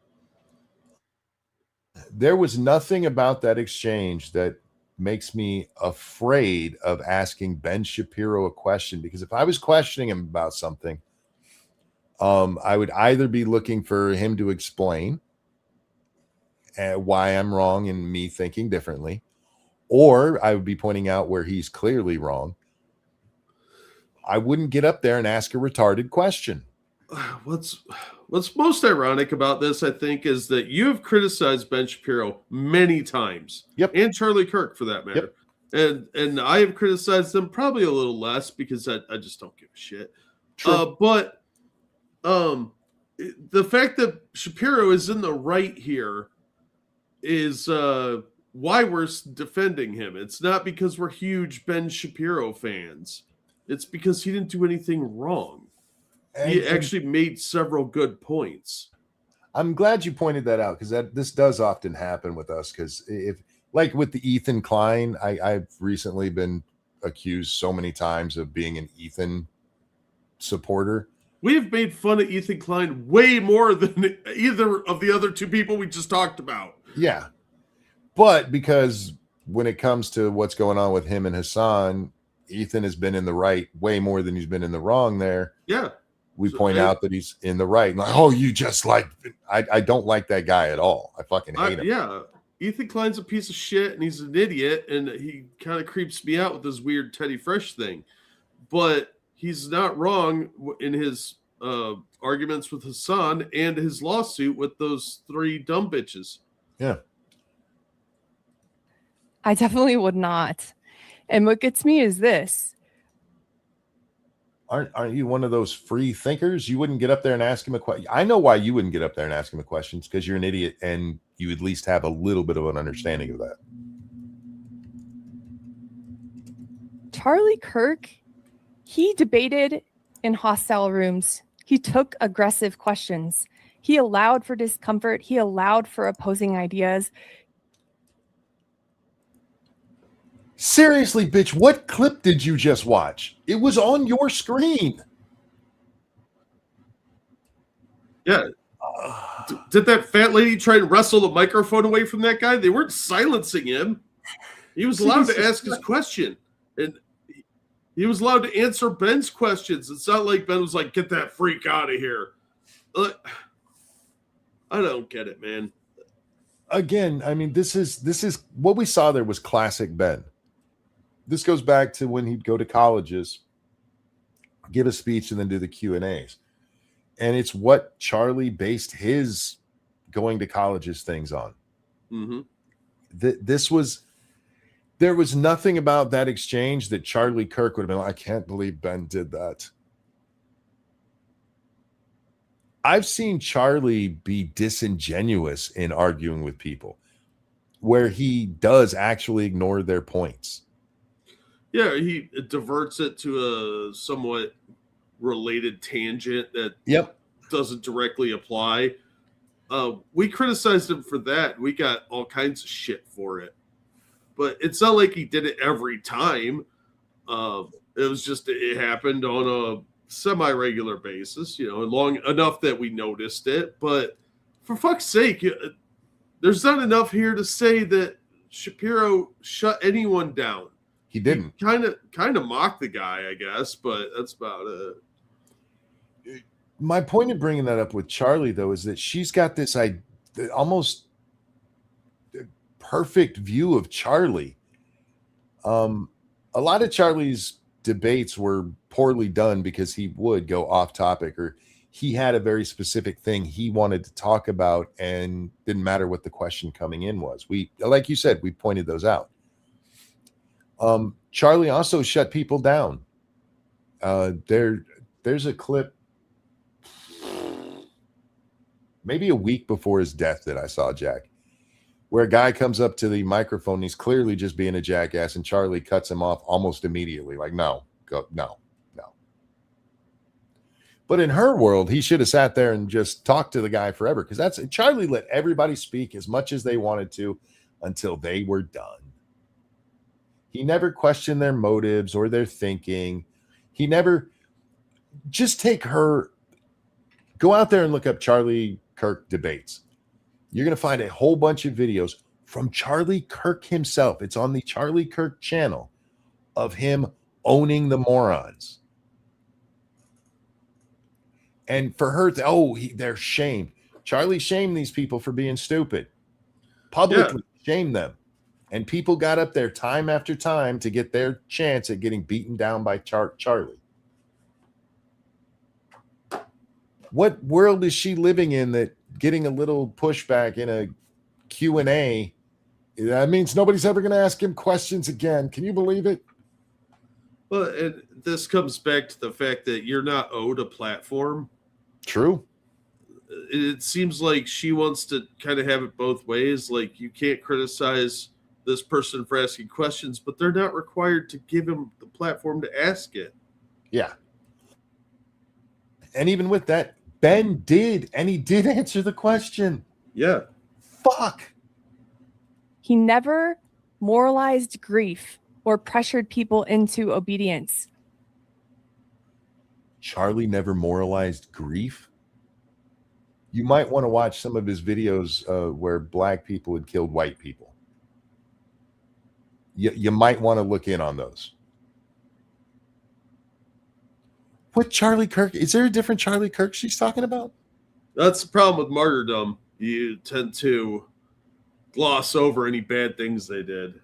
There was nothing about that exchange that makes me afraid of asking Ben Shapiro a question, because if I was questioning him about something, I would either be looking for him to explain why I'm wrong and me thinking differently, or I would be pointing out where he's clearly wrong. I wouldn't get up there and ask a retarded question. What's most ironic about this, I think, is that you have criticized Ben Shapiro many times. Yep. And Charlie Kirk, for that matter. Yep. And I have criticized them probably a little less because I just don't give a shit. But the fact that Shapiro is in the right here is why we're defending him. It's not because we're huge Ben Shapiro fans. It's because he didn't do anything wrong. He actually made several good points. I'm glad you pointed that out, because this does often happen with us. Because if, like with the Ethan Klein, I've recently been accused so many times of being an Ethan supporter. We've made fun of Ethan Klein way more than either of the other two people we just talked about. Yeah. But because when it comes to what's going on with him and Hassan, Ethan has been in the right way more than he's been in the wrong there. Yeah. We point out that he's in the right. Like, oh, you just like, I don't like that guy at all. I fucking hate him. Yeah. Ethan Klein's a piece of shit and he's an idiot, and he kind of creeps me out with this weird Teddy Fresh thing. But he's not wrong in his arguments with Hassan and his lawsuit with those three dumb bitches. Yeah. I definitely would not. And what gets me is this. Aren't you one of those free thinkers? You wouldn't get up there and ask him a question. I know why you wouldn't get up there and ask him a question. It's because you're an idiot and you at least have a little bit of an understanding of that. Charlie Kirk, he debated in hostile rooms. He took aggressive questions. He allowed for discomfort. He allowed for opposing ideas. Seriously, bitch, what clip did you just watch? It was on your screen. Yeah. Did that fat lady try to wrestle the microphone away from that guy? They weren't silencing him. He was allowed to ask his question. And he was allowed to answer Ben's questions. It's not like Ben was like, get that freak out of here. I don't get it, man. Again, I mean, this is what we saw there was classic Ben. This goes back to when he'd go to colleges, give a speech, and then do the Q&As. And it's what Charlie based his going to colleges things on. Mm-hmm. There was nothing about that exchange that Charlie Kirk would have been like, I can't believe Ben did that. I've seen Charlie be disingenuous in arguing with people where he does actually ignore their points. Yeah, he diverts it to a somewhat related tangent that doesn't directly apply. We criticized him for that. We got all kinds of shit for it. But it's not like he did it every time. It was just, it happened on a semi-regular basis, long enough that we noticed it. But for fuck's sake, there's not enough here to say that Shapiro shut anyone down. He didn't. Kind of mocked the guy, I guess, but that's about it. My point in bringing that up with Charlie, though, is that she's got this almost perfect view of Charlie. A lot of Charlie's debates were poorly done because he would go off topic, or he had a very specific thing he wanted to talk about, and didn't matter what the question coming in was. We, like you said, we pointed those out. Charlie also shut people down. There's a clip maybe a week before his death that I saw, Jack, where a guy comes up to the microphone and he's clearly just being a jackass, and Charlie cuts him off almost immediately. Like, no. But in her world, he should have sat there and just talked to the guy forever, because Charlie let everybody speak as much as they wanted to until they were done. He never questioned their motives or their thinking. He never just go out there and look up Charlie Kirk debates. You're going to find a whole bunch of videos from Charlie Kirk himself. It's on the Charlie Kirk channel of him owning the morons. And for her, they're shamed. Charlie shamed these people for being stupid. Publicly shamed them. And people got up there time after time to get their chance at getting beaten down by Charlie. What world is she living in that getting a little pushback in a Q&A, that means nobody's ever going to ask him questions again? Can you believe it? Well, this comes back to the fact that you're not owed a platform. True. It seems like she wants to kind of have it both ways. Like, you can't criticize this person for asking questions, but they're not required to give him the platform to ask it. Yeah. And even with that, Ben did, and he did answer the question. Yeah. Fuck. He never moralized grief or pressured people into obedience. Charlie never moralized grief. You might want to watch some of his videos where black people had killed white people. You might want to look in on those. What Charlie Kirk? Is there a different Charlie Kirk she's talking about? That's the problem with martyrdom. You tend to gloss over any bad things they did.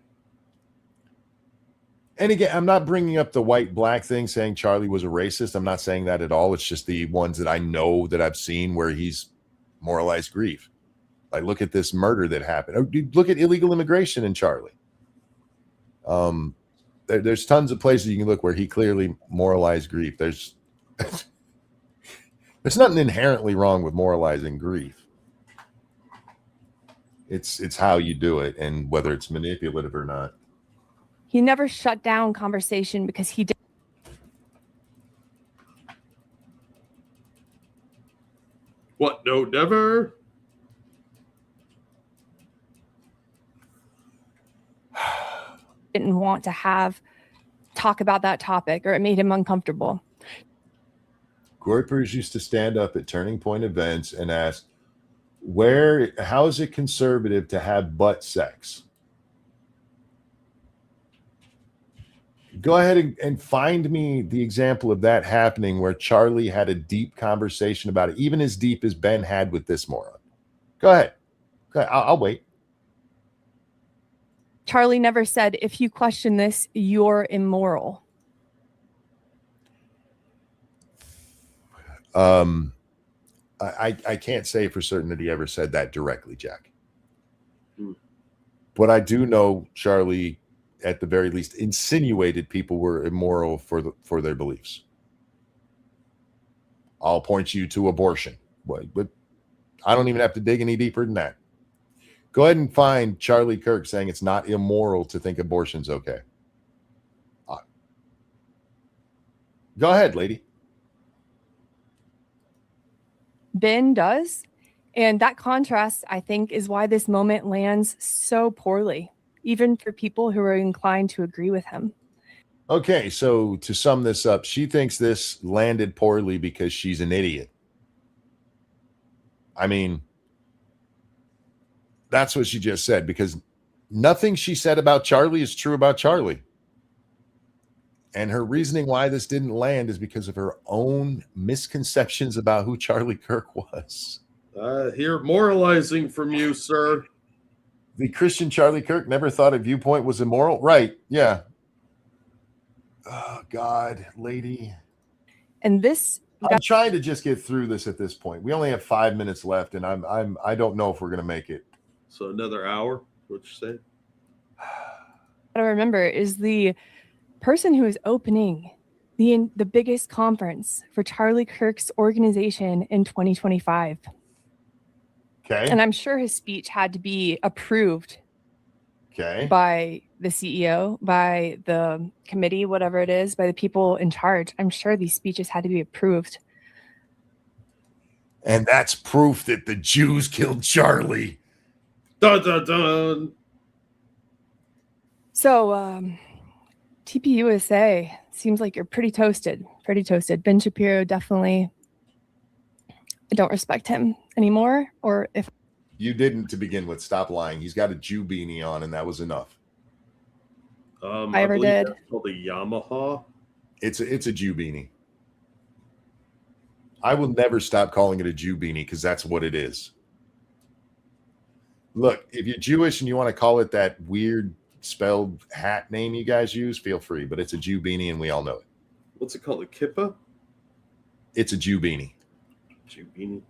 And again, I'm not bringing up the white-black thing, saying Charlie was a racist. I'm not saying that at all. It's just the ones that I know that I've seen where he's moralized grief. Like, look at this murder that happened. Oh, dude, look at illegal immigration in Charlie. There's tons of places you can look where he clearly moralized grief. There's nothing inherently wrong with moralizing grief. It's how you do it, and whether it's manipulative or not. He never shut down conversation because he did. What? No, never. Didn't want to talk about that topic, or it made him uncomfortable. Groypers used to stand up at Turning Point events and ask, how is it conservative to have butt sex? Go ahead and find me the example of that happening where Charlie had a deep conversation about it, even as deep as Ben had with this moron. Go ahead. I'll wait. Charlie never said, if you question this, you're immoral. I can't say for certain that he ever said that directly, Jack. But I do know Charlie, at the very least, insinuated people were immoral for their beliefs. I'll point you to abortion, but I don't even have to dig any deeper than that. Go ahead and find Charlie Kirk saying it's not immoral to think abortion's okay. Go ahead, lady. Ben does. And that contrast, I think, is why this moment lands so poorly, even for people who are inclined to agree with him. Okay, so to sum this up, she thinks this landed poorly because she's an idiot. I mean, that's what she just said, because nothing she said about Charlie is true about Charlie. And her reasoning why this didn't land is because of her own misconceptions about who Charlie Kirk was. Here, moralizing from you, sir. The Christian Charlie Kirk never thought a viewpoint was immoral. Right. Yeah. Oh, God, lady. And this I'm trying to just get through this at this point. We only have 5 minutes left, and I don't know if we're gonna make it. So another hour, what you say? I remember is the person who is opening the biggest conference for Charlie Kirk's organization in 2025. Okay. And I'm sure his speech had to be approved Okay. by the CEO, by the committee, whatever it is, by the people in charge. I'm sure these speeches had to be approved. And that's proof that the Jews killed Charlie. Dun dun dun. So, TPUSA seems like you're pretty toasted. Pretty toasted. Ben Shapiro, definitely. I don't respect him anymore. Or if You didn't to begin with. Stop lying. He's got a Jew beanie on, and that was enough. I ever believe did. that's called a Yamaha. It's a Jew beanie. I will never stop calling it a Jew beanie because that's what it is. Look, if you're Jewish and you want to call it that weird spelled hat name you guys use, feel free. But it's a Jew beanie, and we all know it. What's it called? A kippa? It's a Jew beanie. Jew beanie.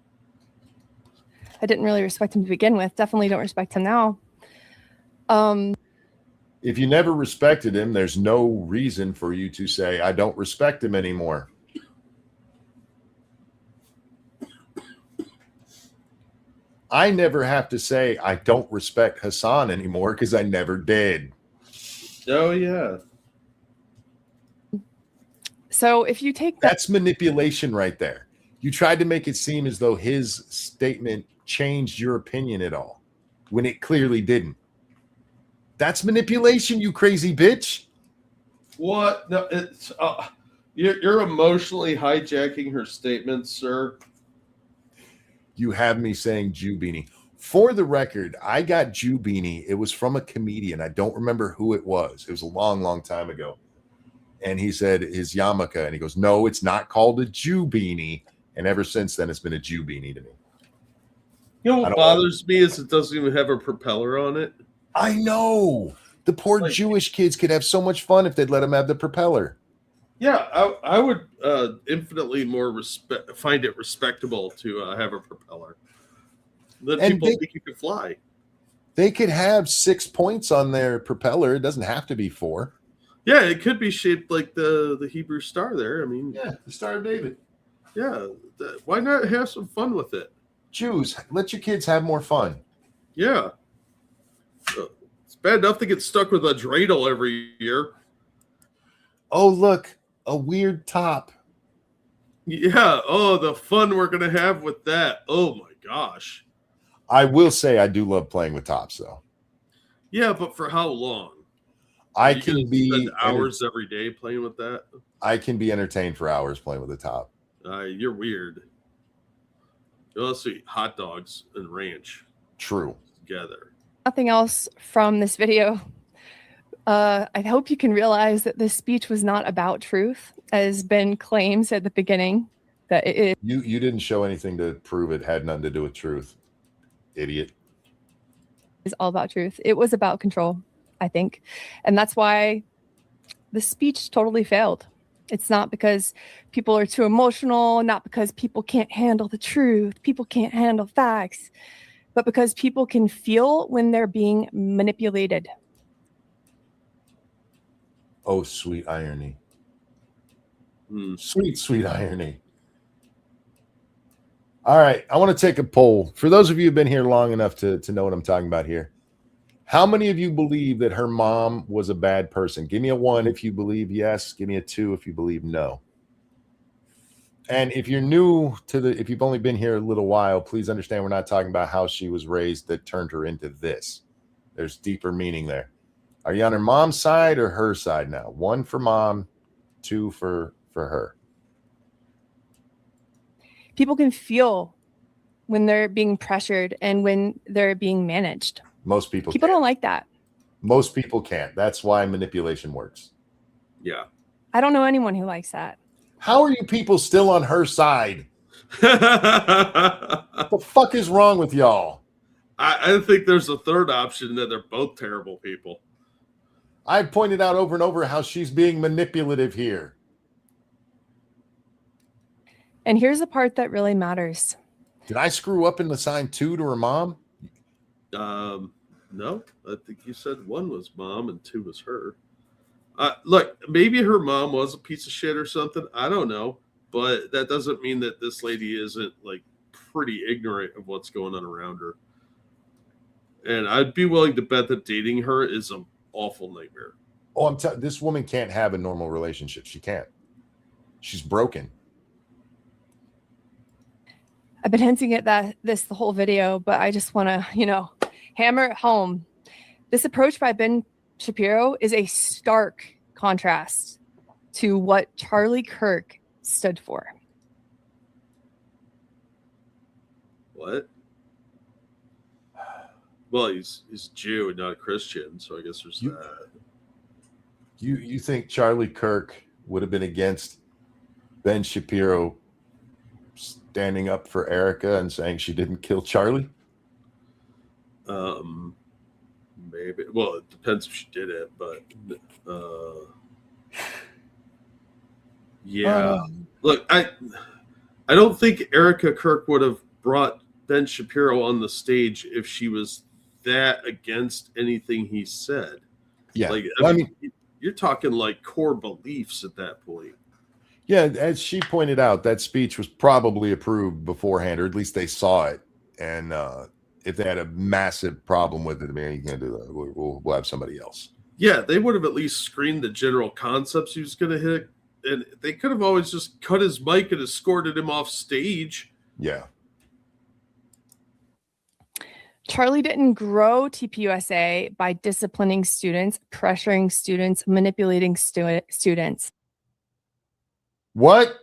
I didn't really respect him to begin with. Definitely don't respect him now. If you never respected him, there's no reason for you to say, I don't respect him anymore. I never have to say, I don't respect Hassan anymore because I never did. Oh, yeah. So if you take that, That's manipulation right there. You tried to make it seem as though his statement changed your opinion at all when it clearly didn't. That's manipulation, you crazy bitch. What? No, it's you're emotionally hijacking her statements, sir. You have me saying Jew beanie. For the record, I got Jew beanie. It was from a comedian. I don't remember who it was. It was a long, long time ago. And he said his yarmulke, and he goes, no, it's not called a Jew beanie. And ever since then, it's been a Jew beanie to me. You know I what don't bothers me is it doesn't even have a propeller on it. I know. The poor Like- Jewish kids could have so much fun if they'd let them have the propeller. Yeah, I would infinitely more find it respectable to have a propeller. Then And people they- think you can fly. They could have 6 points on their propeller. It doesn't have to be 4. Yeah, it could be shaped like the Hebrew star there. I mean, Yeah, the Star of David. yeah, why not have some fun with it? Jews, let your kids have more fun. Yeah. It's bad enough to get stuck with a dreidel every year. Oh, look, a weird top. Yeah. Oh, the fun we're going to have with that. Oh, my gosh. I will say I do love playing with tops, though. Yeah, but for how long? I You can gonna be spend hours every day playing with that. I can be entertained for hours playing with the top. You're weird. You also eat hot dogs and ranch True. together. nothing else from this video, I hope you can realize that this speech was not about truth, as Ben claims at the beginning that it You didn't show anything to prove it had nothing to do with truth, idiot. is all about truth. It was about control, I think. And that's why the speech totally failed. It's not because people are too emotional, not because people can't handle the truth, people can't handle facts, but because people can feel when they're being manipulated. Oh, sweet irony. Hmm. Sweet, sweet irony. All right. I want to take a poll. For those of you who've been here long enough to know what I'm talking about here, how many of you believe that her mom was a bad person? Give me a 1 if you believe yes. Give me a 2 if you believe no. And if you're new to if you've only been here a little while, please understand we're not talking about how she was raised that turned her into this. There's deeper meaning there. Are you on her mom's side or her side now? 1 for mom, 2 for her. People can feel when they're being pressured and when they're being managed. Most people People can't. don't like that. Most people can't. That's why manipulation works. Yeah. I don't know anyone who likes that. How are you people still on her side? What the fuck is wrong with y'all? I think there's a third option that they're both terrible people. I pointed out over and over how she's being manipulative here. And here's the part that really matters. Did I screw up and assign 2 to her mom? No, I think you said 1 was mom and 2 was her. Look, maybe her mom was a piece of shit or something. I don't know, but that doesn't mean that this lady isn't like pretty ignorant of what's going on around her. And I'd be willing to bet that dating her is an awful nightmare. Oh, this woman can't have a normal relationship. She can't. She's broken. I've been hinting at this the whole video, but I just want to, hammer it home. This approach by Ben Shapiro is a stark contrast to what Charlie Kirk stood for. What? Well, he's Jew and not a Christian, so I guess there's that. You think Charlie Kirk would have been against Ben Shapiro standing up for Erica and saying she didn't kill Charlie? Maybe. Well, it depends if she did it, but yeah. Look, I don't think Erica Kirk would have brought Ben Shapiro on the stage if she was that against anything he said. Yeah. Like, I mean, you're talking like core beliefs at that point. Yeah, as she pointed out, that speech was probably approved beforehand, or at least they saw it. And if they had a massive problem with it, I mean, you can't do that. We'll have somebody else. Yeah, they would have at least screened the general concepts he was going to hit. And they could have always just cut his mic and escorted him off stage. Yeah. Charlie didn't grow TPUSA by disciplining students, pressuring students, manipulating students. What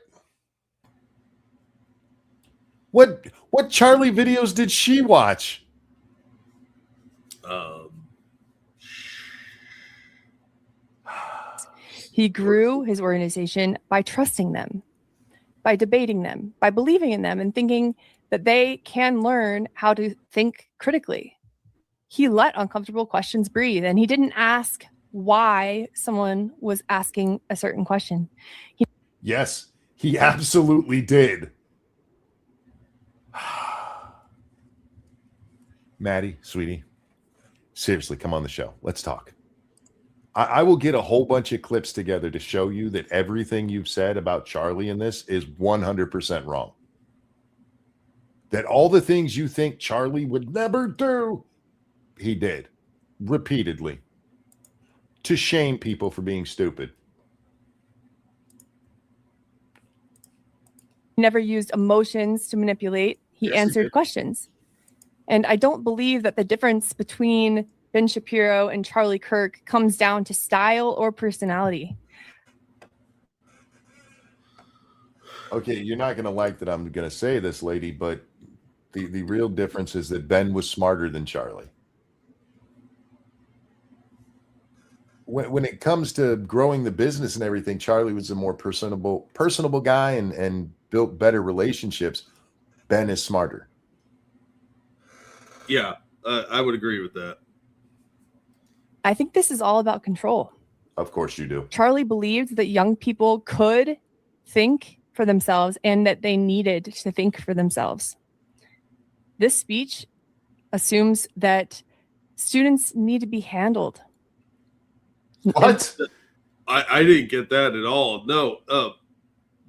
Charlie videos did she watch? He grew his organization by trusting them, by debating them, by believing in them and thinking that they can learn how to think critically. He let uncomfortable questions breathe, and he didn't ask why someone was asking a certain question. Yes, he absolutely did. Maddie, sweetie, seriously, come on the show. Let's talk. I will get a whole bunch of clips together to show you that everything you've said about Charlie in this is 100% wrong. That all the things you think Charlie would never do, he did repeatedly to shame people for being stupid. He never used emotions to manipulate. He answered questions. And I don't believe that the difference between Ben Shapiro and Charlie Kirk comes down to style or personality. Okay, you're not going to like that I'm going to say this, lady, but the real difference is that Ben was smarter than Charlie. When it comes to growing the business and everything, Charlie was a more personable guy and built better relationships. Ben is smarter. Yeah, I would agree with that. I think this is all about control. Of course you do. Charlie believed that young people could think for themselves and that they needed to think for themselves. This speech assumes that students need to be handled. What? I didn't get that at all. No,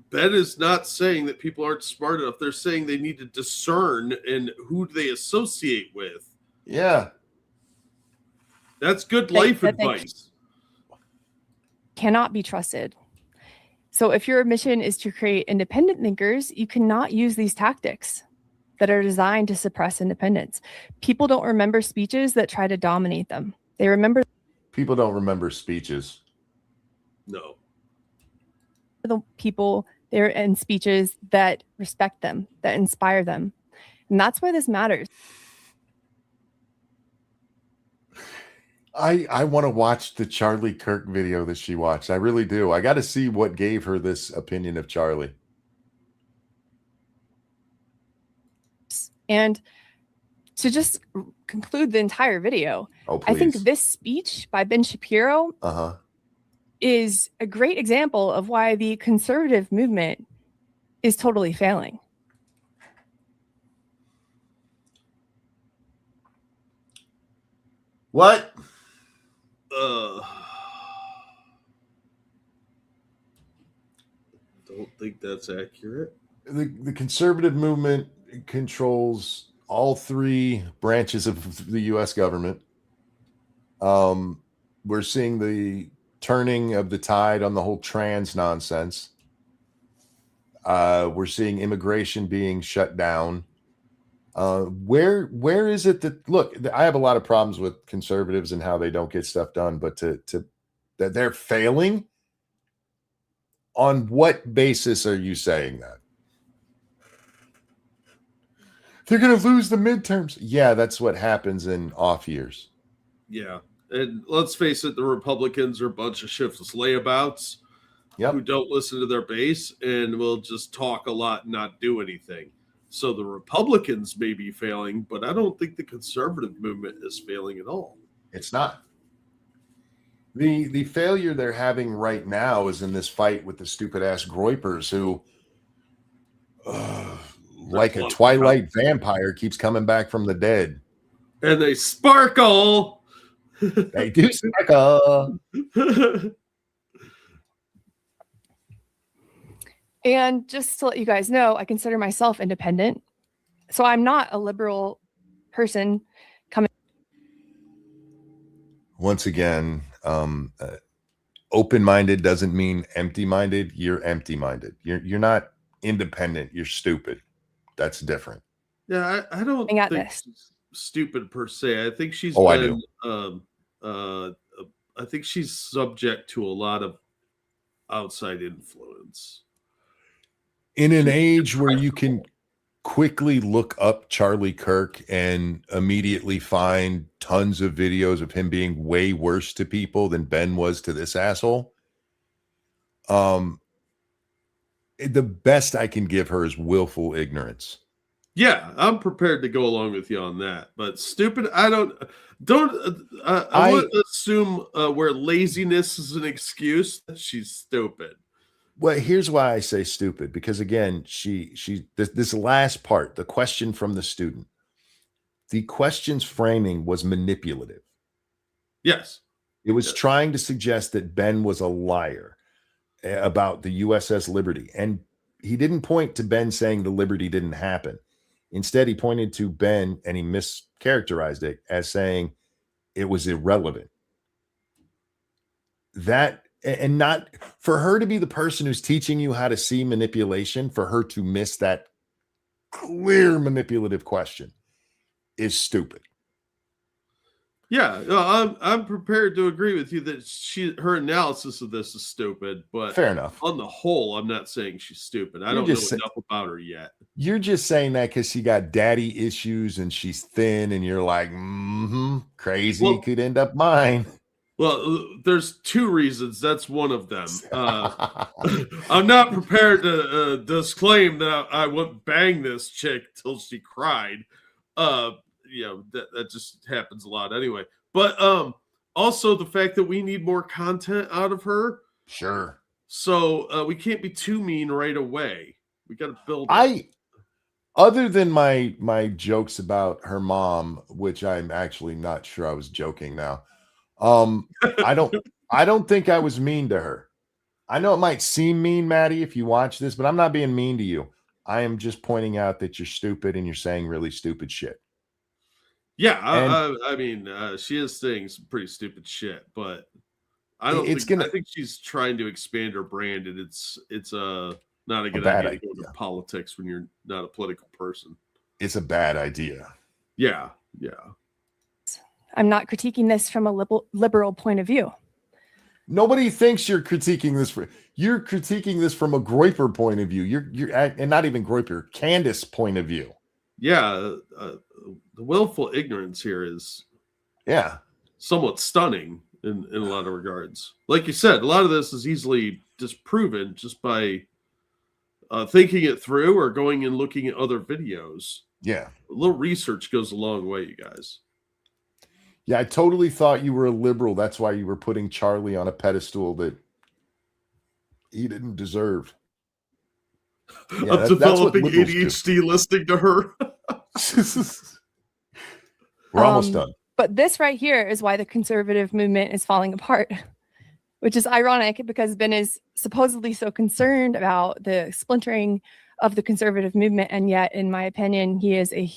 Ben is not saying that people aren't smart enough. They're saying they need to discern and who they associate with. Yeah. That's good life advice. Cannot be trusted. So if your mission is to create independent thinkers, you cannot use these tactics that are designed to suppress independence. People don't remember speeches that try to dominate them. They remember. People don't remember speeches. No. The people there in speeches that respect them, that inspire them. And that's why this matters. I want to watch the Charlie Kirk video that she watched. I really do. I got to see what gave her this opinion of Charlie. And to just conclude the entire video, Oh, I think please. this speech by Ben Shapiro is a great example of why the conservative movement is totally failing. What? Don't think that's accurate. The conservative movement controls all three branches of the U.S. government. We're seeing the turning of the tide on the whole trans nonsense. We're seeing immigration being shut down. Where is it that look? I have a lot of problems with conservatives and how they don't get stuff done, but to that they're failing. On what basis are you saying that? They're going to lose the midterms. Yeah, that's what happens in off years. Yeah. And let's face it, the Republicans are a bunch of shiftless layabouts who don't listen to their base and will just talk a lot and not do anything. So the Republicans may be failing, but I don't think the conservative movement is failing at all. It's not. The failure they're having right now is in this fight with the stupid ass groypers who, like a Twilight vampire, keeps coming back from the dead. And they sparkle. They do sparkle. And just to let you guys know, I consider myself independent. So I'm not a liberal person coming. Once again, open-minded doesn't mean empty-minded. You're empty-minded. You're not independent. You're stupid. That's different. Yeah, I don't think she's stupid per se. I think she's been. I think she's subject to a lot of outside influence. In an age where you can quickly look up Charlie Kirk and immediately find tons of videos of him being way worse to people than Ben was to this asshole. The best I can give her is willful ignorance. Yeah, I'm prepared to go along with you on that. But stupid, I wouldn't assume where laziness is an excuse that she's stupid. Well, here's why I say stupid, because again, this last part, the question from the student, the question's framing was manipulative. Yes. It was trying to suggest that Ben was a liar about the USS Liberty. And he didn't point to Ben saying the Liberty didn't happen. Instead, he pointed to Ben and he mischaracterized it as saying it was irrelevant. That, and not for her to be the person who's teaching you how to see manipulation, for her to miss that clear manipulative question is stupid. Yeah, no, I'm prepared to agree with you that her analysis of this is stupid, but fair enough. On the whole, I'm not saying she's stupid. I don't know enough about her yet. You're just saying that because she got daddy issues and she's thin, and you're like, crazy could end up mine. Well, there's two reasons. That's one of them. I'm not prepared to disclaim that I wouldn't bang this chick till she cried. That just happens a lot anyway. But also the fact that we need more content out of her. Sure. So we can't be too mean right away. We got to build. Other than my jokes about her mom, which I'm actually not sure I was joking now. I don't think I was mean to her. I know it might seem mean, Maddie, if you watch this, but I'm not being mean to you. I am just pointing out that you're stupid and you're saying really stupid shit. Yeah, I mean, she is saying some pretty stupid shit, but I think she's trying to expand her brand, and it's not a good idea to go into politics when you're not a political person. It's a bad idea. Yeah. I'm not critiquing this from a liberal point of view. Nobody thinks you're critiquing this. You're critiquing this from a groyper point of view. You're and not even groyper, Candace point of view. Yeah, the willful ignorance here is somewhat stunning in a lot of regards. Like you said, a lot of this is easily disproven just by thinking it through or going and looking at other videos. Yeah. A little research goes a long way, you guys. Yeah, I totally thought you were a liberal. That's why you were putting Charlie on a pedestal that he didn't deserve. Yeah, I'm that's what developing liberals do. ADHD listening to her. We're almost done. But this right here is why the conservative movement is falling apart, which is ironic because Ben is supposedly so concerned about the splintering of the conservative movement. And yet, in my opinion, he is a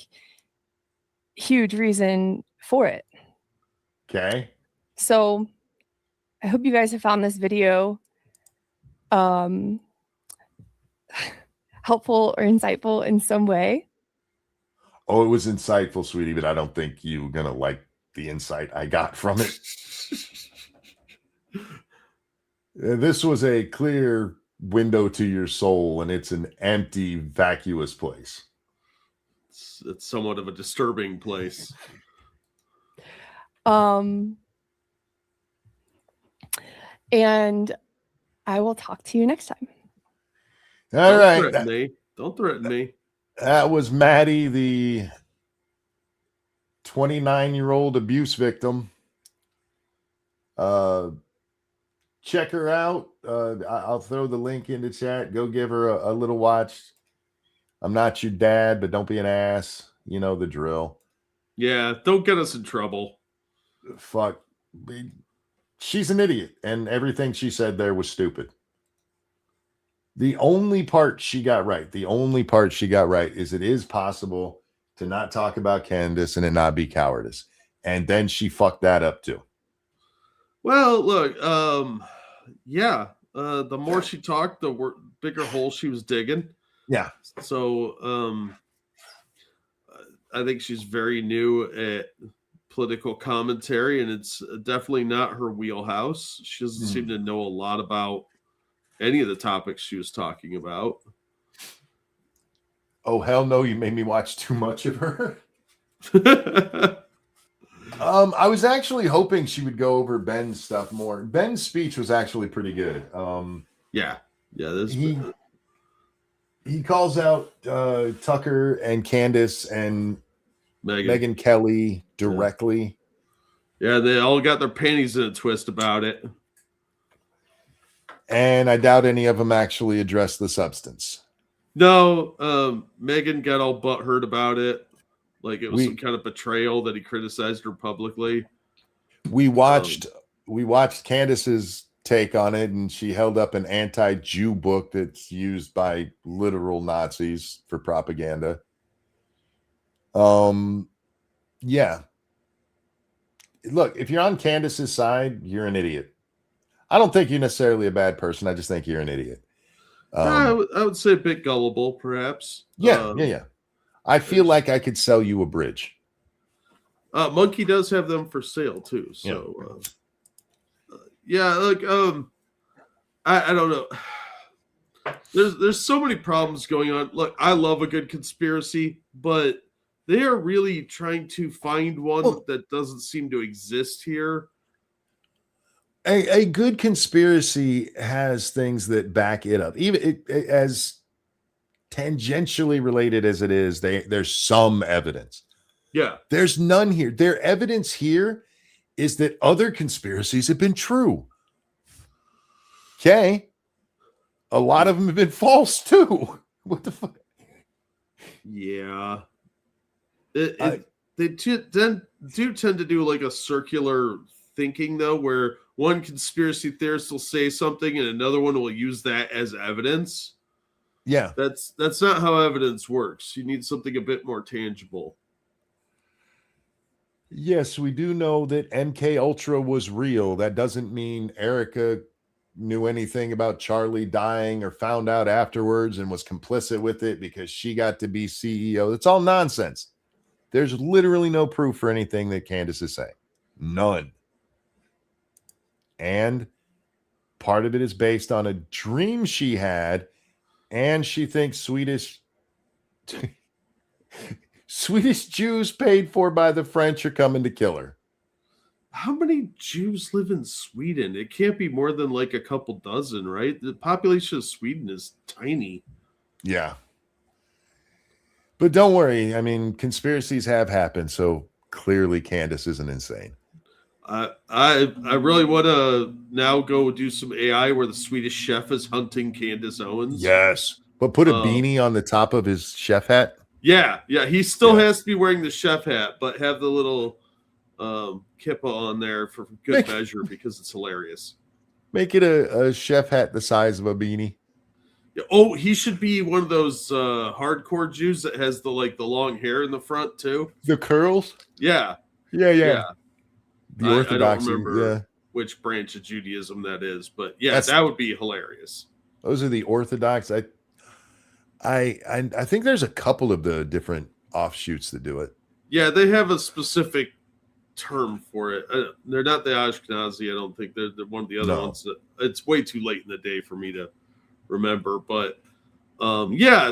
huge reason for it. Okay. So I hope you guys have found this video helpful or insightful in some way. Oh, it was insightful, sweetie, but I don't think you're going to like the insight I got from it. This was a clear window to your soul, and it's an empty, vacuous place. It's somewhat of a disturbing place. And I will talk to you next time. All right. Threaten me. Don't threaten me. That was Maddie, the 29-year-old abuse victim. Check her out. I'll throw the link in the chat. Go give her a little watch. I'm not your dad, but don't be an ass. You know the drill. Yeah, don't get us in trouble. Fuck. She's an idiot, and everything she said there was stupid. The only part she got right, is it is possible to not talk about Candace and it not be cowardice. And then she fucked that up too. Well, look, yeah, the more she talked, the bigger hole she was digging. Yeah. So, I think she's very new at political commentary, and it's definitely not her wheelhouse. She doesn't seem to know a lot about any of the topics she was talking about. Oh, hell no, you made me watch too much of her. I was actually hoping she would go over Ben's stuff more. Ben's speech was actually pretty good. Yeah. He calls out Tucker and Candace and Megan Kelly directly. Yeah, they all got their panties in a twist about it. And I doubt any of them actually addressed the substance. No, Megan got all butthurt about it. Like it was some kind of betrayal that he criticized her publicly. We watched Candace's take on it, and she held up an anti-Jew book that's used by literal Nazis for propaganda. Yeah. Look, if you're on Candace's side, you're an idiot. I don't think you're necessarily a bad person. I just think you're an idiot. I would say a bit gullible, perhaps. Yeah. I feel like I could sell you a bridge. Monkey does have them for sale too. So, I don't know. There's so many problems going on. Look, I love a good conspiracy, but they are really trying to find one that doesn't seem to exist here. A good conspiracy has things that back it up. Even as tangentially related as it is, there's some evidence. Yeah. There's none here. Their evidence here is that other conspiracies have been true. Okay. A lot of them have been false too. What the fuck? Yeah. They do tend to do like a circular thinking though, where one conspiracy theorist will say something and another one will use that as evidence. Yeah. That's not how evidence works. You need something a bit more tangible. Yes, we do know that MK Ultra was real. That doesn't mean Erica knew anything about Charlie dying or found out afterwards and was complicit with it because she got to be CEO. It's all nonsense. There's literally no proof for anything that Candace is saying. None. And part of it is based on a dream she had, and she thinks Swedish Jews paid for by the French are coming to kill her. How many Jews live in Sweden? It can't be more than like a couple dozen, right? The population of Sweden is tiny. Yeah. But don't worry. I mean, conspiracies have happened, so clearly Candace isn't insane. I really want to now go do some AI where the Swedish chef is hunting Candace Owens. Yes. But put a beanie on the top of his chef hat. Yeah. He still has to be wearing the chef hat, but have the little kippa on there for good measure because it's hilarious. Make it a chef hat the size of a beanie. Yeah. Oh, he should be one of those hardcore Jews that has the long hair in the front too. The curls? Yeah. The Orthodox. I don't remember which branch of Judaism that is, but that would be hilarious. Those are the Orthodox. I think there's a couple of the different offshoots that do it. Yeah, they have a specific term for it. They're not the Ashkenazi. I don't think they're one of the other ones. That it's way too late in the day for me to remember, but so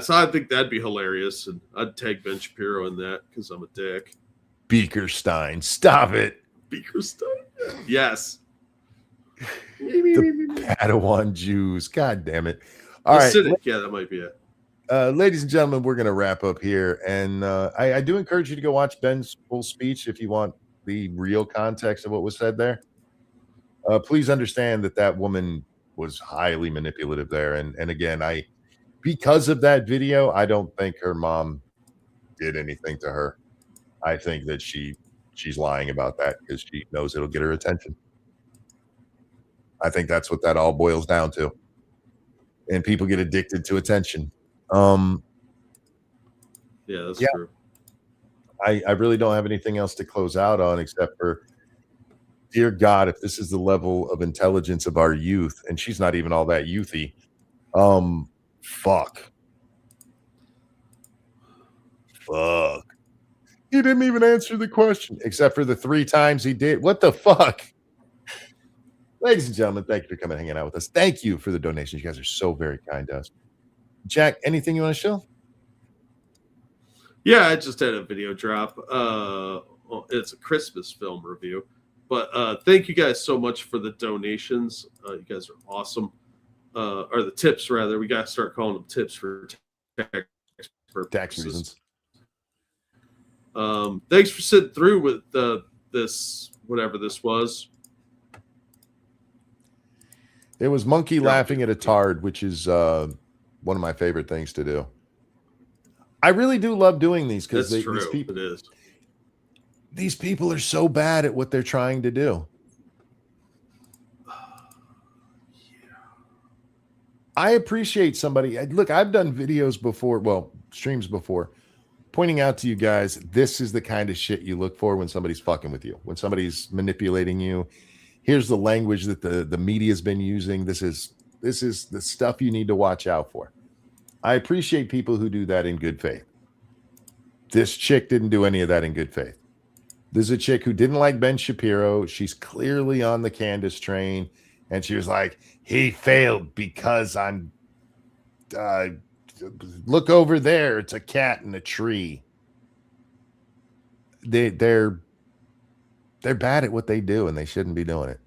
I think that'd be hilarious, and I'd tag Ben Shapiro in that because I'm a dick. Beakerstein, stop it. Beakerstein, yes. The Padawan Jews, god damn it. All right, that might be it. Ladies and gentlemen, we're going to wrap up here, and I do encourage you to go watch Ben's full speech if you want the real context of what was said there. Please understand that woman was highly manipulative there, and again, because of that video, I don't think her mom did anything to her. I think that she's lying about that because she knows it'll get her attention. I think that's what that all boils down to, and people get addicted to attention. That's true. I really don't have anything else to close out on except for, dear God, if this is the level of intelligence of our youth, and she's not even all that youthy, fuck. He didn't even answer the question, except for the 3 times he did. What the fuck? Ladies and gentlemen, thank you for coming and hanging out with us. Thank you for the donations. You guys are so very kind to us. Jack, anything you want to show? Yeah, I just had a video drop. It's a Christmas film review. But thank you guys so much for the donations. You guys are awesome. Or the tips, rather. We got to start calling them tips for tax reasons. Thanks for sitting through with this, whatever this was. It was monkey laughing at a tard, which is one of my favorite things to do. I really do love doing these because these people are so bad at what they're trying to do. I appreciate somebody. Look, I've done videos before, streams before, pointing out to you guys, this is the kind of shit you look for when somebody's fucking with you, when somebody's manipulating you. Here's the language that the media's been using. This is the stuff you need to watch out for. I appreciate people who do that in good faith. This chick didn't do any of that in good faith. There's a chick who didn't like Ben Shapiro. She's clearly on the Candace train. And she was like, he failed because I'm look over there. It's a cat in a tree. They're bad at what they do, and they shouldn't be doing it.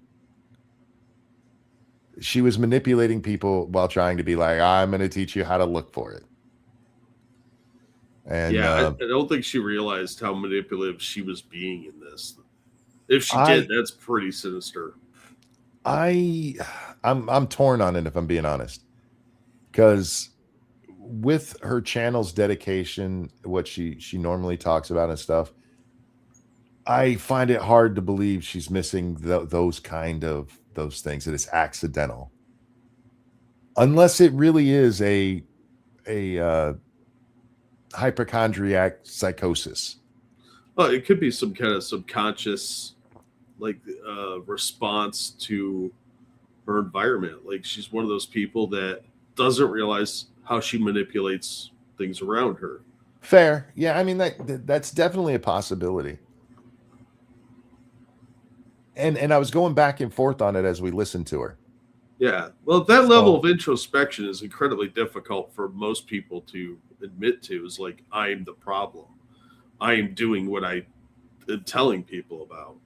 She was manipulating people while trying to be like, I'm going to teach you how to look for it. And I don't think she realized how manipulative she was being in this. If she did, that's pretty sinister. I'm torn on it, if I'm being honest, because with her channel's dedication, what she normally talks about and stuff, I find it hard to believe she's missing those things, that it's accidental, unless it really is a hypochondriac psychosis. Well, it could be some kind of subconscious response to her environment. Like, she's one of those people that doesn't realize how she manipulates things around her. Fair. Yeah, I mean, that's definitely a possibility. And I was going back and forth on it as we listened to her. Yeah. Well, that level of introspection is incredibly difficult for most people to admit to. Is like, I am the problem. I am doing what I am telling people about.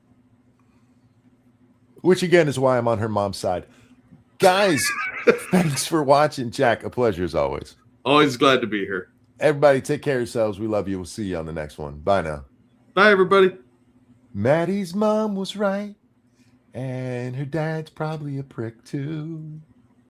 Which, again, is why I'm on her mom's side. Guys, thanks for watching. Jack, a pleasure as always. Always glad to be here. Everybody, take care of yourselves. We love you. We'll see you on the next one. Bye now. Bye, everybody. Maddie's mom was right, and her dad's probably a prick too.